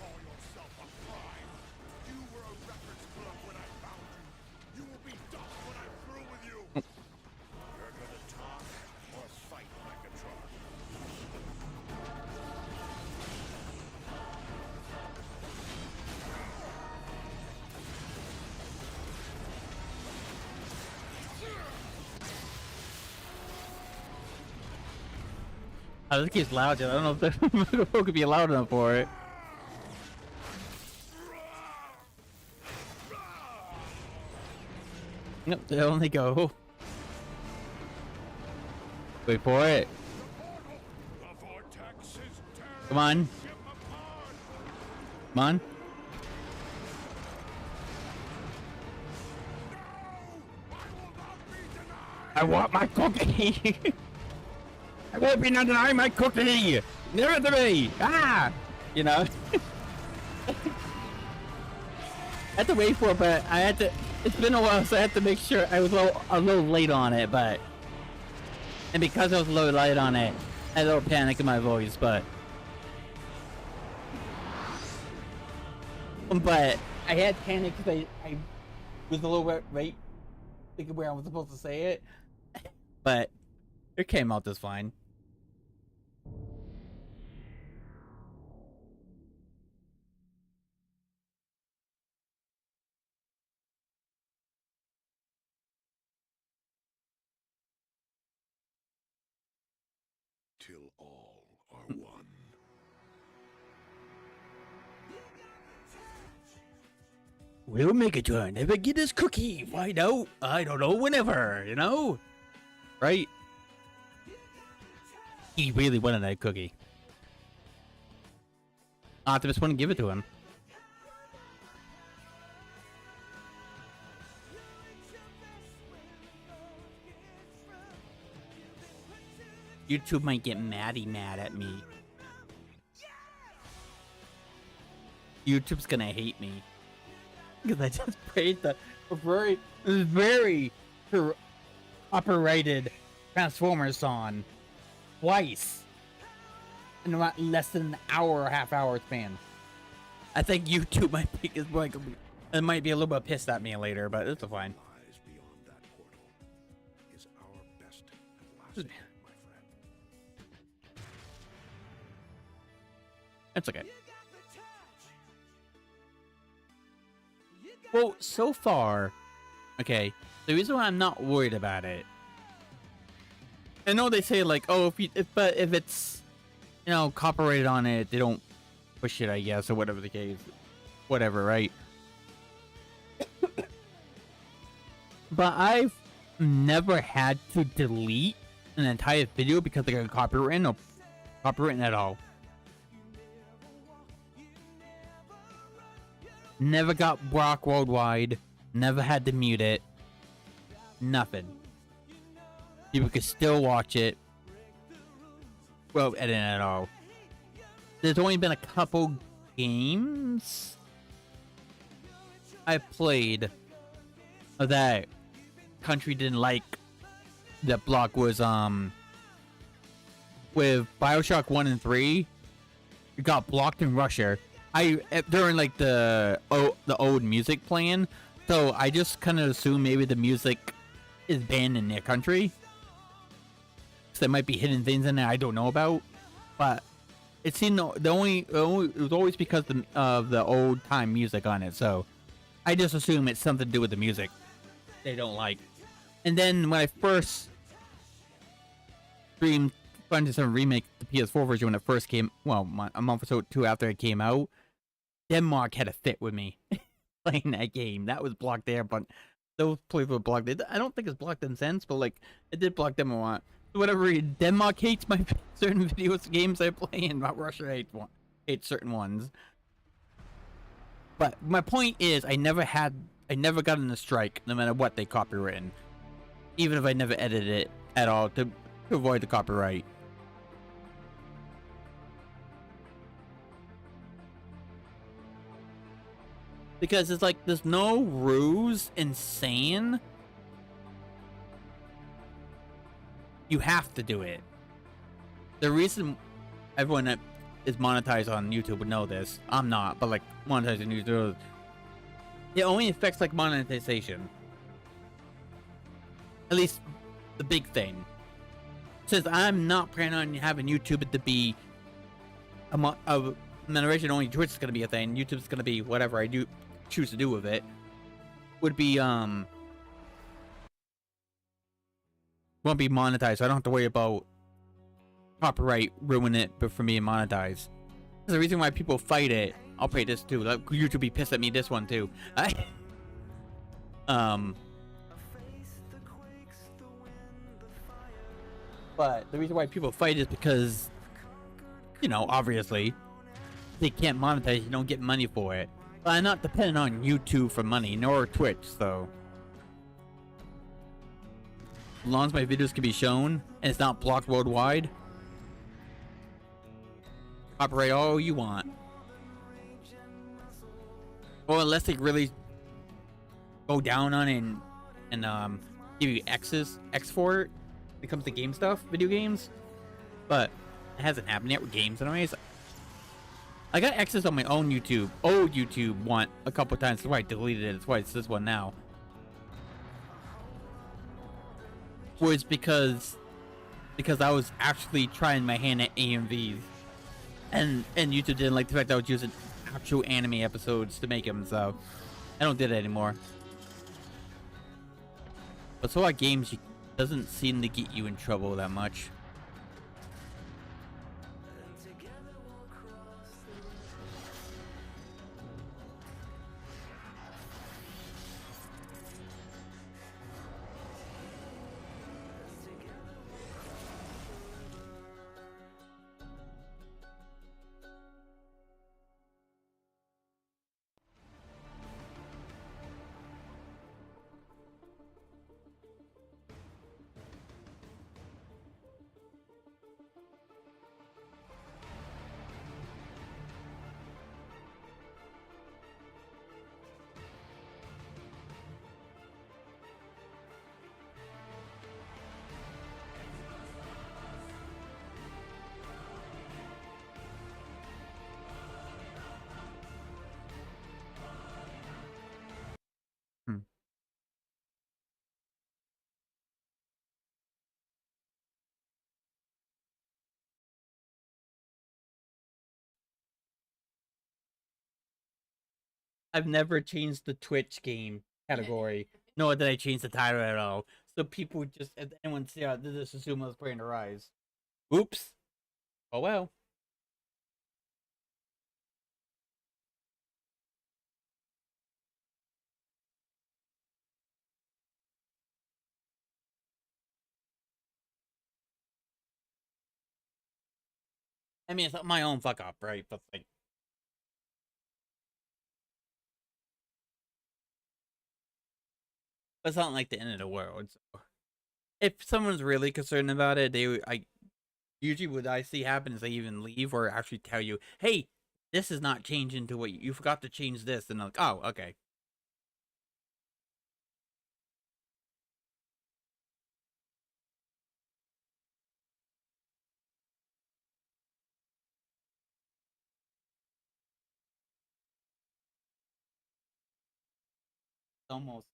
Call yourself a crime. You were a records clerk when I found you. You will be dust when I'm through with you. You're gonna talk or fight, Megatron. Oh, this game's loud, I don't know if the microphone could be loud enough for it. Nope, they only go. Wait for it. Come on. Come on. I want my cookie! I won't be denying my cookie! Give it to me! Ah! You know? I had to wait for it, but I had to... It's been a while, so I had to make sure I was a little late on it, but... And because I was a little late on it, I had a little panic in my voice, but... But I had panic because I was a little right thinking where I was supposed to say it. But it came out just fine. Till all are one. We'll make it turn. Never get his cookie. Find out. I don't know. Whenever, you know, right? He really wanted that cookie. Optimus wouldn't give it to him. YouTube might get mad at me. YouTube's gonna hate me. Because I just played the very operated Transformers song twice in about less than an hour or half-hour span. I think YouTube might think it's like it might be a little bit pissed at me later, but it's fine. Lies beyond that portal is our best and last, my friend. It's okay. Well, so far, okay, the reason why I'm not worried about it, I know they say like, oh, but if it's, you know, copyrighted on it, they don't push it, I guess, or whatever the case, whatever, right? But I've never had to delete an entire video because they got copywritten or copywritten at all. Never got blocked worldwide. Never had to mute it. Nothing. People could still watch it. Well, edit at all. There's only been a couple games I played that country didn't like that block was with BioShock 1 and 3. It got blocked in Russia. During like the old music playing, so I just kind of assume maybe the music is banned in their country. So there might be hidden things in there I don't know about, but it seemed it was always because of the old time music on it. So I just assume it's something to do with the music they don't like. And then when I first streamed Final Fantasy VII Remake, the PS4 version, when it first came, well, a month or so two after it came out, Denmark had a fit with me playing that game. That was blocked there, but those places were blocked. I don't think it's blocked in sense, but like it did block them a lot. For whatever reason, Denmark hates my certain videos, games I play, and not Russia hates certain ones. But my point is, I never got in a strike, no matter what they copywritten, even if I never edited it at all to avoid the copyright. Because it's like, there's no ruse in saying you have to do it. The reason everyone that is monetized on YouTube would know this, I'm not, but like monetized on YouTube, it only affects like monetization. At least the big thing. Since I'm not planning on having YouTube to be a generation only, Twitch is gonna be a thing. YouTube's gonna be whatever I do choose to do with it. Would be won't be monetized, so I don't have to worry about copyright ruining it for me to monetize. That's the reason why people fight it. I'll pay this too. Like, YouTube be pissed at me this one too. But the reason why people fight is because, you know, obviously they can't monetize. You don't get money for it. But I'm not dependent on YouTube for money, nor Twitch, so as long as my videos can be shown and it's not blocked worldwide, copyright all you want. Or unless they really go down on it and give you X for it, when it comes to game stuff, video games. But it hasn't happened yet with games anyways. I got X's on my own YouTube, old YouTube one a couple times. That's why I deleted it. That's why it's this one now. Was because I was actually trying my hand at AMVs, and YouTube didn't like the fact that I was using actual anime episodes to make them, so I don't do that anymore. But so like games doesn't seem to get you in trouble that much. I've never changed the Twitch game category, nor did I change the title at all. So people would just, if anyone see it, they just assume I was playing to Rise. Oops. Oh well. I mean, it's not my own fuck up, right? But like, it's not like the end of the world. So. If someone's really concerned about it, I usually what I see happen is they even leave or actually tell you, "Hey, this is not changing to what you forgot to change this," and I'm like, "Oh, okay." Almost.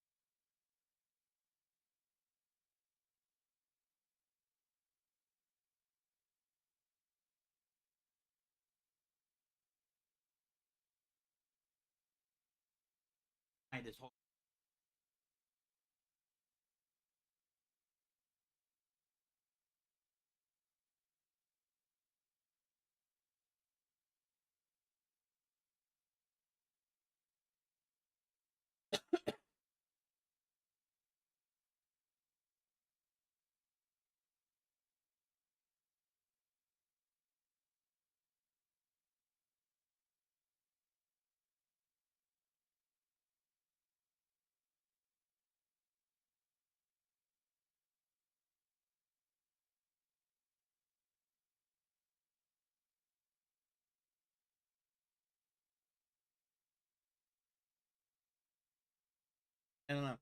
This whole I don't know.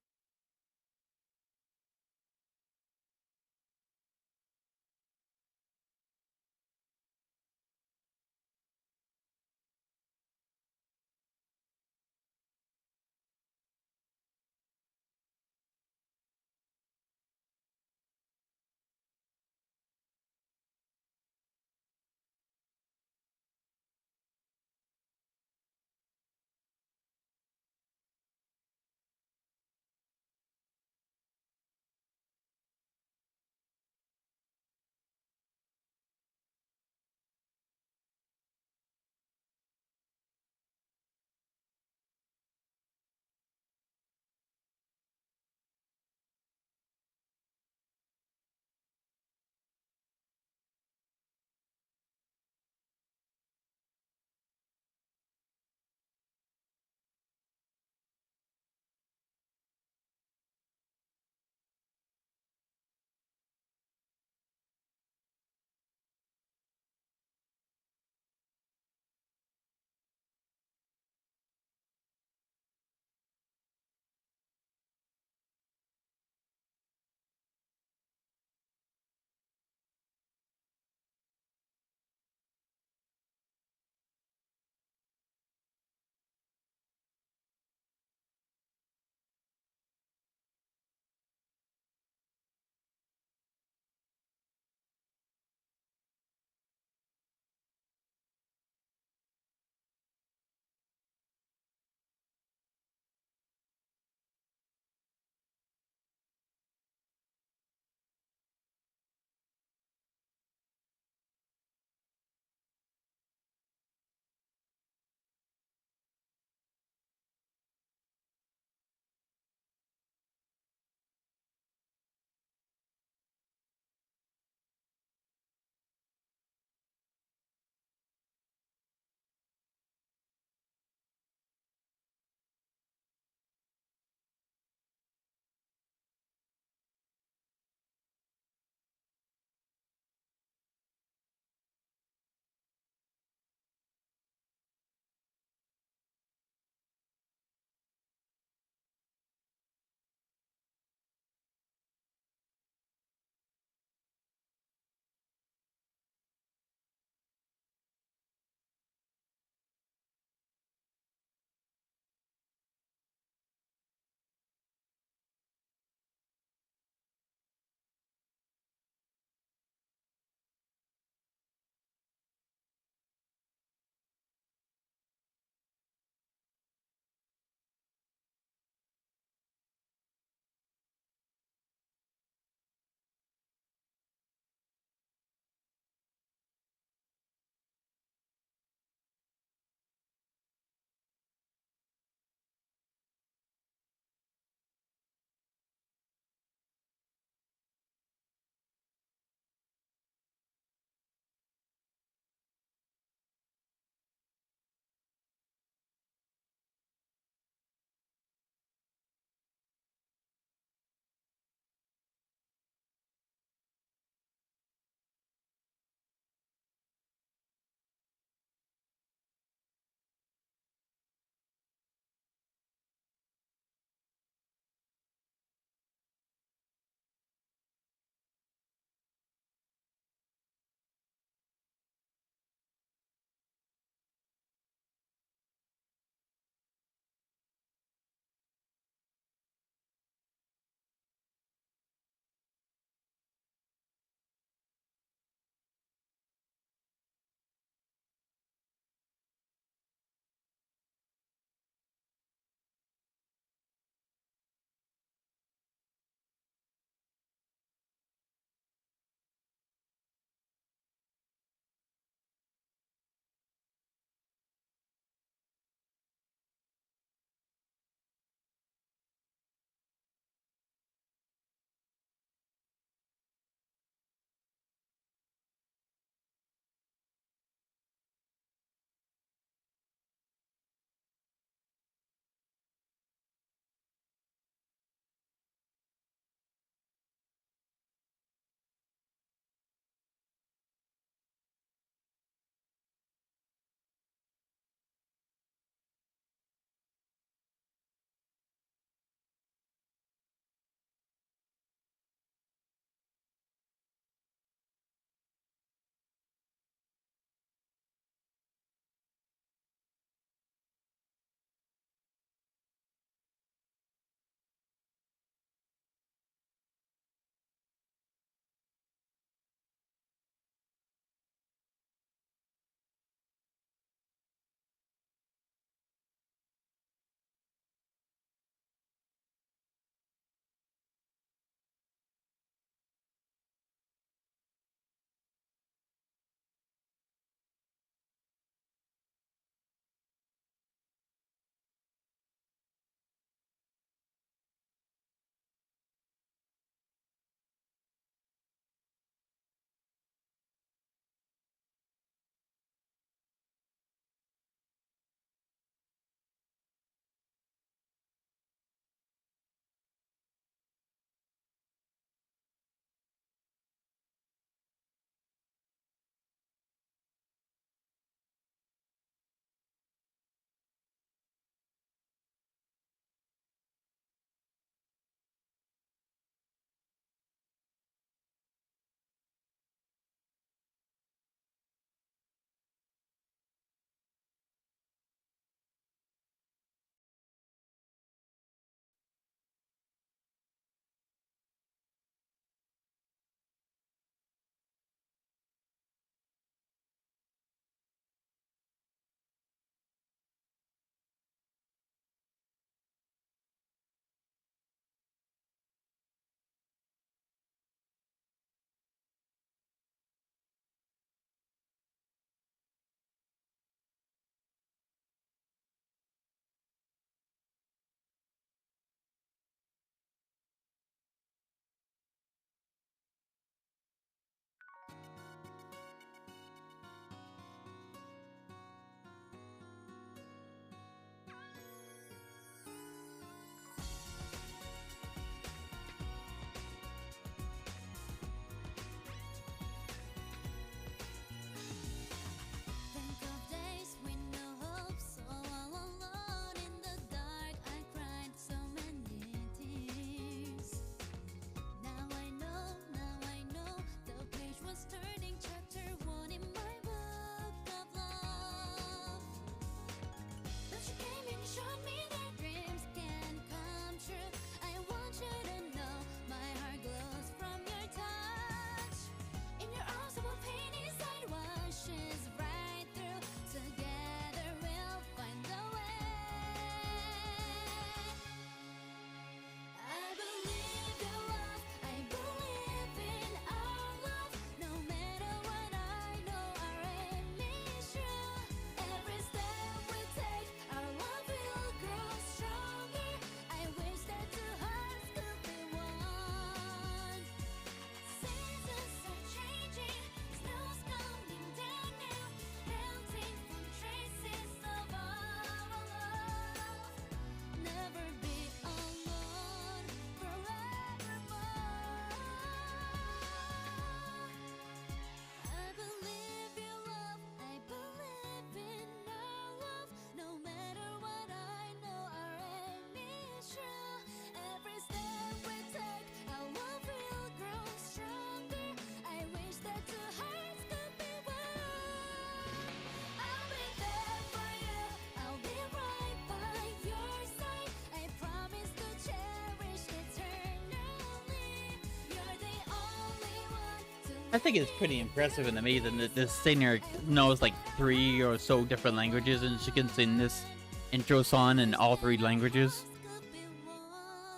I think it's pretty impressive and amazing that this singer knows like 3 or so different languages, and she can sing this intro song in all 3 languages.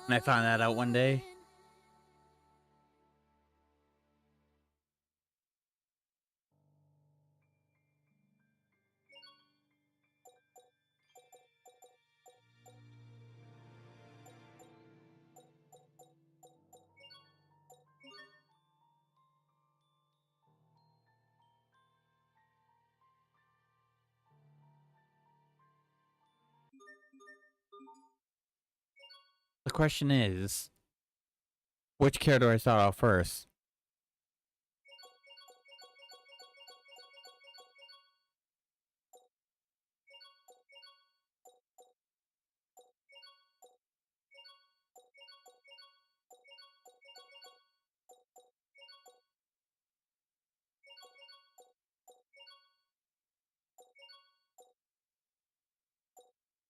And I found that out one day. The question is, which character do I start off first?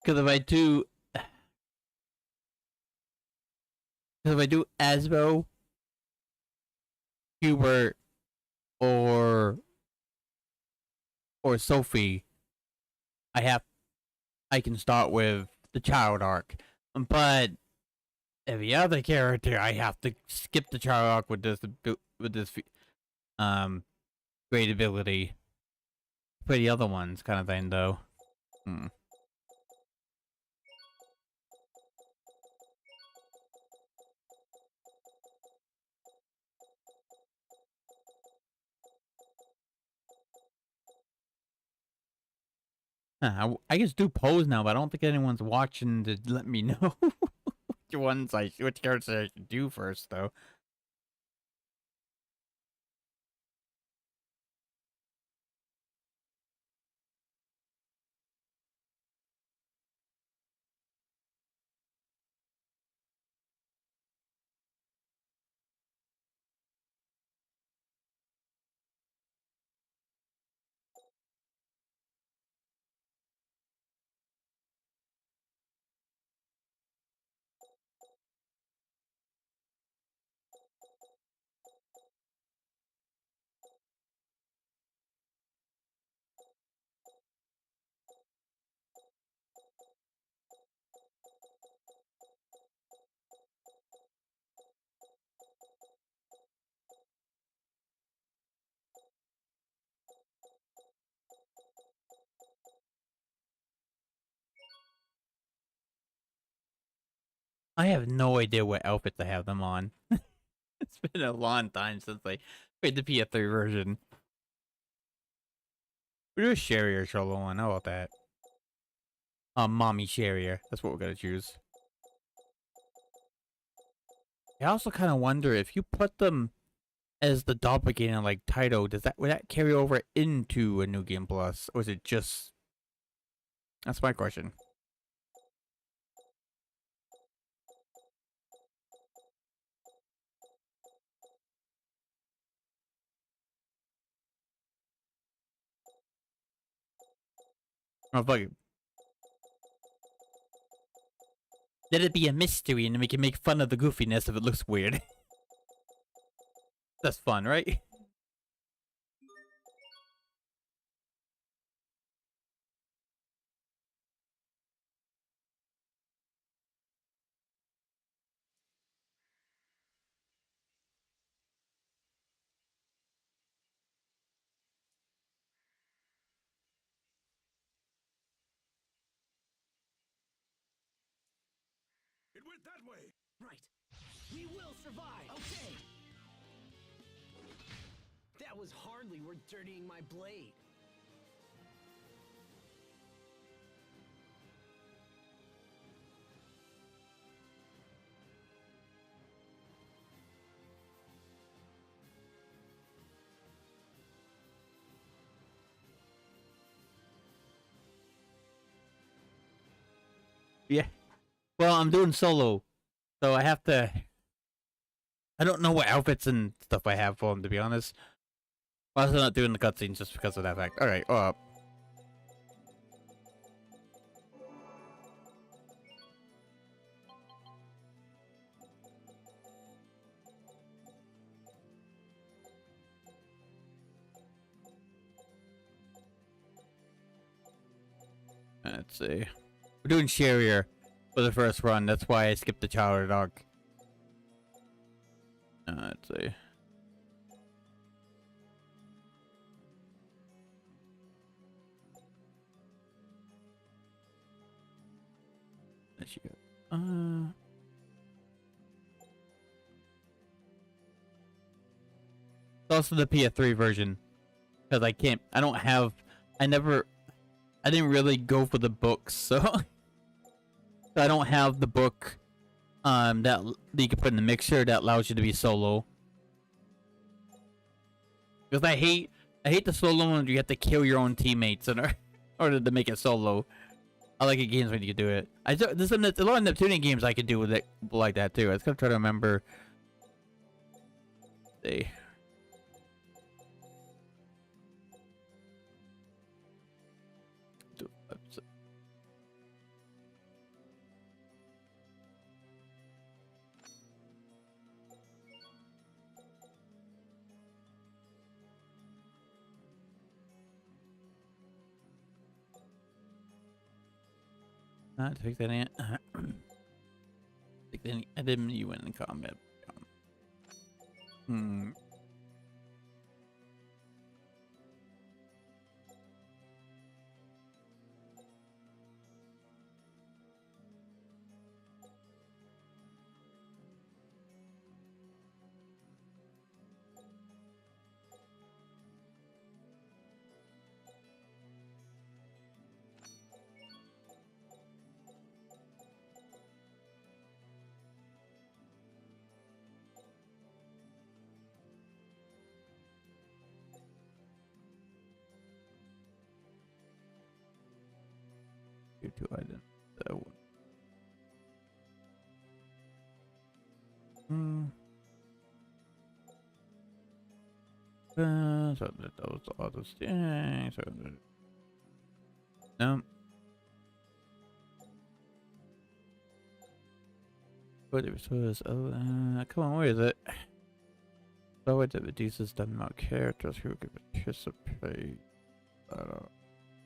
Because if I do Asbo, Hubert, or Sophie, I can start with the child arc. But every other character, I have to skip the child arc with this great ability for the other ones, kind of thing, though. I just do polls now, but I don't think anyone's watching to let me know which characters I should do first, though. I have no idea what outfits I have them on. It's been a long time since I played the PS3 version. We do a Sherrier solo one. How about that? Mommy Sherrier. That's what we're gonna choose. I also kind of wonder if you put them as the doppelganger like Taito, would that carry over into a New Game Plus, or is it just? That's my question. Oh, fuck it. Let it be a mystery, and we can make fun of the goofiness if it looks weird. That's fun, right? It went that way! Right. We will survive! Okay! That was hardly worth dirtying my blade. Yeah. Well, I'm doing solo, so I have to. I don't know what outfits and stuff I have for him, to be honest. I'm also not doing the cutscenes just because of that fact. Alright, let's see. We're doing Sherrier for the first run. That's why I skipped the Chowder Dog. Let's see. There she goes. It's also the PS3 version. Because I didn't really go for the books, so I don't have the book that you can put in the mixer that allows you to be solo. Because I hate the solo when you have to kill your own teammates in order to make it solo. I like it games when you can do it. There's a lot of Neptunian games I could do with it like that too. I was gonna try to remember. See. Take that in. Take that. I didn't. You went in combat. To item that one. So that was all the things. No. But it was come on, where is it? So it reduces the amount of characters who can participate.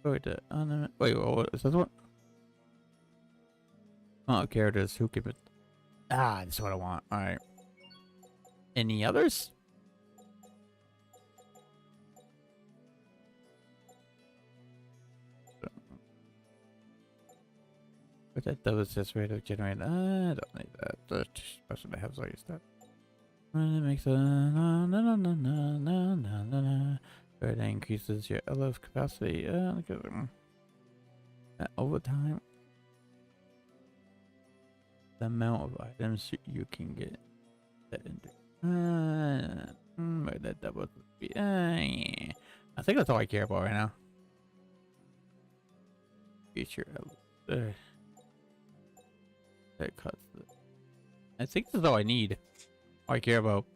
Wait, what is this one? Oh, characters who give it. That's what I want. Alright. Any others? But that was just rate of generate. I don't need that. The person that has all your stuff. When it makes a that increases your LF capacity. Look at them. Over time. The amount of items you can get that into that would be yeah. I think that's all I care about right now. Feature that cuts the I think that's all I need. All I care about.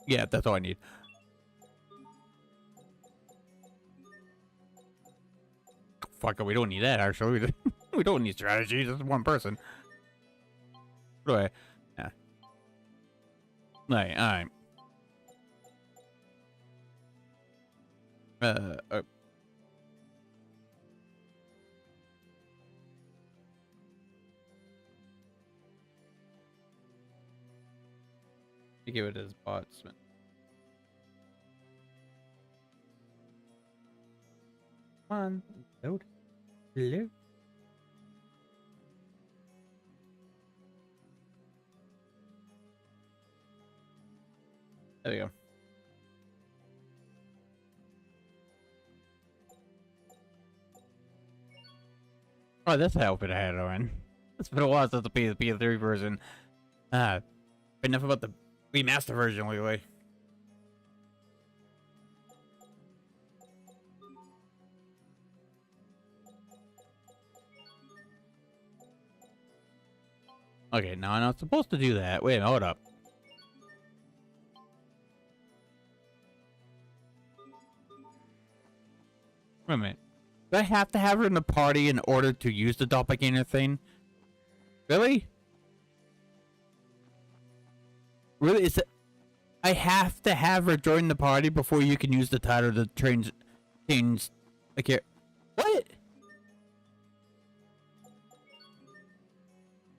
Yeah, that's all I need. Fuck it, we don't need that actually. We don't need strategy, just one person. Right. Yeah. Alright. Give it as botsman. Come on, load. Hello. There we go. Oh, that's the outfit I had on. It's been a while since the PS3 version. Enough about the remaster version lately. Okay, now I'm not supposed to do that. Wait a minute, hold up. Wait a minute. Do I have to have her in the party in order to use the doppelganger thing? Really? Really? Is it? I have to have her join the party before you can use the title to change. Like here. What?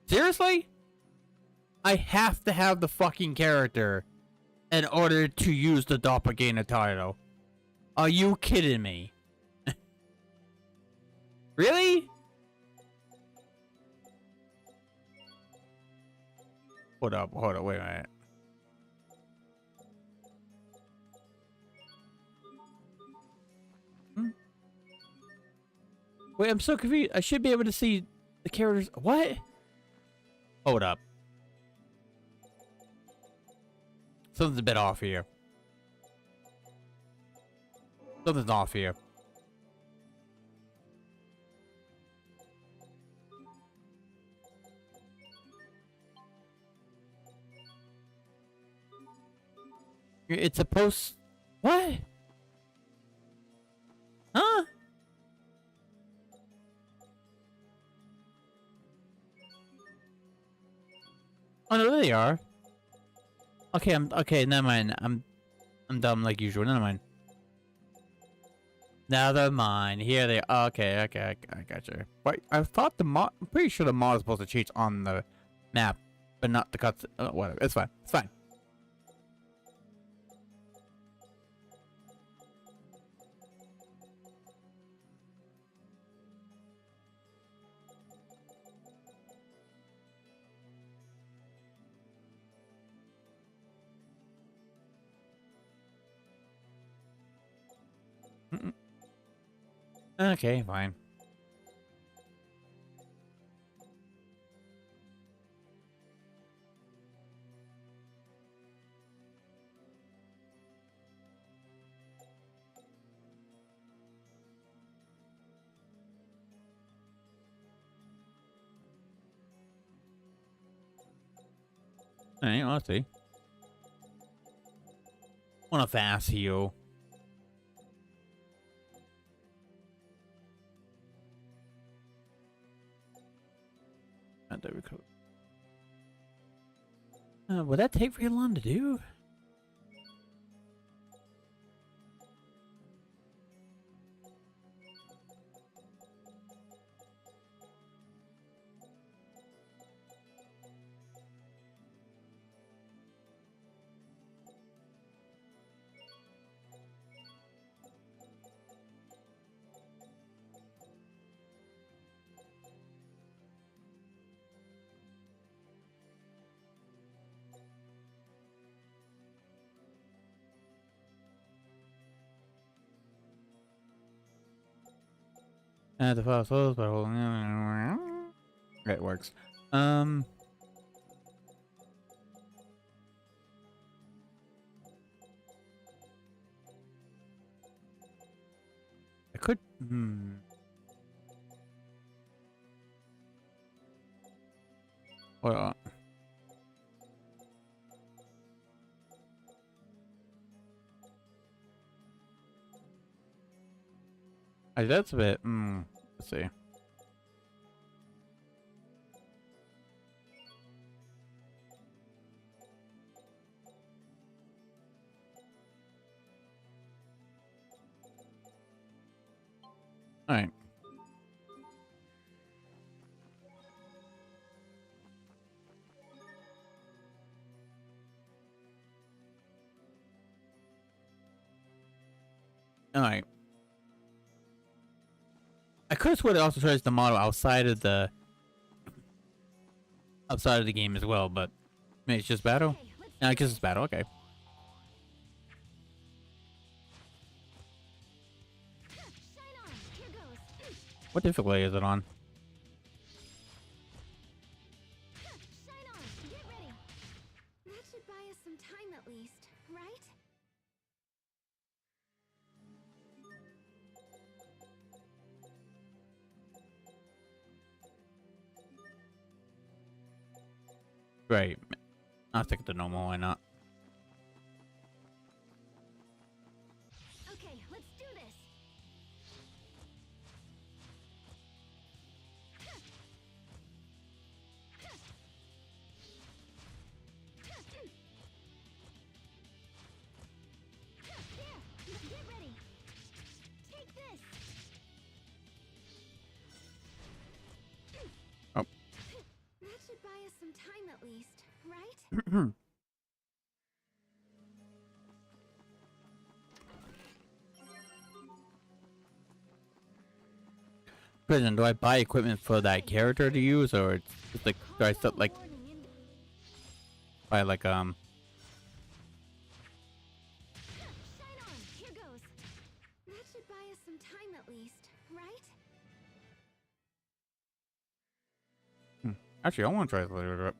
Seriously? I have to have the fucking character in order to use the doppelganger title. Are you kidding me? Really? Hold up, wait a minute. Wait, I'm so confused. I should be able to see the characters. What? Hold up. Something's a bit off here. Something's off here. It's supposed... What? Huh? Oh no, there they are. Okay, okay, never mind. I'm dumb like usual. Never mind. Never mind. Here they are. Okay, I got you. But I thought the mod. I'm pretty sure the mod is supposed to change on the map, but not the cuts. Whatever. It's fine. It's fine. Okay, fine. Alright, let's see. Want a fast heal. There we go. Would that take very long to do? The file slows by holding. It works. I could. Hold on. That's a bit. Let's see. All right. All right. I could have sworn it also tries the model outside of the game as well, but maybe it's just battle. No, I guess it's battle. Okay. What difficulty is it on? That should buy us some time at least, right? Right. I'll stick to normal. Why not? Okay, let's do this. time at least, right? Prison, do I buy equipment for that character to use, or it's just like, do I still like buy like Shine on, here goes. That should buy us some time at least, right? Actually, I want to try this later.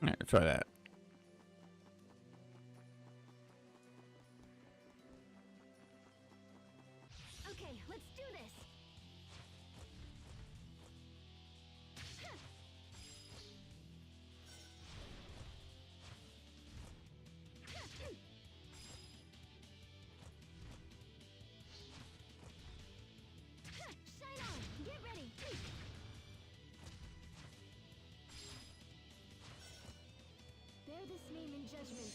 Alright, try that. Okay, let's do this. Shine on, get ready. Bear this name in judgment.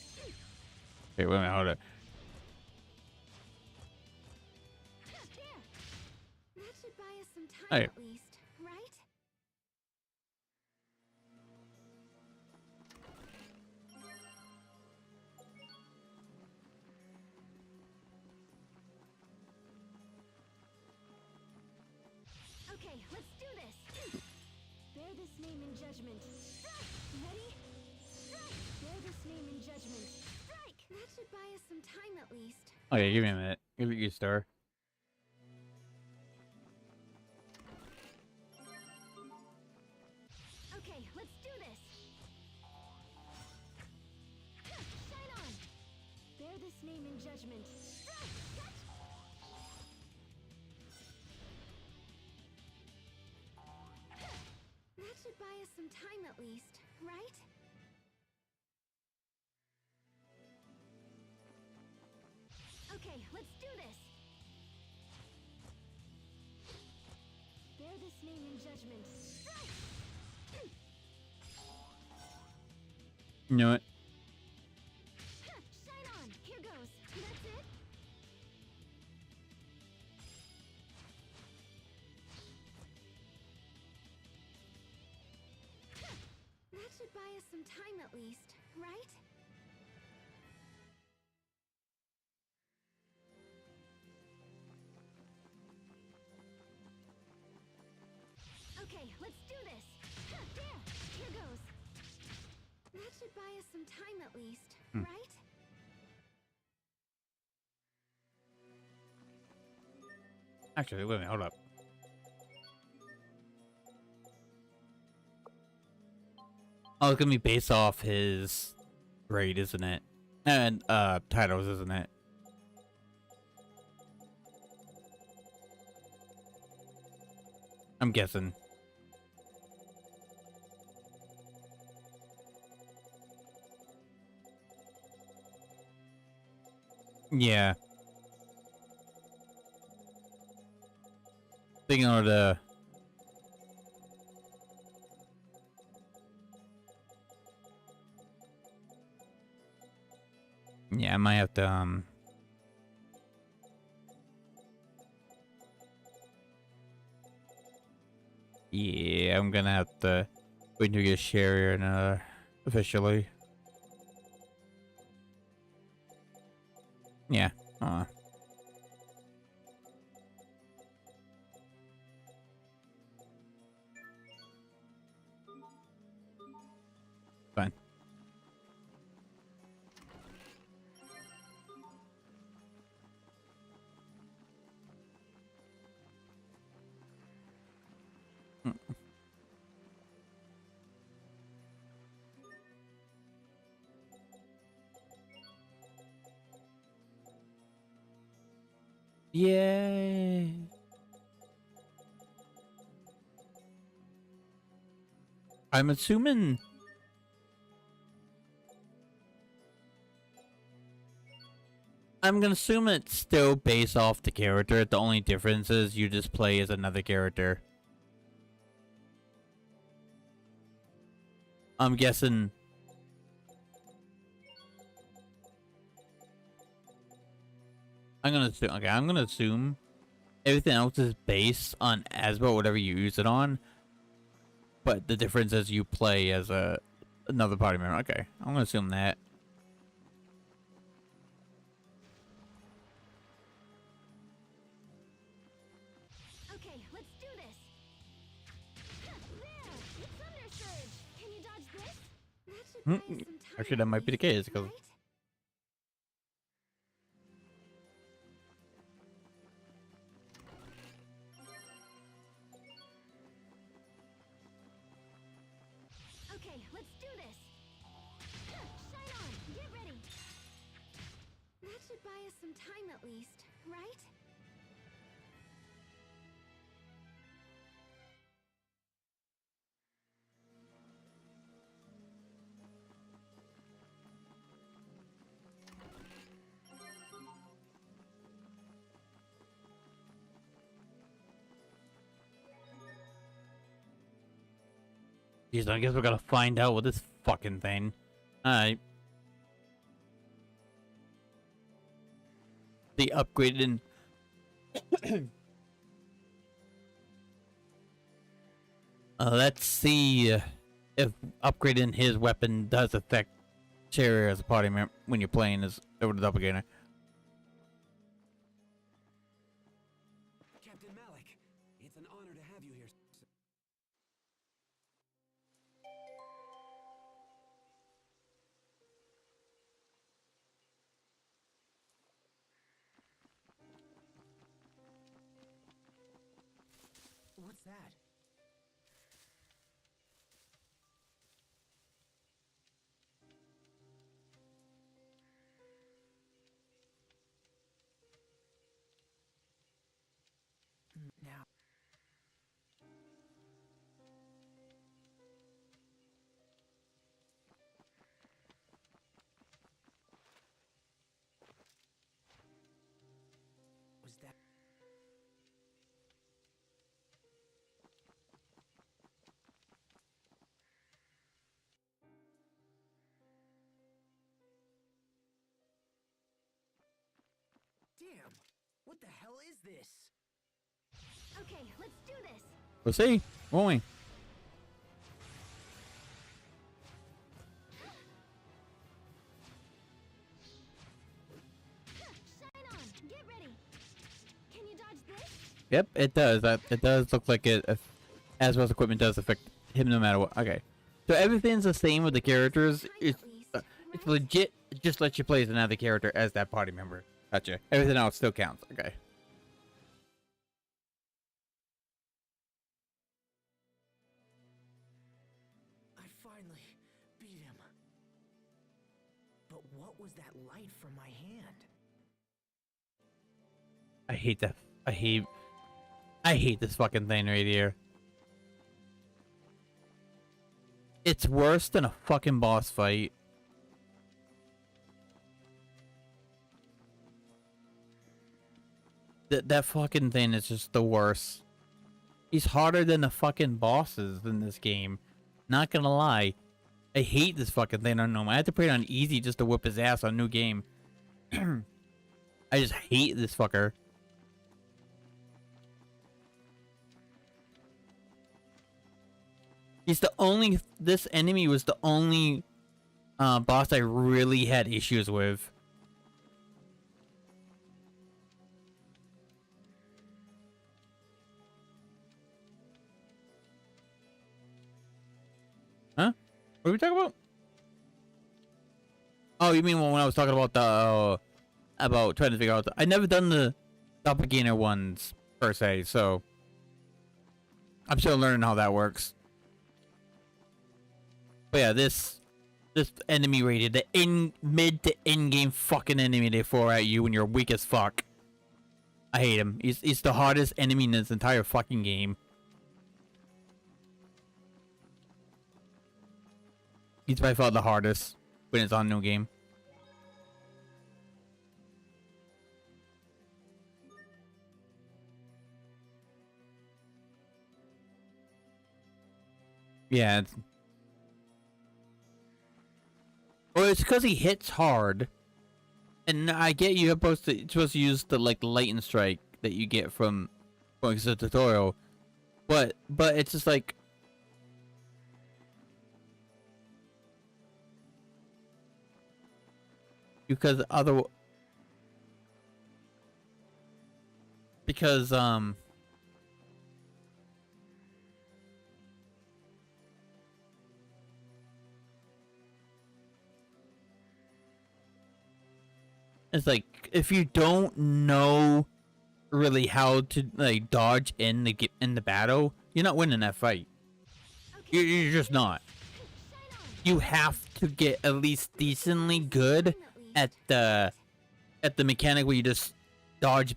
Okay, wait a minute, hold it. There. That should buy us some time Hey. at least, right? Okay, let's do this. Bear this name in judgment. Ready? Bear this name in judgment. Strike! That should buy us some time at least. Okay, give me a minute. Give it you, star. Okay, let's do this. Shine on. Bear this name in judgment. Strike! That should buy us some time at least, right? Okay, let's do this. Bear this name in judgment. Strike! You know what? Shine on! Here goes. That's it? That should buy us some time at least, right? Okay, let's do this. There! Here goes. That should buy us some time at least, right? Actually, wait a minute, hold up. Oh, it's gonna be based off his grade, isn't it? And titles, isn't it? I'm guessing. Yeah. Thinking of the yeah, I might have to yeah, I'm gonna have to wait until you get Sherry and officially. Yeah. Fine. Yay! I'm assuming. I'm gonna assume it's still based off the character. The only difference is you just play as another character. I'm guessing. I'm gonna assume everything else is based on Asbo, whatever you use it on. But the difference is you play as another party member. Okay, I'm gonna assume that. Okay, let's do this. There, it's Thunder Surge. Can you dodge this? That should buy us some time. Actually, that might be the case because. Okay, let's do this. Shine on, get ready. That should buy us some time at least, right? Jeez, I guess we gotta find out with this fucking thing. Alright. The upgraded. Let's see if upgrading his weapon does affect Cherry as a party member when you're playing as over the doppelganger. Captain Malik, it's an honor to have you here. What's that? Now. Was that? Damn! What the hell is this? Okay, let's do this. We'll see, won't we? Shine on, get ready. Can you dodge this? Yep, it does. It does look like it. Asbo's equipment does affect him no matter what. Okay, so everything's the same with the characters. It's legit. It just lets you play as another character as that party member. Gotcha. Everything else still counts. Okay. I finally beat him. But what was that light from my hand? I hate that. I hate this fucking thing right here. It's worse than a fucking boss fight. That fucking thing is just the worst. He's harder than the fucking bosses in this game. Not gonna lie. I hate this fucking thing on normal. I had to put it on easy just to whip his ass on new game. I just hate this fucker. He's the only. This enemy was the only boss I really had issues with. Huh? What are we talking about? Oh, you mean when I was talking about the about trying to figure out? I never done the doppelganger ones per se, so I'm still learning how that works. But yeah, this enemy rated the mid to in game fucking enemy they throw at you when you're weak as fuck. I hate him. He's the hardest enemy in this entire fucking game. He's by far the hardest when it's on New Game. Yeah. Well, it's because he hits hard. And I get you're supposed to use the like lightning strike that you get from going to the tutorial, but it's just like because it's like if you don't know really how to like dodge in the battle, you're not winning that fight. You're just not. You have to get at least decently good at the mechanic where you just dodge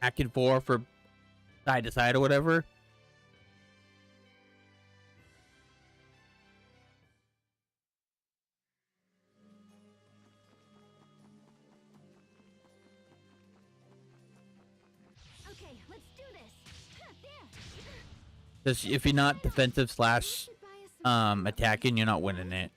back and forth or side to side or whatever. Okay, let's do this. Because if you're not defensive slash attacking, you're not winning it.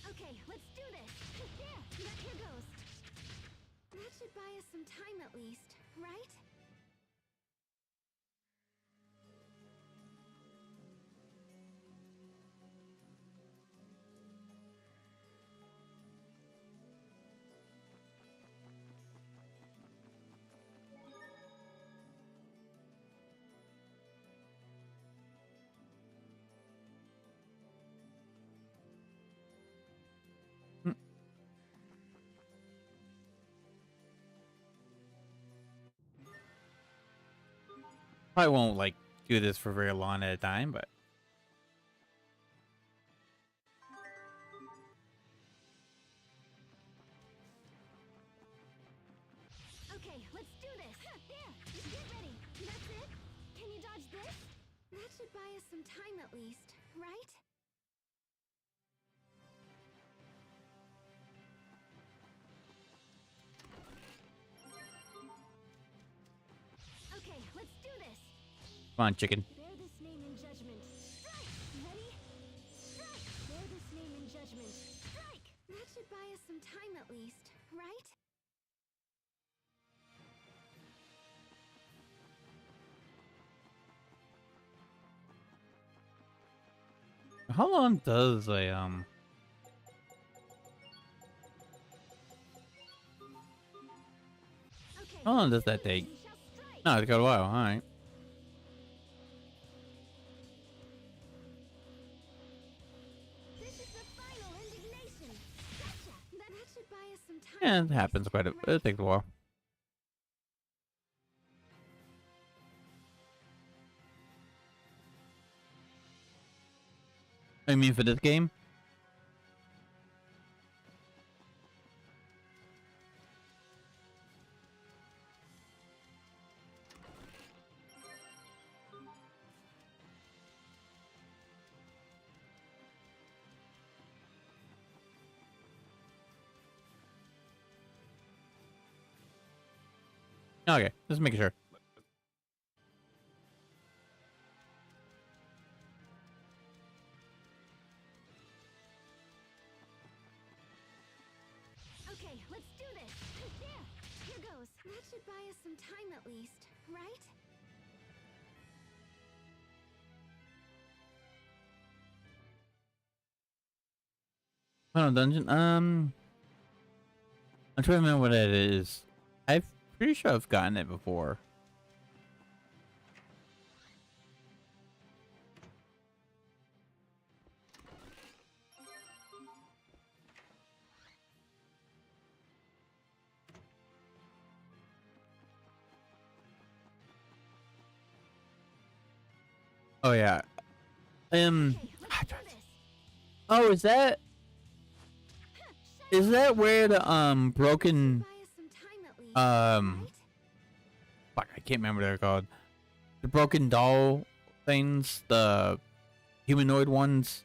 Okay, let's do this. Yeah, here goes. That should buy us some time at least, right? Probably won't like do this for very long at a time, but Okay, let's do this. There, get ready. That's it. Can you dodge this? That should buy us some time at least, right? Okay, let's do this. come on, chicken. Bear this name in judgment. Strike! Ready? Strike! Bear this name in judgment. Strike! That should buy us some time at least, right? How long does a how long does that take? No, it's got a while. All right. This is the final indignation. Gotcha. That should buy us some time. Yeah, it happens quite a. It takes a while. I mean, for this game. Okay, just making sure. Okay, let's do this. There, here goes. That should buy us some time at least, right? Final dungeon. I'm trying to remember what it is. I'm pretty sure I've gotten it before. Oh yeah. Oh, is that? Is that where the broken fuck, I can't remember what they're called. The broken doll things, the humanoid ones.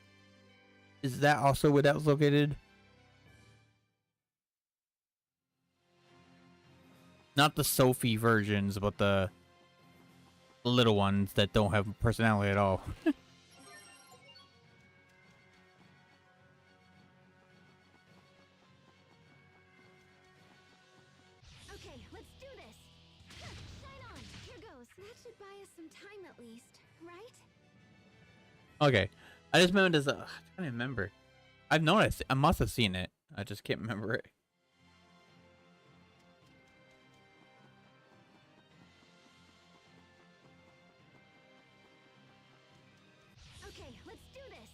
Is that also where that was located? Not the Sophie versions, but the little ones that don't have personality at all. Okay, let's do this. Shine on. Here goes. That should buy us some time at least, right? Okay, I just remember this. I can't remember. I've noticed. I must have seen it. I just can't remember it. Okay, let's do this.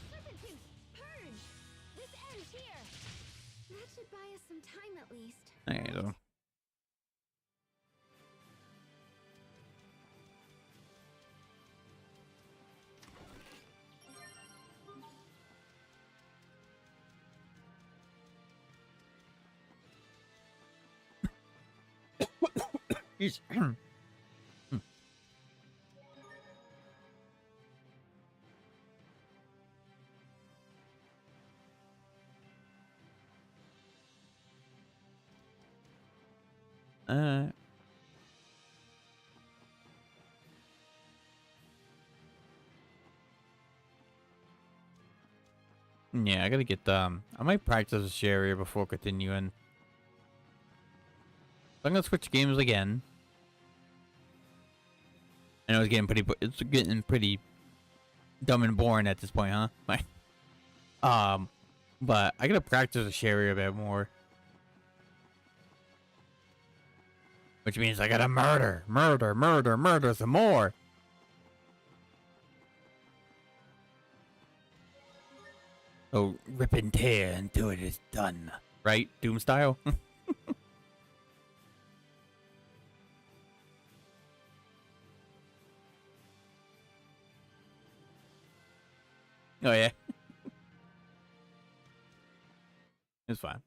Serpent Tooth, purge. This ends here. That should buy us some time at least. Okay, so. Jeez. Uh. Yeah, I gotta get I might practice this area before continuing. So I'm gonna switch games again. I know it's getting pretty dumb and boring at this point, huh? But I gotta practice this area a bit more. Which means I gotta murder some more. So rip and tear until it is done. Right? Doom style? Oh yeah. It's fine.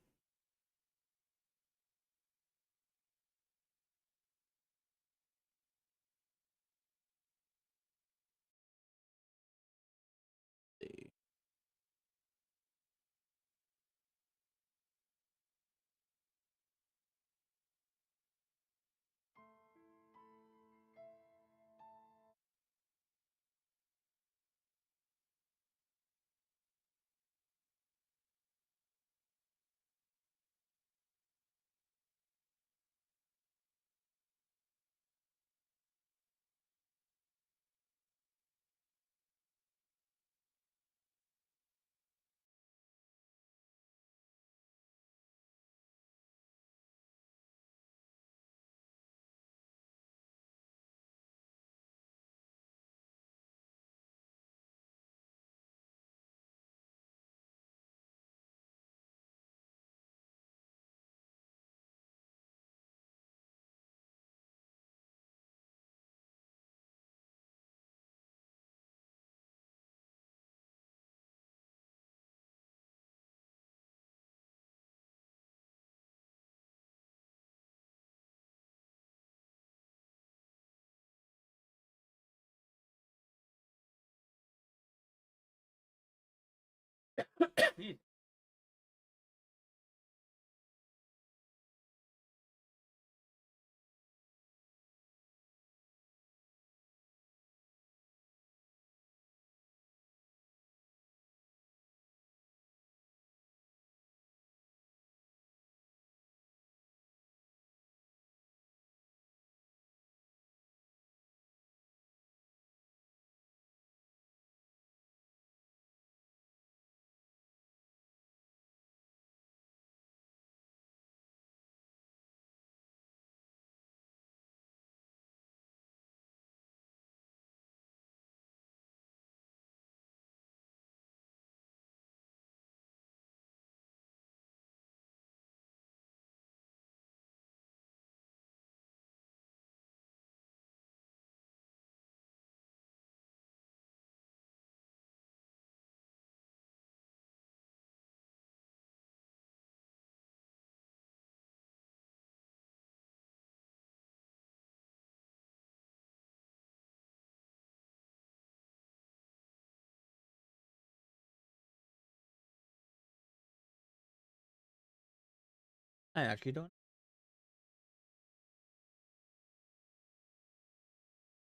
I actually don't.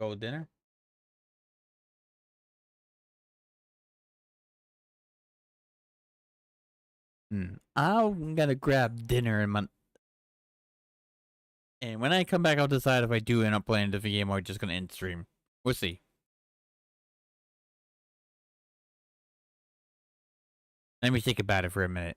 Go dinner? I'm gonna grab dinner in my. And when I come back, I'll decide if I do end up playing a different game or just gonna end stream. We'll see. Let me think about it for a minute.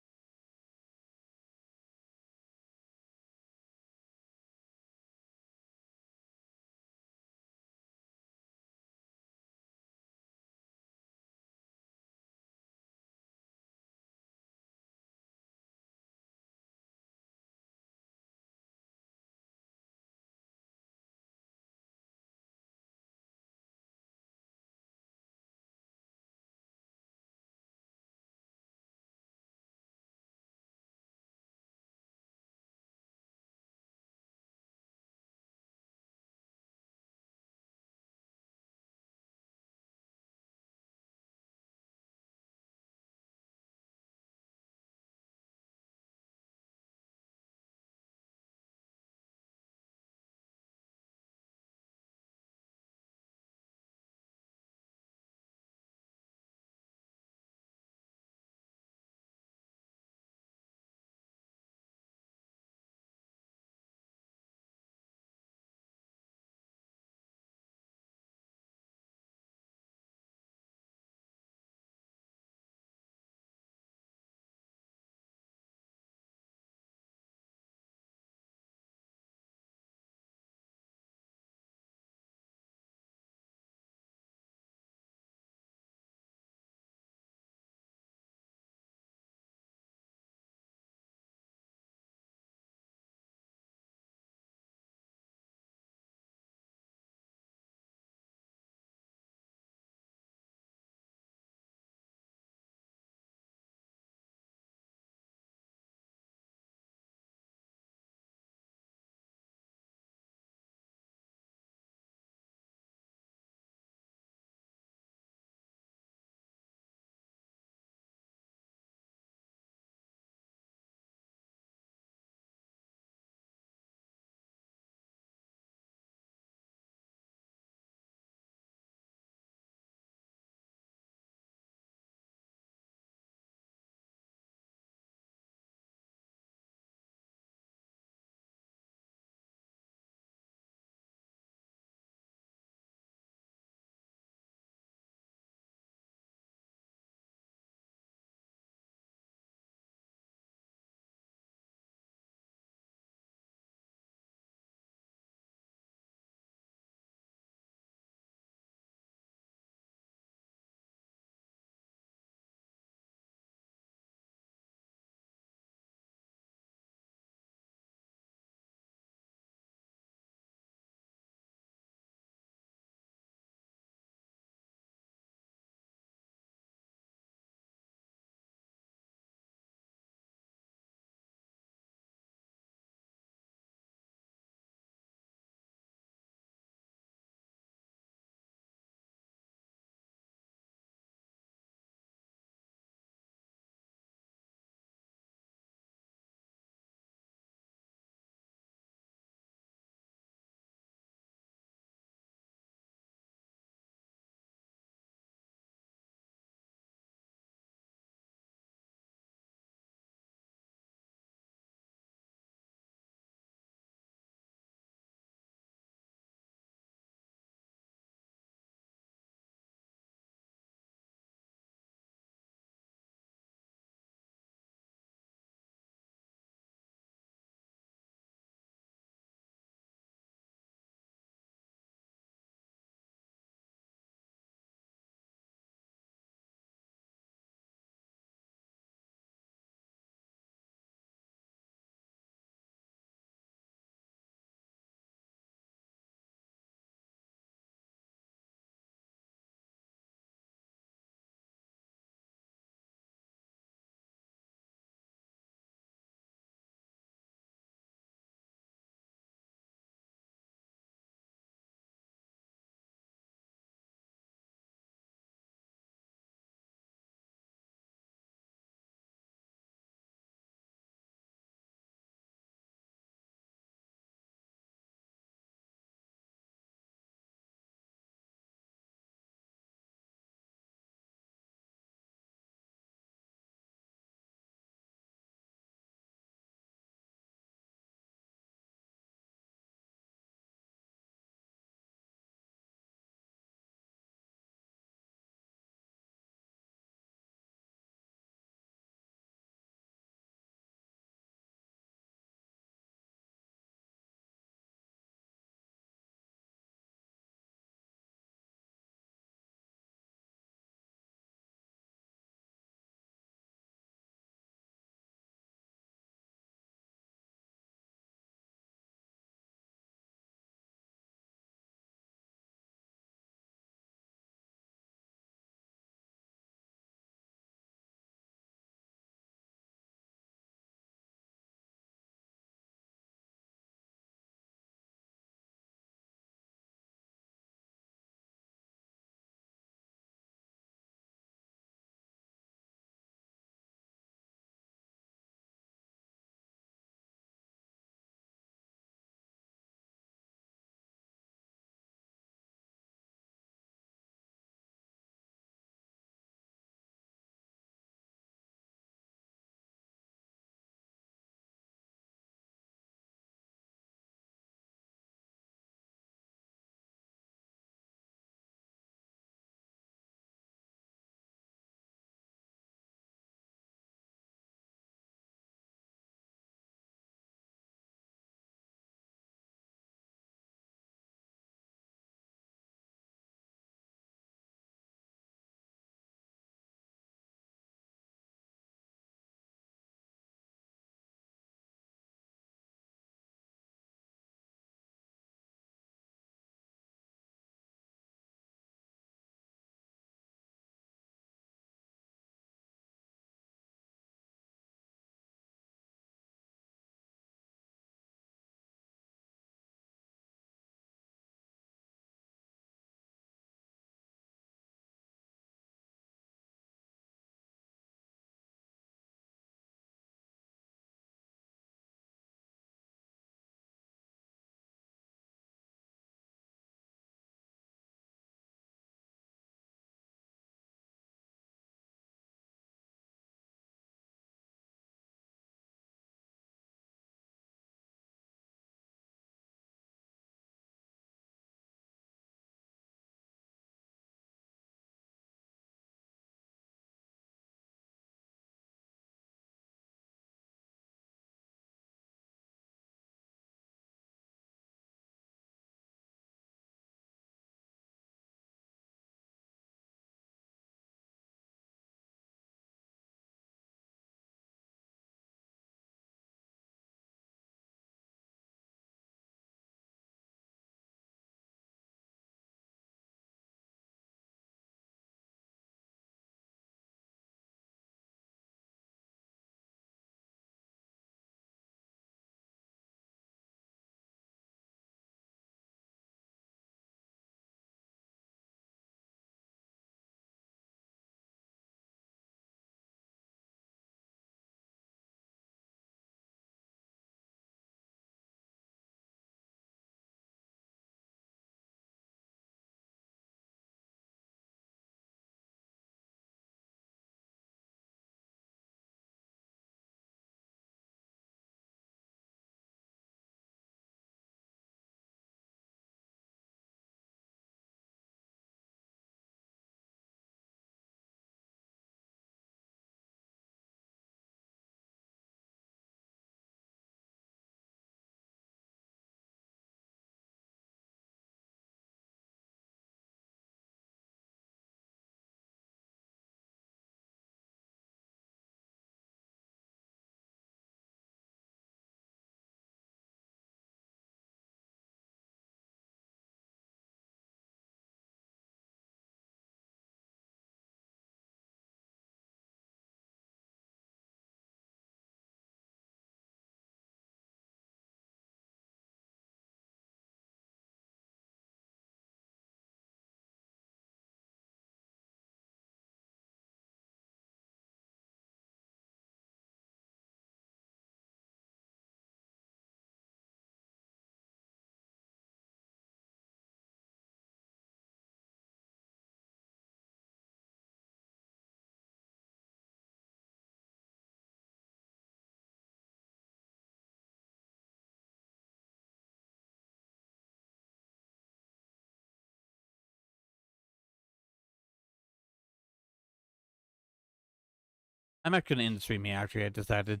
I'm actually gonna end the stream here. Actually, I decided.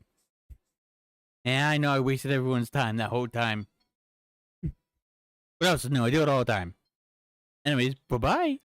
Yeah, I know I wasted everyone's time that whole time. What else is new? I do it all the time. Anyways, bye bye.